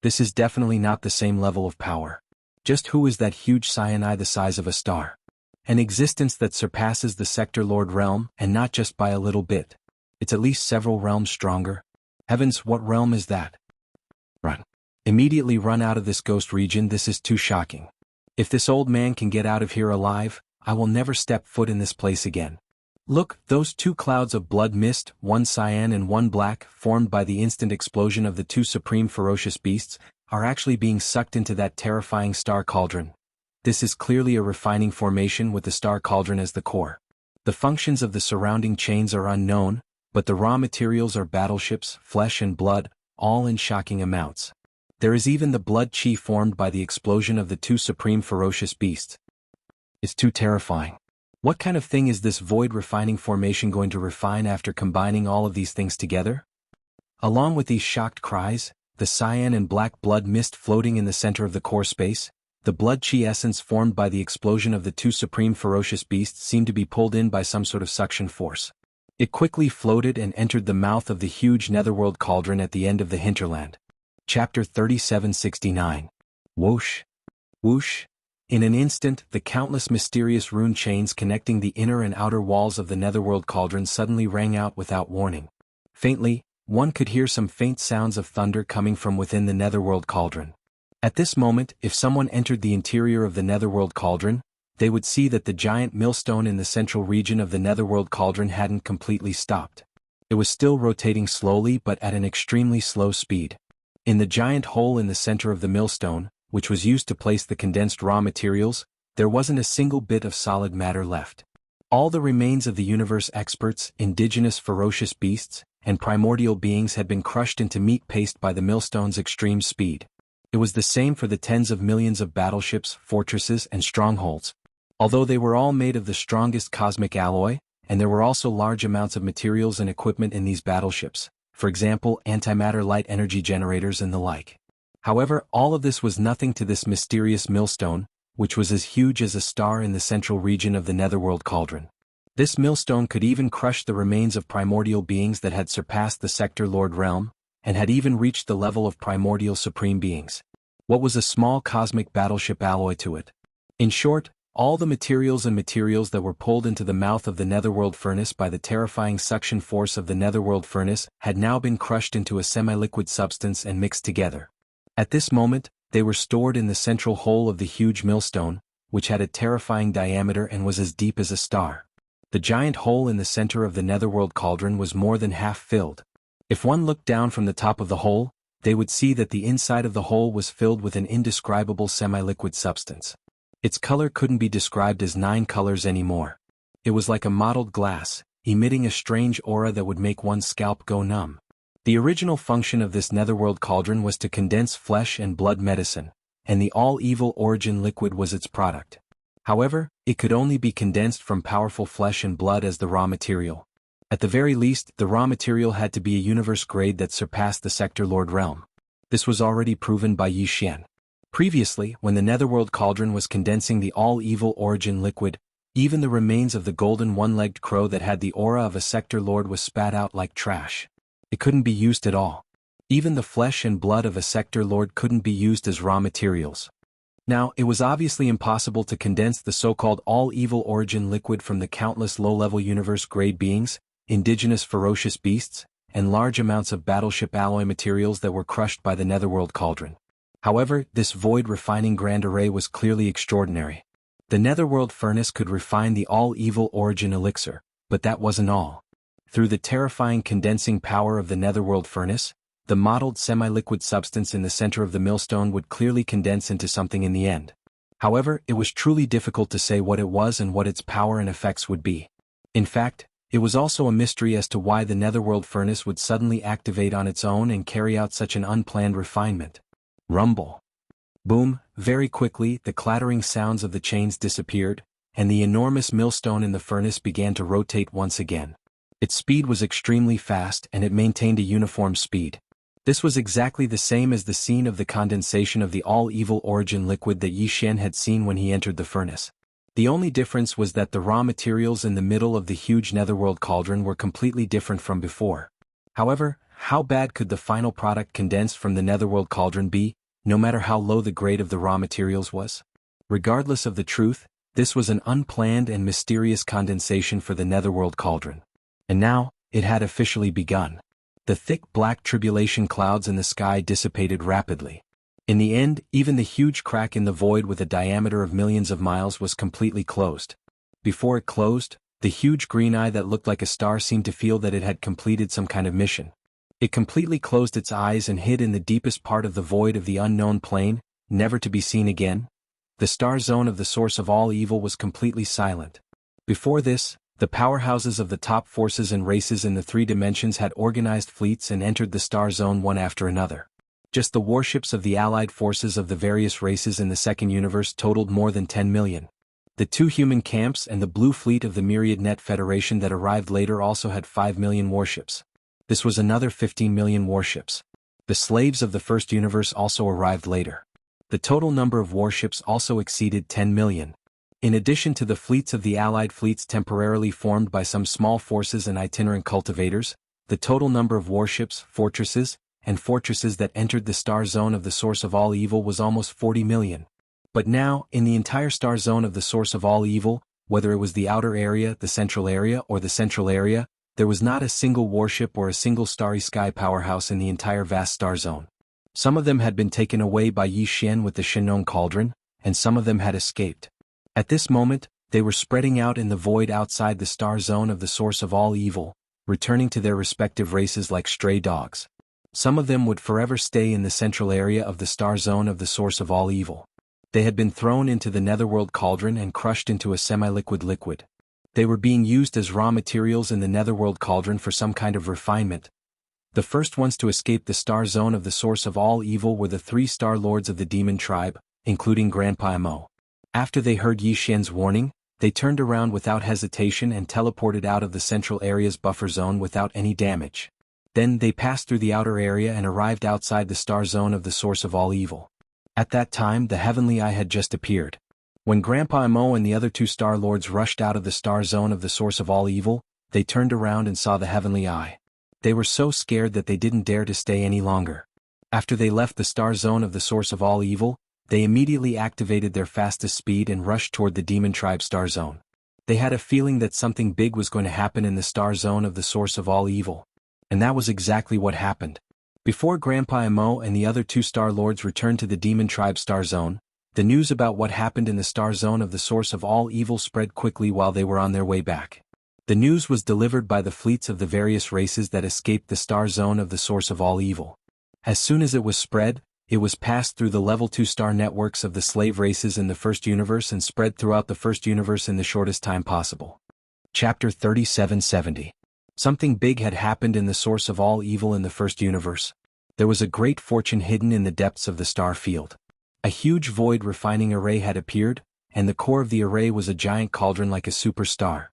This is definitely not the same level of power. Just who is that huge cyan eye the size of a star? An existence that surpasses the Sector Lord realm, and not just by a little bit. It's at least several realms stronger. Heavens, what realm is that? Run. Immediately run out of this ghost region, this is too shocking. If this old man can get out of here alive, I will never step foot in this place again. Look, those two clouds of blood mist, one cyan and one black, formed by the instant explosion of the two supreme ferocious beasts, are actually being sucked into that terrifying star cauldron. This is clearly a refining formation with the star cauldron as the core. The functions of the surrounding chains are unknown, but the raw materials are battleships, flesh and blood, all in shocking amounts. There is even the blood chi formed by the explosion of the two supreme ferocious beasts. It's too terrifying. What kind of thing is this void refining formation going to refine after combining all of these things together? Along with these shocked cries, the cyan and black blood mist floating in the center of the core space, the blood chi essence formed by the explosion of the two supreme ferocious beasts seemed to be pulled in by some sort of suction force. It quickly floated and entered the mouth of the huge netherworld cauldron at the end of the hinterland. Chapter 3769. Whoosh. Whoosh. In an instant, the countless mysterious rune chains connecting the inner and outer walls of the netherworld cauldron suddenly rang out without warning. Faintly, one could hear some faint sounds of thunder coming from within the netherworld cauldron. At this moment, if someone entered the interior of the netherworld cauldron, they would see that the giant millstone in the central region of the netherworld cauldron hadn't completely stopped. It was still rotating slowly but at an extremely slow speed. In the giant hole in the center of the millstone, which was used to place the condensed raw materials, there wasn't a single bit of solid matter left. All the remains of the universe experts, indigenous ferocious beasts, and primordial beings had been crushed into meat paste by the millstone's extreme speed. It was the same for the tens of millions of battleships, fortresses, and strongholds. Although they were all made of the strongest cosmic alloy, and there were also large amounts of materials and equipment in these battleships, for example, antimatter light energy generators and the like. However, all of this was nothing to this mysterious millstone, which was as huge as a star in the central region of the netherworld cauldron. This millstone could even crush the remains of primordial beings that had surpassed the Sector Lord realm, and had even reached the level of primordial supreme beings. What was a small cosmic battleship alloy to it? In short, all the materials that were pulled into the mouth of the netherworld furnace by the terrifying suction force of the netherworld furnace had now been crushed into a semi-liquid substance and mixed together. At this moment, they were stored in the central hole of the huge millstone, which had a terrifying diameter and was as deep as a star. The giant hole in the center of the netherworld cauldron was more than half filled. If one looked down from the top of the hole, they would see that the inside of the hole was filled with an indescribable semi-liquid substance. Its color couldn't be described as 9 colors anymore. It was like a mottled glass, emitting a strange aura that would make one's scalp go numb. The original function of this netherworld cauldron was to condense flesh and blood medicine, and the all-evil origin liquid was its product. However, it could only be condensed from powerful flesh and blood as the raw material. At the very least, the raw material had to be a universe grade that surpassed the Sector Lord realm. This was already proven by Yi Xian. Previously, when the Netherworld Cauldron was condensing the all-evil origin liquid, even the remains of the golden one-legged crow that had the aura of a Sector Lord was spat out like trash. It couldn't be used at all. Even the flesh and blood of a Sector Lord couldn't be used as raw materials. Now, it was obviously impossible to condense the so-called all-evil origin liquid from the countless low-level universe-grade beings, indigenous ferocious beasts, and large amounts of battleship alloy materials that were crushed by the Netherworld Cauldron. However, this void refining grand array was clearly extraordinary. The Netherworld furnace could refine the all-evil origin elixir, but that wasn't all. Through the terrifying condensing power of the Netherworld furnace, the mottled semi-liquid substance in the center of the millstone would clearly condense into something in the end. However, it was truly difficult to say what it was and what its power and effects would be. In fact, it was also a mystery as to why the Netherworld furnace would suddenly activate on its own and carry out such an unplanned refinement. Rumble. Boom, very quickly the clattering sounds of the chains disappeared, and the enormous millstone in the furnace began to rotate once again. Its speed was extremely fast and it maintained a uniform speed. This was exactly the same as the scene of the condensation of the all-evil origin liquid that Yi Xian had seen when he entered the furnace. The only difference was that the raw materials in the middle of the huge Netherworld cauldron were completely different from before. However, how bad could the final product condensed from the Netherworld cauldron be, no matter how low the grade of the raw materials was? Regardless of the truth, this was an unplanned and mysterious condensation for the Netherworld cauldron. And now, it had officially begun. The thick black tribulation clouds in the sky dissipated rapidly. In the end, even the huge crack in the void with a diameter of millions of miles was completely closed. Before it closed, the huge green eye that looked like a star seemed to feel that it had completed some kind of mission. It completely closed its eyes and hid in the deepest part of the void of the unknown plane, never to be seen again. The star zone of the source of all evil was completely silent. Before this, the powerhouses of the top forces and races in the three dimensions had organized fleets and entered the star zone one after another. Just the warships of the allied forces of the various races in the second universe totaled more than 10 million. The two human camps and the blue fleet of the Myriad Net Federation that arrived later also had 5 million warships. This was another 15 million warships. The slaves of the first universe also arrived later. The total number of warships also exceeded 10 million. In addition to the fleets of the allied fleets temporarily formed by some small forces and itinerant cultivators, the total number of warships, fortresses that entered the star zone of the source of all evil was almost 40 million. But now, in the entire star zone of the source of all evil, whether it was the outer area, the central area, or the central area, there was not a single warship or a single starry sky powerhouse in the entire vast star zone. Some of them had been taken away by Yi Xian with the Shenong cauldron, and some of them had escaped. At this moment, they were spreading out in the void outside the star zone of the source of all evil, returning to their respective races like stray dogs. Some of them would forever stay in the central area of the star zone of the source of all evil. They had been thrown into the Netherworld cauldron and crushed into a semi-liquid liquid. They were being used as raw materials in the Netherworld cauldron for some kind of refinement. The first ones to escape the star zone of the source of all evil were the 3 star lords of the demon tribe, including Grandpa Mo. After they heard Yi Xian's warning, they turned around without hesitation and teleported out of the central area's buffer zone without any damage. Then they passed through the outer area and arrived outside the star zone of the source of all evil. At that time the heavenly eye had just appeared. When Grandpa Mo and the other 2 star lords rushed out of the star zone of the source of all evil, they turned around and saw the heavenly eye. They were so scared that they didn't dare to stay any longer. After they left the star zone of the source of all evil, they immediately activated their fastest speed and rushed toward the demon tribe star zone. They had a feeling that something big was going to happen in the star zone of the source of all evil. And that was exactly what happened. Before Grandpa Mo and the other 2 star lords returned to the demon tribe star zone, the news about what happened in the star zone of the source of all evil spread quickly while they were on their way back. The news was delivered by the fleets of the various races that escaped the star zone of the source of all evil. As soon as it was spread, it was passed through the level 2 star networks of the slave races in the first universe and spread throughout the first universe in the shortest time possible. Chapter 3770. Something big had happened in the source of all evil in the first universe. There was a great fortune hidden in the depths of the star field. A huge void refining array had appeared, and the core of the array was a giant cauldron like a superstar.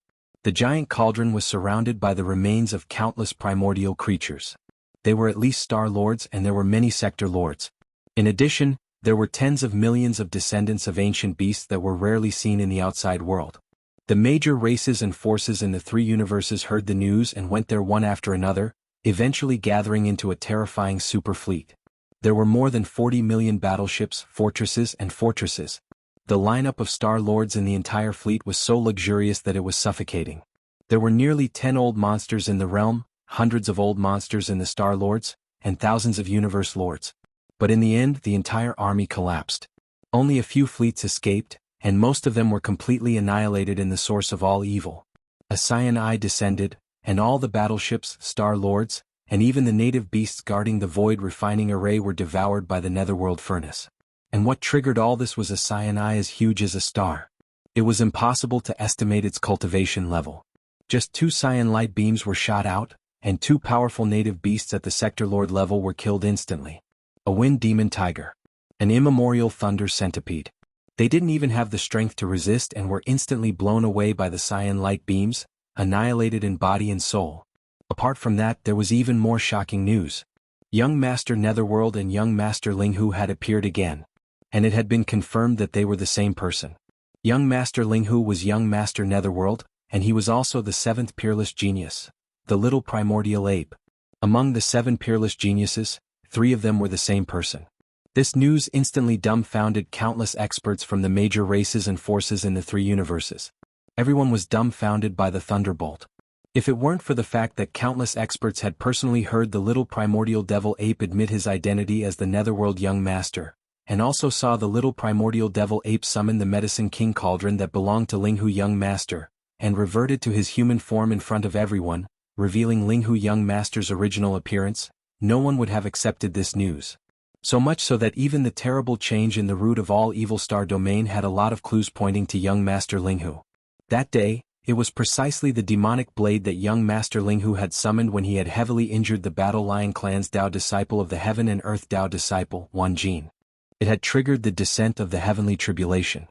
The giant cauldron was surrounded by the remains of countless primordial creatures. They were at least star lords, and there were many sector lords. In addition, there were tens of millions of descendants of ancient beasts that were rarely seen in the outside world. The major races and forces in the three universes heard the news and went there one after another, eventually gathering into a terrifying super fleet. There were more than 40 million battleships, fortresses, and fortresses. The lineup of star lords in the entire fleet was so luxurious that it was suffocating. There were nearly 10 old monsters in the realm, hundreds of old monsters in the star lords, and thousands of universe lords. But in the end, the entire army collapsed. Only a few fleets escaped, and most of them were completely annihilated in the source of all evil. A cyan eye descended, and all the battleships, star lords, and even the native beasts guarding the void refining array were devoured by the netherworld furnace. And what triggered all this was a cyan eye as huge as a star. It was impossible to estimate its cultivation level. Just 2 cyan light beams were shot out, and 2 powerful native beasts at the sector lord level were killed instantly. A wind demon tiger. An immemorial thunder centipede. They didn't even have the strength to resist and were instantly blown away by the cyan light beams, annihilated in body and soul. Apart from that, there was even more shocking news. Young Master Netherworld and Young Master Linghu had appeared again. And it had been confirmed that they were the same person. Young Master Linghu was Young Master Netherworld, and he was also the 7th peerless genius, the little primordial ape. Among the 7 peerless geniuses, 3 of them were the same person. This news instantly dumbfounded countless experts from the major races and forces in the 3 universes. Everyone was dumbfounded by the thunderbolt. If it weren't for the fact that countless experts had personally heard the little primordial devil ape admit his identity as the Netherworld Young Master, and also saw the little primordial devil ape summon the Medicine King cauldron that belonged to Linghu Young Master, and reverted to his human form in front of everyone, revealing Linghu Young Master's original appearance, no one would have accepted this news. So much so that even the terrible change in the root of all evil star domain had a lot of clues pointing to Young Master Linghu. That day, it was precisely the demonic blade that Young Master Linghu had summoned when he had heavily injured the Battle Lion clan's Dao disciple of the Heaven and Earth Dao disciple, Wan Jin. It had triggered the descent of the heavenly tribulation.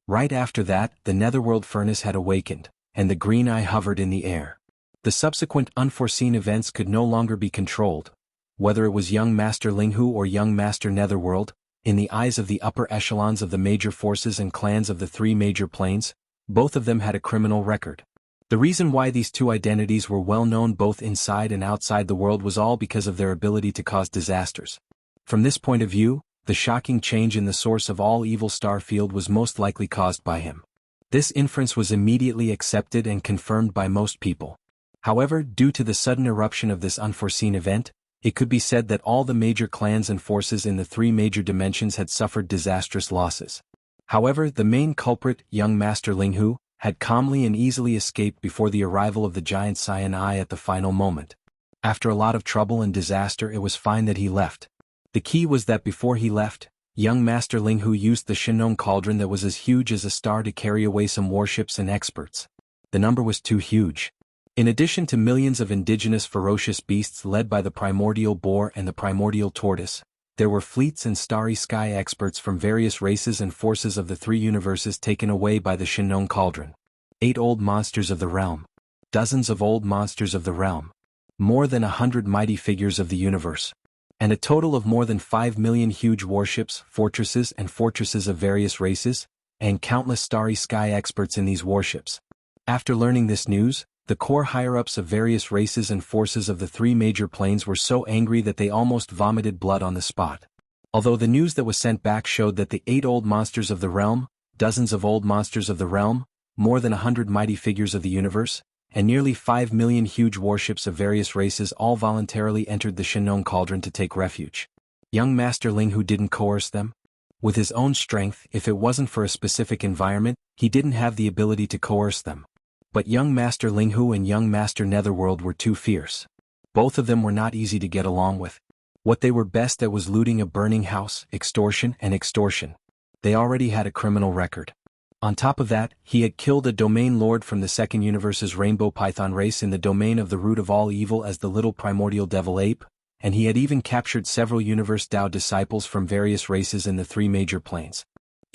Right after that, the netherworld furnace had awakened, and the green eye hovered in the air. The subsequent unforeseen events could no longer be controlled. Whether it was Young Master Linghu or Young Master Netherworld, in the eyes of the upper echelons of the major forces and clans of the 3 major planes, both of them had a criminal record. The reason why these 2 identities were well known both inside and outside the world was all because of their ability to cause disasters. From this point of view, the shocking change in the source of all evil star field was most likely caused by him. This inference was immediately accepted and confirmed by most people. However, due to the sudden eruption of this unforeseen event, it could be said that all the major clans and forces in the 3 major dimensions had suffered disastrous losses. However, the main culprit, Young Master Linghu, had calmly and easily escaped before the arrival of the giant cyan eye at the final moment. After a lot of trouble and disaster, it was fine that he left. The key was that before he left, Young Master Linghu used the Shinong cauldron that was as huge as a star to carry away some warships and experts. The number was too huge. In addition to millions of indigenous ferocious beasts led by the primordial boar and the primordial tortoise, there were fleets and starry sky experts from various races and forces of the 3 universes taken away by the Shinong cauldron. 8 old monsters of the realm. Dozens of old monsters of the realm. More than 100 mighty figures of the universe. And a total of more than 5 million huge warships, fortresses of various races, and countless starry sky experts in these warships. After learning this news, the core higher-ups of various races and forces of the 3 major planes were so angry that they almost vomited blood on the spot. Although the news that was sent back showed that the 8 old monsters of the realm, dozens of old monsters of the realm, more than 100 mighty figures of the universe, and nearly 5 million huge warships of various races all voluntarily entered the Shinong cauldron to take refuge. Young Master Linghu didn't coerce them. With his own strength, if it wasn't for a specific environment, he didn't have the ability to coerce them. But Young Master Linghu and Young Master Netherworld were too fierce. Both of them were not easy to get along with. What they were best at was looting a burning house, extortion. They already had a criminal record. On top of that, he had killed a domain lord from the 2nd universe's rainbow python race in the domain of the root of all evil as the little primordial devil ape, and he had even captured several universe Dao disciples from various races in the 3 major planes.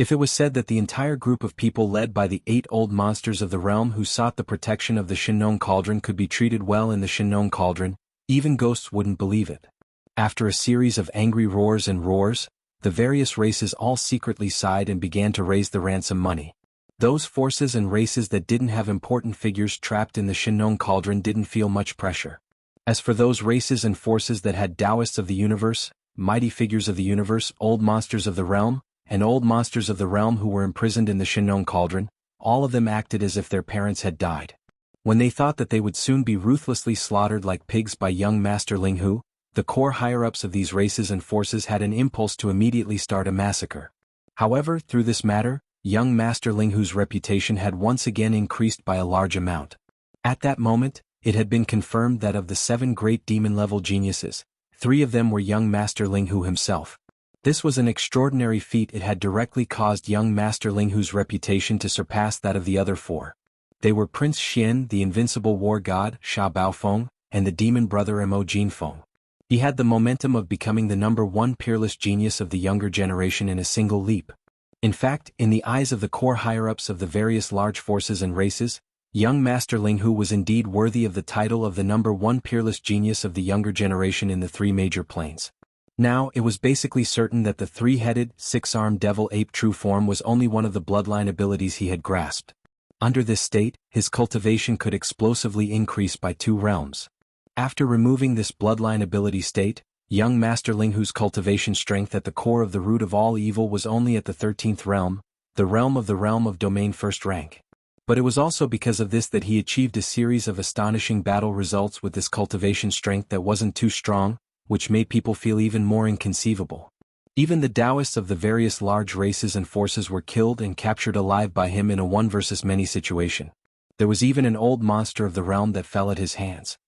If it was said that the entire group of people led by the 8 old monsters of the realm who sought the protection of the Shinnon Cauldron could be treated well in the Shinnon Cauldron, even ghosts wouldn't believe it. After a series of angry roars and roars, the various races all secretly sighed and began to raise the ransom money. Those forces and races that didn't have important figures trapped in the Shinnon Cauldron didn't feel much pressure. As for those races and forces that had Taoists of the universe, mighty figures of the universe, old monsters of the realm, and old monsters of the realm who were imprisoned in the Shinnon Cauldron, all of them acted as if their parents had died. When they thought that they would soon be ruthlessly slaughtered like pigs by young Master Linghu, the core higher-ups of these races and forces had an impulse to immediately start a massacre. However, through this matter, young Master Linghu's reputation had once again increased by a large amount. At that moment, it had been confirmed that of the 7 great demon-level geniuses, 3 of them were young Master Linghu himself. This was an extraordinary feat. It had directly caused young Master Linghu's reputation to surpass that of the other 4. They were Prince Xian, the invincible war god, Sha Baofeng, and the demon brother Mo Jinfeng. He had the momentum of becoming the #1 peerless genius of the younger generation in a single leap. In fact, in the eyes of the core higher-ups of the various large forces and races, young Master Linghu was indeed worthy of the title of the #1 peerless genius of the younger generation in the 3 major planes. Now, it was basically certain that the 3-headed, 6-armed devil ape true form was only one of the bloodline abilities he had grasped. Under this state, his cultivation could explosively increase by 2 realms. After removing this bloodline ability state, young Master Linghu's cultivation strength at the core of the root of all evil was only at the 13th realm, the realm of domain 1st rank. But it was also because of this that he achieved a series of astonishing battle results with this cultivation strength that wasn't too strong, which made people feel even more inconceivable. Even the Taoists of the various large races and forces were killed and captured alive by him in a 1 versus many situation. There was even an old monster of the realm that fell at his hands.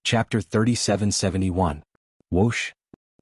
Chapter 3771. Whoosh!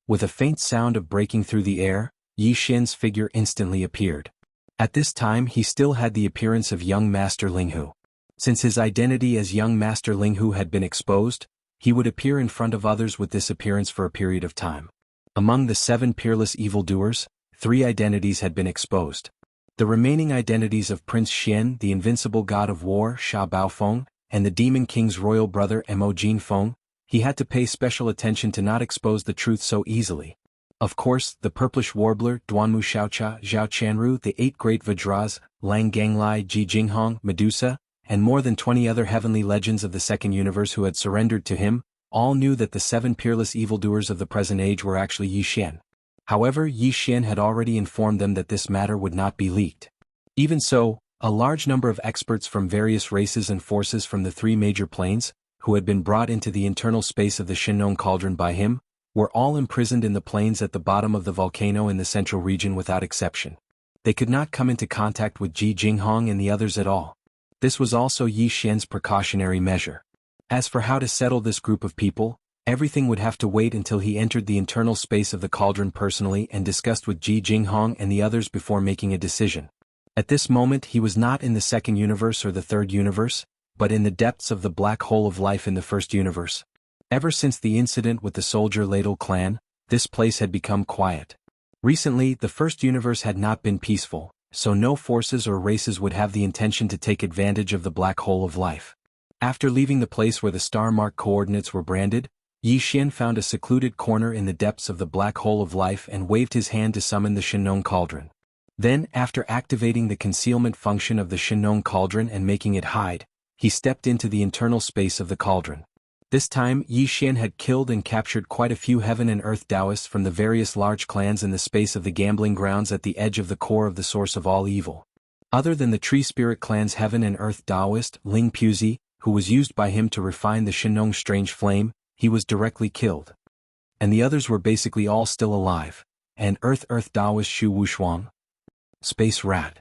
With a faint sound of breaking through the air, Yi Xian's figure instantly appeared. At this time he still had the appearance of young Master Linghu. Since his identity as young Master Linghu had been exposed, he would appear in front of others with this appearance for a period of time. Among the 7 peerless evildoers, 3 identities had been exposed. The remaining identities of Prince Xian, the invincible god of war, Sha Baofeng, and the Demon King's royal brother Mo Jinfeng, he had to pay special attention to not expose the truth so easily. Of course, the purplish warbler, Duanmu Xiaocha, Zhao Chanru, the 8 great Vajras, Lang Ganglai, Ji Jinghong, Medusa, and more than 20 other heavenly legends of the second universe who had surrendered to him, all knew that the 7 peerless evildoers of the present age were actually Yi Xian. However, Yi Xian had already informed them that this matter would not be leaked. Even so, a large number of experts from various races and forces from the 3 major planes, who had been brought into the internal space of the Shinnon Cauldron by him, were all imprisoned in the plains at the bottom of the volcano in the central region without exception. They could not come into contact with Ji Jinghong and the others at all. This was also Yi Xian's precautionary measure. As for how to settle this group of people, everything would have to wait until he entered the internal space of the cauldron personally and discussed with Ji Jinghong and the others before making a decision. At this moment he was not in the second universe or the third universe, but in the depths of the black hole of life in the first universe. Ever since the incident with the soldier Ladle clan, this place had become quiet. Recently, the first universe had not been peaceful, so no forces or races would have the intention to take advantage of the black hole of life. After leaving the place where the star mark coordinates were branded, Yi Xian found a secluded corner in the depths of the black hole of life and waved his hand to summon the Shinnon Cauldron. Then, after activating the concealment function of the Shinnon Cauldron and making it hide, he stepped into the internal space of the cauldron. This time, Yi Xian had killed and captured quite a few heaven and earth Taoists from the various large clans in the space of the gambling grounds at the edge of the core of the source of all evil. Other than the Tree Spirit clan's heaven and earth Taoist, Ling Puzi, who was used by him to refine the Shinnon strange flame, he was directly killed. And the others were basically all still alive. And Earth Taoist Shu Wushuang, Space Rat.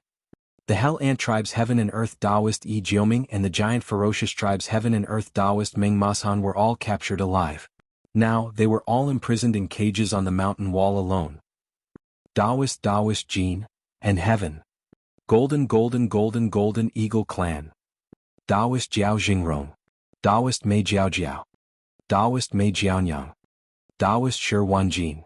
The Hell Ant tribe's heaven and earth Taoist Yi Jioming and the giant ferocious tribe's heaven and earth Taoist Meng Masan were all captured alive. Now, they were all imprisoned in cages on the mountain wall alone. Taoist Jin, and Heaven. Golden Eagle Clan. Taoist Jiao Jingrong. Taoist Mei Jiao. Taoist Mei Jiaonyang. Taoist Shi Wanjin.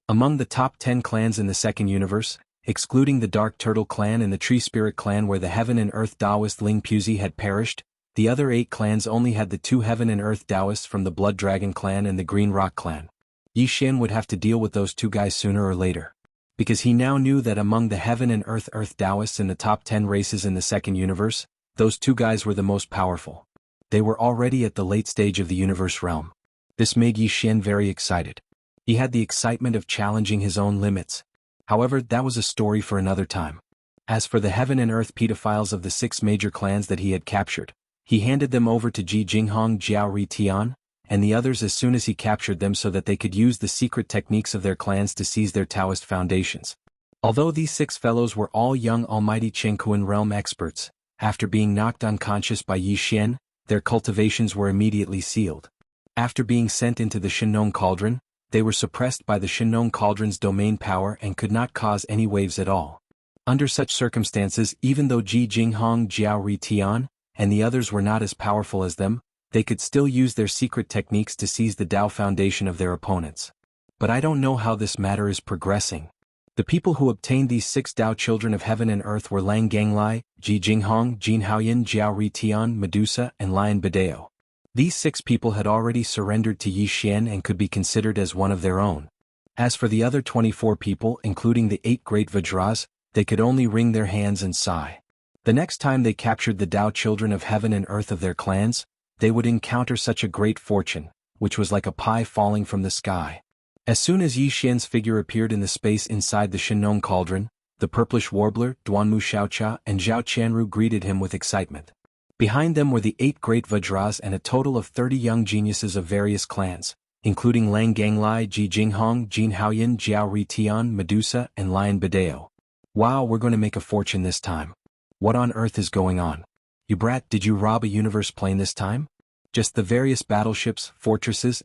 Among the top 10 clans in the second universe, excluding the Dark Turtle clan and the Tree Spirit clan where the Heaven and Earth Taoist Ling Puzi had perished. The other 8 clans only had the 2 Heaven and Earth Taoists from the Blood Dragon clan and the Green Rock clan. Yi Xian would have to deal with those 2 guys sooner or later, because he now knew that among the Heaven and Earth Taoists in the top 10 races in the second universe, those 2 guys were the most powerful. They were already at the late stage of the universe realm. This made Yi Xian very excited. He had the excitement of challenging his own limits. However, that was a story for another time. As for the Heaven and Earth pedophiles of the 6 major clans that he had captured, he handed them over to Ji Jinghong Jiao Ri Tian, and the others as soon as he captured them so that they could use the secret techniques of their clans to seize their Taoist foundations. Although these 6 fellows were all young almighty Chengkuan realm experts, after being knocked unconscious by Yi Xian, their cultivations were immediately sealed. After being sent into the Shinnong Cauldron, they were suppressed by the Shinnong Cauldron's domain power and could not cause any waves at all. Under such circumstances, even though Ji Jinghong Jiao Ri Tian and the others were not as powerful as them, they could still use their secret techniques to seize the Dao foundation of their opponents. But I don't know how this matter is progressing. The people who obtained these 6 Dao children of heaven and earth were Lang Ganglai, Ji Jinghong, Jin Haoyan, Jiao Ri Tian, Medusa, and Lion Badeo. These 6 people had already surrendered to Yi Xian and could be considered as one of their own. As for the other 24 people, including the 8 great Vajras, they could only wring their hands and sigh. The next time they captured the Dao children of heaven and earth of their clans, they would encounter such a great fortune, which was like a pie falling from the sky. As soon as Yi Xian's figure appeared in the space inside the Shinnong Cauldron, the purplish warbler, Duanmu Xiaocha, and Zhao Qianru greeted him with excitement. Behind them were the 8 great Vajras and a total of 30 young geniuses of various clans, including Lang Ganglai, Ji Jinghong, Jin Haoyan, Jiao Ri Tian, Medusa, and Lion Badeo. Wow, we're going to make a fortune this time. What on earth is going on? You brat, did you rob a universe plane this time? Just the various battleships, fortresses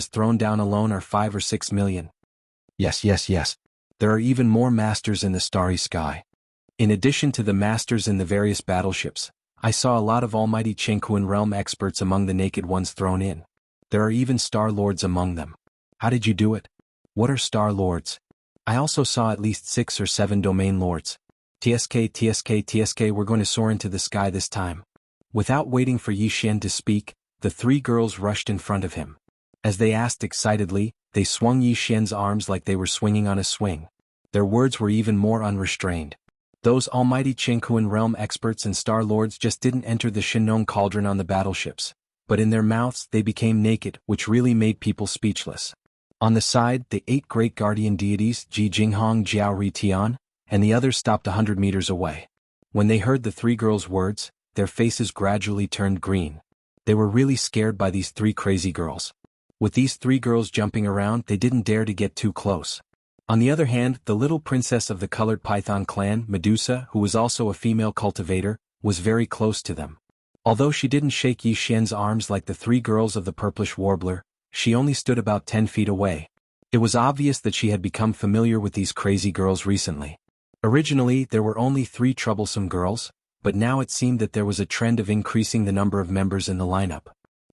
thrown down alone are 5 or 6 million. Yes. There are even more masters in the starry sky. In addition to the masters in the various battleships, I saw a lot of almighty Chengkuan realm experts among the naked ones thrown in. There are even star lords among them. How did you do it? What are star lords? I also saw at least 6 or 7 domain lords. TSK, we're going to soar into the sky this time. Without waiting for Yi Xian to speak, the 3 girls rushed in front of him. As they asked excitedly, they swung Yi Xian's arms like they were swinging on a swing. Their words were even more unrestrained. Those almighty Chengkuan realm experts and star lords just didn't enter the Shinnong Cauldron on the battleships, but in their mouths they became naked, which really made people speechless. On the side, the 8 great guardian deities, Ji Jinghong, Jiao Ri Tian, and the others stopped 100 meters away. When they heard the 3 girls' words, their faces gradually turned green. They were really scared by these 3 crazy girls. With these 3 girls jumping around, they didn't dare to get too close. On the other hand, the little princess of the colored python clan, Medusa, who was also a female cultivator, was very close to them. Although she didn't shake Yi Xian's arms like the 3 girls of the purplish warbler, she only stood about 10 feet away. It was obvious that she had become familiar with these crazy girls recently. Originally, there were only 3 troublesome girls, but now it seemed that there was a trend of increasing the number of members in the lineup.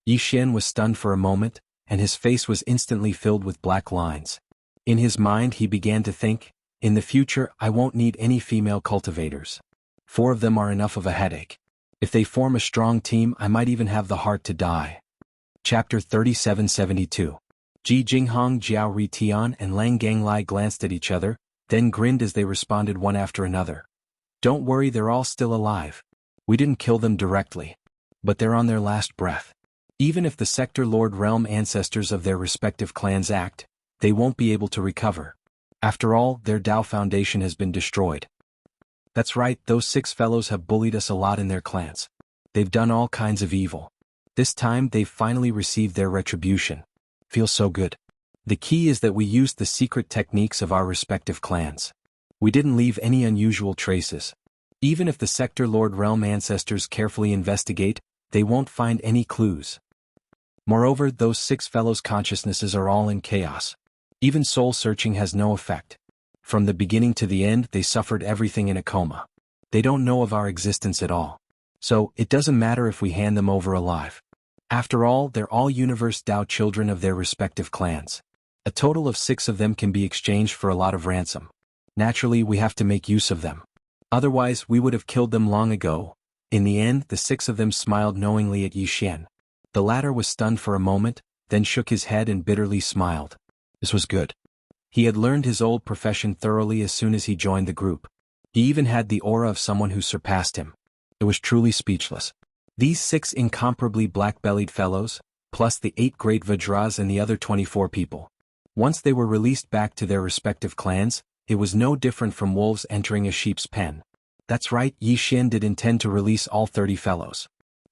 Yi Xian was stunned for a moment, and his face was instantly filled with black lines. In his mind he began to think, in the future I won't need any female cultivators. 4 of them are enough of a headache. If they form a strong team, I might even have the heart to die. Chapter 3772. Ji Jinghong, Jiao Ri Tian, and Lang Ganglai glanced at each other, then grinned as they responded one after another. Don't worry, they're all still alive. We didn't kill them directly. But they're on their last breath. Even if the Sector Lord realm ancestors of their respective clans act, they won't be able to recover. After all, their Dao foundation has been destroyed. That's right, those 6 fellows have bullied us a lot in their clans. They've done all kinds of evil. This time they've finally received their retribution. Feels so good. The key is that we used the secret techniques of our respective clans. We didn't leave any unusual traces. Even if the Sector Lord realm ancestors carefully investigate, they won't find any clues. Moreover, those 6 fellows' consciousnesses are all in chaos. Even soul-searching has no effect. From the beginning to the end, they suffered everything in a coma. They don't know of our existence at all. So, it doesn't matter if we hand them over alive. After all, they're all universe Dao children of their respective clans. A total of 6 of them can be exchanged for a lot of ransom. Naturally, we have to make use of them. Otherwise, we would have killed them long ago. In the end, the 6 of them smiled knowingly at Yi Xian. The latter was stunned for a moment, then shook his head and bitterly smiled. This was good. He had learned his old profession thoroughly as soon as he joined the group. He even had the aura of someone who surpassed him. It was truly speechless. These 6 incomparably black-bellied fellows, plus the 8 great Vajras and the other 24 people. Once they were released back to their respective clans, it was no different from wolves entering a sheep's pen. That's right, Yi Xian did intend to release all 30 fellows.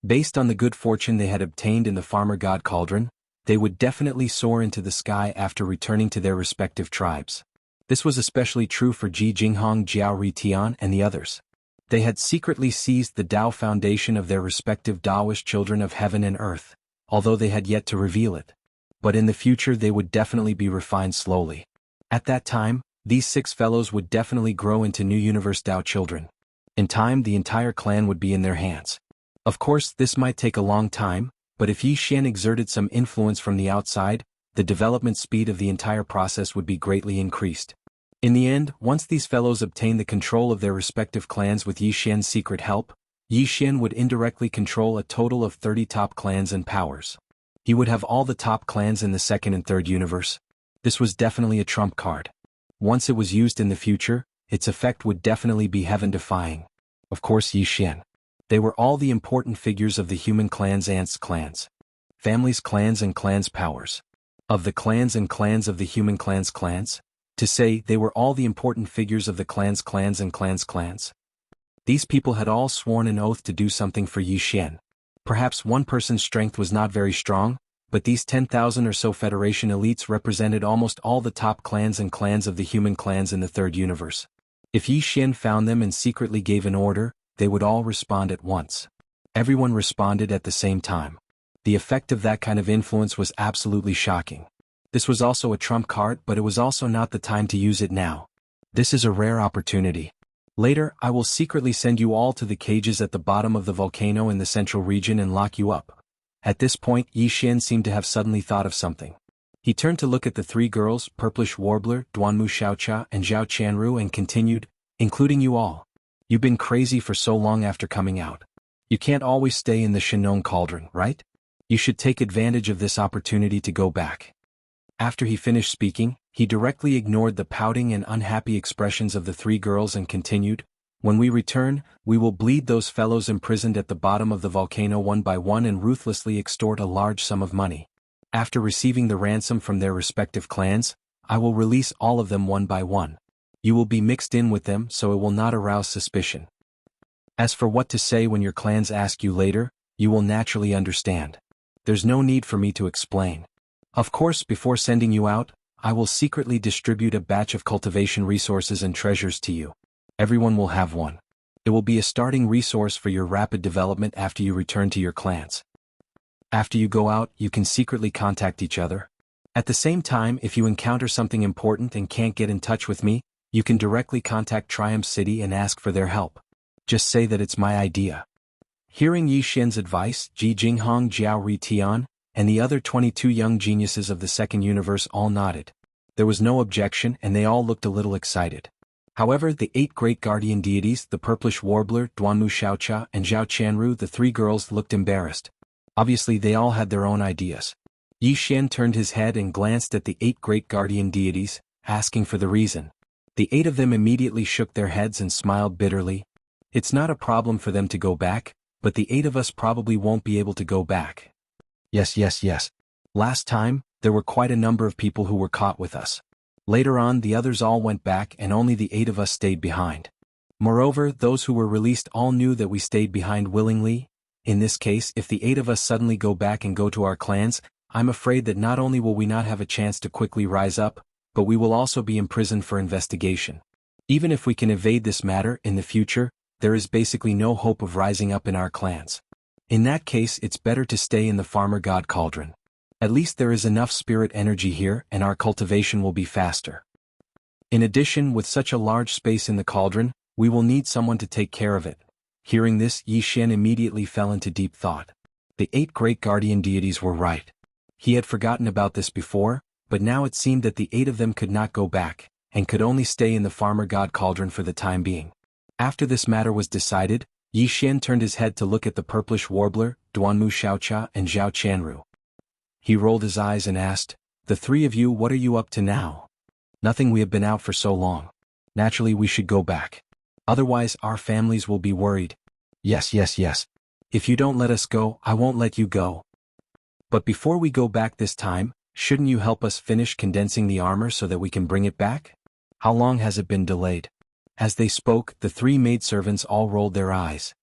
Based on the good fortune they had obtained in the Farmer God Cauldron, they would definitely soar into the sky after returning to their respective tribes. This was especially true for Ji Jinghong, Jiao Ritian, and the others. They had secretly seized the Tao foundation of their respective Taoist children of heaven and earth, although they had yet to reveal it. But in the future they would definitely be refined slowly. At that time, these 6 fellows would definitely grow into new universe Tao children. In time, the entire clan would be in their hands. Of course, this might take a long time, but if Yi Xian exerted some influence from the outside, the development speed of the entire process would be greatly increased. In the end, once these fellows obtained the control of their respective clans with Yi Xian's secret help, Yi Xian would indirectly control a total of 30 top clans and powers. He would have all the top clans in the 2nd and 3rd universe. This was definitely a trump card. Once it was used in the future, its effect would definitely be heaven-defying. Of course, Yi Xian. They were all the important figures of the human clans, ants clans, families clans and clans powers. Of the clans and clans of the human clans, to say they were all the important figures of the clans and clans. These people had all sworn an oath to do something for Yi Xian. Perhaps one person's strength was not very strong, but these 10,000 or so Federation elites represented almost all the top clans and clans of the human clans in the 3rd universe. If Yi Xian found them and secretly gave an order, they would all respond at once. Everyone responded at the same time. The effect of that kind of influence was absolutely shocking. This was also a trump card, but it was also not the time to use it now. This is a rare opportunity. Later, I will secretly send you all to the cages at the bottom of the volcano in the central region and lock you up. At this point, Yi Xian seemed to have suddenly thought of something. He turned to look at the 3 girls, Purplish Warbler, Duanmu Xiaocha, and Zhao Qianru, and continued, including you all. You've been crazy for so long after coming out. You can't always stay in the Shinong Cauldron, right? You should take advantage of this opportunity to go back. After he finished speaking, he directly ignored the pouting and unhappy expressions of the 3 girls and continued, when we return, we will bleed those fellows imprisoned at the bottom of the volcano one by one and ruthlessly extort a large sum of money. After receiving the ransom from their respective clans, I will release all of them one by one. You will be mixed in with them so it will not arouse suspicion. As for what to say when your clans ask you later, you will naturally understand. There's no need for me to explain. Of course, before sending you out, I will secretly distribute a batch of cultivation resources and treasures to you. Everyone will have one. It will be a starting resource for your rapid development after you return to your clans. After you go out, you can secretly contact each other. At the same time, if you encounter something important and can't get in touch with me, you can directly contact Triumph City and ask for their help. Just say that it's my idea. Hearing Yi Xian's advice, Ji Jinghong, Jiao Ritian, and the other 22 young geniuses of the 2nd universe all nodded. There was no objection and they all looked a little excited. However, the 8 great guardian deities, the Purplish Warbler, Duanmu Xiaocha, and Zhao Qianru, the 3 girls, looked embarrassed. Obviously they all had their own ideas. Yi Xian turned his head and glanced at the 8 great guardian deities, asking for the reason. The 8 of them immediately shook their heads and smiled bitterly. It's not a problem for them to go back, but the 8 of us probably won't be able to go back. Yes. Last time, there were quite a number of people who were caught with us. Later on, the others all went back and only the 8 of us stayed behind. Moreover, those who were released all knew that we stayed behind willingly. In this case, if the 8 of us suddenly go back and go to our clans, I'm afraid that not only will we not have a chance to quickly rise up, but we will also be imprisoned for investigation. Even if we can evade this matter in the future, there is basically no hope of rising up in our clans. In that case, it's better to stay in the Farmer God Cauldron. At least there is enough spirit energy here and our cultivation will be faster. In addition, with such a large space in the cauldron, we will need someone to take care of it. Hearing this, Yi Xian immediately fell into deep thought. The 8 great guardian deities were right. He had forgotten about this before, but now it seemed that the 8 of them could not go back, and could only stay in the farmer god cauldron for the time being. After this matter was decided, Yi Xian turned his head to look at the purplish warbler, Duanmu Xiaocha and Zhao Qianru. He rolled his eyes and asked, "The three of you, what are you up to now?" "Nothing, we have been out for so long. Naturally we should go back. Otherwise our families will be worried." Yes. "If you don't let us go, I won't let you go. But before we go back this time, shouldn't you help us finish condensing the armor so that we can bring it back? How long has it been delayed?" As they spoke, the three maidservants all rolled their eyes.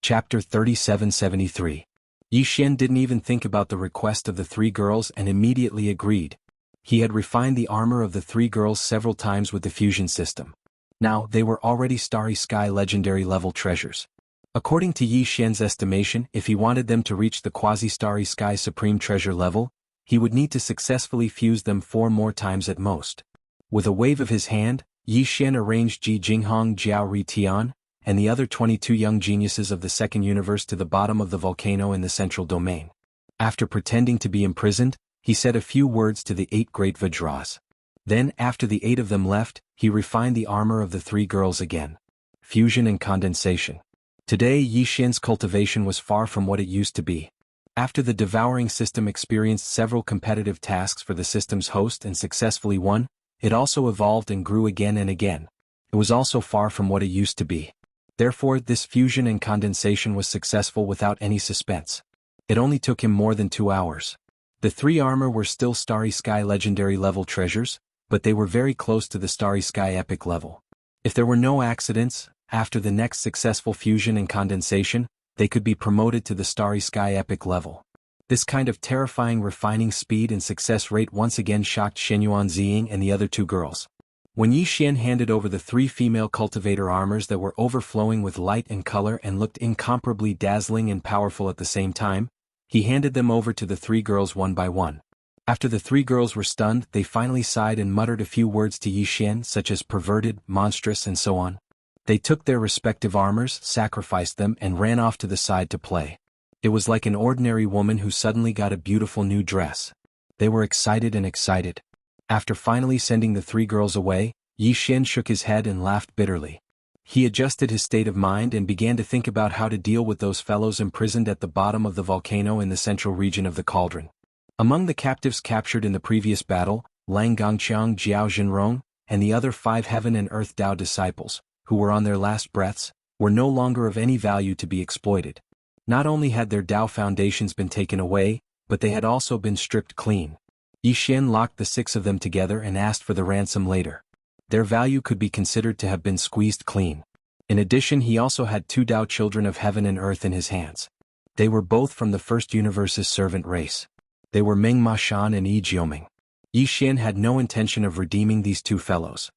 Chapter 3773. Yi Xian didn't even think about the request of the three girls and immediately agreed. He had refined the armor of the three girls several times with the fusion system. Now they were already Starry Sky legendary level treasures. According to Yi Xian's estimation, if he wanted them to reach the Quasi-Starry Sky Supreme Treasure level, he would need to successfully fuse them 4 more times at most. With a wave of his hand, Yi Xian arranged Ji Jinghong, Jiao Ri Tian, and the other 22 young geniuses of the second universe to the bottom of the volcano in the central domain. After pretending to be imprisoned, he said a few words to the 8 great Vajras. Then, after the 8 of them left, he refined the armor of the 3 girls again. Fusion and condensation. Today Yi Xian's cultivation was far from what it used to be. After the devouring system experienced several competitive tasks for the system's host and successfully won, it also evolved and grew again and again. It was also far from what it used to be. Therefore, this fusion and condensation was successful without any suspense. It only took him more than 2 hours. The 3 armor were still Starry Sky legendary level treasures, but they were very close to the Starry Sky epic level. If there were no accidents, after the next successful fusion and condensation, they could be promoted to the Starry Sky epic level. This kind of terrifying refining speed and success rate once again shocked Shenyuan Ziying and the other 2 girls. When Yi Xian handed over the 3 female cultivator armors that were overflowing with light and color and looked incomparably dazzling and powerful at the same time, he handed them over to the 3 girls one by one. After the 3 girls were stunned, they finally sighed and muttered a few words to Yi Xian such as perverted, monstrous and so on. They took their respective armors, sacrificed them and ran off to the side to play. It was like an ordinary woman who suddenly got a beautiful new dress. They were excited and excited. After finally sending the 3 girls away, Yi Xian shook his head and laughed bitterly. He adjusted his state of mind and began to think about how to deal with those fellows imprisoned at the bottom of the volcano in the central region of the cauldron. Among the captives captured in the previous battle, Lang Gongqiang, Jiao Zhenrong, and the other 5 heaven and earth Tao disciples, who were on their last breaths, were no longer of any value to be exploited. Not only had their Tao foundations been taken away, but they had also been stripped clean. Yi Xian locked the 6 of them together and asked for the ransom later. Their value could be considered to have been squeezed clean. In addition, he also had 2 Tao children of heaven and earth in his hands. They were both from the first universe's servant race. They were Meng Ma Shan and Yi Jioming. Yi Xian had no intention of redeeming these 2 fellows.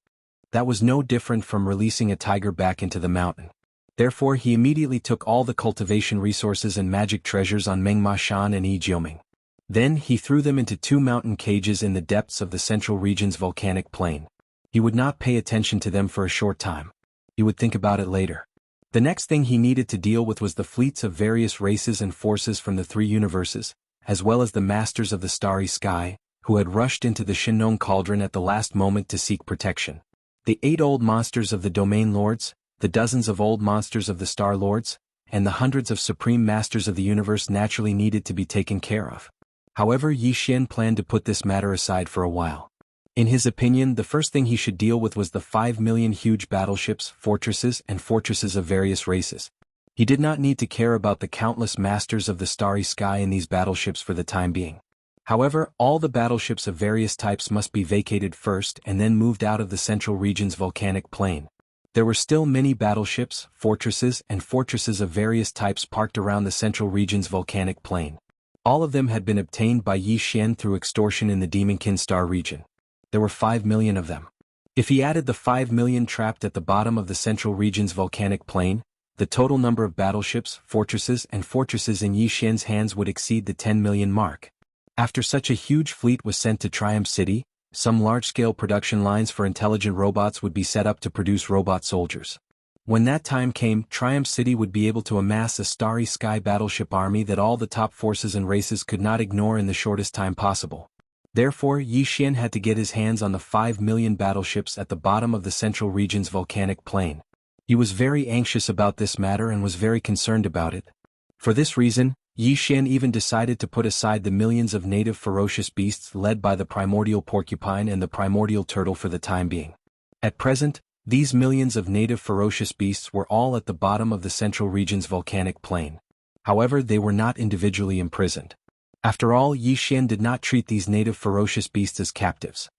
That was no different from releasing a tiger back into the mountain. Therefore he immediately took all the cultivation resources and magic treasures on Meng Ma Shan and Yi Jioming. Then he threw them into 2 mountain cages in the depths of the central region's volcanic plain. He would not pay attention to them for a short time. He would think about it later. The next thing he needed to deal with was the fleets of various races and forces from the 3 universes, as well as the masters of the Starry Sky, who had rushed into the Shinnong cauldron at the last moment to seek protection. The 8 old monsters of the Domain Lords, the dozens of old monsters of the Star Lords, and the hundreds of supreme masters of the universe naturally needed to be taken care of. However, Yi Xian planned to put this matter aside for a while. In his opinion, the first thing he should deal with was the 5 million huge battleships, fortresses of various races. He did not need to care about the countless masters of the Starry Sky in these battleships for the time being. However, all the battleships of various types must be vacated first and then moved out of the central region's volcanic plain. There were still many battleships, fortresses of various types parked around the central region's volcanic plain. All of them had been obtained by Yi Xian through extortion in the Demonkin Star region. There were 5 million of them. If he added the 5 million trapped at the bottom of the central region's volcanic plain, the total number of battleships, fortresses in Yi Xian's hands would exceed the 10 million mark. After such a huge fleet was sent to Triumph City, some large-scale production lines for intelligent robots would be set up to produce robot soldiers. When that time came, Triumph City would be able to amass a Starry Sky battleship army that all the top forces and races could not ignore in the shortest time possible. Therefore, Yi Xian had to get his hands on the 5 million battleships at the bottom of the central region's volcanic plain. He was very anxious about this matter and was very concerned about it. For this reason, Yi Xian even decided to put aside the millions of native ferocious beasts led by the primordial porcupine and the primordial turtle for the time being. At present, these millions of native ferocious beasts were all at the bottom of the central region's volcanic plain. However, they were not individually imprisoned. After all, Yi Xian did not treat these native ferocious beasts as captives.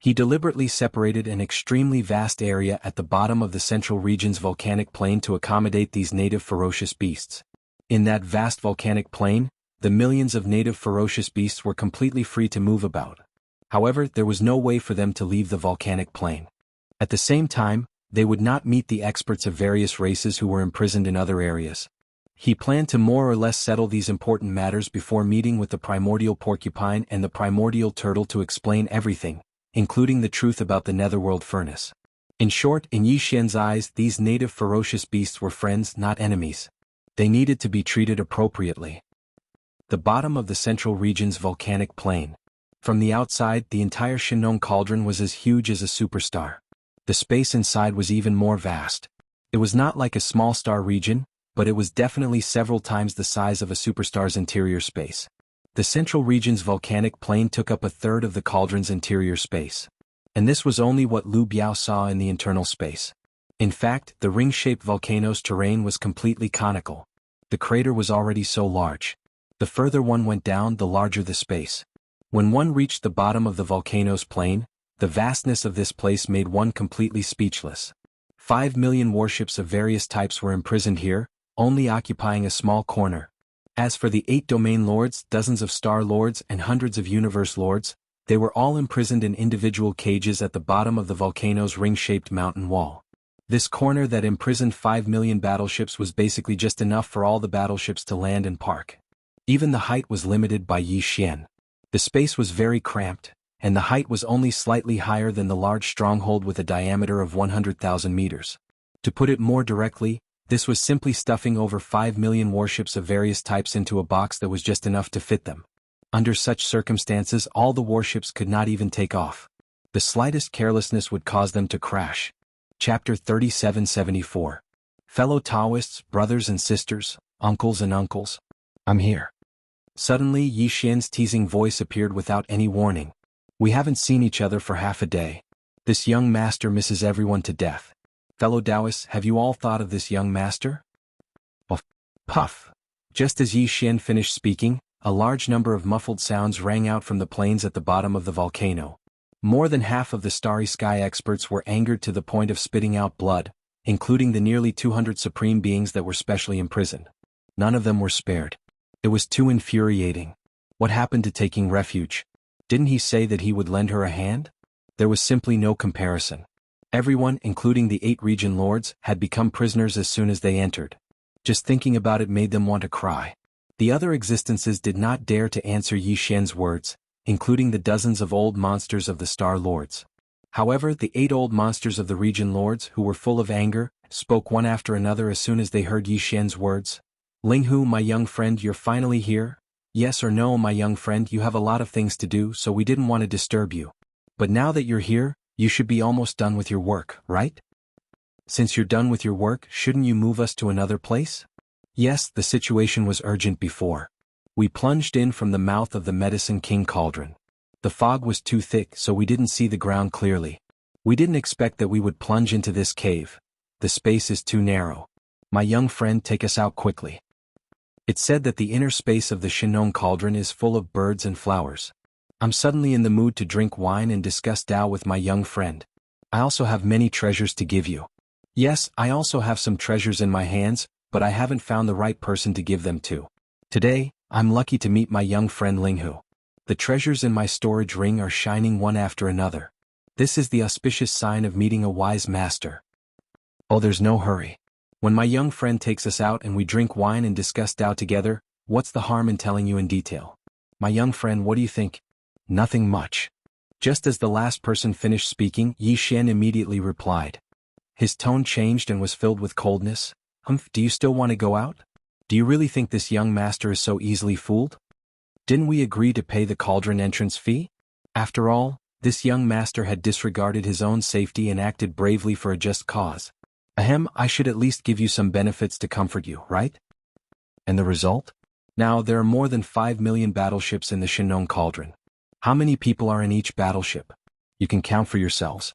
He deliberately separated an extremely vast area at the bottom of the central region's volcanic plain to accommodate these native ferocious beasts. In that vast volcanic plain, the millions of native ferocious beasts were completely free to move about. However, there was no way for them to leave the volcanic plain. At the same time, they would not meet the experts of various races who were imprisoned in other areas. He planned to more or less settle these important matters before meeting with the primordial porcupine and the primordial turtle to explain everything, including the truth about the netherworld furnace. In short, in Yi Xian's eyes, these native ferocious beasts were friends, not enemies. They needed to be treated appropriately. The bottom of the central region's volcanic plain. From the outside, the entire Shinong cauldron was as huge as a superstar. The space inside was even more vast. It was not like a small star region, but it was definitely several times the size of a superstar's interior space. The central region's volcanic plain took up a third of the cauldron's interior space. And this was only what Lu Biao saw in the internal space. In fact, the ring-shaped volcano's terrain was completely conical. The crater was already so large. The further one went down, the larger the space. When one reached the bottom of the volcano's plain, the vastness of this place made one completely speechless. 5 million warships of various types were imprisoned here, only occupying a small corner. As for the 8 domain lords, dozens of star lords and hundreds of universe lords, they were all imprisoned in individual cages at the bottom of the volcano's ring-shaped mountain wall. This corner that imprisoned 5 million battleships was basically just enough for all the battleships to land and park. Even the height was limited by Yi Xian. The space was very cramped, and the height was only slightly higher than the large stronghold with a diameter of 100,000 meters. To put it more directly, this was simply stuffing over 5 million warships of various types into a box that was just enough to fit them. Under such circumstances, all the warships could not even take off. The slightest carelessness would cause them to crash. Chapter 3774. Fellow Taoists, brothers and sisters, uncles and uncles. I'm here. Suddenly, Yi Xian's teasing voice appeared without any warning. We haven't seen each other for half a day. This young master misses everyone to death. Fellow Taoists, have you all thought of this young master? Puff, puff. Just as Yi Xian finished speaking, a large number of muffled sounds rang out from the plains at the bottom of the volcano. More than half of the Starry Sky experts were angered to the point of spitting out blood, including the nearly 200 supreme beings that were specially imprisoned. None of them were spared. It was too infuriating. What happened to taking refuge? Didn't he say that he would lend her a hand? There was simply no comparison. Everyone, including the 8 region lords, had become prisoners as soon as they entered. Just thinking about it made them want to cry. The other existences did not dare to answer Yi Xian's words, including the dozens of old monsters of the Star Lords. However, the 8 old monsters of the region lords, who were full of anger, spoke one after another as soon as they heard Yi Xian's words. Linghu, my young friend, you're finally here? Yes or no, my young friend, you have a lot of things to do, so we didn't want to disturb you. But now that you're here, you should be almost done with your work, right? Since you're done with your work, shouldn't you move us to another place? Yes, the situation was urgent before. We plunged in from the mouth of the Medicine King cauldron. The fog was too thick, so we didn't see the ground clearly. We didn't expect that we would plunge into this cave. The space is too narrow. My young friend, take us out quickly. It's said that the inner space of the Shinong cauldron is full of birds and flowers. I'm suddenly in the mood to drink wine and discuss Tao with my young friend. I also have many treasures to give you. Yes, I also have some treasures in my hands, but I haven't found the right person to give them to. Today, I'm lucky to meet my young friend Linghu. The treasures in my storage ring are shining one after another. This is the auspicious sign of meeting a wise master. Oh, there's no hurry. When my young friend takes us out and we drink wine and discuss Tao together, what's the harm in telling you in detail? My young friend, what do you think? Nothing much. Just as the last person finished speaking, Yi Xian immediately replied. His tone changed and was filled with coldness. Do you still want to go out? Do you really think this young master is so easily fooled? Didn't we agree to pay the cauldron entrance fee? After all, this young master had disregarded his own safety and acted bravely for a just cause. Ahem, I should at least give you some benefits to comfort you, right? And the result? Now there are more than 5 million battleships in the Shinong Cauldron. How many people are in each battleship? You can count for yourselves.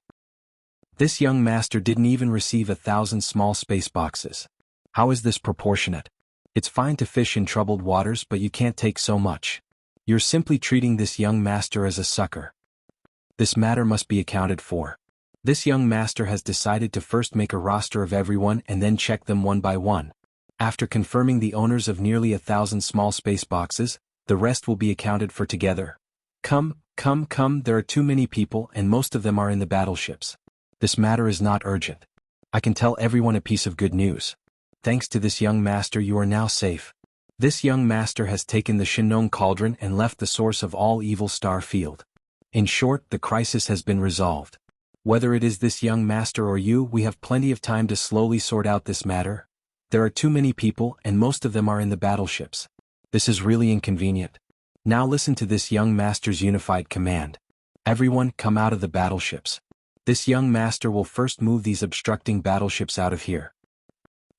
This young master didn't even receive 1,000 small space boxes. How is this proportionate? It's fine to fish in troubled waters, but you can't take so much. You're simply treating this young master as a sucker. This matter must be accounted for. This young master has decided to first make a roster of everyone and then check them one by one. After confirming the owners of nearly 1,000 small space boxes, the rest will be accounted for together. Come, there are too many people and most of them are in the battleships. This matter is not urgent. I can tell everyone a piece of good news. Thanks to this young master you are now safe. This young master has taken the Shinong Cauldron and left the source of all evil Star Field. In short, the crisis has been resolved. Whether it is this young master or you, we have plenty of time to slowly sort out this matter. There are too many people and most of them are in the battleships. This is really inconvenient. Now listen to this young master's unified command. Everyone come out of the battleships. This young master will first move these obstructing battleships out of here.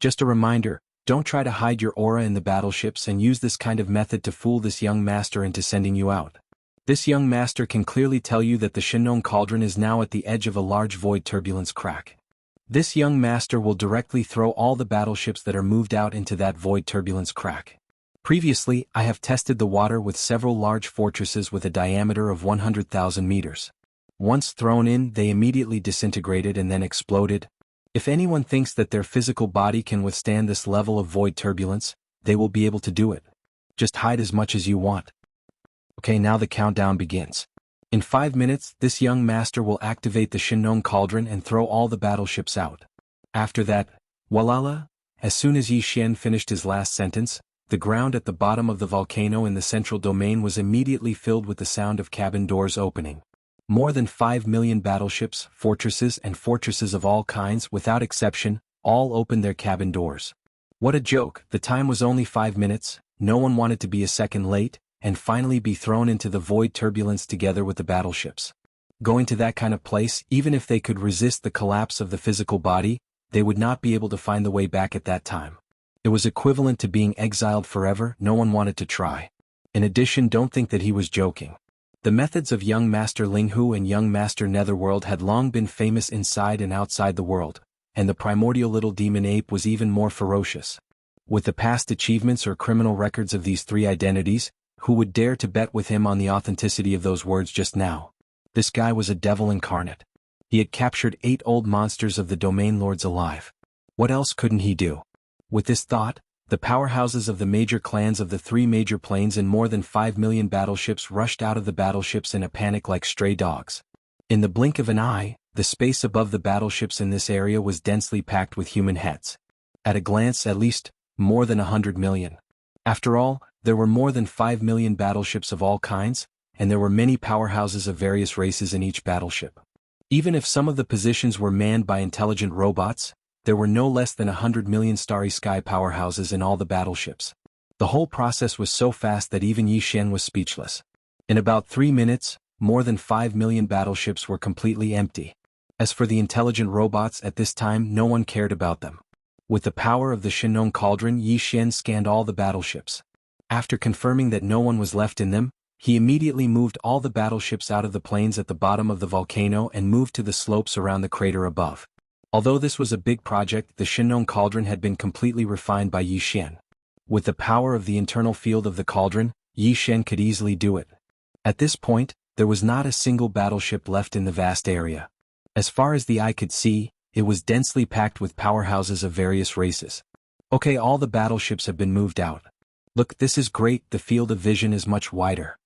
Just a reminder, don't try to hide your aura in the battleships and use this kind of method to fool this young master into sending you out. This young master can clearly tell you that the Shinong Cauldron is now at the edge of a large void turbulence crack. This young master will directly throw all the battleships that are moved out into that void turbulence crack. Previously, I have tested the water with several large fortresses with a diameter of 100,000 meters. Once thrown in, they immediately disintegrated and then exploded. If anyone thinks that their physical body can withstand this level of void turbulence, they will be able to do it. Just hide as much as you want. Okay, now the countdown begins. In 5 minutes, this young master will activate the Shinong Cauldron and throw all the battleships out. After that, voila! As soon as Yi Xian finished his last sentence, the ground at the bottom of the volcano in the central domain was immediately filled with the sound of cabin doors opening. More than 5 million battleships, fortresses and fortresses of all kinds, without exception, all opened their cabin doors. What a joke, the time was only 5 minutes, no one wanted to be a second late, and finally be thrown into the void turbulence together with the battleships. Going to that kind of place, even if they could resist the collapse of the physical body, they would not be able to find the way back at that time. It was equivalent to being exiled forever, no one wanted to try. In addition, don't think that he was joking. The methods of young Master Linghu and young Master Netherworld had long been famous inside and outside the world, and the primordial little demon ape was even more ferocious. With the past achievements or criminal records of these three identities, who would dare to bet with him on the authenticity of those words just now? This guy was a devil incarnate. He had captured 8 old monsters of the domain lords alive. What else couldn't he do? With this thought, the powerhouses of the major clans of the 3 major planes and more than 5 million battleships rushed out of the battleships in a panic like stray dogs. In the blink of an eye, the space above the battleships in this area was densely packed with human heads. At a glance, at least, more than 100 million. After all, there were more than 5 million battleships of all kinds, and there were many powerhouses of various races in each battleship. Even if some of the positions were manned by intelligent robots, there were no less than 100 million starry sky powerhouses in all the battleships. The whole process was so fast that even Yi Xian was speechless. In about 3 minutes, more than 5 million battleships were completely empty. As for the intelligent robots, at this time no one cared about them. With the power of the Shinong Cauldron, Yi Xian scanned all the battleships. After confirming that no one was left in them, he immediately moved all the battleships out of the plains at the bottom of the volcano and moved to the slopes around the crater above. Although this was a big project, the Shinong Cauldron had been completely refined by Yi Xian. With the power of the internal field of the cauldron, Yi Xian could easily do it. At this point, there was not a single battleship left in the vast area. As far as the eye could see, it was densely packed with powerhouses of various races. Okay, all the battleships have been moved out. Look, this is great, the field of vision is much wider.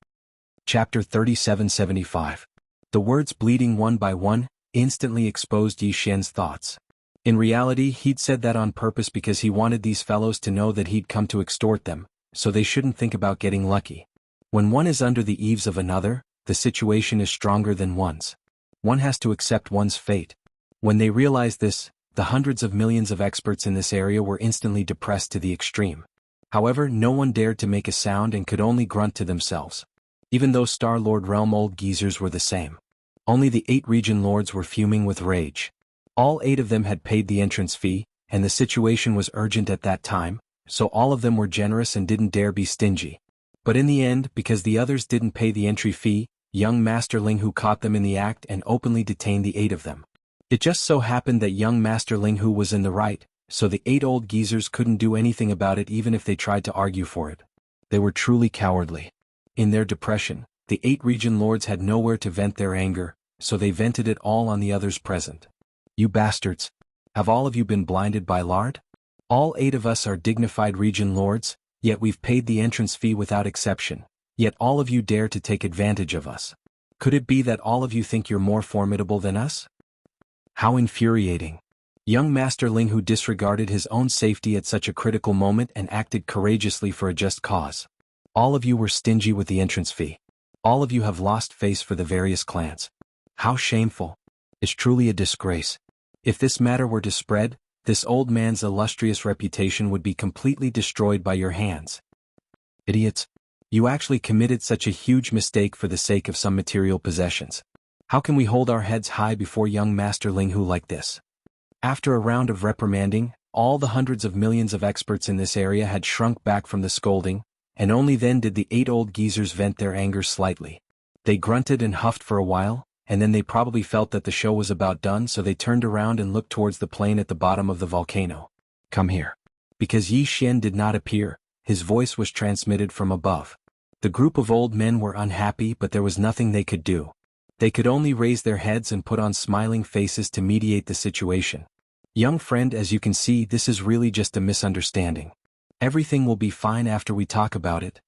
Chapter 3775. The words bleeding one by one instantly exposed Yi Xian's thoughts. In reality, he'd said that on purpose because he wanted these fellows to know that he'd come to extort them, so they shouldn't think about getting lucky. When one is under the eaves of another, the situation is stronger than one's. One has to accept one's fate. When they realized this, the hundreds of millions of experts in this area were instantly depressed to the extreme. However, no one dared to make a sound and could only grunt to themselves. Even though Star Lord Realm old geezers were the same. Only the 8 region lords were fuming with rage. All 8 of them had paid the entrance fee, and the situation was urgent at that time, so all of them were generous and didn't dare be stingy. But in the end, because the others didn't pay the entry fee, young Master Linghu caught them in the act and openly detained the 8 of them. It just so happened that young Master Linghu was in the right, so the 8 old geezers couldn't do anything about it even if they tried to argue for it. They were truly cowardly. In their depression, the 8 region lords had nowhere to vent their anger, so they vented it all on the others present. You bastards! Have all of you been blinded by lard? All 8 of us are dignified region lords, yet we've paid the entrance fee without exception, yet all of you dare to take advantage of us. Could it be that all of you think you're more formidable than us? How infuriating! Young Master Linghu disregarded his own safety at such a critical moment and acted courageously for a just cause. All of you were stingy with the entrance fee. All of you have lost face for the various clans. How shameful! It's truly a disgrace. If this matter were to spread, this old man's illustrious reputation would be completely destroyed by your hands. Idiots! You actually committed such a huge mistake for the sake of some material possessions. How can we hold our heads high before young Master Linghu like this? After a round of reprimanding, all the hundreds of millions of experts in this area had shrunk back from the scolding, and only then did the 8 old geezers vent their anger slightly. They grunted and huffed for a while, and then they probably felt that the show was about done, so they turned around and looked towards the plain at the bottom of the volcano. Come here. Because Yi Xian did not appear, his voice was transmitted from above. The group of old men were unhappy, but there was nothing they could do. They could only raise their heads and put on smiling faces to mediate the situation. Young friend, as you can see, this is really just a misunderstanding. Everything will be fine after we talk about it.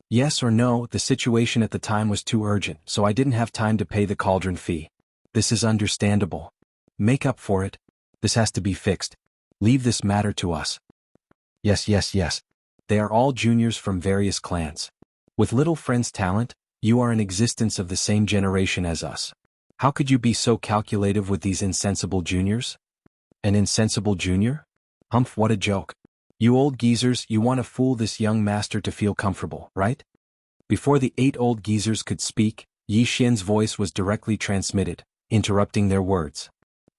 Yes or no, the situation at the time was too urgent, so I didn't have time to pay the cauldron fee. This is understandable. Make up for it. This has to be fixed. Leave this matter to us. Yes. They are all juniors from various clans. With little friend's talent, you are an existence of the same generation as us. How could you be so calculative with these insensible juniors? An insensible junior? Humph, what a joke. You old geezers, you want to fool this young master to feel comfortable, right? Before the 8 old geezers could speak, Yi Xian's voice was directly transmitted, interrupting their words.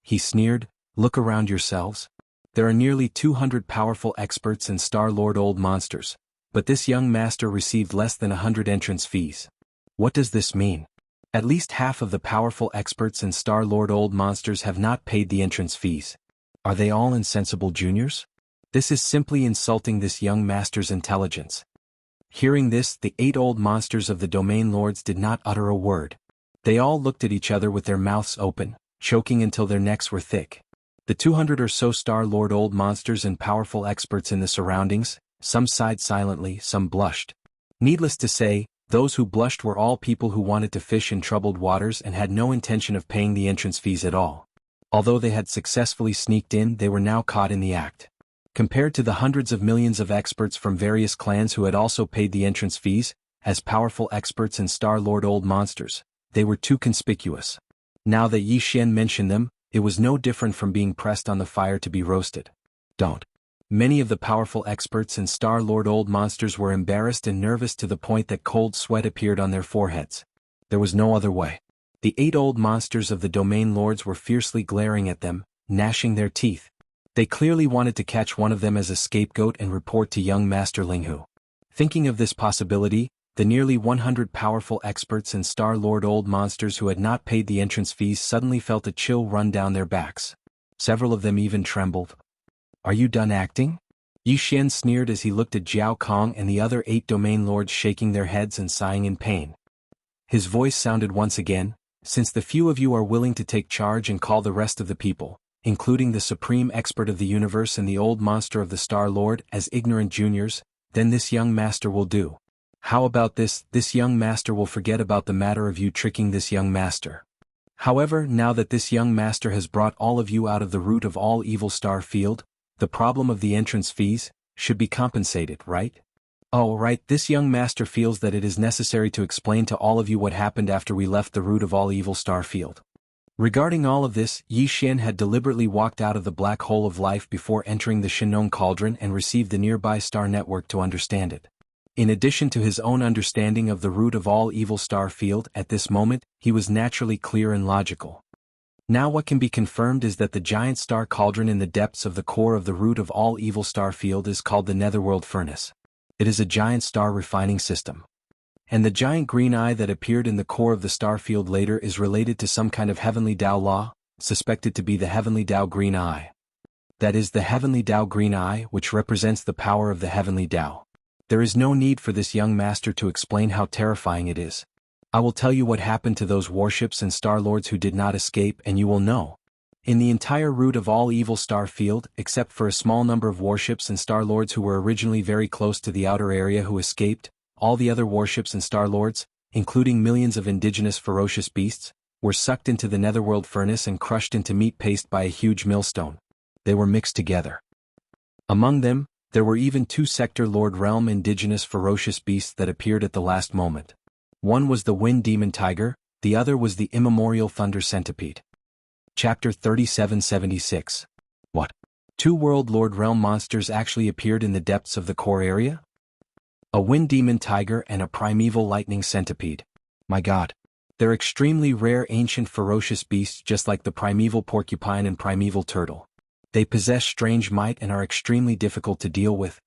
He sneered, look around yourselves. There are nearly 200 powerful experts and Star Lord old monsters, but this young master received less than 100 entrance fees. What does this mean? At least half of the powerful experts and Star Lord old monsters have not paid the entrance fees. Are they all insensible juniors? This is simply insulting this young master's intelligence. Hearing this, the 8 old monsters of the domain lords did not utter a word. They all looked at each other with their mouths open, choking until their necks were thick. The 200 or so Star Lord old monsters and powerful experts in the surroundings, some sighed silently, some blushed. Needless to say, those who blushed were all people who wanted to fish in troubled waters and had no intention of paying the entrance fees at all. Although they had successfully sneaked in, they were now caught in the act. Compared to the hundreds of millions of experts from various clans who had also paid the entrance fees, as powerful experts and Star Lord old monsters, they were too conspicuous. Now that Yi Xian mentioned them, it was no different from being pressed on the fire to be roasted. Don't. Many of the powerful experts and Star Lord old monsters were embarrassed and nervous to the point that cold sweat appeared on their foreheads. There was no other way. The 8 old monsters of the domain lords were fiercely glaring at them, gnashing their teeth. They clearly wanted to catch one of them as a scapegoat and report to young Master Linghu. Thinking of this possibility, the nearly 100 powerful experts and Star Lord old monsters who had not paid the entrance fees suddenly felt a chill run down their backs. Several of them even trembled. Are you done acting? Yi Xian sneered as he looked at Jiao Kong and the other 8 domain lords shaking their heads and sighing in pain. His voice sounded once again, since the few of you are willing to take charge and call the rest of the people, including the supreme expert of the universe and the old monster of the Star Lord, as ignorant juniors, then this young master will do. How about this? This young master will forget about the matter of you tricking this young master. However, now that this young master has brought all of you out of the root of all evil Star Field, the problem of the entrance fees should be compensated, right? Oh, right, this young master feels that it is necessary to explain to all of you what happened after we left the root of all evil Starfield. Regarding all of this, Yi Xian had deliberately walked out of the black hole of life before entering the Shinong Cauldron and received the nearby star network to understand it. In addition to his own understanding of the root of all evil star field at this moment, he was naturally clear and logical. Now what can be confirmed is that the giant star cauldron in the depths of the core of the root of all evil star field is called the netherworld furnace. It is a giant star refining system. And the giant green eye that appeared in the core of the star field later is related to some kind of heavenly Tao law, suspected to be the heavenly Tao green eye. That is the heavenly Tao green eye, which represents the power of the heavenly Tao. There is no need for this young master to explain how terrifying it is. I will tell you what happened to those warships and star lords who did not escape, and you will know. In the entire root of all evil star field, except for a small number of warships and star lords who were originally very close to the outer area who escaped, all the other warships and star lords, including millions of indigenous ferocious beasts, were sucked into the netherworld furnace and crushed into meat paste by a huge millstone. They were mixed together. Among them, there were even 2 sector lord realm indigenous ferocious beasts that appeared at the last moment. One was the wind demon tiger, the other was the immemorial thunder centipede. Chapter 3776. What? 2 world lord realm monsters actually appeared in the depths of the core area? A wind demon tiger and a primeval lightning centipede. My god. They're extremely rare ancient ferocious beasts just like the primeval porcupine and primeval turtle. They possess strange might and are extremely difficult to deal with.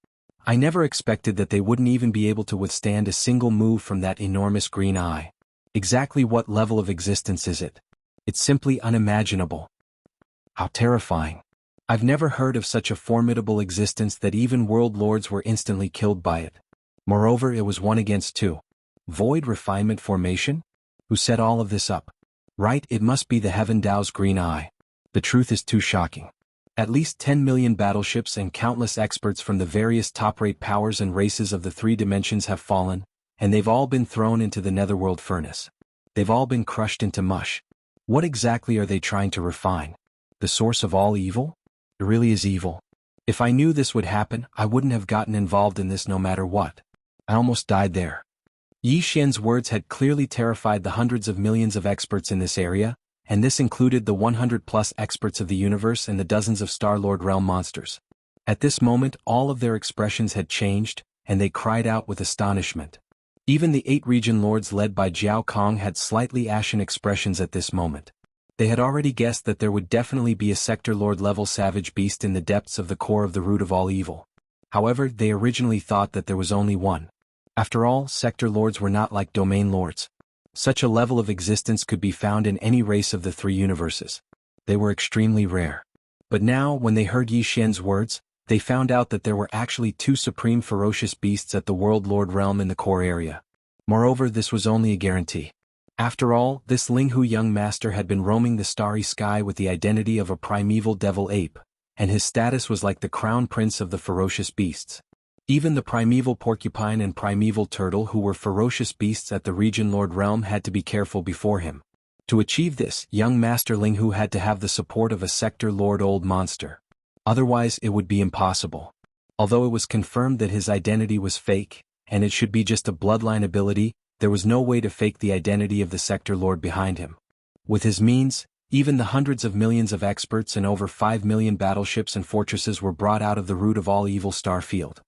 I never expected that they wouldn't even be able to withstand a single move from that enormous green eye. Exactly what level of existence is it? It's simply unimaginable. How terrifying. I've never heard of such a formidable existence that even world lords were instantly killed by it. Moreover, it was 1 against 2. Void refinement formation? Who set all of this up? Right, it must be the Heaven Tao's green eye. The truth is too shocking. At least 10 million battleships and countless experts from the various top-rate powers and races of the 3 dimensions have fallen, and they've all been thrown into the netherworld furnace. They've all been crushed into mush. What exactly are they trying to refine? The source of all evil? It really is evil. If I knew this would happen, I wouldn't have gotten involved in this no matter what. I almost died there. Yi Xian's words had clearly terrified the hundreds of millions of experts in this area, and this included the 100+ experts of the universe and the dozens of Star Lord realm monsters. At this moment, all of their expressions had changed, and they cried out with astonishment. Even the 8 region lords led by Jiao Kong had slightly ashen expressions at this moment. They had already guessed that there would definitely be a sector lord level savage beast in the depths of the core of the root of all evil. However, they originally thought that there was only one. After all, sector lords were not like domain lords. Such a level of existence could be found in any race of the 3 universes. They were extremely rare. But now, when they heard Yi Xian's words, they found out that there were actually 2 supreme ferocious beasts at the World Lord realm in the core area. Moreover, this was only a guarantee. After all, this Linghu young master had been roaming the starry sky with the identity of a primeval devil ape, and his status was like the crown prince of the ferocious beasts. Even the primeval porcupine and primeval turtle who were ferocious beasts at the region lord realm had to be careful before him. To achieve this, young Master Linghu had to have the support of a sector lord old monster. Otherwise it would be impossible. Although it was confirmed that his identity was fake, and it should be just a bloodline ability, there was no way to fake the identity of the sector lord behind him. With his means, even the hundreds of millions of experts and over 5 million battleships and fortresses were brought out of the root of all evil star field.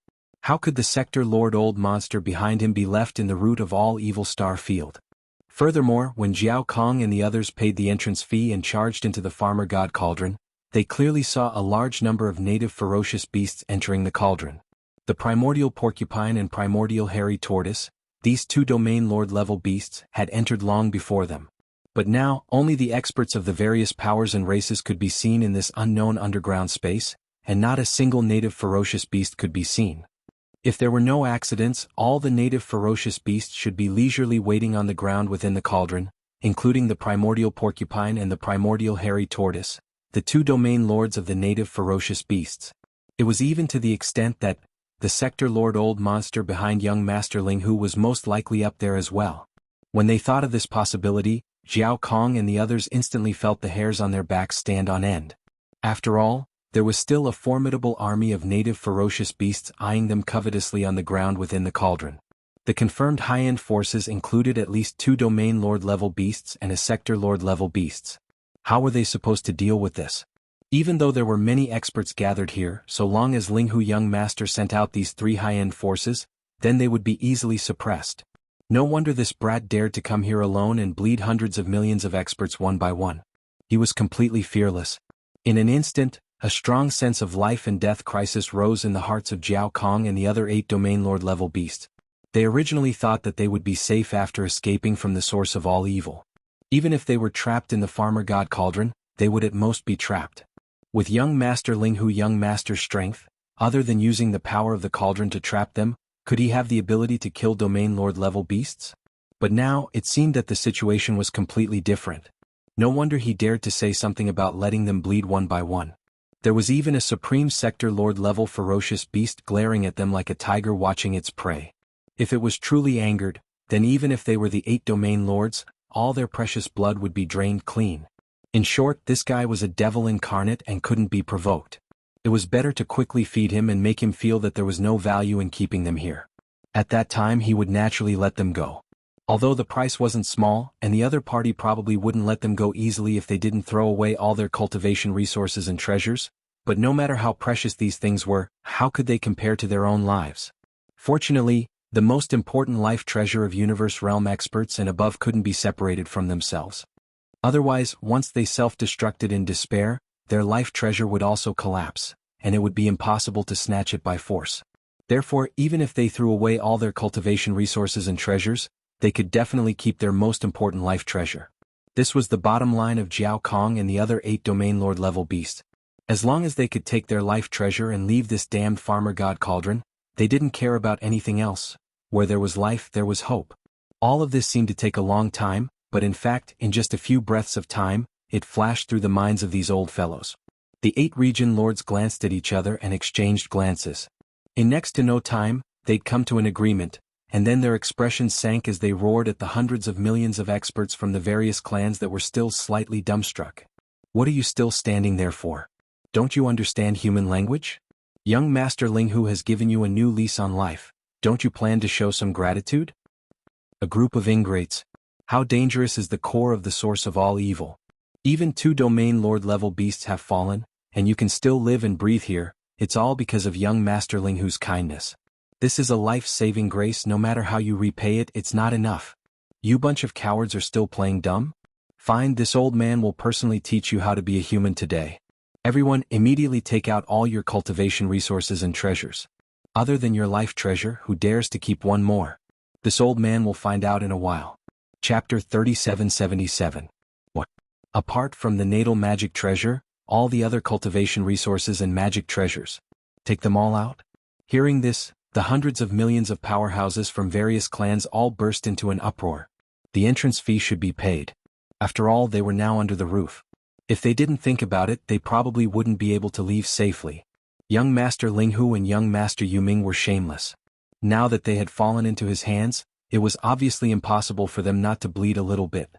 How could the sector lord old monster behind him be left in the root of all evil star field? Furthermore, when Jiao Kong and the others paid the entrance fee and charged into the farmer god cauldron, they clearly saw a large number of native ferocious beasts entering the cauldron. The primordial porcupine and primordial hairy tortoise, these 2 domain lord level beasts, had entered long before them. But now, only the experts of the various powers and races could be seen in this unknown underground space, and not a single native ferocious beast could be seen. If there were no accidents, all the native ferocious beasts should be leisurely waiting on the ground within the cauldron, including the primordial porcupine and the primordial hairy tortoise, the 2 domain lords of the native ferocious beasts. It was even to the extent that the sector lord old monster behind young Master Linghu was most likely up there as well. When they thought of this possibility, Jiao Kong and the others instantly felt the hairs on their backs stand on end. After all, there was still a formidable army of native ferocious beasts eyeing them covetously on the ground within the cauldron. The confirmed high-end forces included at least 2 domain lord level beasts and a sector lord level beasts. How were they supposed to deal with this? Even though there were many experts gathered here, so long as Linghu young master sent out these 3 high-end forces, then they would be easily suppressed. No wonder this brat dared to come here alone and bleed hundreds of millions of experts one by one. He was completely fearless. In an instant, a strong sense of life and death crisis rose in the hearts of Jiao Kong and the other 8 domain lord level beasts. They originally thought that they would be safe after escaping from the source of all evil. Even if they were trapped in the farmer god cauldron, they would at most be trapped. With young Master Linghu young Master's strength, other than using the power of the cauldron to trap them, could he have the ability to kill domain lord level beasts? But now, it seemed that the situation was completely different. No wonder he dared to say something about letting them bleed one by one. There was even a supreme sector lord level ferocious beast glaring at them like a tiger watching its prey. If it was truly angered, then even if they were the 8 domain lords, all their precious blood would be drained clean. In short, this guy was a devil incarnate and couldn't be provoked. It was better to quickly feed him and make him feel that there was no value in keeping them here. At that time he would naturally let them go. Although the price wasn't small, and the other party probably wouldn't let them go easily if they didn't throw away all their cultivation resources and treasures, but no matter how precious these things were, how could they compare to their own lives? Fortunately, the most important life treasure of universe realm experts and above couldn't be separated from themselves. Otherwise, once they self-destructed in despair, their life treasure would also collapse, and it would be impossible to snatch it by force. Therefore, even if they threw away all their cultivation resources and treasures, they could definitely keep their most important life treasure. This was the bottom line of Jiao Kong and the other 8 domain lord level beasts. As long as they could take their life treasure and leave this damned farmer god cauldron, they didn't care about anything else. Where there was life, there was hope. All of this seemed to take a long time, but in fact, in just a few breaths of time, it flashed through the minds of these old fellows. The 8 region lords glanced at each other and exchanged glances. In next to no time, they'd come to an agreement, and then their expressions sank as they roared at the hundreds of millions of experts from the various clans that were still slightly dumbstruck. What are you still standing there for? Don't you understand human language? Young Master Linghu has given you a new lease on life. Don't you plan to show some gratitude? A group of ingrates. How dangerous is the core of the source of all evil? Even 2 domain lord level beasts have fallen, and you can still live and breathe here. It's all because of young Master Linghu's kindness. This is a life-saving grace. No matter how you repay it, it's not enough. You bunch of cowards are still playing dumb? Fine, this old man will personally teach you how to be a human today. Everyone, immediately take out all your cultivation resources and treasures. Other than your life treasure, who dares to keep one more? This old man will find out in a while. Chapter 3777. What? Apart from the natal magic treasure, all the other cultivation resources and magic treasures. Take them all out? Hearing this, the hundreds of millions of powerhouses from various clans all burst into an uproar. The entrance fee should be paid. After all, they were now under the roof. If they didn't think about it, they probably wouldn't be able to leave safely. Young Master Linghu and young Master Yuming were shameless. Now that they had fallen into his hands, it was obviously impossible for them not to bleed a little bit.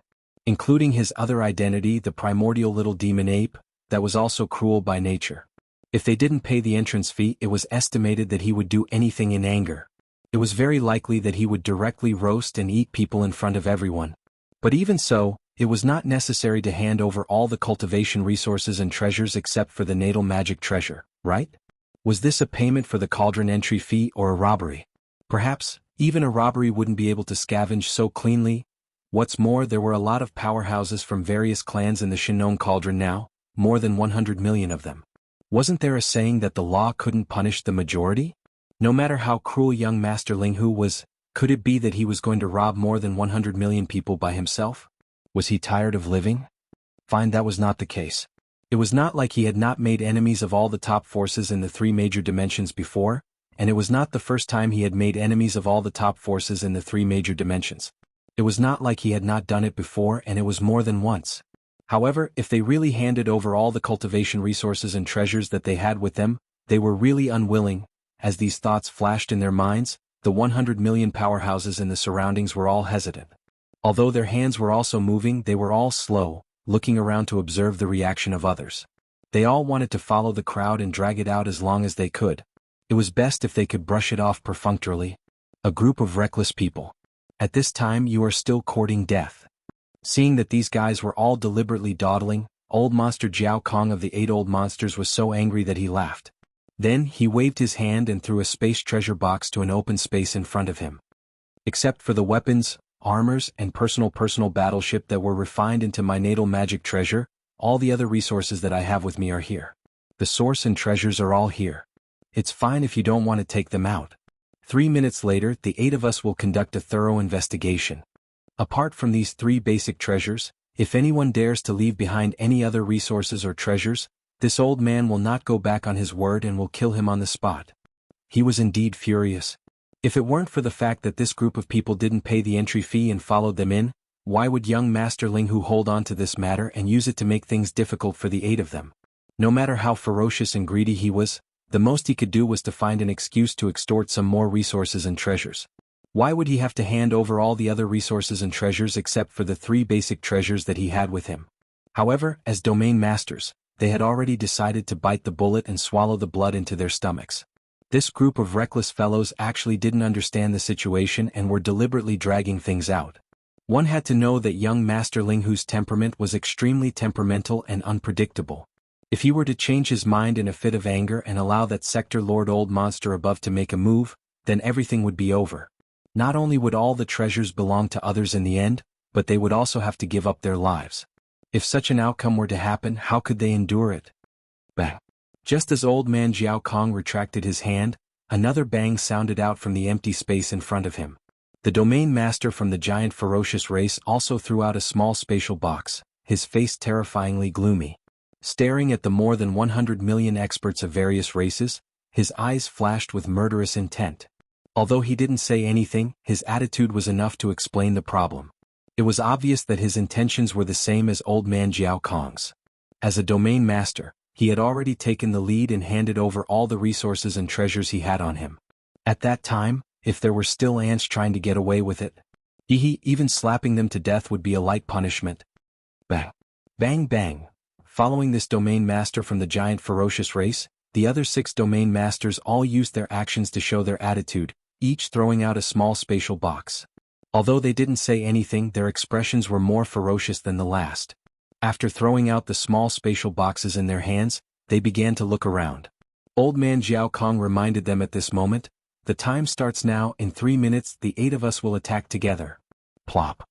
Including his other identity, the primordial little demon ape, that was also cruel by nature. If they didn't pay the entrance fee, it was estimated that he would do anything in anger. It was very likely that he would directly roast and eat people in front of everyone. But even so, it was not necessary to hand over all the cultivation resources and treasures except for the natal magic treasure, right? Was this a payment for the cauldron entry fee or a robbery? Perhaps, even a robbery wouldn't be able to scavenge so cleanly. What's more, there were a lot of powerhouses from various clans in the Shinnong cauldron now, more than 100 million of them. Wasn't there a saying that the law couldn't punish the majority? No matter how cruel young Master Linghu was, could it be that he was going to rob more than 100 million people by himself? Was he tired of living? Fine, that was not the case. It was not like he had not made enemies of all the top forces in the 3 major dimensions before, and it was not the first time he had made enemies of all the top forces in the 3 major dimensions. It was not like he had not done it before, and it was more than once. However, if they really handed over all the cultivation resources and treasures that they had with them, they were really unwilling. As these thoughts flashed in their minds, the 100 million powerhouses in the surroundings were all hesitant. Although their hands were also moving, they were all slow, looking around to observe the reaction of others. They all wanted to follow the crowd and drag it out as long as they could. It was best if they could brush it off perfunctorily. A group of reckless people. At this time you are still courting death. Seeing that these guys were all deliberately dawdling, old monster Jiao Kong of the 8 old monsters was so angry that he laughed. Then he waved his hand and threw a space treasure box to an open space in front of him. Except for the weapons, armors, and personal battleship that were refined into my natal magic treasure, all the other resources that I have with me are here. The source and treasures are all here. It's fine if you don't want to take them out. 3 minutes later, the 8 of us will conduct a thorough investigation. Apart from these 3 basic treasures, if anyone dares to leave behind any other resources or treasures, this old man will not go back on his word and will kill him on the spot. He was indeed furious. If it weren't for the fact that this group of people didn't pay the entry fee and followed them in, why would young Master Ling Hu hold on to this matter and use it to make things difficult for the 8 of them? No matter how ferocious and greedy he was, the most he could do was to find an excuse to extort some more resources and treasures. Why would he have to hand over all the other resources and treasures except for the 3 basic treasures that he had with him? However, as domain masters, they had already decided to bite the bullet and swallow the blood into their stomachs. This group of reckless fellows actually didn't understand the situation and were deliberately dragging things out. One had to know that young Master Ling Hu's temperament was extremely temperamental and unpredictable. If he were to change his mind in a fit of anger and allow that Sector Lord old monster above to make a move, then everything would be over. Not only would all the treasures belong to others in the end, but they would also have to give up their lives. If such an outcome were to happen, how could they endure it? Bang! Just as old man Jiao Kong retracted his hand, another bang sounded out from the empty space in front of him. The domain master from the giant ferocious race also threw out a small spatial box, his face terrifyingly gloomy. Staring at the more than 100 million experts of various races, his eyes flashed with murderous intent. Although he didn't say anything, his attitude was enough to explain the problem. It was obvious that his intentions were the same as old man Jiao Kong's. As a domain master, he had already taken the lead and handed over all the resources and treasures he had on him. At that time, if there were still ants trying to get away with it, even slapping them to death would be a light punishment. Bang! Bang bang! Following this domain master from the giant ferocious race, the other 6 domain masters all used their actions to show their attitude, each throwing out a small spatial box. Although they didn't say anything, their expressions were more ferocious than the last. After throwing out the small spatial boxes in their hands, they began to look around. Old man Jiao Kong reminded them at this moment, "The time starts now. In 3 minutes the 8 of us will attack together." Plop.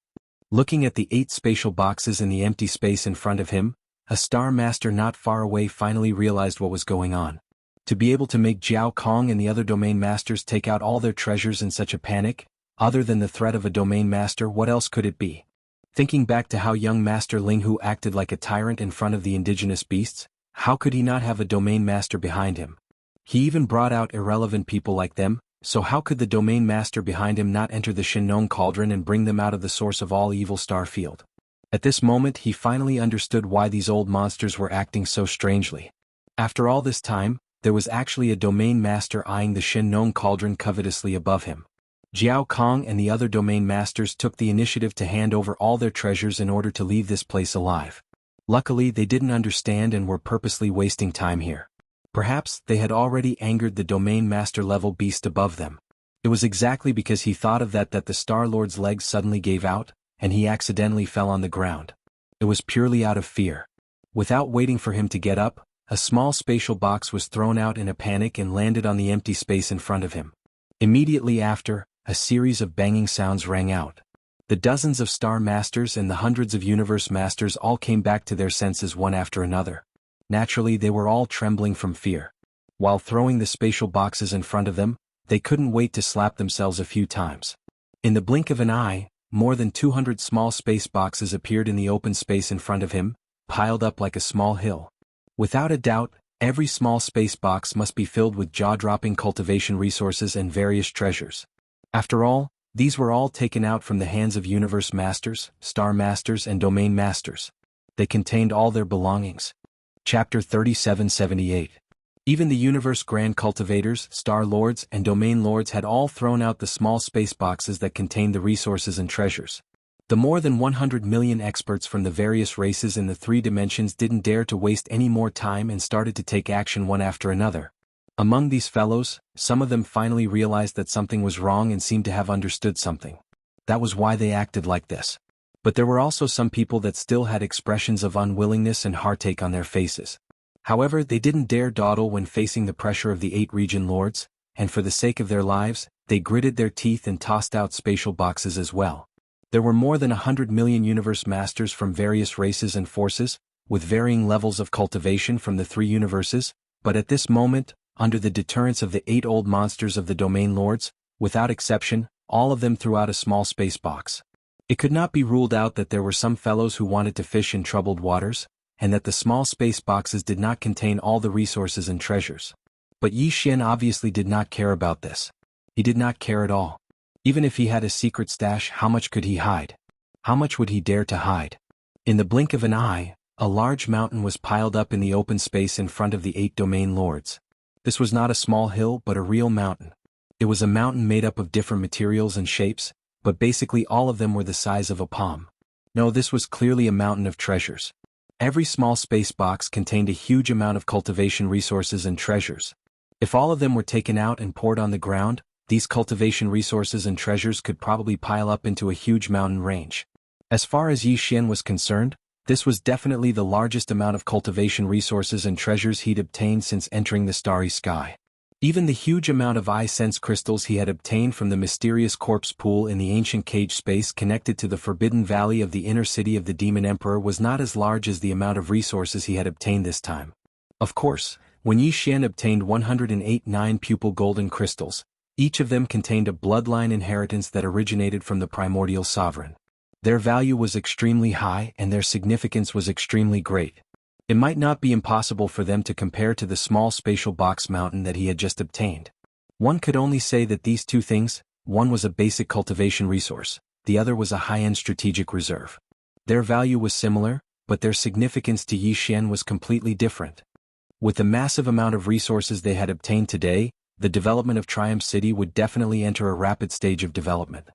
Looking at the 8 spatial boxes in the empty space in front of him, a star master not far away finally realized what was going on. To be able to make Jiao Kong and the other domain masters take out all their treasures in such a panic, other than the threat of a domain master, what else could it be? Thinking back to how young Master Ling Hu acted like a tyrant in front of the indigenous beasts, how could he not have a domain master behind him? He even brought out irrelevant people like them, so how could the domain master behind him not enter the Shinnon cauldron and bring them out of the source of all evil star field? At this moment he finally understood why these old monsters were acting so strangely. After all this time, there was actually a domain master eyeing the Shinnon cauldron covetously above him. Jiao Kong and the other domain masters took the initiative to hand over all their treasures in order to leave this place alive. Luckily they didn't understand and were purposely wasting time here. Perhaps they had already angered the domain master level beast above them. It was exactly because he thought of that the Star Lord's legs suddenly gave out, and he accidentally fell on the ground. It was purely out of fear. Without waiting for him to get up, a small spatial box was thrown out in a panic and landed on the empty space in front of him. Immediately after, a series of banging sounds rang out. The dozens of star masters and the hundreds of universe masters all came back to their senses one after another. Naturally they were all trembling from fear. While throwing the spatial boxes in front of them, they couldn't wait to slap themselves a few times. In the blink of an eye, more than 200 small space boxes appeared in the open space in front of him, piled up like a small hill. Without a doubt, every small space box must be filled with jaw-dropping cultivation resources and various treasures. After all, these were all taken out from the hands of universe masters, star masters and domain masters. They contained all their belongings. Chapter 3778. Even the universe grand cultivators, star lords and domain lords had all thrown out the small space boxes that contained the resources and treasures. The more than 100 million experts from the various races in the 3 dimensions didn't dare to waste any more time and started to take action one after another. Among these fellows, some of them finally realized that something was wrong and seemed to have understood something. That was why they acted like this. But there were also some people that still had expressions of unwillingness and heartache on their faces. However, they didn't dare dawdle when facing the pressure of the 8 region lords, and for the sake of their lives, they gritted their teeth and tossed out spatial boxes as well. There were more than 100 million universe masters from various races and forces, with varying levels of cultivation from the 3 universes, but at this moment, under the deterrence of the 8 old monsters of the domain lords, without exception, all of them threw out a small space box. It could not be ruled out that there were some fellows who wanted to fish in troubled waters, and that the small space boxes did not contain all the resources and treasures. But Yi Xian obviously did not care about this. He did not care at all. Even if he had a secret stash, how much could he hide? How much would he dare to hide? In the blink of an eye, a large mountain was piled up in the open space in front of the 8 domain lords. This was not a small hill but a real mountain. It was a mountain made up of different materials and shapes, but basically all of them were the size of a palm. No, this was clearly a mountain of treasures. Every small space box contained a huge amount of cultivation resources and treasures. If all of them were taken out and poured on the ground, these cultivation resources and treasures could probably pile up into a huge mountain range. As far as Yi Xian was concerned, this was definitely the largest amount of cultivation resources and treasures he'd obtained since entering the starry sky. Even the huge amount of eye-sense crystals he had obtained from the mysterious corpse pool in the ancient cage space connected to the forbidden valley of the inner city of the Demon Emperor was not as large as the amount of resources he had obtained this time. Of course, when Yi Xian obtained 108 9-pupil golden crystals, each of them contained a bloodline inheritance that originated from the primordial sovereign. Their value was extremely high and their significance was extremely great. It might not be impossible for them to compare to the small spatial box mountain that he had just obtained. One could only say that these two things, one was a basic cultivation resource, the other was a high-end strategic reserve. Their value was similar, but their significance to Yi Xian was completely different. With the massive amount of resources they had obtained today, the development of Triumph City would definitely enter a rapid stage of development.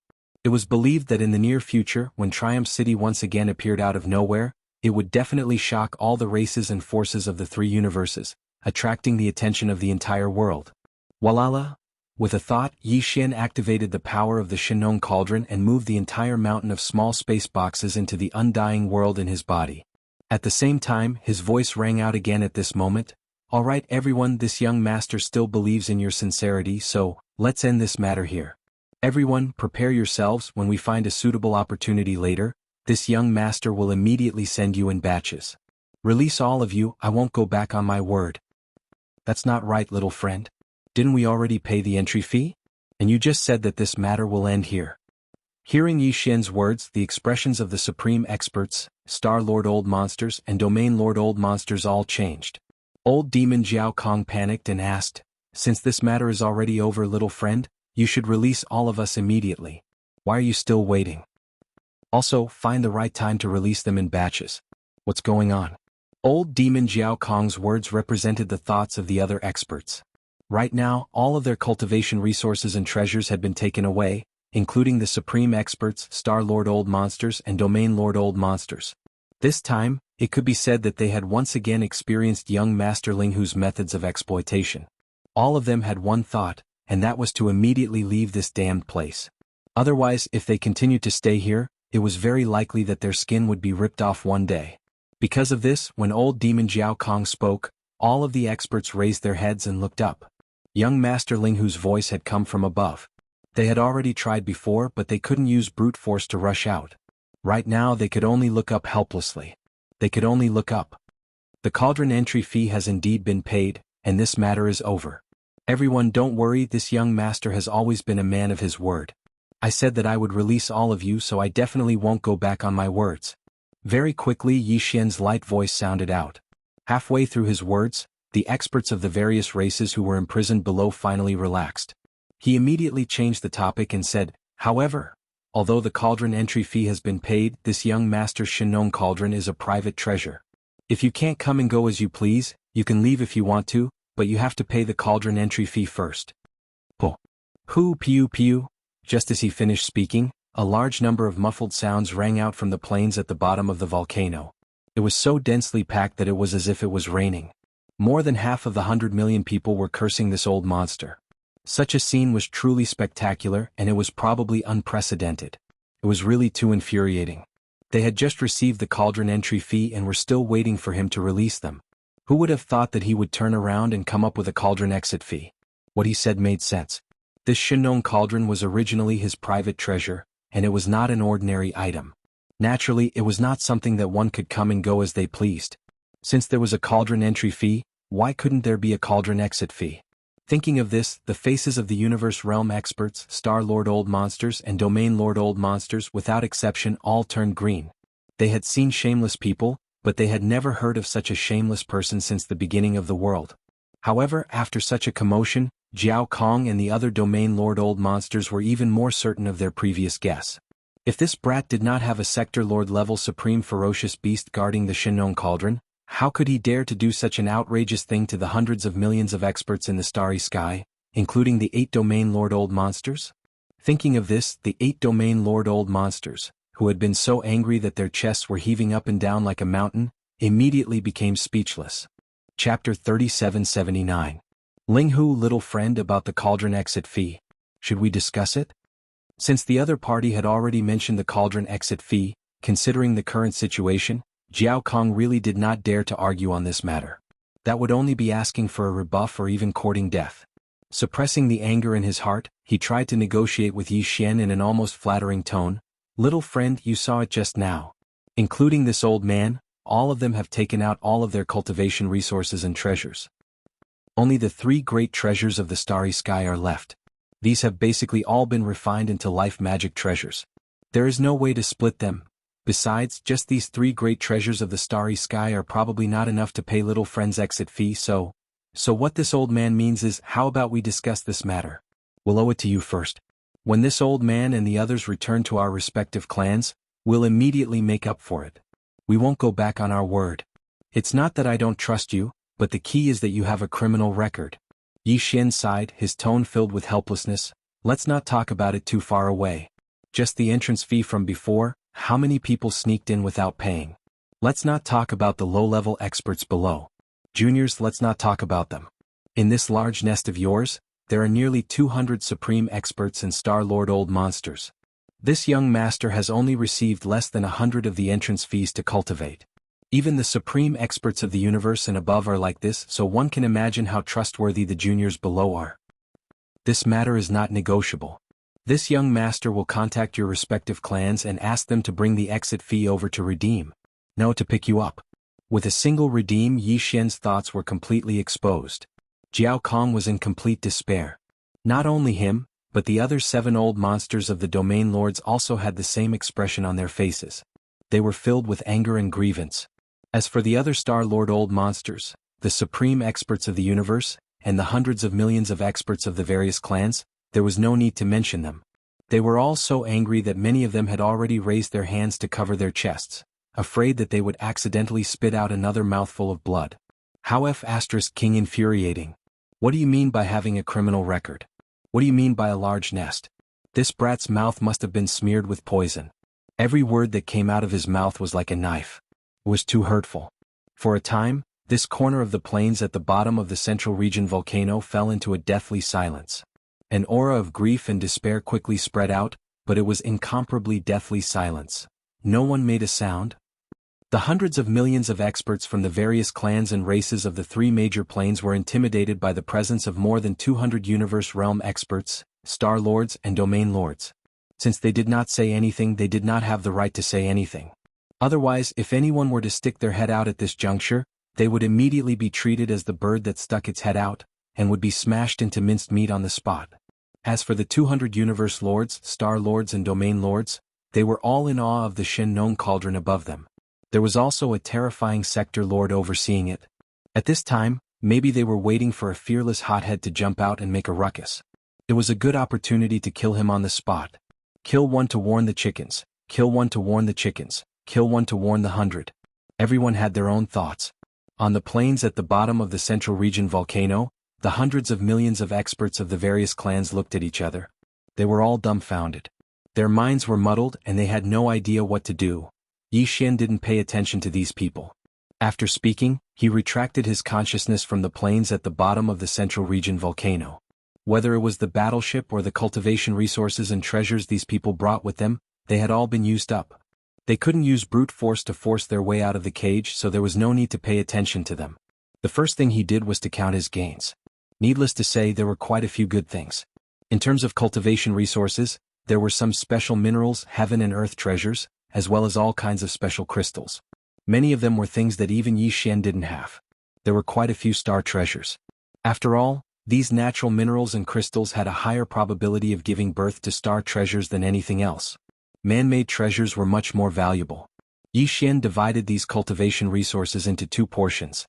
It was believed that in the near future, when Triumph City once again appeared out of nowhere, it would definitely shock all the races and forces of the 3 universes, attracting the attention of the entire world. Walala! With a thought, Yi Xian activated the power of the Shenong Cauldron and moved the entire mountain of small space boxes into the undying world in his body. At the same time, his voice rang out again at this moment. All right everyone, this young master still believes in your sincerity, so, let's end this matter here. Everyone, prepare yourselves. When we find a suitable opportunity later, this young master will immediately send you in batches. Release all of you, I won't go back on my word. That's not right, little friend. Didn't we already pay the entry fee? And you just said that this matter will end here. Hearing Yi Xian's words, the expressions of the supreme experts, Star Lord Old Monsters and Domain Lord Old Monsters all changed. Old Demon Jiao Kong panicked and asked, since this matter is already over, little friend, you should release all of us immediately. Why are you still waiting? Also, find the right time to release them in batches. What's going on? Old Demon Jiao Kong's words represented the thoughts of the other experts. Right now, all of their cultivation resources and treasures had been taken away, including the supreme experts, Star Lord Old Monsters and Domain Lord Old Monsters. This time, it could be said that they had once again experienced young Master Ling Hu's methods of exploitation. All of them had one thought, and that was to immediately leave this damned place. Otherwise, if they continued to stay here, it was very likely that their skin would be ripped off one day. Because of this, when old Demon Jiao Kong spoke, all of the experts raised their heads and looked up. Young Master Ling Hu's voice had come from above. They had already tried before, but they couldn't use brute force to rush out. Right now they could only look up helplessly. They could only look up. The cauldron entry fee has indeed been paid, and this matter is over. Everyone, don't worry, this young master has always been a man of his word. I said that I would release all of you, so I definitely won't go back on my words. Very quickly Yi Xian's light voice sounded out. Halfway through his words, the experts of the various races who were imprisoned below finally relaxed. He immediately changed the topic and said, however, although the cauldron entry fee has been paid, this young master's Shenong Cauldron is a private treasure. If you can't come and go as you please, you can leave if you want to, but you have to pay the cauldron entry fee first. Po. Hu piu piu. Just as he finished speaking, a large number of muffled sounds rang out from the plains at the bottom of the volcano. It was so densely packed that it was as if it was raining. More than half of the 100 million people were cursing this old monster. Such a scene was truly spectacular, and it was probably unprecedented. It was really too infuriating. They had just received the cauldron entry fee and were still waiting for him to release them. Who would have thought that he would turn around and come up with a cauldron exit fee? What he said made sense. This Shinong cauldron was originally his private treasure, and it was not an ordinary item. Naturally, it was not something that one could come and go as they pleased. Since there was a cauldron entry fee, why couldn't there be a cauldron exit fee? Thinking of this, the faces of the Universe Realm experts, Star Lord Old Monsters and Domain Lord Old Monsters without exception all turned green. They had seen shameless people, but they had never heard of such a shameless person since the beginning of the world. However, after such a commotion, Jiao Kong and the other Domain Lord Old Monsters were even more certain of their previous guess. If this brat did not have a Sector Lord level supreme ferocious beast guarding the Shinong Cauldron, how could he dare to do such an outrageous thing to the hundreds of millions of experts in the starry sky, including the 8 Domain Lord Old Monsters? Thinking of this, the 8 Domain Lord Old Monsters, who had been so angry that their chests were heaving up and down like a mountain, immediately became speechless. Chapter 3779. Linghu, little friend, about the cauldron exit fee. Should we discuss it? Since the other party had already mentioned the cauldron exit fee, considering the current situation, Jiao Kong really did not dare to argue on this matter. That would only be asking for a rebuff or even courting death. Suppressing the anger in his heart, he tried to negotiate with Yi Xian in an almost flattering tone. Little friend, you saw it just now. Including this old man, all of them have taken out all of their cultivation resources and treasures. Only the 3 great treasures of the starry sky are left. These have basically all been refined into life magic treasures. There is no way to split them. Besides, just these 3 great treasures of the starry sky are probably not enough to pay little friend's exit fee, so what this old man means is, how about we discuss this matter? We'll owe it to you first. When this old man and the others return to our respective clans, we'll immediately make up for it. We won't go back on our word. It's not that I don't trust you, but the key is that you have a criminal record. Yi Xian sighed, his tone filled with helplessness. Let's not talk about it too far away. Just the entrance fee from before, how many people sneaked in without paying? Let's not talk about the low-level experts below. Juniors, let's not talk about them. In this large nest of yours, there are nearly 200 supreme experts and Star Lord Old Monsters. This young master has only received less than 100 of the entrance fees to cultivate. Even the supreme experts of the universe and above are like this, so one can imagine how trustworthy the juniors below are. This matter is not negotiable. This young master will contact your respective clans and ask them to bring the exit fee over to redeem. No, to pick you up. With a single redeem, Yi Xian's thoughts were completely exposed. Jiao Kong was in complete despair. Not only him, but the other 7 old monsters of the Domain Lords also had the same expression on their faces. They were filled with anger and grievance. As for the other Star Lord Old Monsters, the supreme experts of the universe, and the hundreds of millions of experts of the various clans, there was no need to mention them. They were all so angry that many of them had already raised their hands to cover their chests, afraid that they would accidentally spit out another mouthful of blood. How King infuriating. What do you mean by having a criminal record? What do you mean by a large nest? This brat's mouth must have been smeared with poison. Every word that came out of his mouth was like a knife. It was too hurtful. For a time, this corner of the plains at the bottom of the central region volcano fell into a deathly silence. An aura of grief and despair quickly spread out, but it was incomparably deathly silence. No one made a sound. The hundreds of millions of experts from the various clans and races of the 3 major planes were intimidated by the presence of more than 200 Universe Realm experts, Star Lords and Domain Lords. Since they did not say anything, they did not have the right to say anything. Otherwise, if anyone were to stick their head out at this juncture, they would immediately be treated as the bird that stuck its head out, and would be smashed into minced meat on the spot. As for the 200 Universe Lords, Star Lords and Domain Lords, they were all in awe of the Shinong Cauldron above them. There was also a terrifying Sector Lord overseeing it. At this time, maybe they were waiting for a fearless hothead to jump out and make a ruckus. It was a good opportunity to kill him on the spot. Kill one to warn the chickens, kill one to warn the chickens, kill one to warn the 100. Everyone had their own thoughts. On the plains at the bottom of the central region volcano, the hundreds of millions of experts of the various clans looked at each other. They were all dumbfounded. Their minds were muddled and they had no idea what to do. Yi Xian didn't pay attention to these people. After speaking, he retracted his consciousness from the plains at the bottom of the central region volcano. Whether it was the battleship or the cultivation resources and treasures these people brought with them, they had all been used up. They couldn't use brute force to force their way out of the cage, so there was no need to pay attention to them. The first thing he did was to count his gains. Needless to say, there were quite a few good things. In terms of cultivation resources, there were some special minerals, heaven and earth treasures, as well as all kinds of special crystals. Many of them were things that even Yi Xian didn't have. There were quite a few star treasures. After all, these natural minerals and crystals had a higher probability of giving birth to star treasures than anything else. Man-made treasures were much more valuable. Yi Xian divided these cultivation resources into two portions.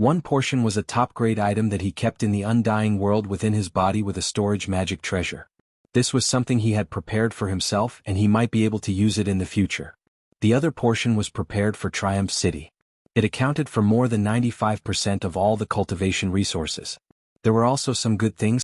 One portion was a top-grade item that he kept in the undying world within his body with a storage magic treasure. This was something he had prepared for himself, and he might be able to use it in the future. The other portion was prepared for Triumph City. It accounted for more than 95% of all the cultivation resources. There were also some good things,